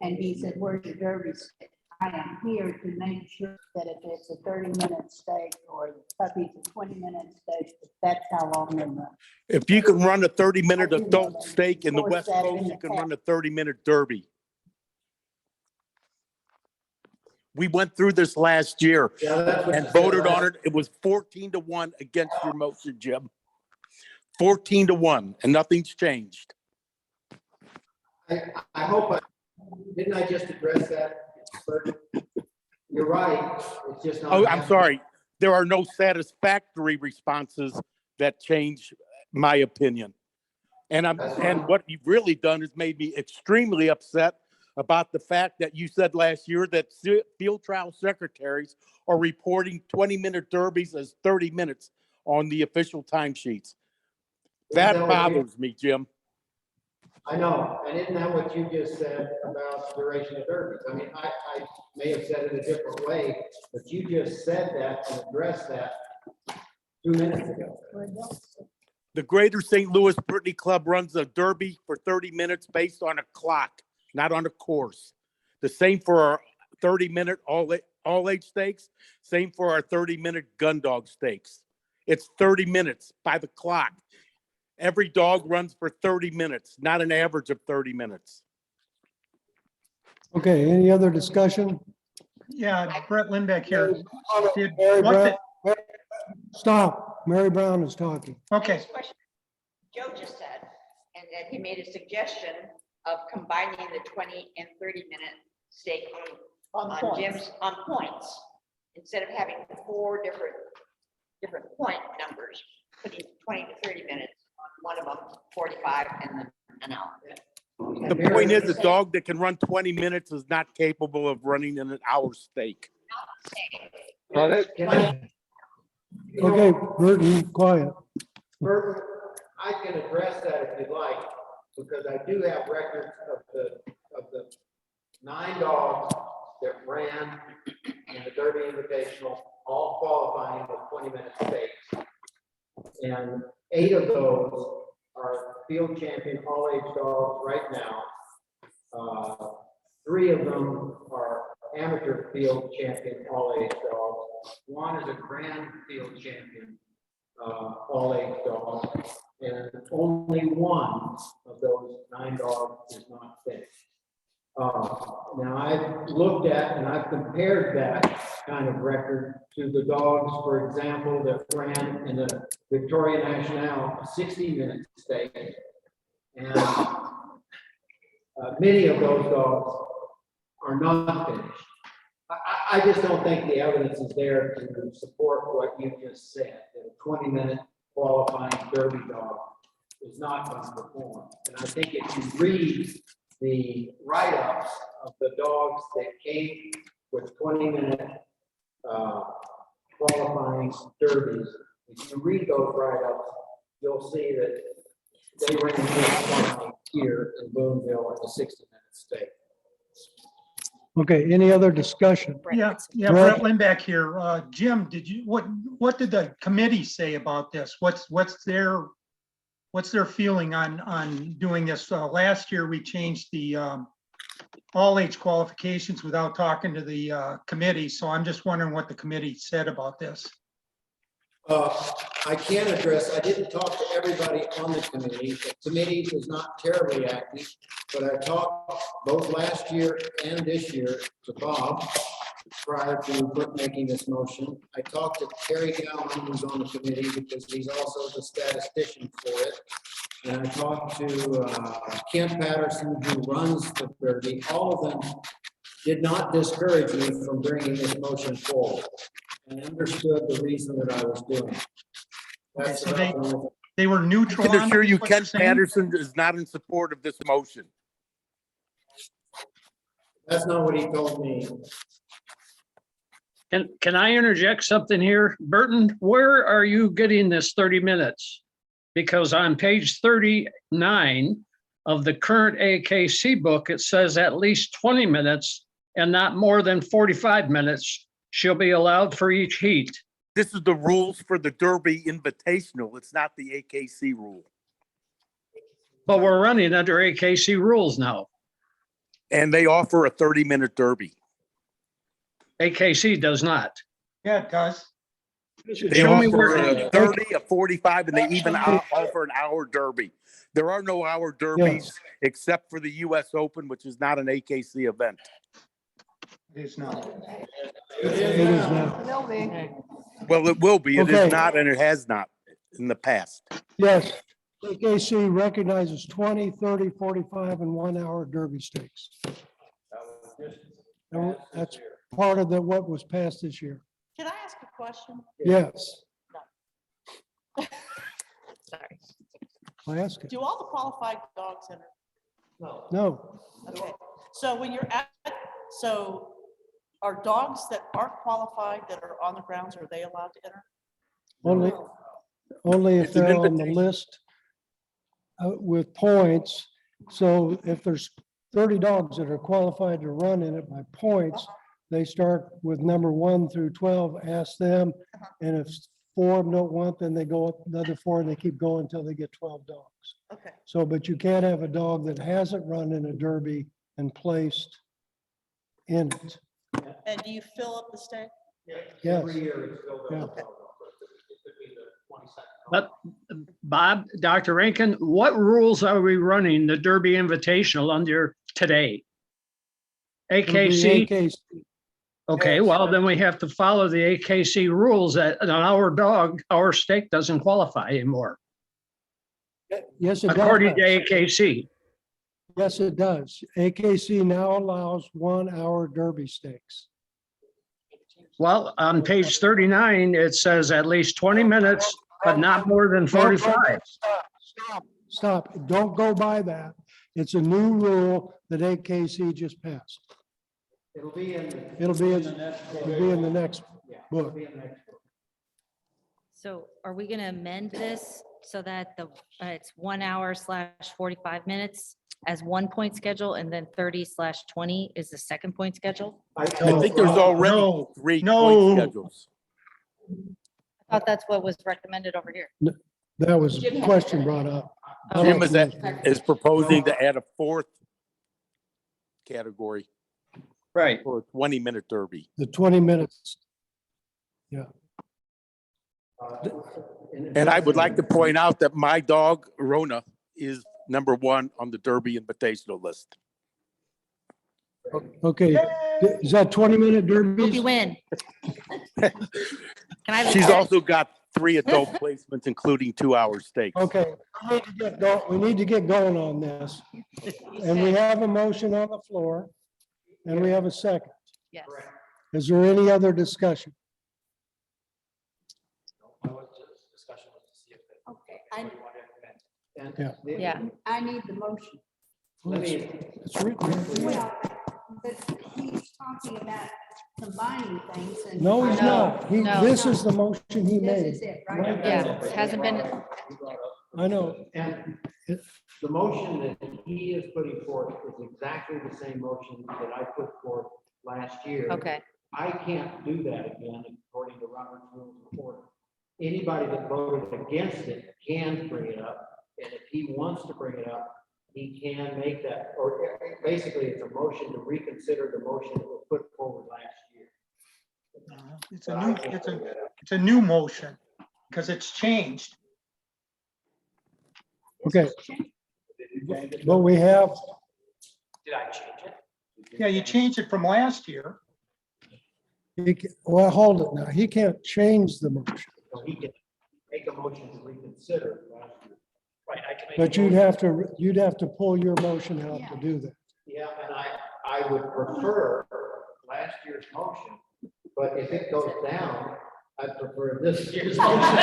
and he said, "Where's your derby stick?" am here to make sure that if it's a 30-minute stake or the puppy's a 20-minute stake, that's how long they run. If you can run a 30-minute I do know adult that. stake in the Enforce West that in Coast, the you can past. run a 30-minute derby. We went through this last year Yeah, that's what and you said voted on last- it. It was 14-1 against your motion, Jim. 14-1, and nothing's changed. I hope didn't I just address that? Bert? You're right, it's just not. Oh, I'm happening. sorry. There are no satisfactory responses that change my opinion. And what you've really done is made me extremely upset about the fact that you said last year that field trial secretaries are reporting 20-minute derbies as 30 minutes on the official timesheets. That Isn't that what you- bothers me, Jim. I know, and isn't that what you just said about duration of derbies? I mean, I may have said it a different way, but you just said that and addressed that 2 minutes ago. The Greater St. Louis Brittany Club runs a derby for 30 minutes based on a clock, not on a course. The same for our 30-minute all-age stakes, same for our 30-minute gun dog stakes. It's 30 minutes by the clock. Every dog runs for 30 minutes, not an average of 30 minutes. Okay, any other discussion? Yeah, Brett Lindbeck here. Did, Mary what Brown, the, stop. Mary Brown is talking. okay, Next question. Joe just said, and that he made a suggestion of combining the 20 and 30-minute stake On on points. Jim's, on points. Instead of having 4 different point numbers, putting 20 to 30 minutes on one of them, 45 and then an hour. The point is, a dog that can run 20 minutes is not capable of running an hour stake. Can I? You know, Okay, Burton, quiet. Bert, I can address that if you'd like, because I do have records of the 9 dogs that ran in the Derby Invitational, all qualifying with 20-minute stakes. And 8 of those are field champion all-age dogs right now. 3 of them are amateur field champion all-age dogs. 1 is a grand field champion all-age dog, and only 1 of those 9 dogs is not finished. Now, I've looked at and I've compared that kind of record to the dogs, for example, that ran in the Victoria National 60-minute stake. And many of those dogs are not finished. I just don't think the evidence is there to support what you just said, that a 20-minute qualifying Derby dog is not going to perform. And I think if you read the write-ups of the dogs that came with 20-minute qualifying derbies, if you read those write-ups, you'll see that they ran this here in Boonville at the 60-minute stake. Okay, any other discussion? yeah, Brett? Brett Lindbeck here. Jim, did you, what did the committee say about this? What's their feeling on doing this? Last year, we changed the all-age qualifications without talking to the committee, so I'm just wondering what the committee said about this. I can address, I didn't talk to everybody on the committee. The committee is not terribly active, but I talked both last year and this year to Bob prior to making this motion. I talked to Terry Galvin, who's on the committee, because he's also the statistician for it. And I talked to Kent Patterson, who runs the Derby. All of them did not discourage me from bringing this motion forward, and understood the reason that I was doing it. That's So about the only- they were I neutral can on assure it, you, is what you're Ken saying? Patterson is not in support of this motion. That's not what he told me. Can I interject something here? Burton, where are you getting this 30 minutes? Because on page 39 of the current AKC book, it says at least 20 minutes and not more than 45 minutes shall be allowed for each heat. This is the rules for the Derby Invitational. It's not the AKC rule. But we're running under AKC rules now. And they offer a 30-minute derby. AKC does not. Yeah, it does. They Show me offer where, a 30, a 45, and they even offer an hour derby. There are no hour derbies except for the US Open, which is not an AKC event. It is not. It is now. Will be. Well, it will be. It Okay. is not, and it has not in the past. Yes, AKC recognizes 20, 30, 45, and 1 hour derby stakes. That's part of what was passed this year. Can I ask a question? Yes, Sorry. I asked it. Do all the qualified dogs enter? No, Okay, so when you're at, so are dogs that aren't qualified that are on the grounds, are they allowed to enter? only if It's an they're on the invitation. list with points. So if there's 30 dogs that are qualified to run in it by points, they start with number 1 through 12, ask them. And if 4 of them don't want, then they go up another 4 and they keep going until they get 12 dogs. Okay, So, but you can't have a dog that hasn't run in a derby and placed in it. and do you fill up the stake? Yes. Every year it's filled Yeah. up. It could be the 22nd. but Bob, Dr. Rankin, what rules are we running the Derby Invitational under today? It'll be AKC? AKC. Okay, Yes. well, then we have to follow the AKC rules that an hour dog, hour steak doesn't qualify anymore, Yes, it does. according to AKC. Yes, it does. AKC now allows 1 hour derby stakes. Well, on page 39, it says at least 20 minutes, but not more than 45. Stop. Don't go by that. It's a new rule that AKC just passed. It'll be in. It'll be in the next Yeah, it'll book. be in the next book. So are we going to amend this so that it's 1 hour / 45 minutes as 1 point schedule and then 30 / 20 is the second point schedule? I think there's already No, 3 no. point schedules. I thought that's what was recommended over here. That was a question brought up. I Jim like is proposing to add a 4th category Right. for a 20-minute derby. the 20 minutes. And I would like to point out that my dog, Rona, is number 1 on the Derby Invitational list. Okay, is that 20-minute Hope derbies? you win. Can I have a She's second? also got 3 adult placements, including 2-hour stakes. Okay, we need to get going on this. And we have a motion on the floor and we have a second. Yes. Is there any other discussion? Discussion was to see if it. Okay, what I, you want to implement. Yeah. And the- Yeah. I need the motion. Let me. It's written. Well, but he's talking about combining things and. No, he's not. No. This is the motion he This made. is it, right? Yeah, it hasn't been, I know. And the motion that he is putting forth is exactly the same motion that I put forth last year. okay. I can't do that again according to Robert's Rules of Order. Anybody that voted against it can bring it up, and if he wants to bring it up, he can make that, or basically it's a motion to reconsider the motion that was put forward last year. It's a new motion because it's changed. Okay. But we have, Did I change it? Yeah, you changed it from last year. well, hold it now. He can't change the motion, So he can make a motion to reconsider last year. Right, I can make. but you'd have to pull your motion out to do that. Yeah, and I would prefer last year's motion, but if it goes down, I prefer this year's motion.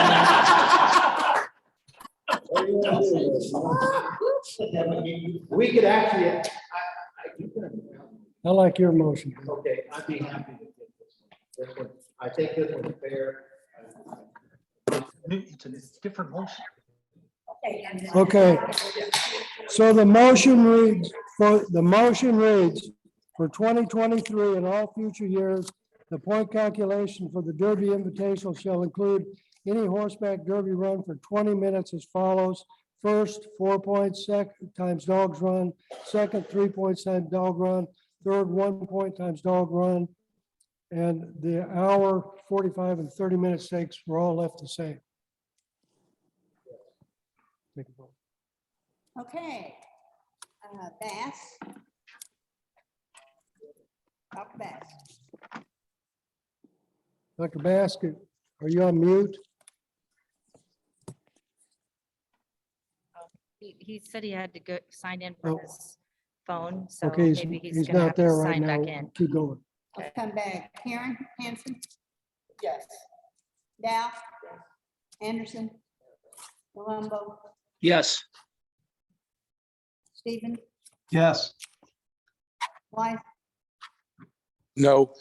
We could actually, you can, I like your motion. okay, I'd be happy to get this one. This one, I think this one's fair. It's a different motion. Okay. So the motion reads, for 2023 and all future years, the point calculation for the Derby Invitational shall include any horseback derby run for 20 minutes as follows. First, 4 points, second times dogs run, second, 3 points times dog run, third, 1 point times dog run, And the hour, 45 and 30-minute stakes were all left the same. Take a vote. Okay. Bass. Dr. Bass. Dr. Basket, are you on mute? He said he had to go sign in from Oh. his phone, so Okay, maybe he's he's gonna not have to there right sign now. back in. Keep going. Let's come back. Karen Hanson, Yes. Dow, Anderson, Colombo, Yes. Stephen, Yes. Blythe, No.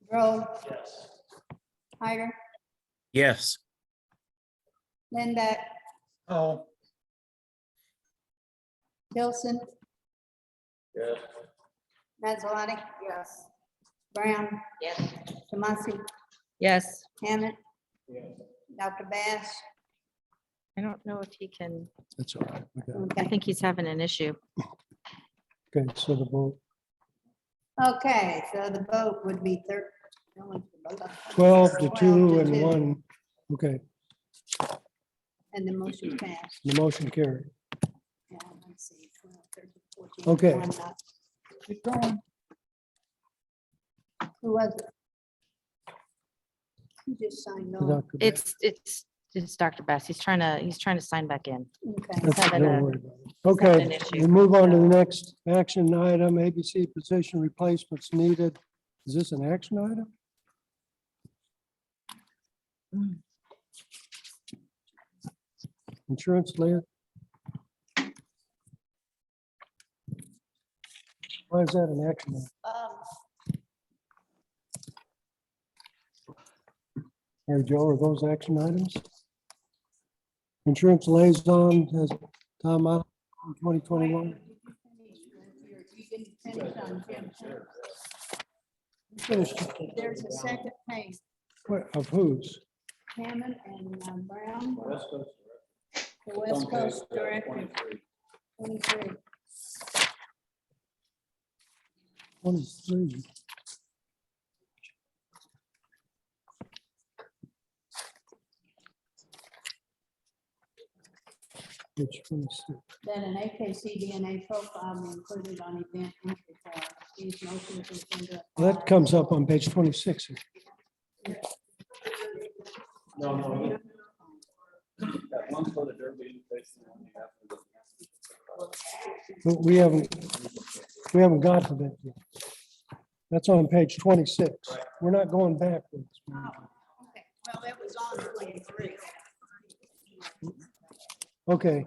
Grove, Yes. Hyder, Yes. Linda, Oh. Wilson, Yes. Mazzalotti. Yes. Brown, Yes. Tomasi, Yes, Hammett, Dr. Bass. I don't know if he can, That's all right. We got it. I Okay. think he's having an issue. Okay, so the vote, Okay, so the vote would be 12 to 2 and 2. 1. Okay, And the motion passed. the motion carried. Yeah, let's see, 12, 13, 14, Okay. 1 not. Keep going. Who was it? Who just signed on? Dr. Bass. It's Dr. Bass. He's trying to sign back in. Okay. He's having Don't a, worry about it. having Okay, an issue, we move on to the so- next action item, ABC position replacements needed. Is this an action item? Insurance layer? Why is that an action item? Hey, Joe, are those action items? Insurance liaison has Tom out in 2021. You didn't finish on Jim's. Finished. There's a second page, What, of whose? Hammond and Brown, West Coast. the West Coast Director, 23. 23. Page 26. That an AKC DNA profile be included on event entry card. These motions is into. That comes up on page 26. here. No. That one's for the Derby. basically only after the- But we haven't got to that yet. That's on page 26. We're not going backwards. Okay, well, it was on 23. Okay.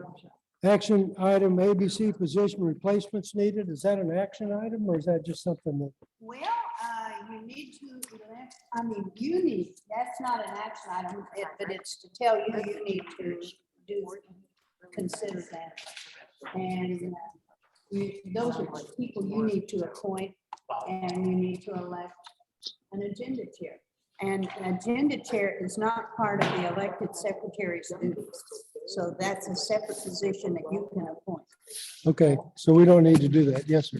Action item ABC position replacements needed. Is that an action item or is that just something that? Well, you need to, I mean, you need, that's not an action item, but it's to tell you, you need to consider that. And those are people you need to appoint and you need to elect an agenda chair. And an agenda chair is not part of the elected secretary's duties. So that's a separate position that you can appoint. Okay, so we don't need to do that. Yes, sir.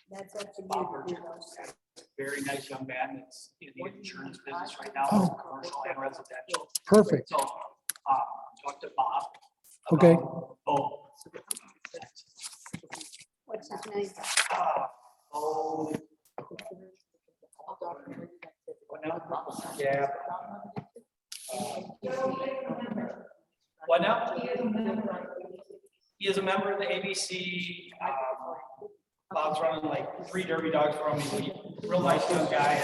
That's up to you to do those. Very nice young man that's in the insurance business right now, Oh. commercial and residential. Perfect. So, talk to Bob. Okay. about both. What's his name? Oh. Yeah. What now? He is a member of the ABC. Bob's running like 3 Derby dogs for him. He's a real nice young guy.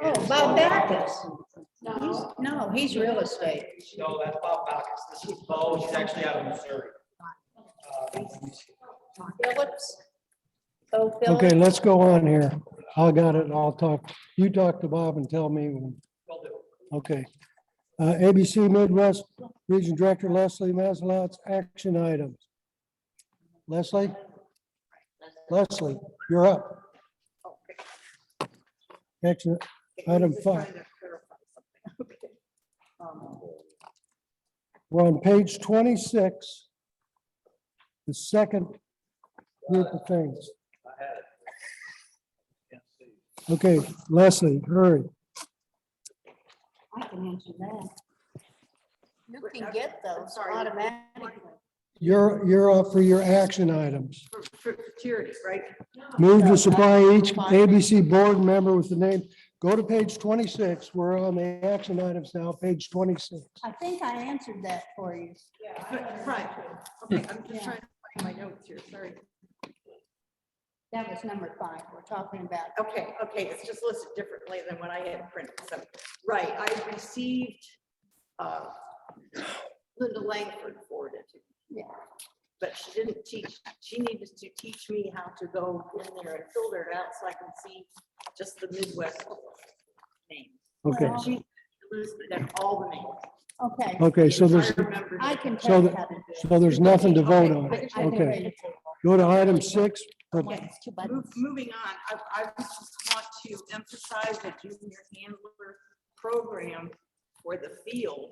Oh, Bob Backus. No, he's real estate. No, that's Bob Backus. This is Bo. He's actually out of Missouri. Phillips. Oh, Okay, Phillips. let's go on here. I got it. I'll talk. You talk to Bob and tell me when. Will do. Okay. ABC Midwest Region Director Leslie Maslowitz, action items. Leslie? Leslie, you're up. Action item 5. We're on page 26. The second group of things. I had it. Can't see. Okay, Leslie, hurry. I can answer that. You can get those automatically. You're up for your action items. For charities, right? Move to supply each ABC board member with the name. Go to page 26. We're on the action items now, page 26. I think I answered that for you. Right. Okay, I'm just trying to find my notes here, sorry. That was number 5. We're talking about. Okay, it's just listed differently than what I had printed. So, right, I received, Linda Langford forwarded to me. Yeah. But she didn't teach, she needed to teach me how to go in there and filter it out so I can see just the Midwest names. Okay. And she listed out all the names. Okay. Okay, so there's, I can so tell you that- how to do it. so there's nothing to vote on. Okay. Okay. Go to item 6. Okay, moving on, I just want to emphasize the junior handler program for the field,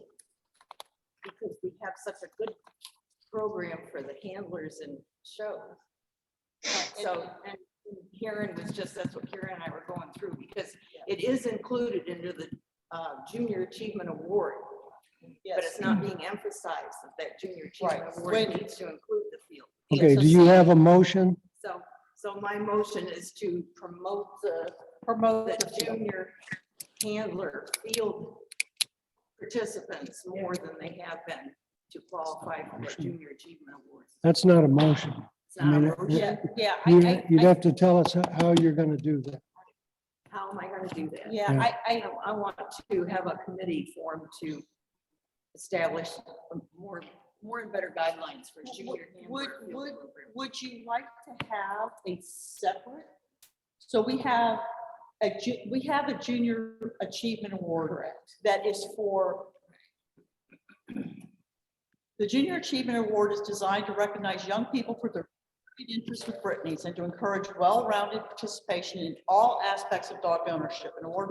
because we have such a good program for the handlers and shows. So, and Karen was just, that's what Karen and I were going through, because it is included into the Junior Achievement Award, but it's not being emphasized that that Junior Achievement Award needs to include the field. Okay, do you have a motion? So my motion is to promote the junior handler field participants more than they have been to qualify for the Junior Achievement Awards. That's not a motion. It's not a I mean, motion. You'd have to tell us how you're going to do that. How am I going to do that? Yeah. I want to have a committee formed to establish more and better guidelines for junior handler. field program. Would you like to have a separate? So we have a junior achievement award that is for. The Junior Achievement Award is designed to recognize young people for their interest with Brittany's and to encourage well-rounded participation in all aspects of dog ownership. An award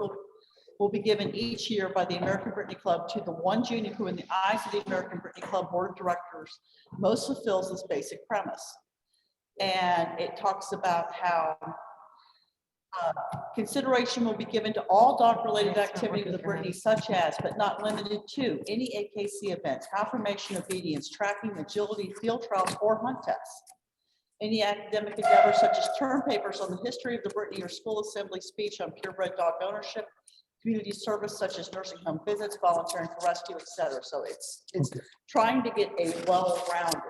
will be given each year by the American Brittany Club to the one junior who, in the eyes of the American Brittany Club Board of Directors, most fulfills this basic premise. And it talks about how consideration will be given to all dog-related activity with the Brittany, such as, but not limited to, any AKC events, confirmation, obedience, tracking, agility, field trials, or hunt tests. Any academic endeavor such as term papers on the history of the Brittany or school assembly speech on purebred dog ownership, community service such as nursing home visits, volunteering for rescue, etc. So it's trying to get a well-rounded.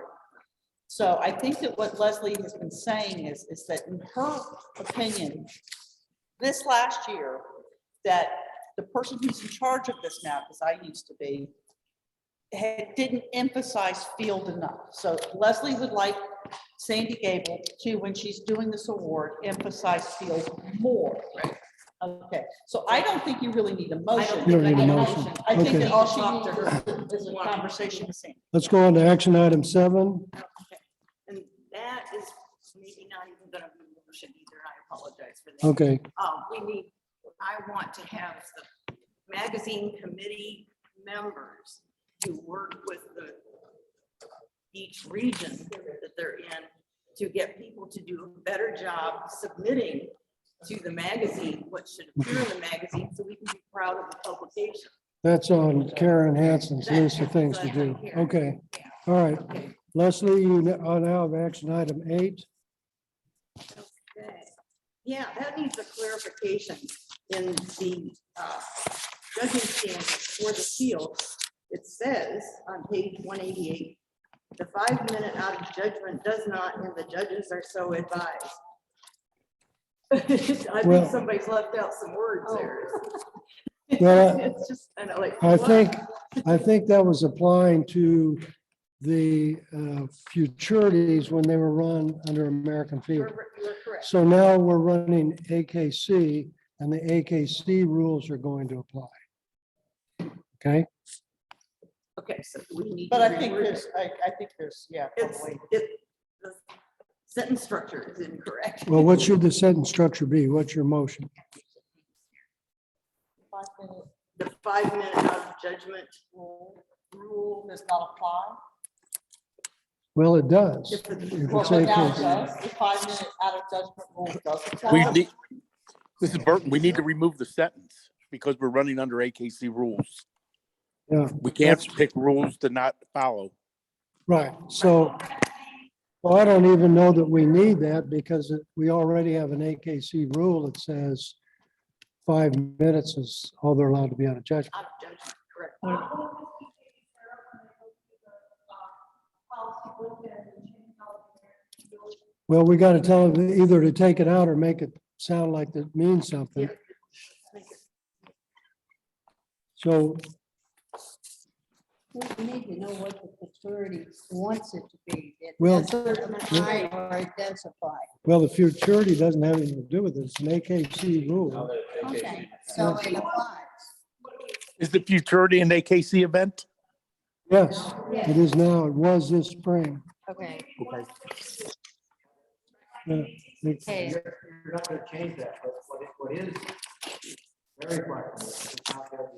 So I think that what Leslie has been saying is that in her opinion, this last year, that the person who's in charge of this now, because I used to be, didn't emphasize field enough. So Leslie would like Sandy Gable to, when she's doing this award, emphasize field more. Right. Okay, so I don't think you really need a motion. You don't need a motion. I think Okay. that all she needs is a conversation with Sandy. Let's go on to action item 7. And that is maybe not even going to be a motion either. I apologize for that. Okay. I want to have the magazine committee members to work with each region that they're in to get people to do a better job submitting to the magazine what should appear in the magazine, so we can be proud of the publication. That's on Karen Hanson's list of things to do. Okay. All right. Leslie, you now have action item 8. Okay. Yeah, that needs a clarification in the judging standards for the field. It says on page 188, the 5-minute out of judgment does not, and the judges are so advised. I think somebody's left out some words there. Well, It's just kind of like. I what? think that was applying to the futurities when they were run under American Field. You're correct. So now we're running AKC, and the AKC rules are going to apply. Okay? Okay, so we need. But to I think reword there's, it. I think there's, yeah. Probably. The sentence structure is incorrect. Well, what should the sentence structure be? What's your motion? The 5-minute out of judgment rule does not apply. Well, it does. If If Well, it's but now it AKC. does. The 5-minute out of judgment rule does We apply. need, This is Burton. We need to remove the sentence because we're running under AKC rules. Yeah. We can't that's- pick rules to not follow. Right, so, well, I don't even know that we need that because we already have an AKC rule that says 5 minutes is all they're allowed to be out of judgment. Well, we got to tell them either to take it out or make it sound like it means something. So, We need to know what the futurity wants it to be. It Well- doesn't define or identify. well, the futurity doesn't have anything to do with it. It's an AKC rule. Okay, so it applies. Is the futurity an AKC event? Yes, it is now. It was this spring. Okay. Yeah, it- Okay. You're not gonna change that, but what is very flexible is how to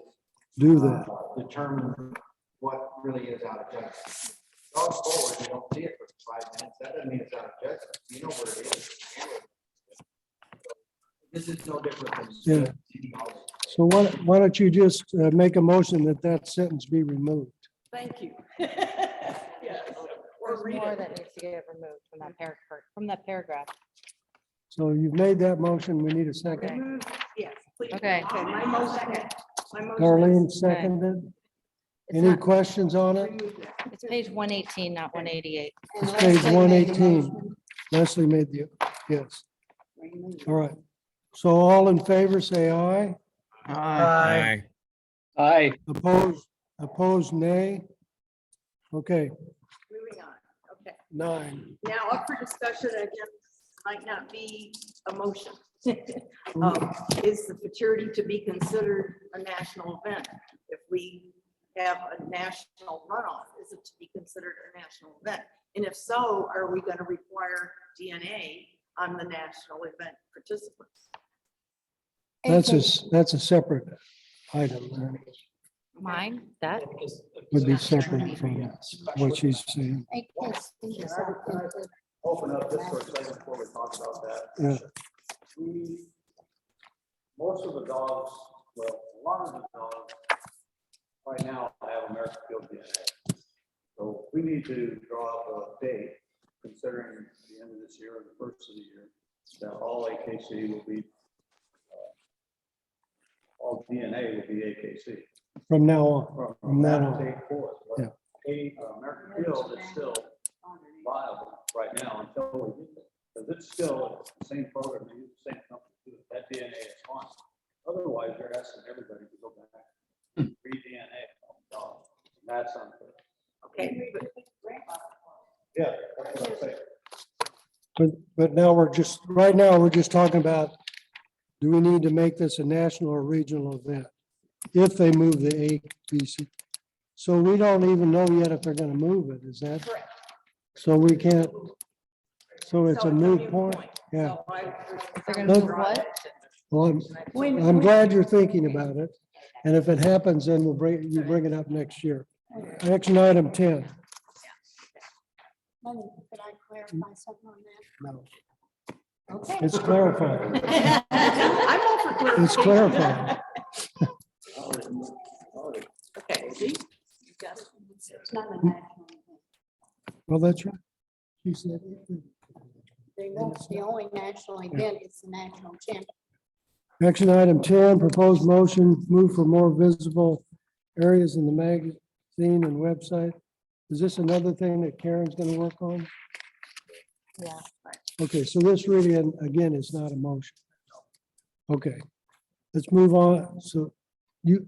Do that. determine what really is out of judgment. Going forward, you don't see it for 5 minutes, that doesn't mean it's out of judgment, you know where it is. This is no different than. Yeah. So why don't you just make a motion that that sentence be removed? Thank you. There's more that needs to get removed from that paragraph. So you've made that motion. We need a second. Yes, please. Okay. Okay, my motion. Darlene seconded. It's Any not- questions on it? It's page 118, not 188. It's page 118. Leslie made the, yes. All right. So all in favor, say aye. Aye. Aye. Aye. Opposed, nay. Okay, Moving on, okay. 9. Now up for discussion again, might not be a motion. Is the futurity to be considered a national event? If we have a national runoff, is it to be considered a national event? And if so, are we going to require DNA on the national event participants? That's a separate item. There. Mine, that? Would be separate from what she's saying. Open up this for a second before we talk about that. Yeah. Most of the dogs, well, a lot of the dogs right now have American field DNA. So we need to draw up a date, considering the end of this year or the first of the year, that all AKC will be, all DNA will be AKC. From now on, from that that on. date forth. Yeah. American field is still viable right now until we get there. Because it's still the same program, they use the same company, to do it. That DNA is fine. Otherwise, you're asking everybody to go back, re-DNA on dogs. And that's unfair. Okay. Yeah, that's what I'm saying. But now right now, we're just talking about, do we need to make this a national or regional event? If they move the ABC. So we don't even know yet if they're gonna move it, is that? Correct. So we can't, so it's So a moot point? Yeah. So They're gonna move what? Well, I'm glad you're thinking about it. And if it happens, then you bring it up next year. Action item 10. Could I clarify something on that? No, Okay. it's clarified. I'm all for clarification. It's clarified. Okay, see? It's not a national event. Well, that's right. She said. They won't, the only national event is the national champion. Action item 10, proposed motion, move for more visible areas in the magazine and website. Is this another thing that Karen's gonna work on? Yeah. Okay, so this really, and again, is not a motion. Okay, let's move on. So you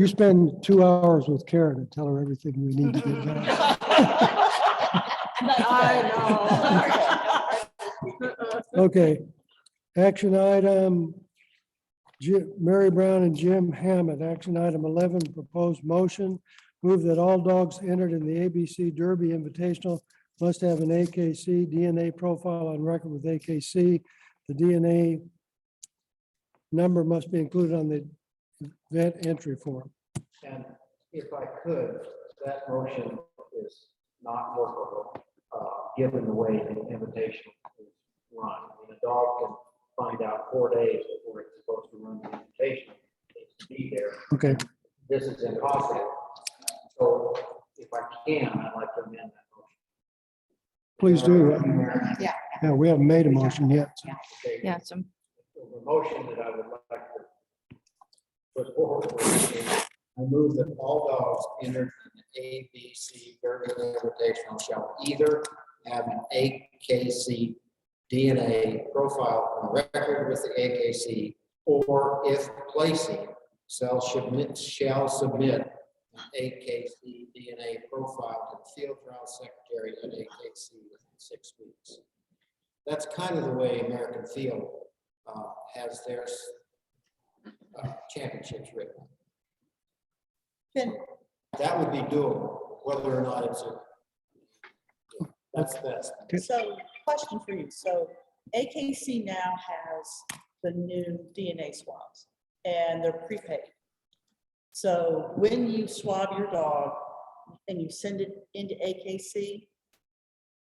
spend 2 hours with Karen and tell her everything we need to get done. I know. Okay, action item, Mary Brown and Jim Hammond, action item 11, proposed motion. Move that all dogs entered in the ABC Derby Invitational must have an AKC DNA profile on record with AKC. The DNA number must be included on the event entry form. And if I could, that motion is not workable, given the way the invitation is run. I mean, a dog can find out 4 days before it's supposed Okay, This is impossible. So if I can, I'd like to amend that motion. please do. Yeah. Yeah, we haven't made a motion yet. Okay, Yeah, so The motion that I would like to put forward is I move that all dogs entered in the A, B, C Derby Invitational shall either have an AKC DNA profile on record with the AKC, or if placing, shall submit an AKC DNA profile to the field trial secretary at AKC within 6 weeks. That's kind of the way American Field has their championships written. That would be doable, whether or not it's a, that's. So, question for you. So AKC now has the new DNA swabs and they're prepaid. So when you swab your dog and you send it into AKC,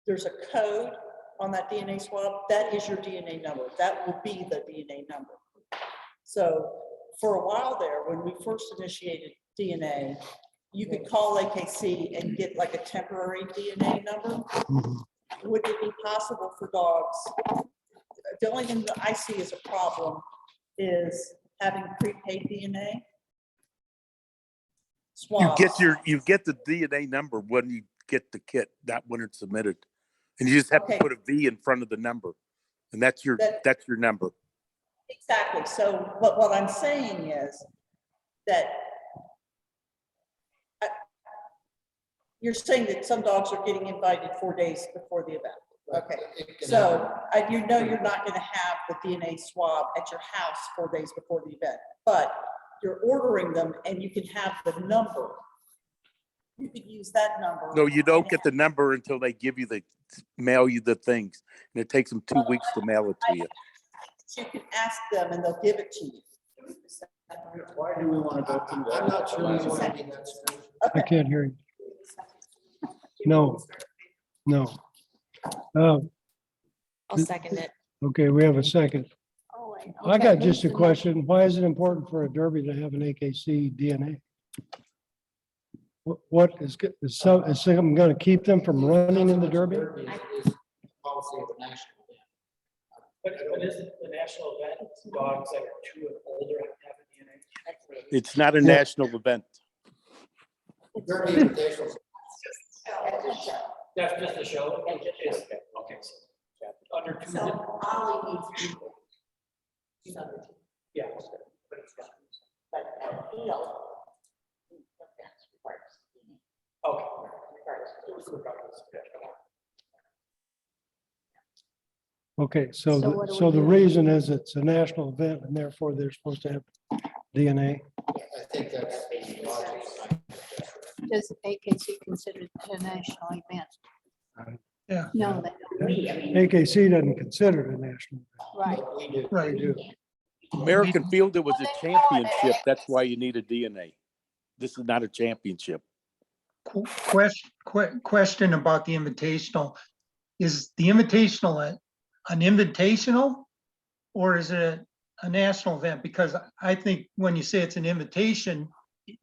there's a code on that DNA swab. That is your DNA number. That will be the DNA number. So for a while there, when we first initiated DNA, you could call AKC and get like a temporary DNA number. Would it be possible for dogs? The only thing that I see as a problem is having prepaid DNA. Swabs. You get the DNA number when you get the kit, not when it's submitted. And you just have to put a V in front of the number. And that's your number. Exactly. So, but what I'm saying is that you're saying that some dogs are getting invited 4 days before the event. Okay. So you know you're not going to have the DNA swab at your house 4 days before the event, but you're ordering them and you can have the number. You could use that number. No, you don't get the number until they mail you the things. And it takes them 2 weeks to mail it to you. You can ask them and they'll give it to you. Why do we want to go through that? I'm not sure. We want to do that. I can't hear you. No. I'll second it. Okay, we have a second. Oh, wait, I okay, got who's just a the question. Why is it important for a Derby to have an AKC DNA? What is something going to keep them from running in the Derby? Policy of the national event. But isn't the national event, dogs that are 2 and older have a DNA? It's not a national event. Derby Invitational. That's just a show? It's- Okay. So under 2. So Ollie needs people. Yeah. But Leo. That's requires. Okay. Regardless. Okay, So what do so we the do? reason is it's a national event and therefore they're supposed to have DNA. I think that's the logic behind it. Does AKC consider it a national event? Yeah. No, they don't. AKC doesn't consider it a national. Right. We do. Right. Do. American Field, it was a championship. That's why you need a DNA. This is not a championship. Question about the invitational. Is the invitational an invitational or is it a national event? Because I think when you say it's an invitation,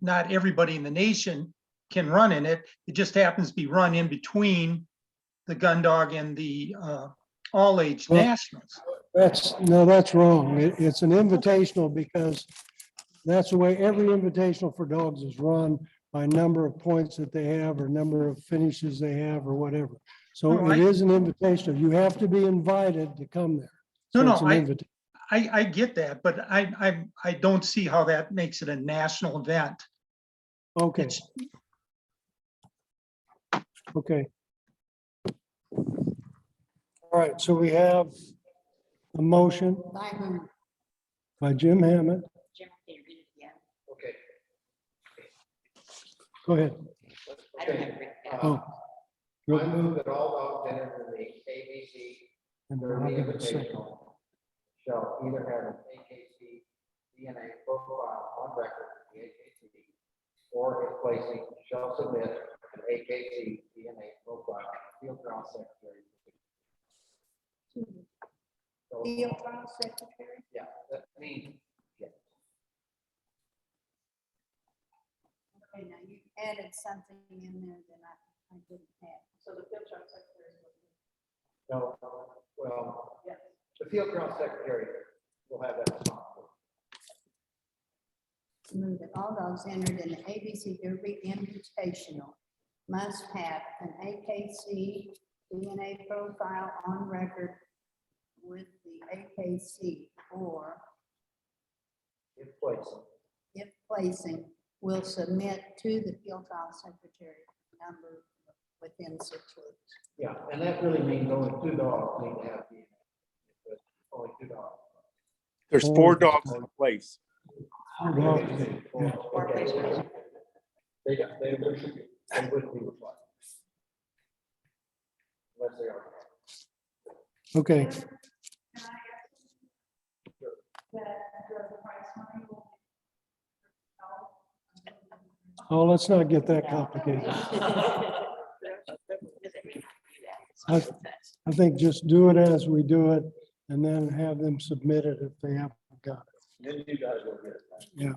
not everybody in the nation can run in it. It just happens to be run in between the gun dog and the all age Well, nationals. That's wrong. It's an invitational because that's the way every invitational for dogs is run, by number of points that they have or number of finishes they have or whatever. So Oh, it is an invitational. You have to be invited to come there. So No, it's an invitation. I get that, but I don't see how that makes it a national event. Okay. It's- Okay. All right, so we have a motion by Jim Hammond. Okay. Go ahead. Okay. Oh. I move that all dogs entered in the ABC And Derby I'll give it a second. Invitational shall either have an AKC DNA profile on record with the AKC, or if placing, shall submit an AKC DNA profile to field trial secretary. So, Field trial secretary? yeah, that means, yeah. something in there that I didn't have. So the field truck secretary. No, well, the field trial secretary will have that responsibility. Move that all dogs entered in the ABC Derby Invitational must have an AKC DNA profile on record with the AKC, or In place. if placing, will submit to the field trial secretary number within 6 weeks. Yeah, and that really means only 2 dogs need to have DNA. Because only 2 dogs. There's 4 dogs in place. Okay. They wouldn't be required. Unless they are. Okay. Oh, let's not get that complicated. I think just do it as we do it and then have them submit it if they haven't got it. Then you guys will get it. Yeah.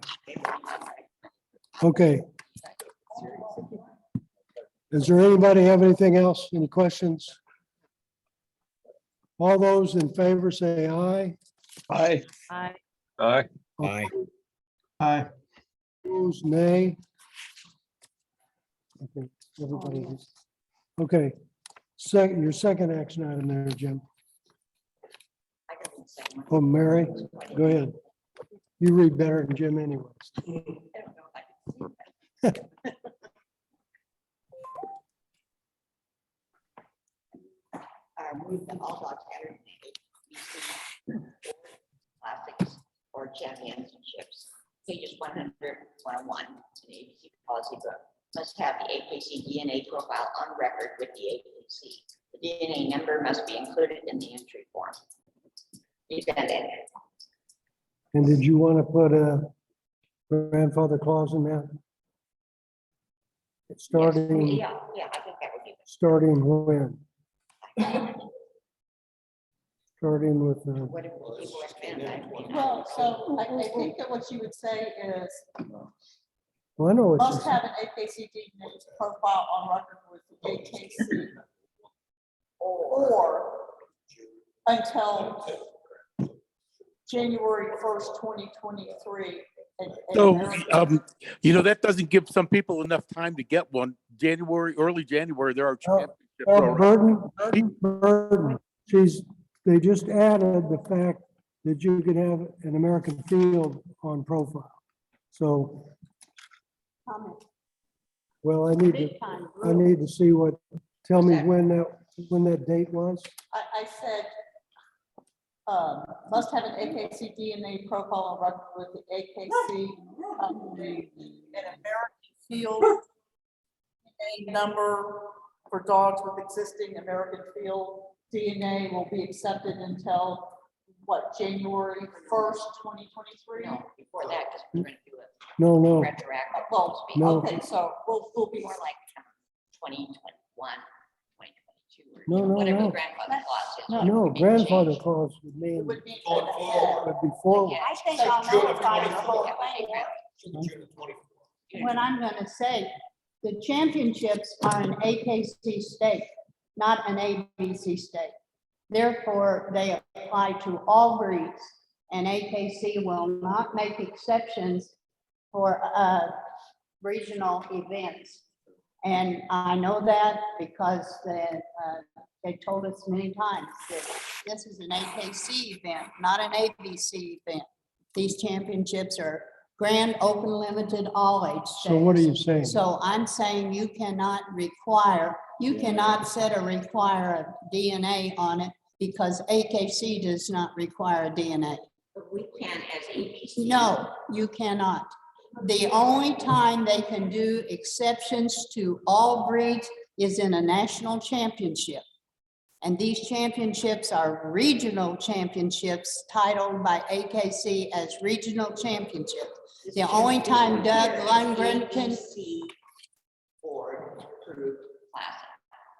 Okay. Does there anybody have anything else? Any questions? All those in favor say aye. Aye. Aye. Aye. Aye. Aye. Opposed, nay. Okay, everybody. Okay, your second action item there, Jim. Oh, Mary, go ahead. You read better than Jim anyways. Move that all dogs entered in the classics or championships. Pages 100, 101 in the ABC policy book must have the AKC DNA profile on record with the AKC. The DNA number must be included in the entry form. You can enter. And did you want to put a grandfather clause in that? Starting, Yeah, I think that would be. starting when? Starting with, What if people recommend? Well, so I think that what you would say is well, I know what must you have an AKCD profile on record with the AKC. Or until January 1st, 2023. So, that doesn't give some people enough time to get one. Early January, there are championships already. Burden. They just added the fact that you could have an American field on profile. So, Comment. well, I Big time need to see tell me when that date was. I said, must have an AKC DNA profile on record with the AKC. An American field DNA number for dogs with existing American field DNA will be accepted until what, January 1st, 2023? No, before that, because we're going to do it No. retroactive. Well, No. okay, so we'll be More like 2021, 2022, or No. whatever the grandfather clause is. No, grandfather clause would mean, It would be would be forward. I think I'll notify you what I'm gonna say. The championships are an AKC state, not an ABC state. Therefore, they apply to all breeds, and AKC will not make exceptions for regional events. And I know that because they told us many times that this is an AKC event, not an ABC event. These championships are grand, open, limited, all age. So what are you saying? So I'm saying you cannot require a DNA on it because AKC does not require a DNA. But we can as ABC. No, you cannot. The only time they can do exceptions to all breeds is in a national championship. And these championships are regional championships titled by AKC as regional championships. The only time Doug Lundgren can. Board approved classic.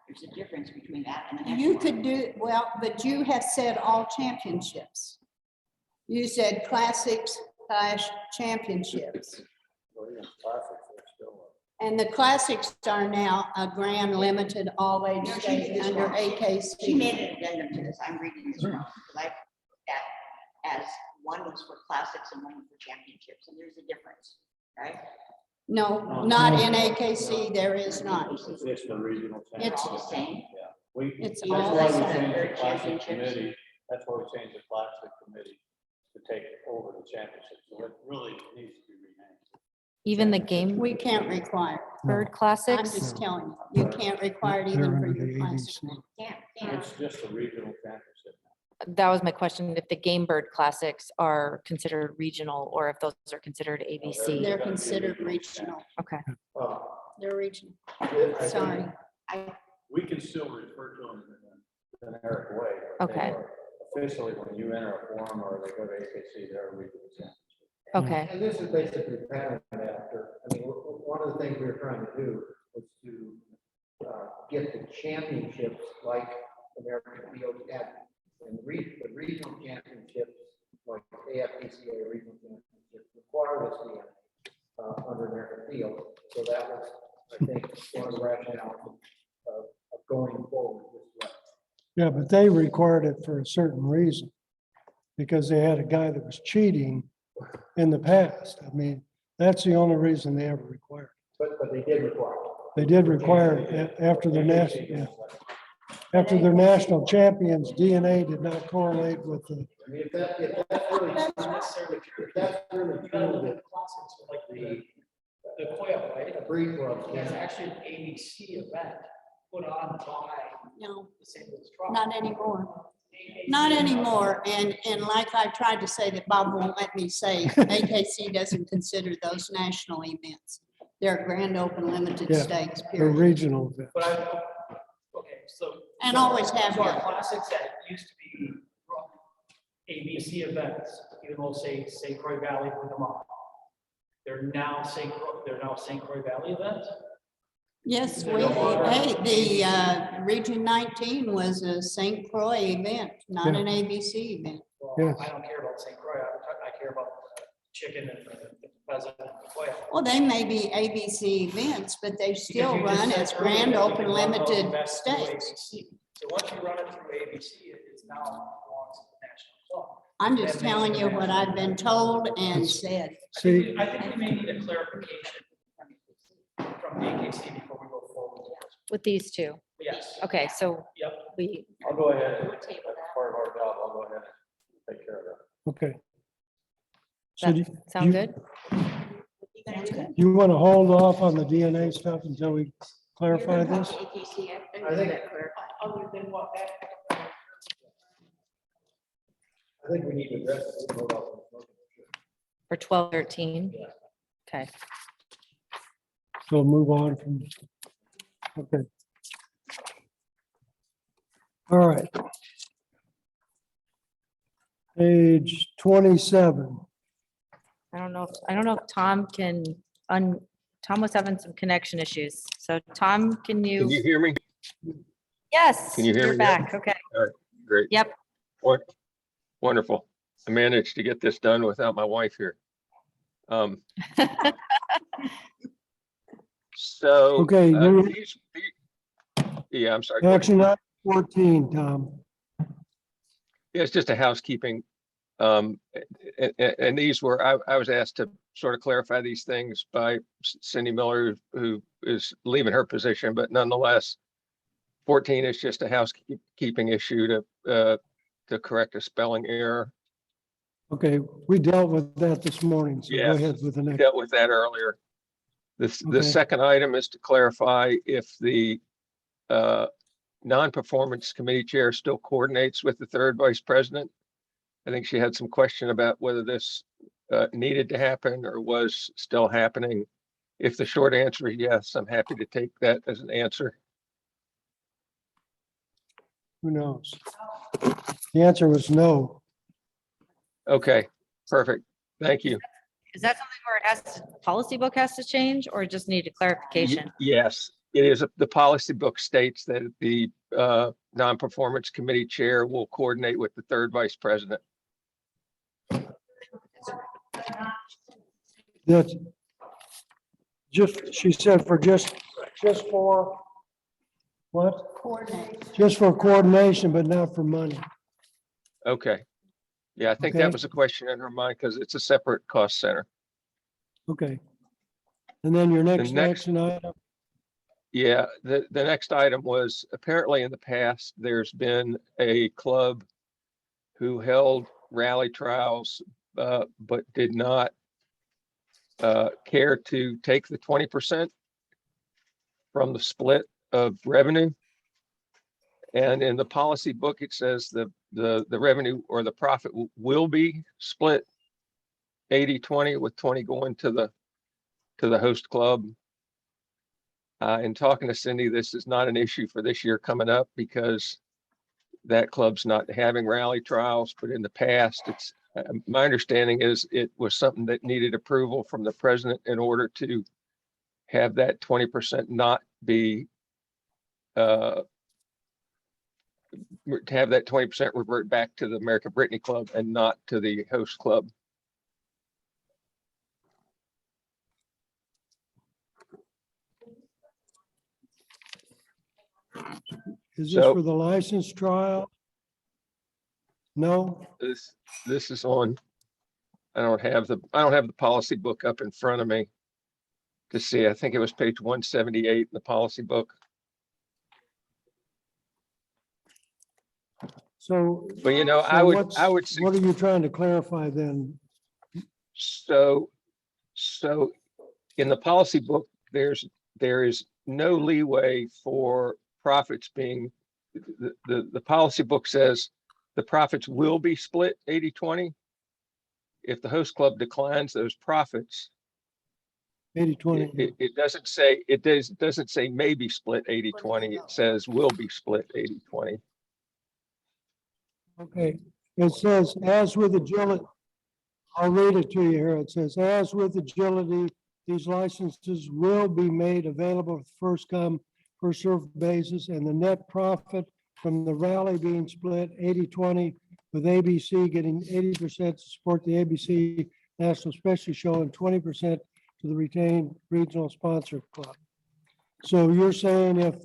There's a difference between that and the next You one. could do, well, but you have said all championships. You said classics / championships. And the classics are now a grand limited all age No, she state did this under wrong. AKC. She made an addendum to this. I'm reading this wrong. Because I put that as one was for classics and one was for championships, and there's a difference, right? No, not in AKC, there is not. It's the regional. It's all the same. Yeah. We, It's that's all why the we same. changed the classic Championships. committee, that's why we changed the classic committee to take over the championship. So it really needs to be renamed. Even the game We can't require. bird I'm classics? just telling you, you can't require it even for your classic. Can't. It's just a regional championship. That was my question, if the game bird classics are considered regional or if those are considered ABC. They're considered regional. Okay. They're regional. I think Sorry. We can still refer to them in a generic way. but they Okay. are Officially, when you enter a form or they go to AKC, they're a regional championship. Okay. And this is basically patterned after, I mean, one of the things we were trying to do was to get the championships like American Field had. And the regional championships, like AFPCA regional championships, require this DNA under American Field. So that was, I think, one of the rationales of going forward this way. Yeah, but they required it for a certain reason. Because they had a guy that was cheating in the past. I mean, that's the only reason they ever required. But they did require it. They did require it after their national, yeah. After their national champions, DNA did not correlate with the, I mean, if that's really, Not necessarily true. if that's really You gotta true, look that at the classics, like the Coyote, right? a breed club. That's actually an ABC event put on by No, the St. Louis Trust. not anymore. Not anymore. And like I tried to say that Bob won't let me say, AKC doesn't consider those national events. They're grand open limited Yeah, stakes, the period. regional event. But okay, so. And always have So our been. classics that used to be ABC events, even though say St. Croix Valley put them on. They're now St. Croix Valley events. Yes, They're we, no longer hey, the Region 19 was a St. Croix event, not an ABC event. Well, Yes. I don't care about St. Croix, I care about chicken and the pheasant and the quail. Well, they may be ABC events, but they still Because you just run said as earlier grand that you open can run those limited events through stakes. ABC. So once you run it through ABC, it's now belongs to the national club. I'm just That makes telling it you a what national I've been event. told and said. See, I think we may need a clarification from the AKC before we go forward. With these two. Yes. Okay, so Yep. we, I'll go ahead, that's part of our job, I'll go ahead and take care of that. okay. So that do sound you- good? You want to hold off on the DNA stuff until we clarify this? AKC, I think- Other than what, I think we need to address it. We'll hold off on the smoking, for sure. For 12, 13? Okay. So move on from, okay. All right. Page 27. I don't know if Tom can, Tom was having some connection issues. So Tom, can Can you you? hear me? Yes, Can you hear you're me now? back. Okay. Great. Yep. Wonderful. I managed to get this done without my wife here. So. Okay, you- Yeah, I'm sorry. go ahead. Action item 14, Tom. Yeah, it's just a housekeeping. And these were, I was asked to sort of clarify these things by Cindy Miller, who is leaving her position, but nonetheless, 14 is just a housekeeping issue to correct a spelling error. Okay, we dealt with that this morning, so go Yes, ahead with the we next. dealt with that earlier. The Okay. second item is to clarify if the non-performance committee chair still coordinates with the third vice president. I think she had some question about whether this needed to happen or was still happening. If the short answer is yes, I'm happy to take that as an answer. Who knows? The answer was no. Okay, perfect. Thank you. Is that something where it has, policy book has to change or just need a clarification? Yes, it is. The policy book states that the non-performance committee chair will coordinate with the third vice president. That's, Just, she said just for what? Coordinate. Just for coordination, but not for money. Okay. Yeah, I think Okay. that was a question in her mind because it's a separate cost center. Okay. And then your next next- action item, Yeah, the next item was apparently in the past, there's been a club who held rally trials, but did not care to take the 20% from the split of revenue. And in the policy book, it says the revenue or the profit will be split 80-20 with 20 going to the host club. In talking to Cindy, this is not an issue for this year coming up because that club's not having rally trials, but in the past, it's my understanding is it was something that needed approval from the president in order to have that 20% not be to have that 20% revert back to the American Brittany Club and not to the host club. is this So- for the license trial? No? This is on, I don't have the policy book up in front of me to see. I think it was page 178 in the policy book. So. But you know, I so would, what's- I would, What are you trying to clarify then? so in the policy book, there is no leeway for profits being, the policy book says the profits will be split 80-20. If the host club declines those profits, 80-20? it doesn't say, doesn't say maybe split 80-20. It says will be split 80-20. Okay, it says, as with agility, I'll read it to you here. It says, as with agility, these licenses will be made available for first come, first served basis, and the net profit from the rally being split 80-20, with ABC getting 80% to support the ABC National Specialty Show and 20% to the retained regional sponsor club. So you're saying if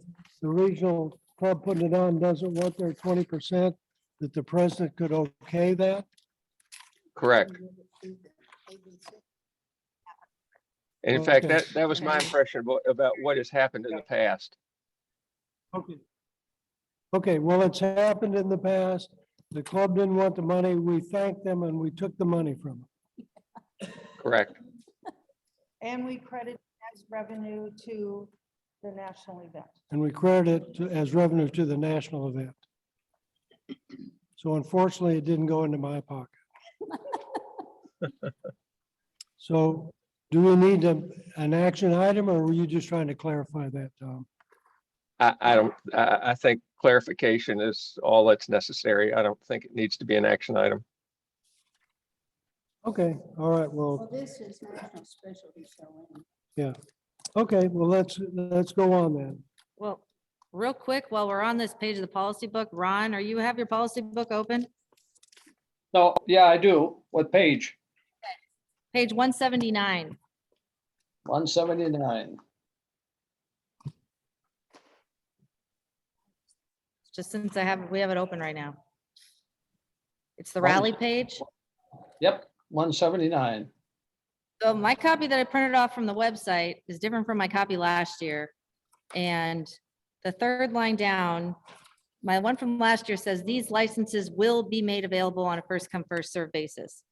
the regional club putting it on doesn't want their 20%, that the president could okay that? Correct. And in fact, Okay. that was my impression about what has happened in the past. Okay. Okay, well, it's happened in the past. The club didn't want the money. We thanked them and we took the money from them. Correct. And we credit as revenue to the national event. And we credit it as revenue to the national event. So unfortunately, it didn't go into my pocket. So do we need an action item or were you just trying to clarify that, Tom? I think clarification is all that's necessary. I don't think it needs to be an action item. Okay, all right, Well, well, this is National Specialty Show. yeah. Okay, well, let's go on then. Well, real quick, while we're on this page of the policy book, Ron, are you have your policy book open? No, yeah, I do. What page? Page 179. 179. Just since we have it open right now. It's the One- rally page. Yep, 179. So my copy that I printed off from the website is different from my copy last year. And the third line down, my one from last year says these licenses will be made available on a first come, first served basis.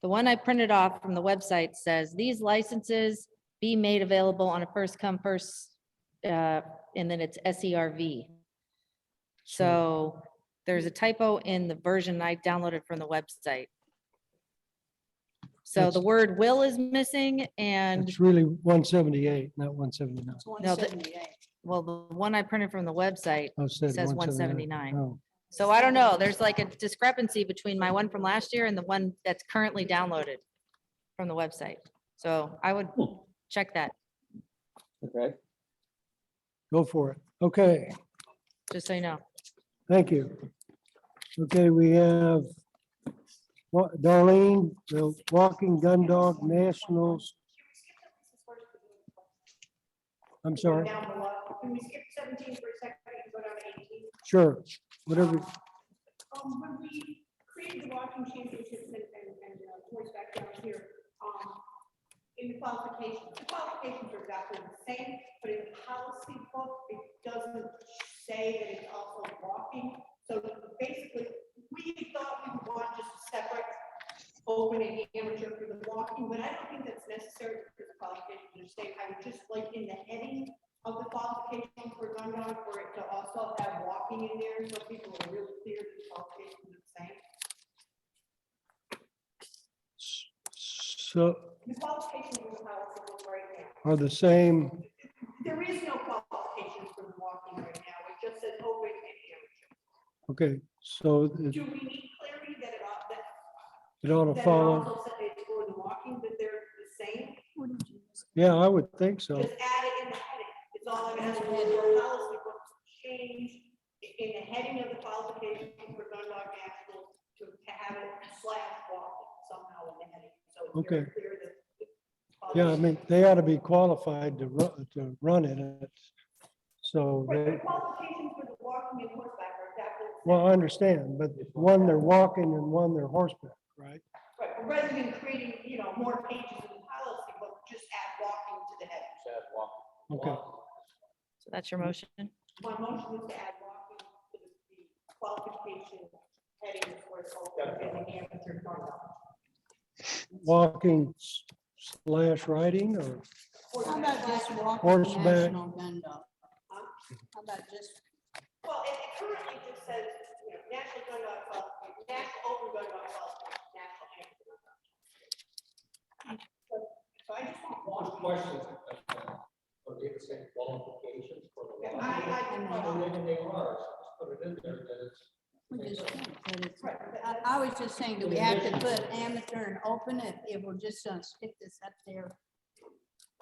The one I printed off from the website says these licenses be made available on a first come, first, and then it's SERV. So there's a typo in the version I downloaded from the website. So the word will is missing and It's really 178, not 179. no, well, the one I printed from the website Oh, it said says 179. Oh, So I don't know, there's like a discrepancy between my one from last year and the one that's currently downloaded from the website. So I would check that, Okay. go for it. Okay, just so you know. thank you. Okay, we have Darlene, the Walking Gun Dog Nationals. I'm sorry. Down below. Can we skip 17 for a second and go down to 18? Sure, whatever. When we created the walking championships and horseback down here, in the qualifications are exactly the same, but in the policy book, it doesn't say that it's also walking. So basically, we thought we would want just a separate open and amateur for the walking, but I don't think that's necessary for the qualifications to say. I would just like in the heading of the qualification for gun dog for it to also have walking in there, so people are really clear that the qualifications are the same. So The qualifications in the policy book right now. are the same, There is no qualifications for the walking right now. It just says open and amateur. okay, so Do we need clarity that it ought to that it follow. also said it's for the walking, that they're the same? Yeah, I would think so. Just add it in the heading. It's all I'm asking for the policy book to change in the heading of the qualification for gun dog national to have it / walking somehow in the heading. So it's very Okay. clear that. Yeah, I mean, they ought to be qualified to run it. So Right, they, the qualifications for the walking and horseback are exactly the same. well, I understand, but one they're walking and one they're horseback, right? Right, but rather than creating, more pages in the policy book, just add walking to the heading. Okay. So that's your motion? My motion was to add walking to the qualification heading for it's open and the amateur gun dog. Walking / riding or How about just walking Horseback. national gun dog? How about just, Well, it currently just says, national gun dog club, national open gun dog club, national amateur gun dog. So I just want One walking. question, are they the same qualifications for the? Yeah, I- Maybe they are, so just put it in there, that it's. we just think that it's- I was just saying, do we have to put amateur and open if we're just gonna stick this up there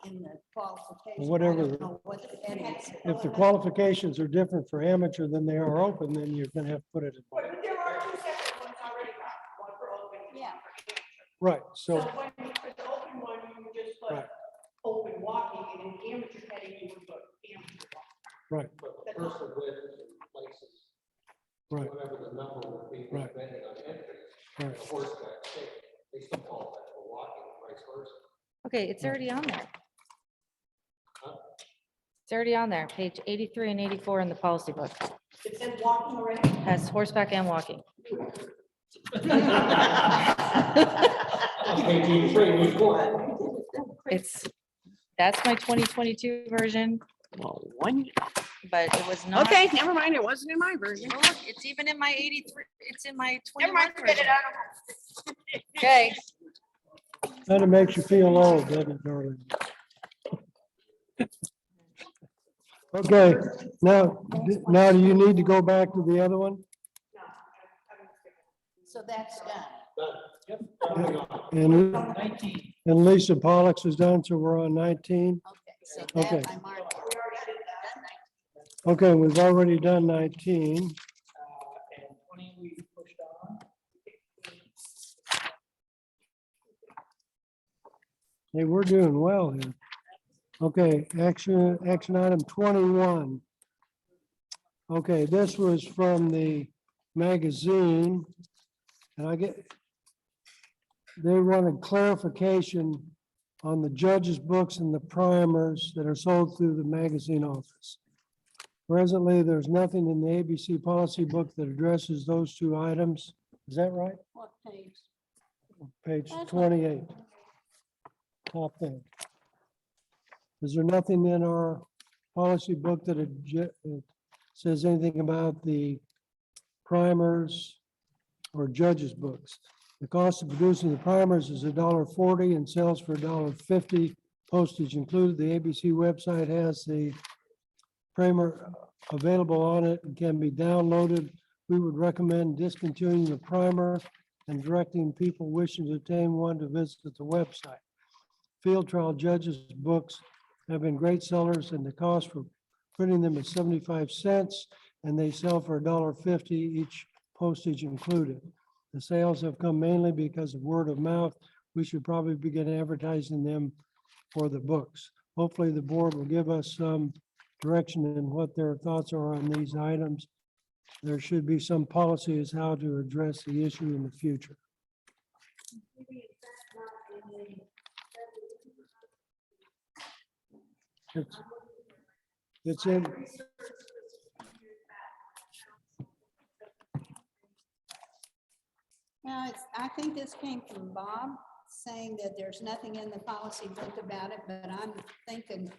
in the qualification? Whatever. I don't know what the heading is. if the qualifications are different for amateur than they are open, then you're gonna have to put it in. But there are two separate ones already, one for open and one for amateur. Right, So so, when you put the open one, you would just put Right. open walking, and in the amateur heading, you would put amateur walking. right, But the person widths and places, right, whatever the number would be, Right. depending on entry. right. The horseback, they still call that for walking, vice versa. Okay, it's already on there. Huh? It's already on there, page 83 and 84 in the policy book. It says walking already. Has horseback and walking. It's, that's my 2022 version. But it was not. Okay, never mind. It wasn't in my version. Oh, look, it's even in my 83, it's in my Never 21 mind, forget version. it. Okay, Kind of makes you feel old, doesn't it, darling? Okay, now do you need to go back to the other one? So that's done. And and Lisa Pollux is done, so we're on 19. Okay, so Okay. that I marked. Okay, we've already done 19. And 20 we pushed on. Hey, we're doing well here. Okay, action item 21. Okay, this was from the magazine. And they wanted clarification on the judges' books and the primers that are sold through the magazine office. Presently, there's nothing in the ABC policy book that addresses those two items. Is that right? What page? Page That's what- 28. Top thing. Is there nothing in our policy book that says anything about the primers or judges' books? The cost of producing the primers is $1.40 and sells for $1.50, postage included. The ABC website has the primer available on it and can be downloaded. We would recommend discontinuing the primer and directing people wishing to obtain one to visit the website. Field trial judges' books have been great sellers, and the cost for printing them is 75 cents, and they sell for $1.50 each, postage included. The sales have come mainly because of word of mouth. We should probably begin advertising them for the books. hopefully the board will give us some direction in what their thoughts are on these items. There should be some policy as how to address the issue in the future. It's in, Now, I think this came from Bob saying that there's nothing in the policy book about it, but I'm thinking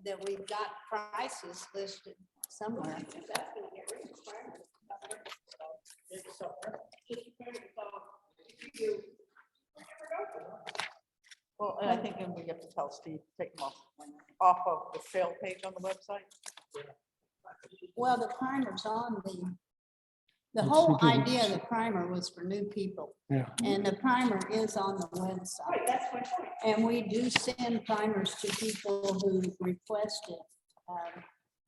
that we've got prices listed somewhere. Well, and I think then we have to tell Steve, take them off of the sale page on the website. Well, the primer's on the Let's whole see, idea of the primer was for new people. yeah. And the primer is on the website. That's my point. And we do send primers to people who request it.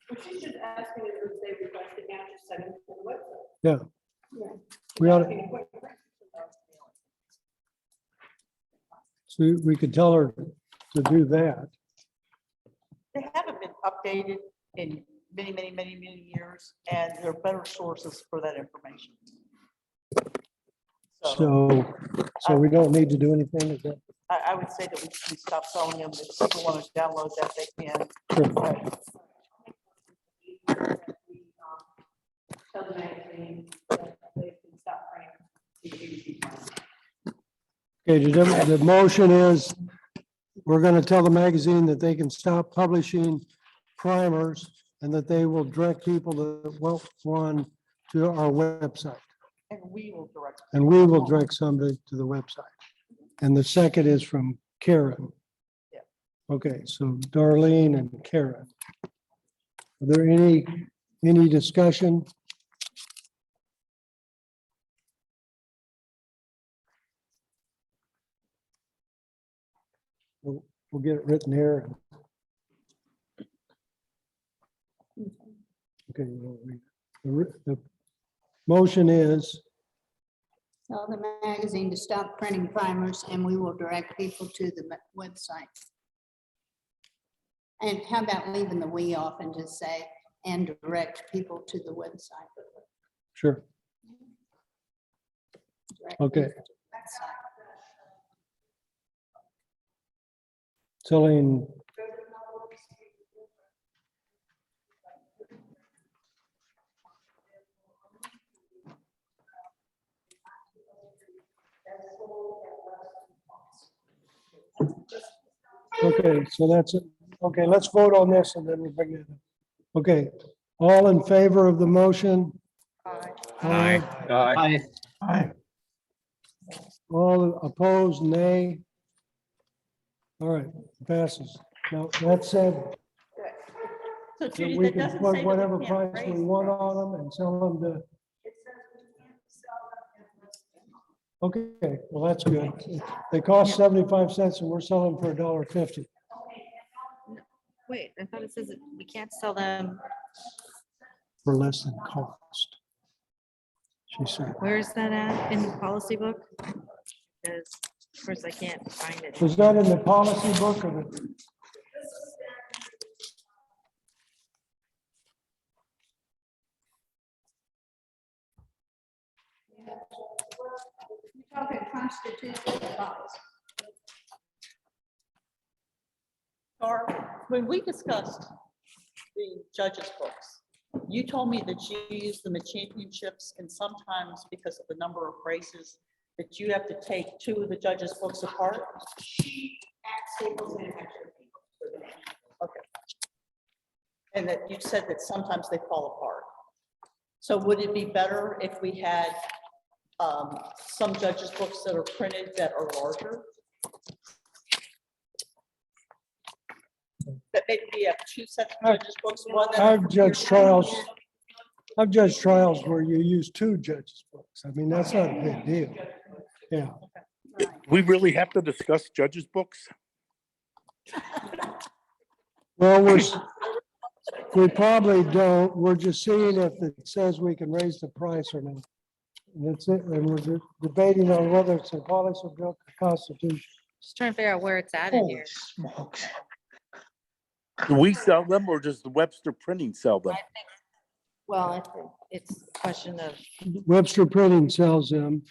But she's just asking if they requested now, just send it to the website. Yeah. Yeah. We ought to, so we could tell her to do that. They haven't been updated in many, many, many, many years, and there are better sources for that information. So we don't need to do anything with that. I would say that we stop selling them. If people want to download that, they can. Sure. Tell the magazine that they can stop printing. Okay, the motion is, we're gonna tell the magazine that they can stop publishing primers and that they will direct people to one to our website. And we will direct. And we will direct somebody to the website. And the second is from Karen. Yeah. Okay, so Darlene and Karen. Are there any discussion? We'll get it written here. Okay, we'll read it. The motion is, Tell the magazine to stop printing primers and we will direct people to the website. And how about leaving the "we" off and just say, and direct people to the website? sure, Direct okay. people to the website. Telling, okay, so that's it. Okay, let's vote on this and then we'll bring it up. Okay, all in favor of the motion? Aye. Aye. Aye. All opposed, nay. All right, passes. Now, that said, So that Judy, we that can doesn't put say whatever that we can't price we raise want prices. on them and sell them to. Okay, well, that's good. They cost 75 cents and we're selling for $1.50. Wait, I thought it says that we can't sell them. For less than cost. She said. Where is that at in the policy book? Because of course I can't find it. Was that in the policy book or the? We're talking constitutional laws. Or when we discussed the judges' books, you told me that you use them at championships and sometimes because of the number of races, that you have to take two of the judges' books apart. She actually was in extra people for the name. Okay. And that you said that sometimes they fall apart. So would it be better if we had some judges' books that are printed that are larger? That maybe we have two sets of judges' books, one that. I've judged trials. I've judged trials where you use two judges' books. I mean, that's not a big deal. Yeah. We really have to discuss judges' books? Well, we probably don't. We're just seeing if it says we can raise the price or not. And that's it. And we're debating on whether it's a policy book or constitution. Just trying to figure out where it's at in Holy here. smokes. Do we sell them or does the Webster Printing sell them? Well, I think it's a question of, Webster Printing sells them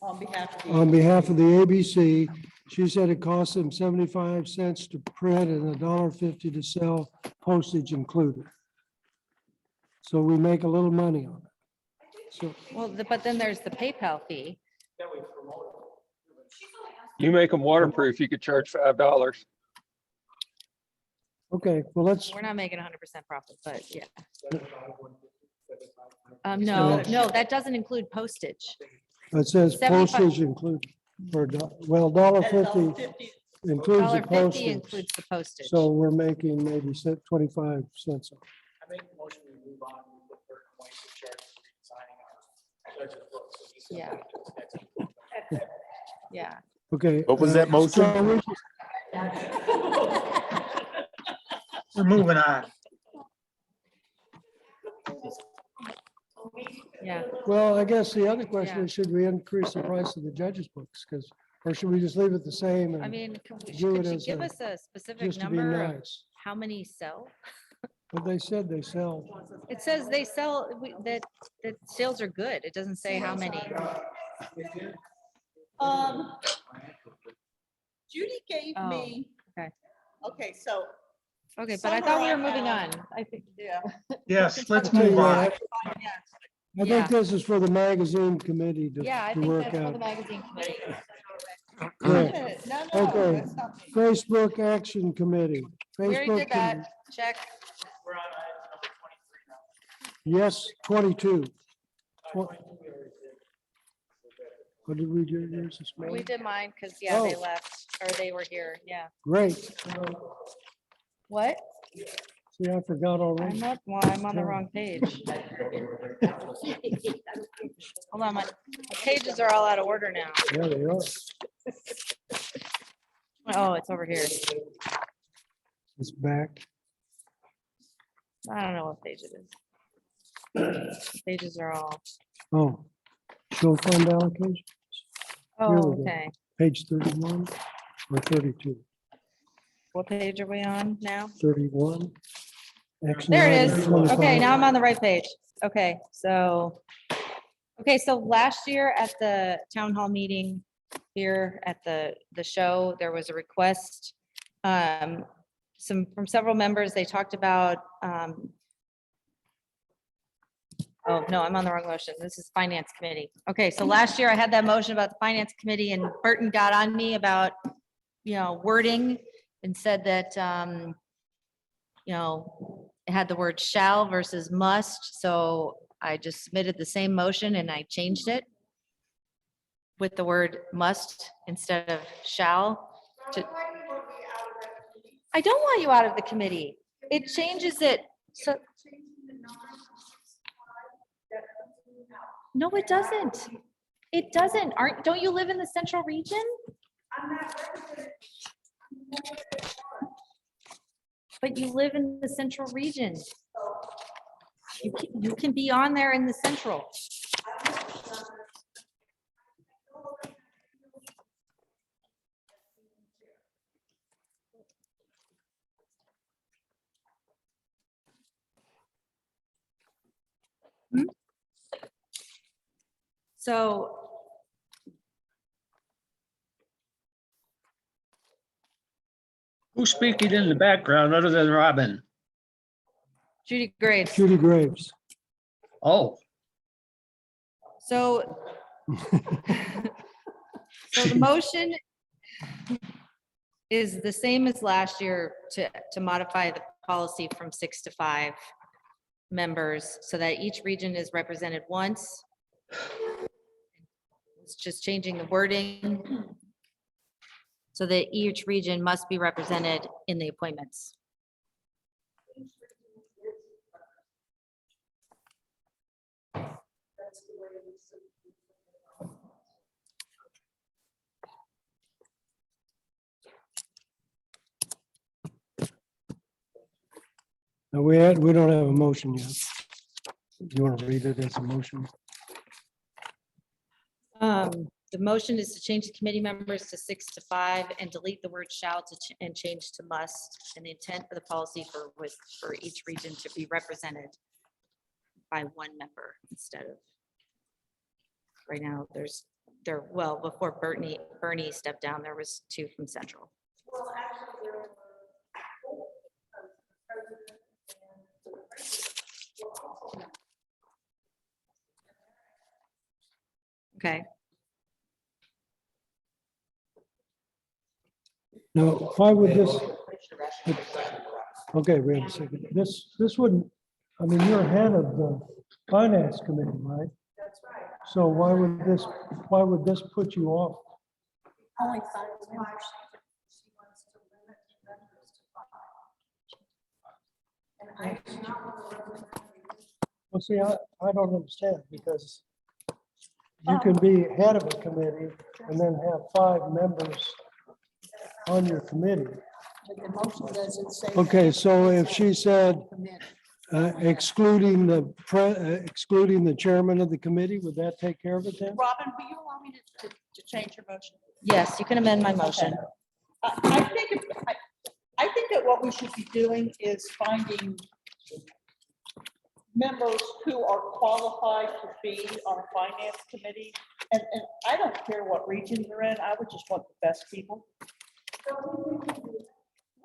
On behalf of the. on behalf of the ABC. She said it costs them 75 cents to print and $1.50 to sell, postage included. So we make a little money on it. So, well, but then there's the PayPal fee. Then we promote it. You make them waterproof, you could charge $5. okay, well, let's, We're not making 100% profit, but yeah. 75. No, that doesn't include postage. it says 75 postage included for, well, $1.50 includes the $1.50 postage. includes the postage. So we're making maybe 25 cents. I make a motion we move on. We put Burton White in charge of redesigning our judge's books. So we send Yeah. that to us next week. Yeah. Okay. What was that motion? so we- We're moving on. Yeah. Well, I guess the other question Yeah. is, should we increase the price of the judges' books? Because, or should we just leave it the same? I and mean, do could it you as give a- us a specific just to be number of nice? how many sell? But they said they sell. It says they sell, that sales are good. It doesn't say how many. Judy gave Oh, me. okay. Okay, so. Okay, but I thought we were somewhere moving around- on. I think. Yeah. Yes, let's I'll tell you move on. what, I Yeah. think this is for the magazine committee to Yeah, I to think work that's for the out. magazine committee. Yeah. No, Okay. that's not me. Facebook Action Committee. We already Facebook did that. Committee. Check. We're on item number 23 now. Yes, 22. What did we do yours this We morning? did mine because, yeah, they Oh. left or they were here. Yeah. Great. What? See, I forgot already. I'm not, well, I'm on the wrong page. Hold on, my pages are all out of order now. Yeah, they are. Oh, it's over here. It's back. I don't know what page it is. Pages are all, Oh, show fund allocation. oh, Here we go. okay. Page 31 or 32? What page are we on now? 31. Action There it item is. 25. Okay, now I'm on the right page. Okay, so last year at the town hall meeting here at the show, there was a request. From several members, they talked about, oh, no, I'm on the wrong motion. This is finance committee. Okay, so last year I had that motion about the finance committee and Burton got on me about, wording and said that, it had the word shall versus must. So I just submitted the same motion and I changed it with the word must instead of shall. I don't want you out of the committee. It changes it. So. No, it doesn't. It doesn't. Don't you live in the central region? But you live in the central region. You can be on there in the central. So. Who's speaking in the background other than Robin? Judy Graves. Judy Graves. Oh, So. So the motion is the same as last year to modify the policy from 6 to 5 members so that each region is represented once. It's just changing the wording so that each region must be represented in the appointments. Now, we don't have a motion yet. Do you want to read it as a motion? The motion is to change the committee members to 6 to 5 and delete the word shall and change to must. And the intent of the policy was for each region to be represented by one member instead of, right now, well, before Bernie stepped down, there was 2 from Central. Well, actually, there were both, the president and the president were also members. Okay. Now, why would this? Okay, wait a second. This wouldn't, I mean, you're head of the finance committee, right? That's right. So why would this put you off? Only 5 members. She wants to limit members to 5. And I do not want to represent. Well, see, I don't understand because you can be head of a committee and then have 5 members on your committee. But the motion doesn't say. Okay, so if she said excluding the chairman of the committee, would that take care of it then? Robin, will you allow me to change your motion? Yes, you can amend my motion. I think that what we should be doing is finding members who are qualified to be on a finance committee. And I don't care what region you're in, I would just want the best people.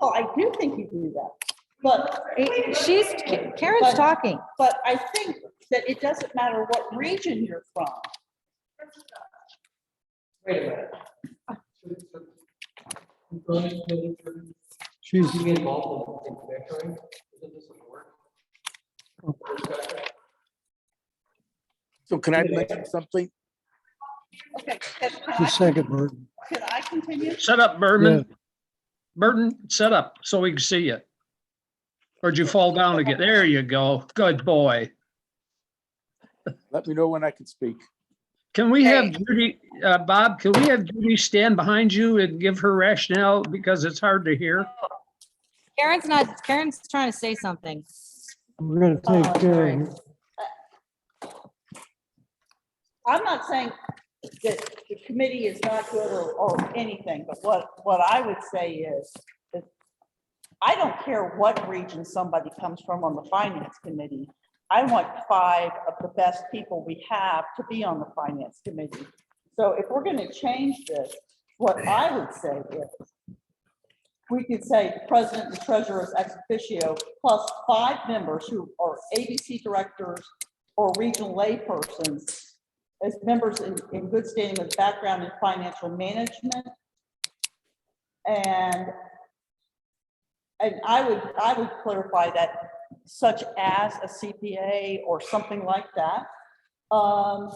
Oh, I do think you do that, but. Karen's talking. But I think that it doesn't matter what region you're from. Wait a minute. She's Being involved in mentoring, isn't this a board? So can I mention something? Okay. the second Burton. Can I continue? Set up, Berman. Burton, set up so we can see you. Or you fall down again? There you go. Good boy. Let me know when I can speak. Can we have Judy, Bob, can we have Judy stand behind you and give her rationale because it's hard to hear? Karen's trying to say something. We're gonna take care of it. I'm not saying that the committee is not good or anything, but what I would say is that I don't care what region somebody comes from on the finance committee. I want 5 of the best people we have to be on the finance committee. So if we're going to change this, what I would say is we could say the president and treasurer ex officio plus 5 members who are ABC directors or regional laypersons as members in good standing with background in financial management. And I would clarify that such as a CPA or something like that. And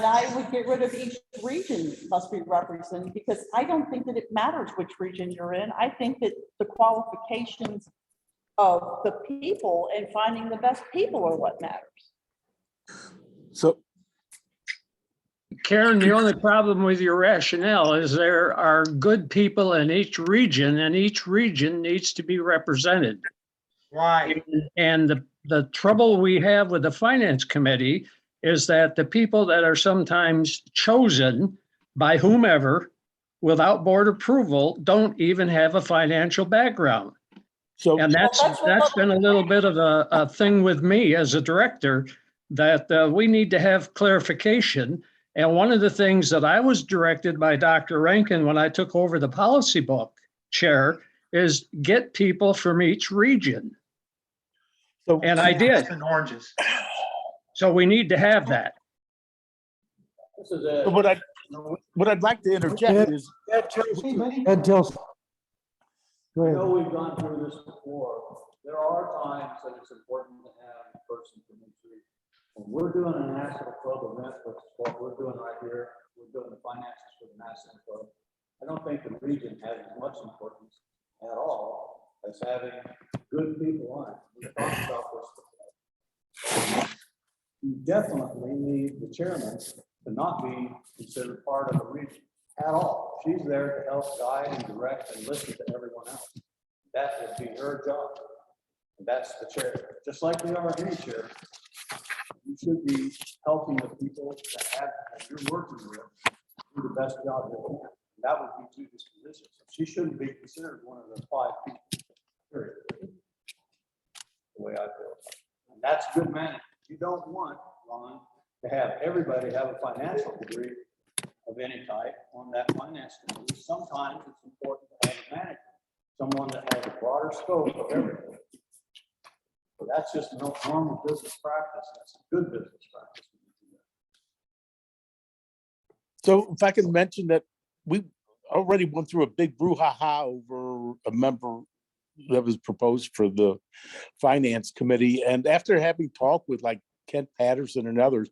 I would get rid of each region must be represented because I don't think that it matters which region you're in. I think that the qualifications of the people and finding the best people are what matters. So Karen, the only problem with your rationale is there are good people in each region and each region needs to be represented. Right. And the trouble we have with the finance committee is that the people that are sometimes chosen by whomever without board approval don't even have a financial background. So, and that's been a little bit of a thing with me as a director that we need to have clarification. And one of the things that I was directed by Dr. Rankin when I took over the policy book chair is get people from each region. So, and I did. And oranges. So we need to have that. This is it. So what I'd like to interject is Ed Tilson. Go I know ahead. we've gone through this before. There are times that it's important to have a person from each region. When we're doing a national club event, which is what we're doing right here, we're doing the finances for the national club. I don't think the region has as much importance at all as having good people on it. We talked about this before. You definitely need the chairman to not be considered part of the region at all. She's there to help guide and direct and listen to everyone else. That would be her job. And that's the chair. Just like we are any chair, you should be helping the people that you're working with do the best job that we can. That would be Judy's position. So she shouldn't be considered one of the 5 people. Period. The way I feel. And that's good management. You don't want, Ron, to have everybody have a financial degree of any type on that finance committee. Sometimes it's important to have a manager, someone that has a broader scope of everything. So that's just normal business practice. That's a good business practice. So if I can mention that we already went through a big brouhaha over a member that was proposed for the finance committee. And after having talked with like Kent Patterson and others,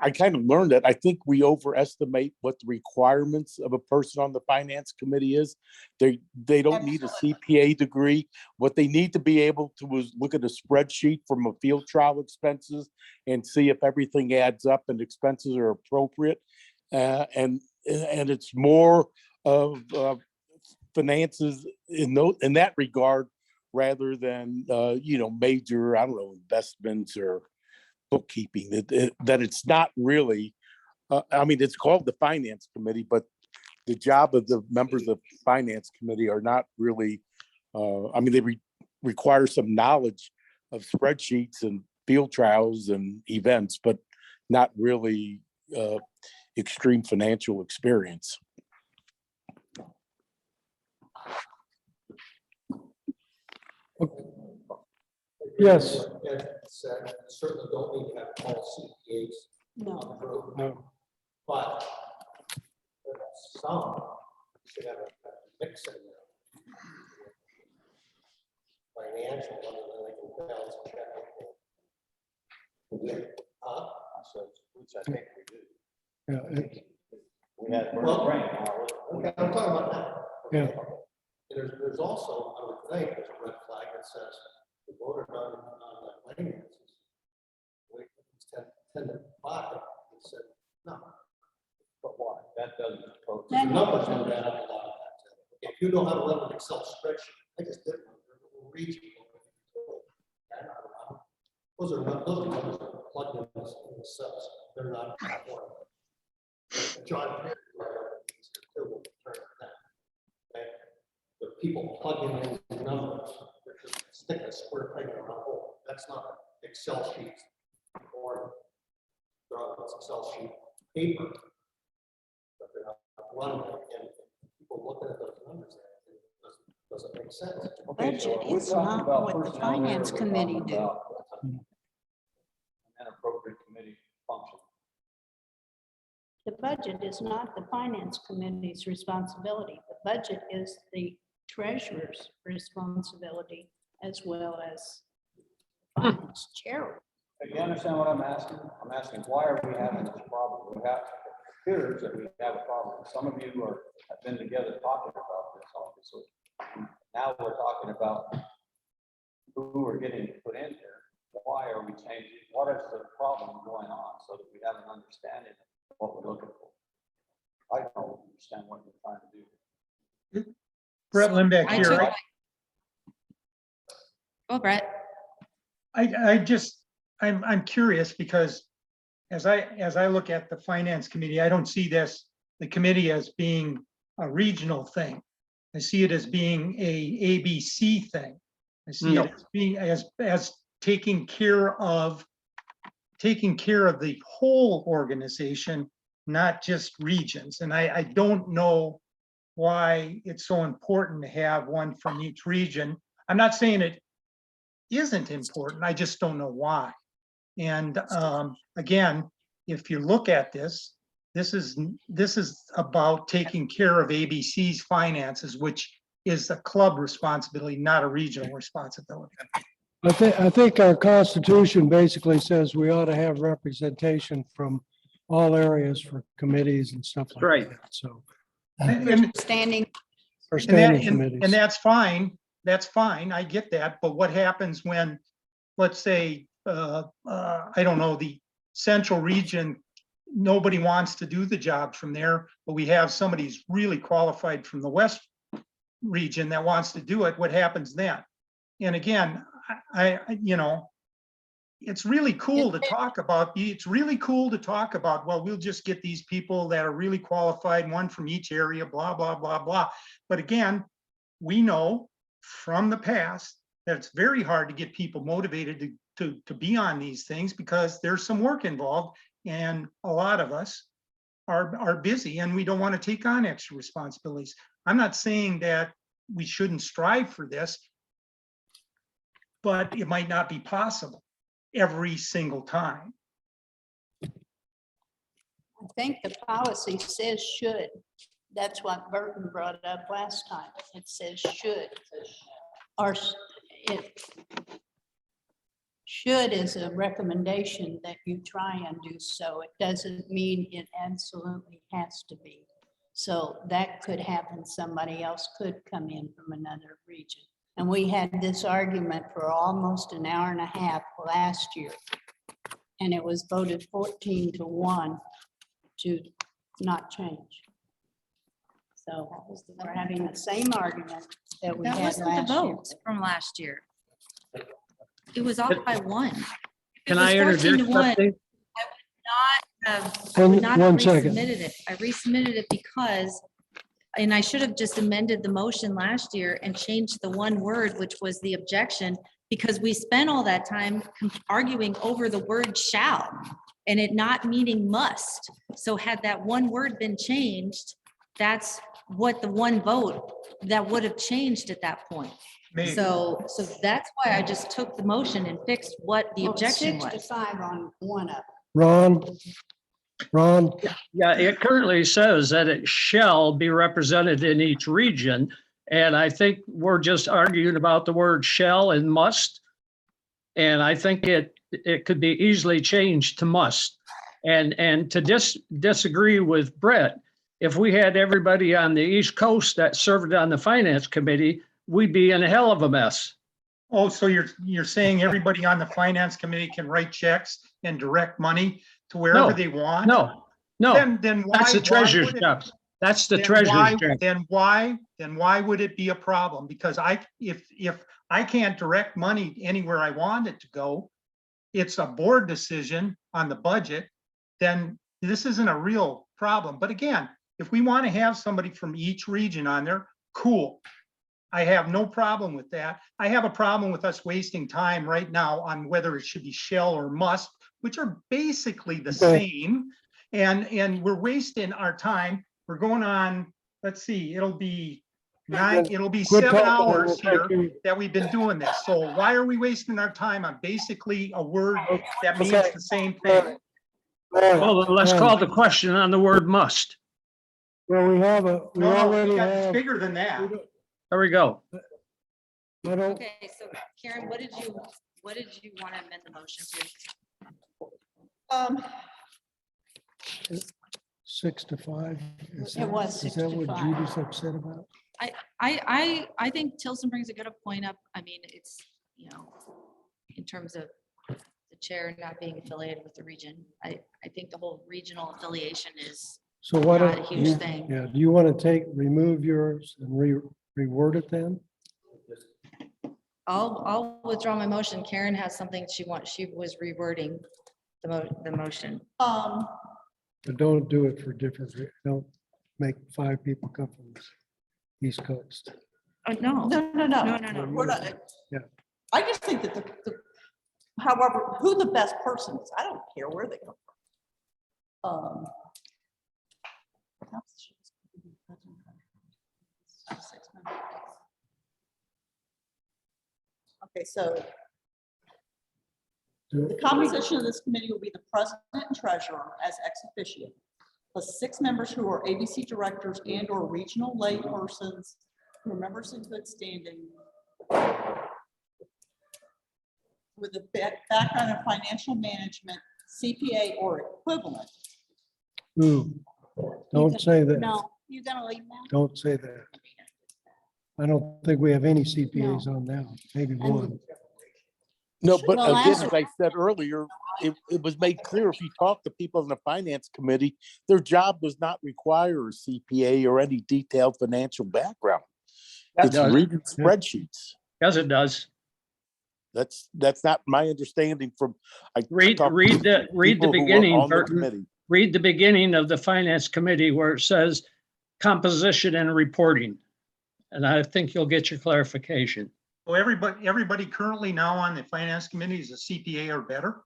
I kind of learned that I think we overestimate what the requirements of a person on the finance committee is. They don't need a CPA degree. What they need to be able to is look at a spreadsheet from a field trial expenses and see if everything adds up and expenses are appropriate. And it's more of finances in that regard, rather than major, I don't know, investments or bookkeeping. That it's not really. I mean, it's called the finance committee, but the job of the members of the finance committee are not really. I mean, they require some knowledge of spreadsheets and field trials and events, but not really extreme financial experience. Yes. Said, certainly don't need to have all CPAs. No. But some should have a mix in there. Financial, and then they can balance a check. Which I think we do. Yeah. We had okay, I'm talking about that. Yeah. There's also, I would think, there's a red flag that says the voter on the finances. We 10 to 5, it said no. But why? That doesn't. The numbers don't add up a lot of that. If you know how to run an Excel spreadsheet, I just did one. Regional. Those are numbers that are plugged in the cells. They're not important. John Perry, the people plugging in the numbers, they're just stick a square peg in a round hole. That's not an Excel sheet or it's Excel sheet paper. But they're not running it, and people looking at those numbers, it doesn't make sense. Budget is not what the finance committee do. An appropriate committee function. The budget is not the finance committee's responsibility. The budget is the treasurer's responsibility as well as finance chair. You understand what I'm asking? I'm asking, why are we having this problem? It appears that we have a problem. Some of you have been together talking about this, obviously. Now we're talking about who are getting put in here. Why are we changing? What is the problem going on so that we have an understanding of what we're looking for? I don't understand what we're trying to do. Brett Limbeck here. Go, Brett. I'm curious because as I look at the finance committee, I don't see the committee as being a regional thing. I see it as being a ABC thing. I see it as being as taking care of the whole organization, not just regions. And I don't know why it's so important to have one from each region. I'm not saying it isn't important. I just don't know why. And again, if you look at this is about taking care of ABC's finances, which is a club responsibility, not a regional responsibility. I think our Constitution basically says we ought to have representation from all areas for committees and stuff like Right. that. So. Standing. For standing committees. And that's fine. That's fine. I get that. But what happens when, let's say, I don't know, the central region, nobody wants to do the job from there, but we have somebody who's really qualified from the west region that wants to do it. What happens then? And again, I it's really cool to talk about, well, we'll just get these people that are really qualified, one from each area, blah, blah, blah, blah. But again, we know from the past that it's very hard to get people motivated to be on these things because there's some work involved and a lot of us are busy and we don't want to take on extra responsibilities. I'm not saying that we shouldn't strive for this, but it might not be possible every single time. I think the policy says should. That's what Burton brought up last time. It says should. Or it should is a recommendation that you try and do so. It doesn't mean it absolutely has to be. So that could happen. Somebody else could come in from another region. And we had this argument for almost an hour and a half last year. And it was voted 14-1 to not change. So we're having the same argument that we That had wasn't the last year. votes from last year. It was off by 1. If it Can was I 14 interject to 1, something? I would not have One second. resubmitted it. I resubmitted it because, and I should have just amended the motion last year and changed the one word, which was the objection, because we spent all that time arguing over the word shall and it not meaning must. So had that one word been changed, that's what the one vote that would have changed at that point. Maybe. So that's why I just took the motion and fixed what the Well, objection 6 to was. 5 on one of them. Ron? Yeah, it currently says that it shall be represented in each region. And I think we're just arguing about the word shall and must. And I think it could be easily changed to must. And to disagree with Brett, if we had everybody on the East Coast that served on the Finance Committee, we'd be in a hell of a mess. Oh, so you're saying everybody on the finance committee can write checks and direct money to wherever they want? No. Then why? That's the why treasurer's would it- job. That's the then treasurer's why- job. Then why would it be a problem? Because if I can't direct money anywhere I want it to go, it's a board decision on the budget, then this isn't a real problem. But again, if we want to have somebody from each region on there, cool. I have no problem with that. I have a problem with us wasting time right now on whether it should be shall or must, which are basically the same. And we're wasting our time. We're going on, let's see, it'll be 7 hours here that we've been doing this. So why are we wasting our time on basically a word that means the same thing? Well, then let's call the question on the word must. Well, we No, already it's have. bigger than that. There we go. Okay, so Karen, what did you want to amend the motion to? 6 to 5. It was 6 Is that to what 5. Judy's upset about? I think Tilson brings a good point up. I mean, it's, in terms of the chair not being affiliated with the region, I think the whole regional affiliation is So why not a don't huge you, thing. yeah, do you want to remove yours and reword it then? I'll withdraw my motion. Karen has something she was rewording the motion. But don't do it for different, don't make 5 people come from the East Coast. Oh, no. No. We're not. Yeah. I just think that however, who the best person is, I don't care where they come from. Okay, so the composition of this committee will be the president and treasurer as ex officio, plus 6 members who are ABC directors and or regional lay persons who are members in good standing with a background in financial management, CPA or equivalent. Ooh, don't say that. No, you're gonna leave now? Don't say that. I don't think we have any CPAs on now, maybe one. No, but Well, again, last- as I said earlier, it was made clear if you talk to people in the finance committee, their job does not require a CPA or any detailed financial background. That It's does. reading spreadsheets. Yes, it does. That's not my understanding from. I Read talked to the people who were beginning, on the Burton. committee. Read the beginning of the finance committee where it says composition and reporting. And I think you'll get your clarification. So everybody currently now on the finance committee is a CPA or better?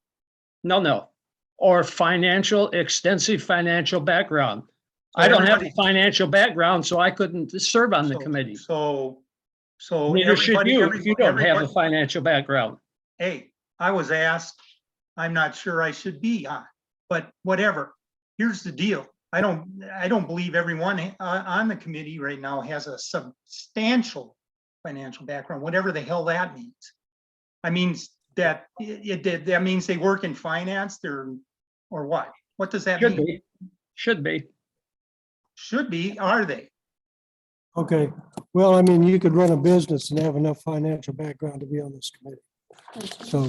No. Or extensive financial background. I don't have a financial background, so I couldn't serve on the committee. So Neither should everybody, you if you don't have a everybody, financial background. hey, I was asked, I'm not sure I should be on, but whatever. Here's the deal. I don't believe everyone on the committee right now has a substantial financial background, whatever the hell that means. I mean, that means they work in finance, or what? What does that mean? Should be. Should be, are they? Okay, well, I mean, you could run a business and have enough financial background to be on this committee. So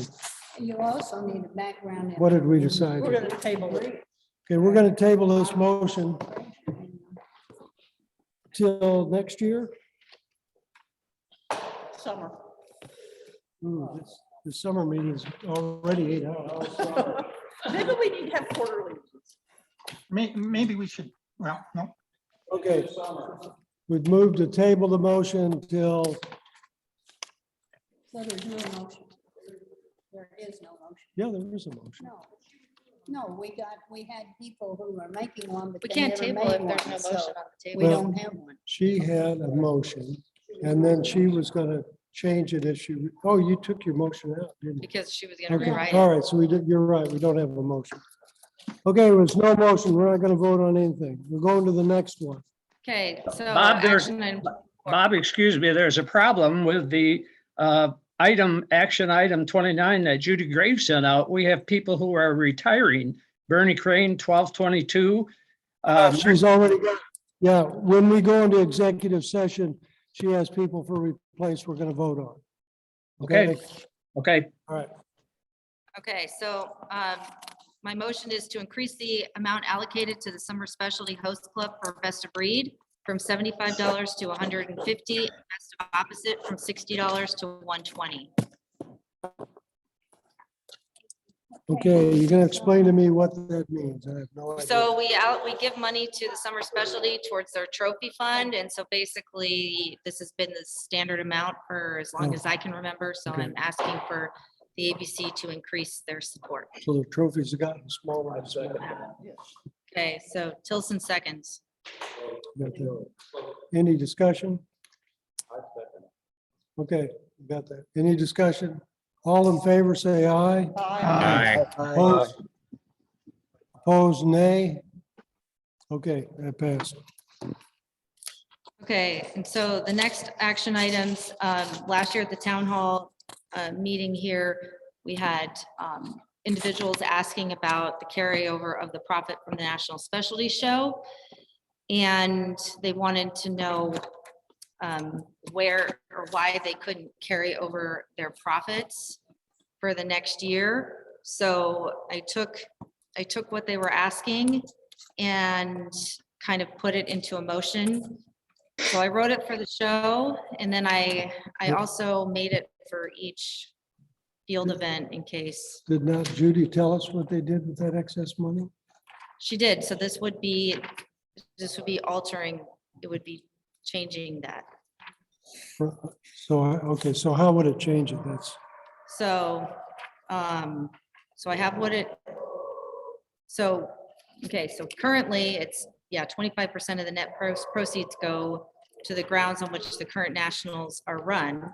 You also need a background. in- what did we decide? We're gonna table it. Okay, we're gonna table this motion till next year. Summer. The summer meeting's already 8 hours. Maybe we need to have quarterly. Maybe we should, well, no. Okay, we've moved to table the motion till, So there's no motion. There is no motion. yeah, there is a motion. No, we had people who were making one, but We they can't never table made if there's one, no so motion on the table. we Well, don't have one. She had a motion, and then she was gonna change it if she, oh, you took your motion out, didn't you? Because she was gonna Okay, rewrite all it. right, so you're right, we don't have a motion. Okay, there's no motion, we're not gonna vote on anything. We're going to the next one. Okay, so Bob, action item. Bob, excuse me, there's a problem with the action item 29 that Judy Graves sent out. We have people who are retiring. Bernie Crane, 1222. She's already got, yeah, when we go into executive session, she has people for replace we're gonna vote on. Okay. Okay. All right, Okay, so my motion is to increase the amount allocated to the Summer Specialty Host Club for Best of Breed from $75 to $150, Best of Opposite from $60 to $120. okay, you're gonna explain to me what that means. I have no idea. So we give money to the Summer Specialty towards their trophy fund, and so basically, this has been the standard amount for as long as I can remember, so Okay. I'm asking for the ABC to increase their support. So the trophies have gotten smaller and smaller. Okay, so Tilson seconds. Got that. Any discussion? Okay, got that. Any discussion? All in favor, say aye. Aye. Opposed? Opposed, nay? Okay, that passed. Okay, and so the next action items, last year at the town hall meeting here, we had individuals asking about the carryover of the profit from the National Specialty Show. And they wanted to know where or why they couldn't carry over their profits for the next year. So I took what they were asking and kind of put it into a motion. So I wrote it for the show, and then I also made it for each field event in case. Did not Judy tell us what they did with that excess money? She did, so this would be altering, it would be changing that. So, okay, so how would it change it? That's, So, so I have okay, so currently it's, 25% of the net proceeds go to the grounds on which the current nationals are run.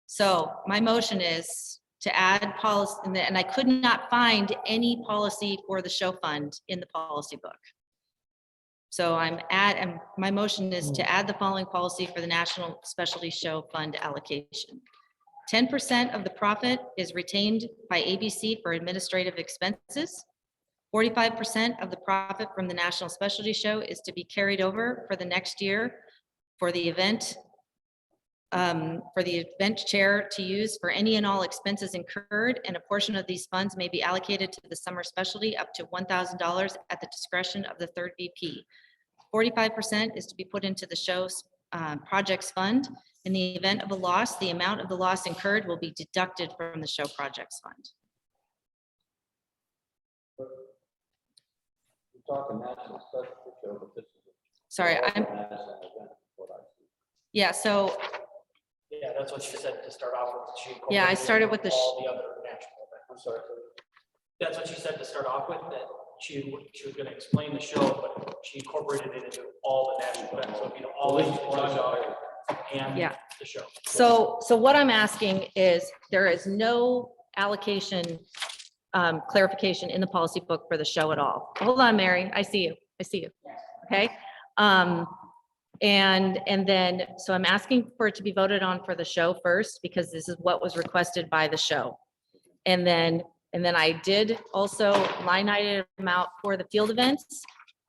So my motion is to add policy, and I could not find any policy for the show fund in the policy book. So my motion is to add the following policy for the National Specialty Show Fund allocation. 10% of the profit is retained by ABC for administrative expenses. 45% of the profit from the National Specialty Show is to be carried over for the next year for the event chair to use for any and all expenses incurred, and a portion of these funds may be allocated to the summer specialty up to $1,000 at the discretion of the third VP. 45% is to be put into the show's projects fund, In the event of a loss, the amount of the loss incurred will be deducted from the show projects fund. We're talking national stuff to show, but this is. Sorry, I'm, national event, what I see. yeah, so, Yeah, that's what she said to start off with. She yeah, I incorporated started with the, All the other national events. I'm sorry. That's what she said to start off with, that she was gonna explain the show, but she incorporated it into all the national events, so it'd be all the Gun Dog and Yeah. the show. so what I'm asking is, there is no allocation, clarification in the policy book for the show at all. Hold on, Mary, I see you, okay? And then, so I'm asking for it to be voted on for the show first, because this is what was requested by the show. And then I did also line item out for the field events,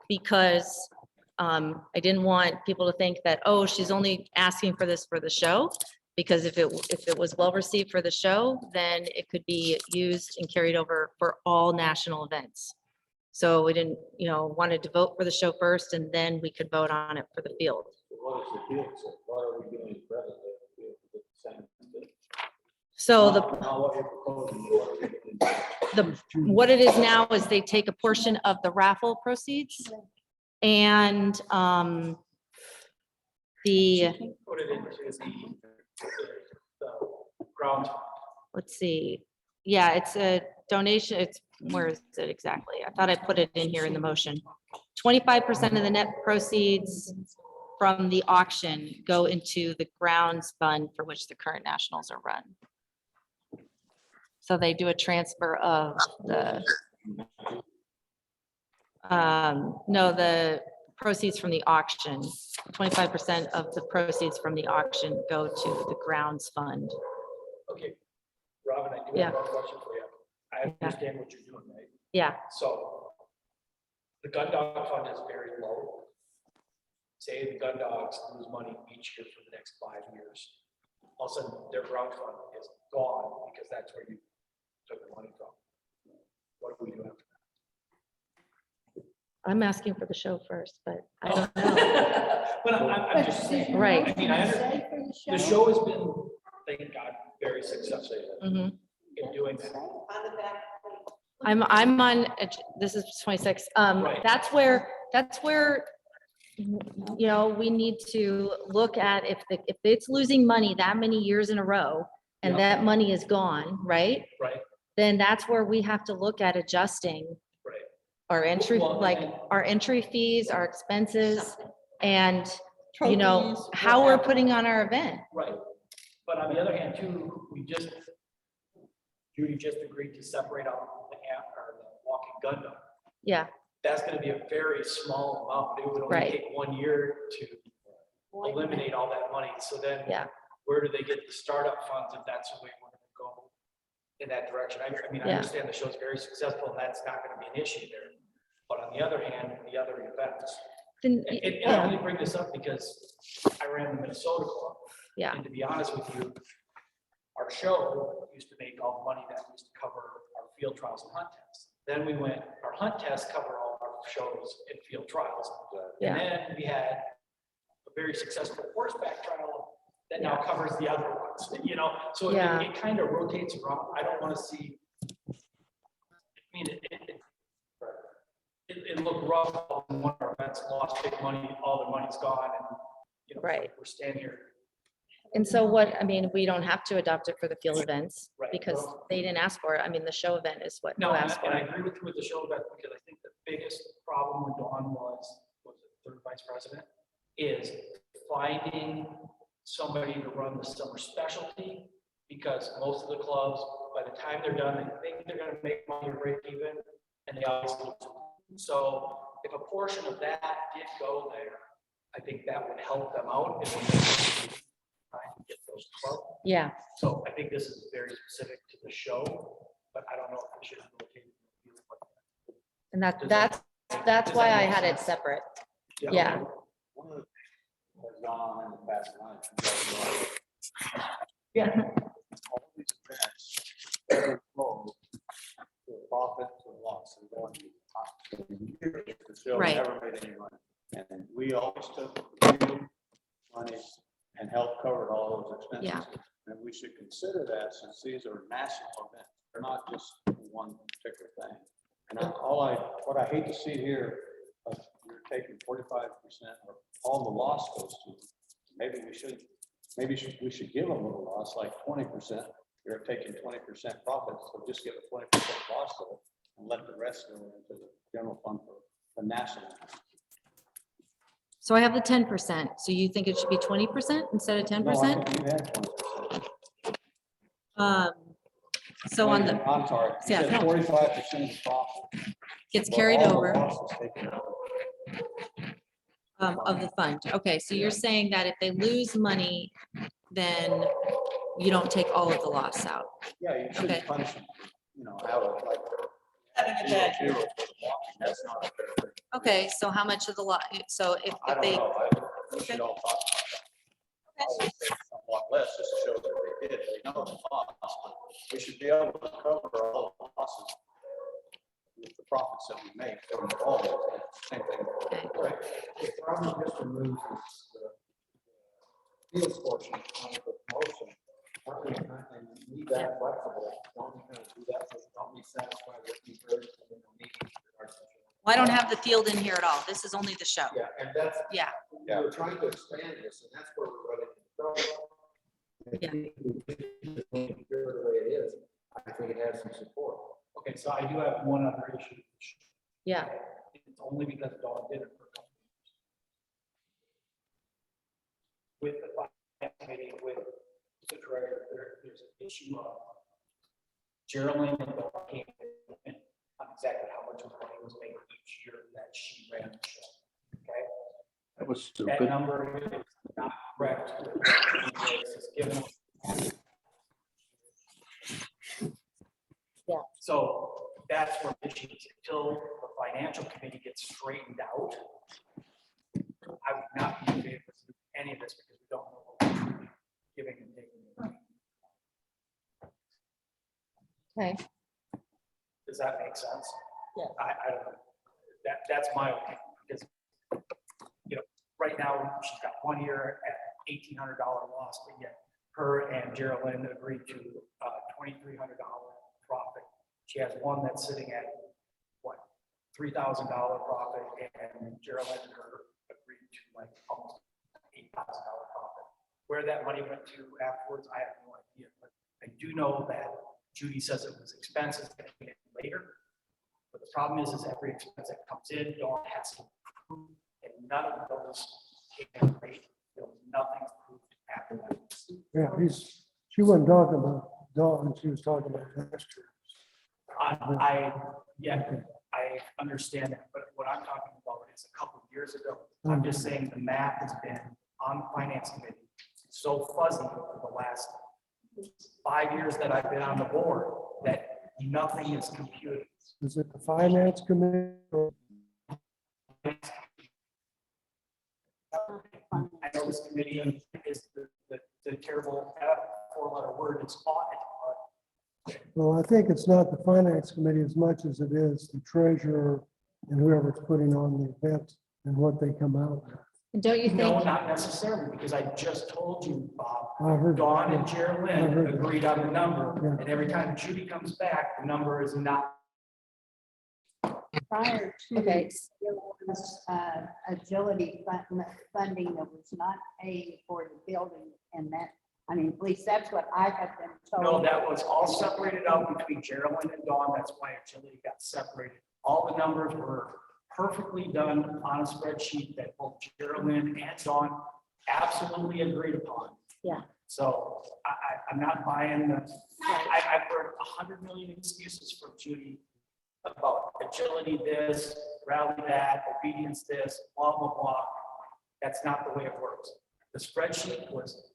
because I didn't want people to think that, oh, she's only asking for this for the show. Because if it was well received for the show, then it could be used and carried over for all national events. So we didn't, wanted to vote for the show first, and then we could vote on it for the field. So what is the field, so why are we doing credit? The same thing? So Not what you're proposing, what are we doing? what it is now is they take a portion of the raffle proceeds and the, Put it into the grounds. let's see, yeah, it's a donation, where is it exactly? I thought I put it in here in the motion. 25% of the net proceeds from the auction go into the grounds fund for which the current nationals are run. So they do a transfer of the, no, the proceeds from the auction. 25% of the proceeds from the auction go to the grounds fund. Okay, Robin, I do Yeah. have one question for you. I understand what you're doing, right? Yeah, So the gun dog fund is very low. Say the gun dogs lose money each year for the next 5 years. All of a sudden, their ground fund is gone because that's where you took the money from. What do we do after I'm asking for the show first, but I that? don't know. But I'm just saying. Right. I mean, I understand. The show has been, thank God, very successful Mhm. in doing that. On the back. I'm on, this is 26. Right. That's where, we need to look at if it's losing money that many years in a row and Yeah. that money is gone, right? Right, Then that's where we have to look at adjusting right. our entry, Well, like and- our entry fees, our expenses, and, Trophies, how we're whatever. putting on our event. Right, but on the other hand, too, Judy just agreed to separate out the walking gun dog. Yeah, That's gonna be a very small amount, it would only Right. take 1 year to eliminate all that money, so then. Yeah. Where do they get the startup funds if that's the way we're gonna go in that direction? I mean, I Yeah. understand the show's very successful, and that's not gonna be an issue there. But on the other hand, the other events, then, and I yeah, only bring this up because I ran the Minnesota Club. Yeah. And to be honest with you, our show used to make all the money that used to cover our field trials and hunt tests. Then we went, our hunt tests cover all our shows and field trials. Yeah. And then we had a very successful horseback trial that now covers the other ones, so Yeah. it kind of rotates around. I don't want to see, I mean, it looked rough when one of our events lost big money, all the money's gone, and, Right. we're standing here. and so we don't have to adopt it for the field events Right. because they didn't ask for it. I mean, the show event is what. No, who and asked for I it. agree with you with the show event, because I think the biggest problem with Dawn was the third vice president, is finding somebody to run the summer specialty, because most of the clubs, by the time they're done, they think they're gonna make money or break even, and they always lose. So if a portion of that did go there, I think that would help them out. And we could try and get those clubs. Yeah, So I think this is very specific to the show, but I don't know if we should locate it. and Does that's does why that I make had it sense? separate. Yeah, One of the things that's gone on in the past month. yeah, All these events, every flow, to a profit, to a loss, and going to the top. The show Right. never made any money, and we always took money and helped cover all Yeah. And we should consider that since these are national events. They're not just one particular thing. And what I hate to see here, you're taking 45% or all the loss goes to. Maybe we should give them a little loss, like 20%. You're taking 20% profit, so just give a 20% loss to it and let the rest go into the general fund for the national. So I have the 10%. So you think it should be 20% instead of 10%? No, I think you had 20%. So on the, I'm sorry, you Yeah, said no. 45% of the profit. gets But carried all the over losses taken out. of the fund. Okay, so you're saying that if they lose money, then you don't take all of the loss out. Yeah, you Okay. shouldn't punish them, out of like. Zero for the walking. That's not a fair thing. Okay, so how much of the lot, so if I don't they, know, we should all talk about that. I would say somewhat less, just to show that they did, they know the loss, but we should be able to cover all the losses with the profits that we make from all of it. Same thing. Right. The problem just removes the field portion of the motion. And leave that flexible. Don't kind of do that, so don't be satisfied with the birds and then the meat. well, I don't have the field in here at all. This is only the show. Yeah, and that's. Yeah. We're trying to expand this, and that's where we're running into trouble. The way it is, I think it has some support. Okay, so I do have one other issue. Yeah. It's only because Dawn did it for a couple of years. With the finance committee, with the treasurer, there's an issue of Geraldine and Dawn came in on exactly how much money was made each year that she ran the show. Okay? That was That stupid. number is not correct. It's given. Yeah. So that's where the issue is. Until the financial committee gets straightened out, I would not be in favor of any of this because we don't know what we're truly giving and taking. Okay. Does that make sense? Yeah. I don't know. That's my opinion, because, right now, she's got 1 year at $1,800 loss, but yet her and Geraldine agreed to $2,300 profit. She has one that's sitting at, what, $3,000 profit, and Geraldine and her agreed to like almost $8,000 profit. Where that money went to afterwards, I have no idea, but I do know that Judy says it was expenses that came in later. But the problem is every expense that comes in, Dawn has to approve, and none of those came in late. There was nothing approved after that. Yeah, she wasn't talking about Dawn, she was talking about last year. I understand that, but what I'm talking about is a couple of years ago. I'm just saying the math has been on the finance committee so fuzzy for the last 5 years that I've been on the board that nothing is computed. Is it the finance committee? I know this committee is the terrible four-letter word, it's audit. Well, I think it's not the finance committee as much as it is the treasurer and whoever's putting on the event and what they come out with. Don't you No, think, not necessarily, because I just told you, Bob, I heard. Dawn and I Geraldine heard. agreed on the number, Yeah. and every time Judy comes back, the number is not. Prior to. Okay. There was agility funding that was not paid for the building, and that, I mean, at least that's what I have been told. No, that was all separated out between Geraldine and Dawn, that's why agility got separated. All the numbers were perfectly done on a spreadsheet that both Geraldine and Dawn absolutely agreed upon. Yeah. So I'm not buying the, I've heard 100 million excuses from Judy about agility this, rally that, obedience this, blah, blah, blah. That's not the way it works. The spreadsheet was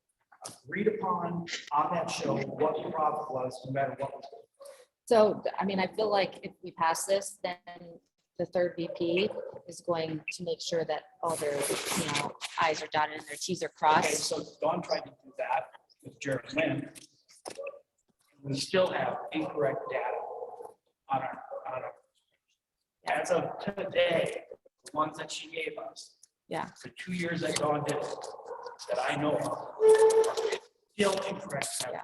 agreed upon on that show, what the profit was, no matter what was. so, I mean, I feel like if we pass this, then the third VP is going to make sure that all their, I's are dotted and their T's are Okay, crossed. so Dawn tried to do that with Geraldine. We still have incorrect data on our. As of today, the ones that she gave us. Yeah. The 2 years that Dawn did, that I know of, Still incorrect. Yeah.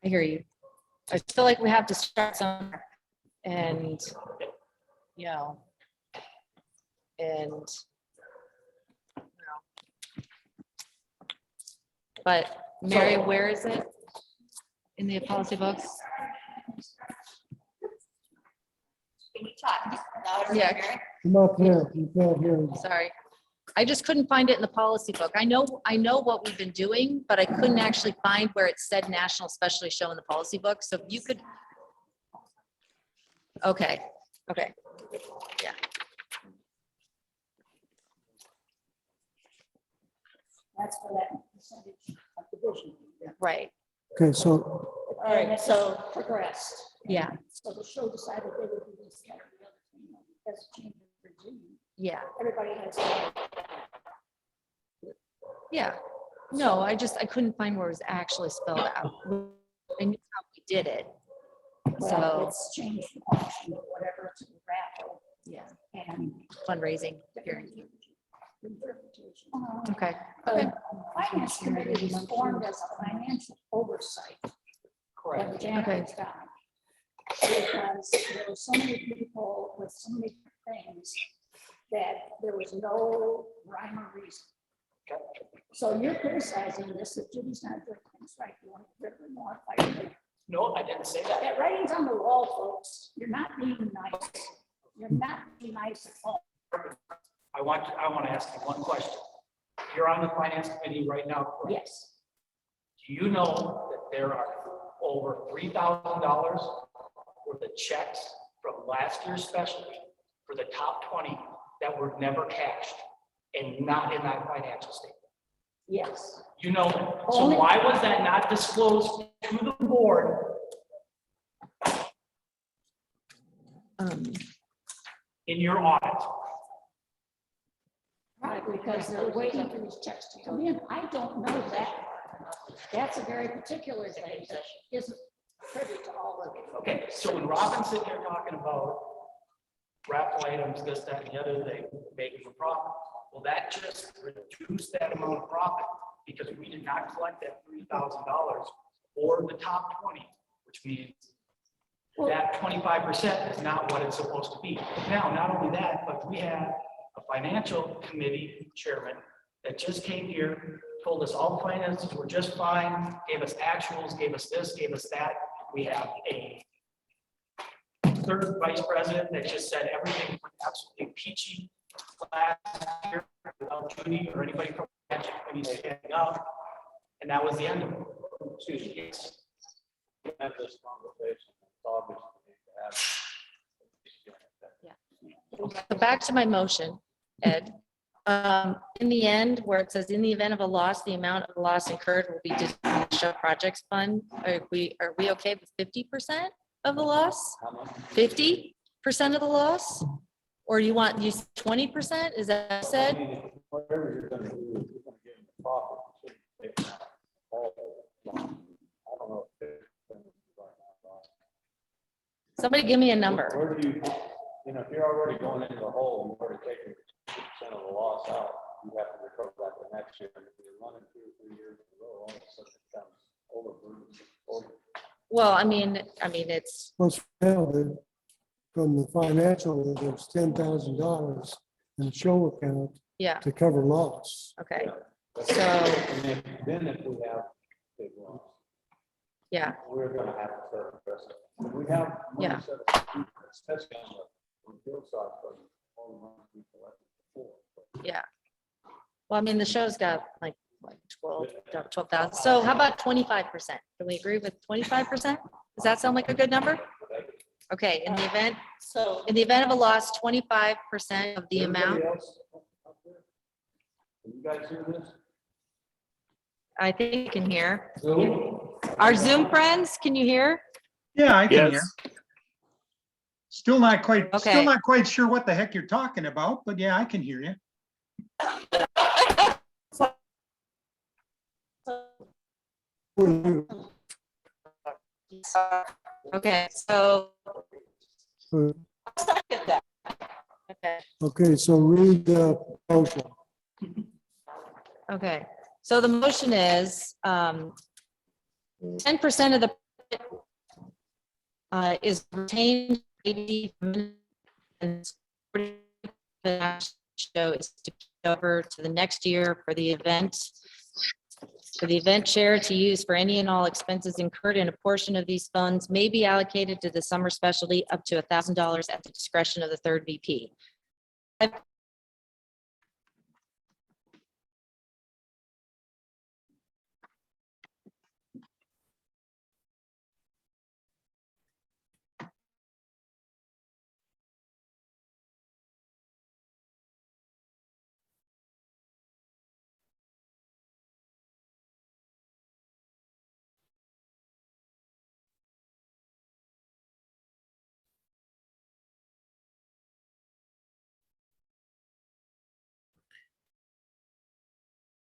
I hear you. I feel like we have to start somewhere and, you know, and, you know. But Mary, where is it in the policy books? Can you talk louder? Yeah. Mary? Come up here, you can't hear me. Sorry. I just couldn't find it in the policy book. I know what we've been doing, but I couldn't actually find where it said National Specialty Show in the policy book. So if you could. Okay, yeah. That's for that percentage of division. Right, Okay, so, All right, so progressed. yeah, So the show decided they would do this, that, or the other thing, that's a change of regime. yeah, Everybody has. yeah. No, I couldn't find where it was actually spelled out. I knew how we did it. Well, So, it's changed from auction or whatever to raffle yeah, and. fundraising. hearing. Interpretation. Okay. The finance committee is formed as a financial oversight. Correct. Okay. Because there were so many people with so many things that there was no rhyme or reason. So you're criticizing this, that Judy's not doing things right. You want to get rid of more fight. No, I didn't say that. That writing's on the wall, folks. You're not being nice. You're not being nice at all. I want to ask you one question. You're on the finance committee right now, correct? Yes. Do you know that there are over $3,000 worth of checks from last year's specialty for the top 20 that were never cashed and not in that financial statement? Yes. You know that. So why was that not disclosed to the board? In your audit? Right, because they're waiting for these checks to come in. I don't know that. That's a very particular thing that isn't privy to all of it. Okay, so when Robin's sitting here talking about raffle items, this, that, and the other thing, making a profit, well, that just reduced that amount of profit because we did not collect that $3,000 for the top 20, which means that 25% is not what it's supposed to be. Now, not only that, but we have a financial committee chairman that just came here, told us all the finances were just fine, gave us actuals, gave us this, gave us that. We have a third vice president that just said everything was absolutely peachy last year without Judy or anybody from the financial committee standing up. And that was the end of it. Excuse me. Yes. We have this conversation, it's obvious we need to have. So back to my motion, Ed. In the end, where it says, in the event of a loss, the amount of loss incurred will be dished from the show projects fund. Are we okay with 50% of the loss? 50% of the loss? Or you want, you 20%? Is that said? Whatever you're gonna do, you're gonna get in the profit. You shouldn't take all of it. I don't know if it's right now. Somebody give me a number. Where do you know, if you're already going into the hole, you've already taken 50% of the loss out, you have to recover that the next year. And if you're running 2 or 3 years in a row, all of a sudden it becomes overburdened. Well, I mean, it's, let's tell that from the financial, there's $10,000 in the show account yeah, to cover loss. okay, But so, then if we have big loss, yeah, we're gonna have to start addressing it. If we have money Yeah. set aside, especially on the field side, but all the money we collected before. yeah. Well, I mean, the show's got like 12,000. So how about 25%? Can we agree with 25%? Does that sound like a good number? Okay, in the event of a loss, 25% of the amount. Everybody else up there? Can you guys hear this? I think you can hear. Our Zoom friends, can you hear? Yeah, I can hear. Still not quite sure what the heck you're talking about, but yeah, I can hear you. Okay, so. Okay, so read the motion. Okay, So the motion is 10% of the is retained. 80 and the show is to go over to the next year for the event. For the event chair to use for any and all expenses incurred, and a portion of these funds may be allocated to the summer specialty up to $1,000 at the discretion of the third VP.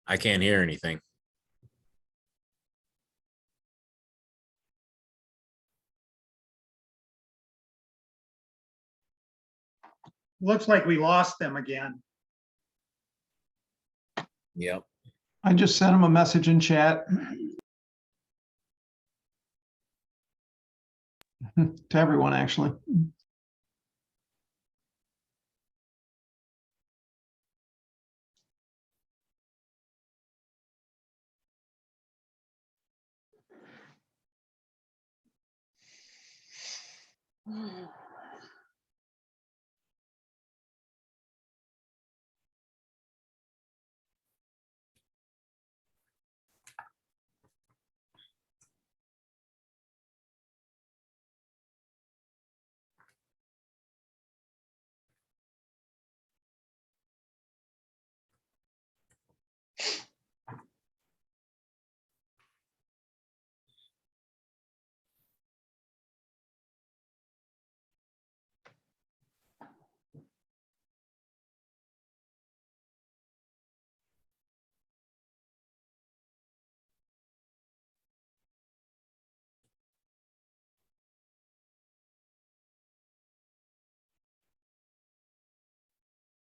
I can't hear anything. Looks like we lost them again. Yep. I just sent him a message in chat. To everyone, actually.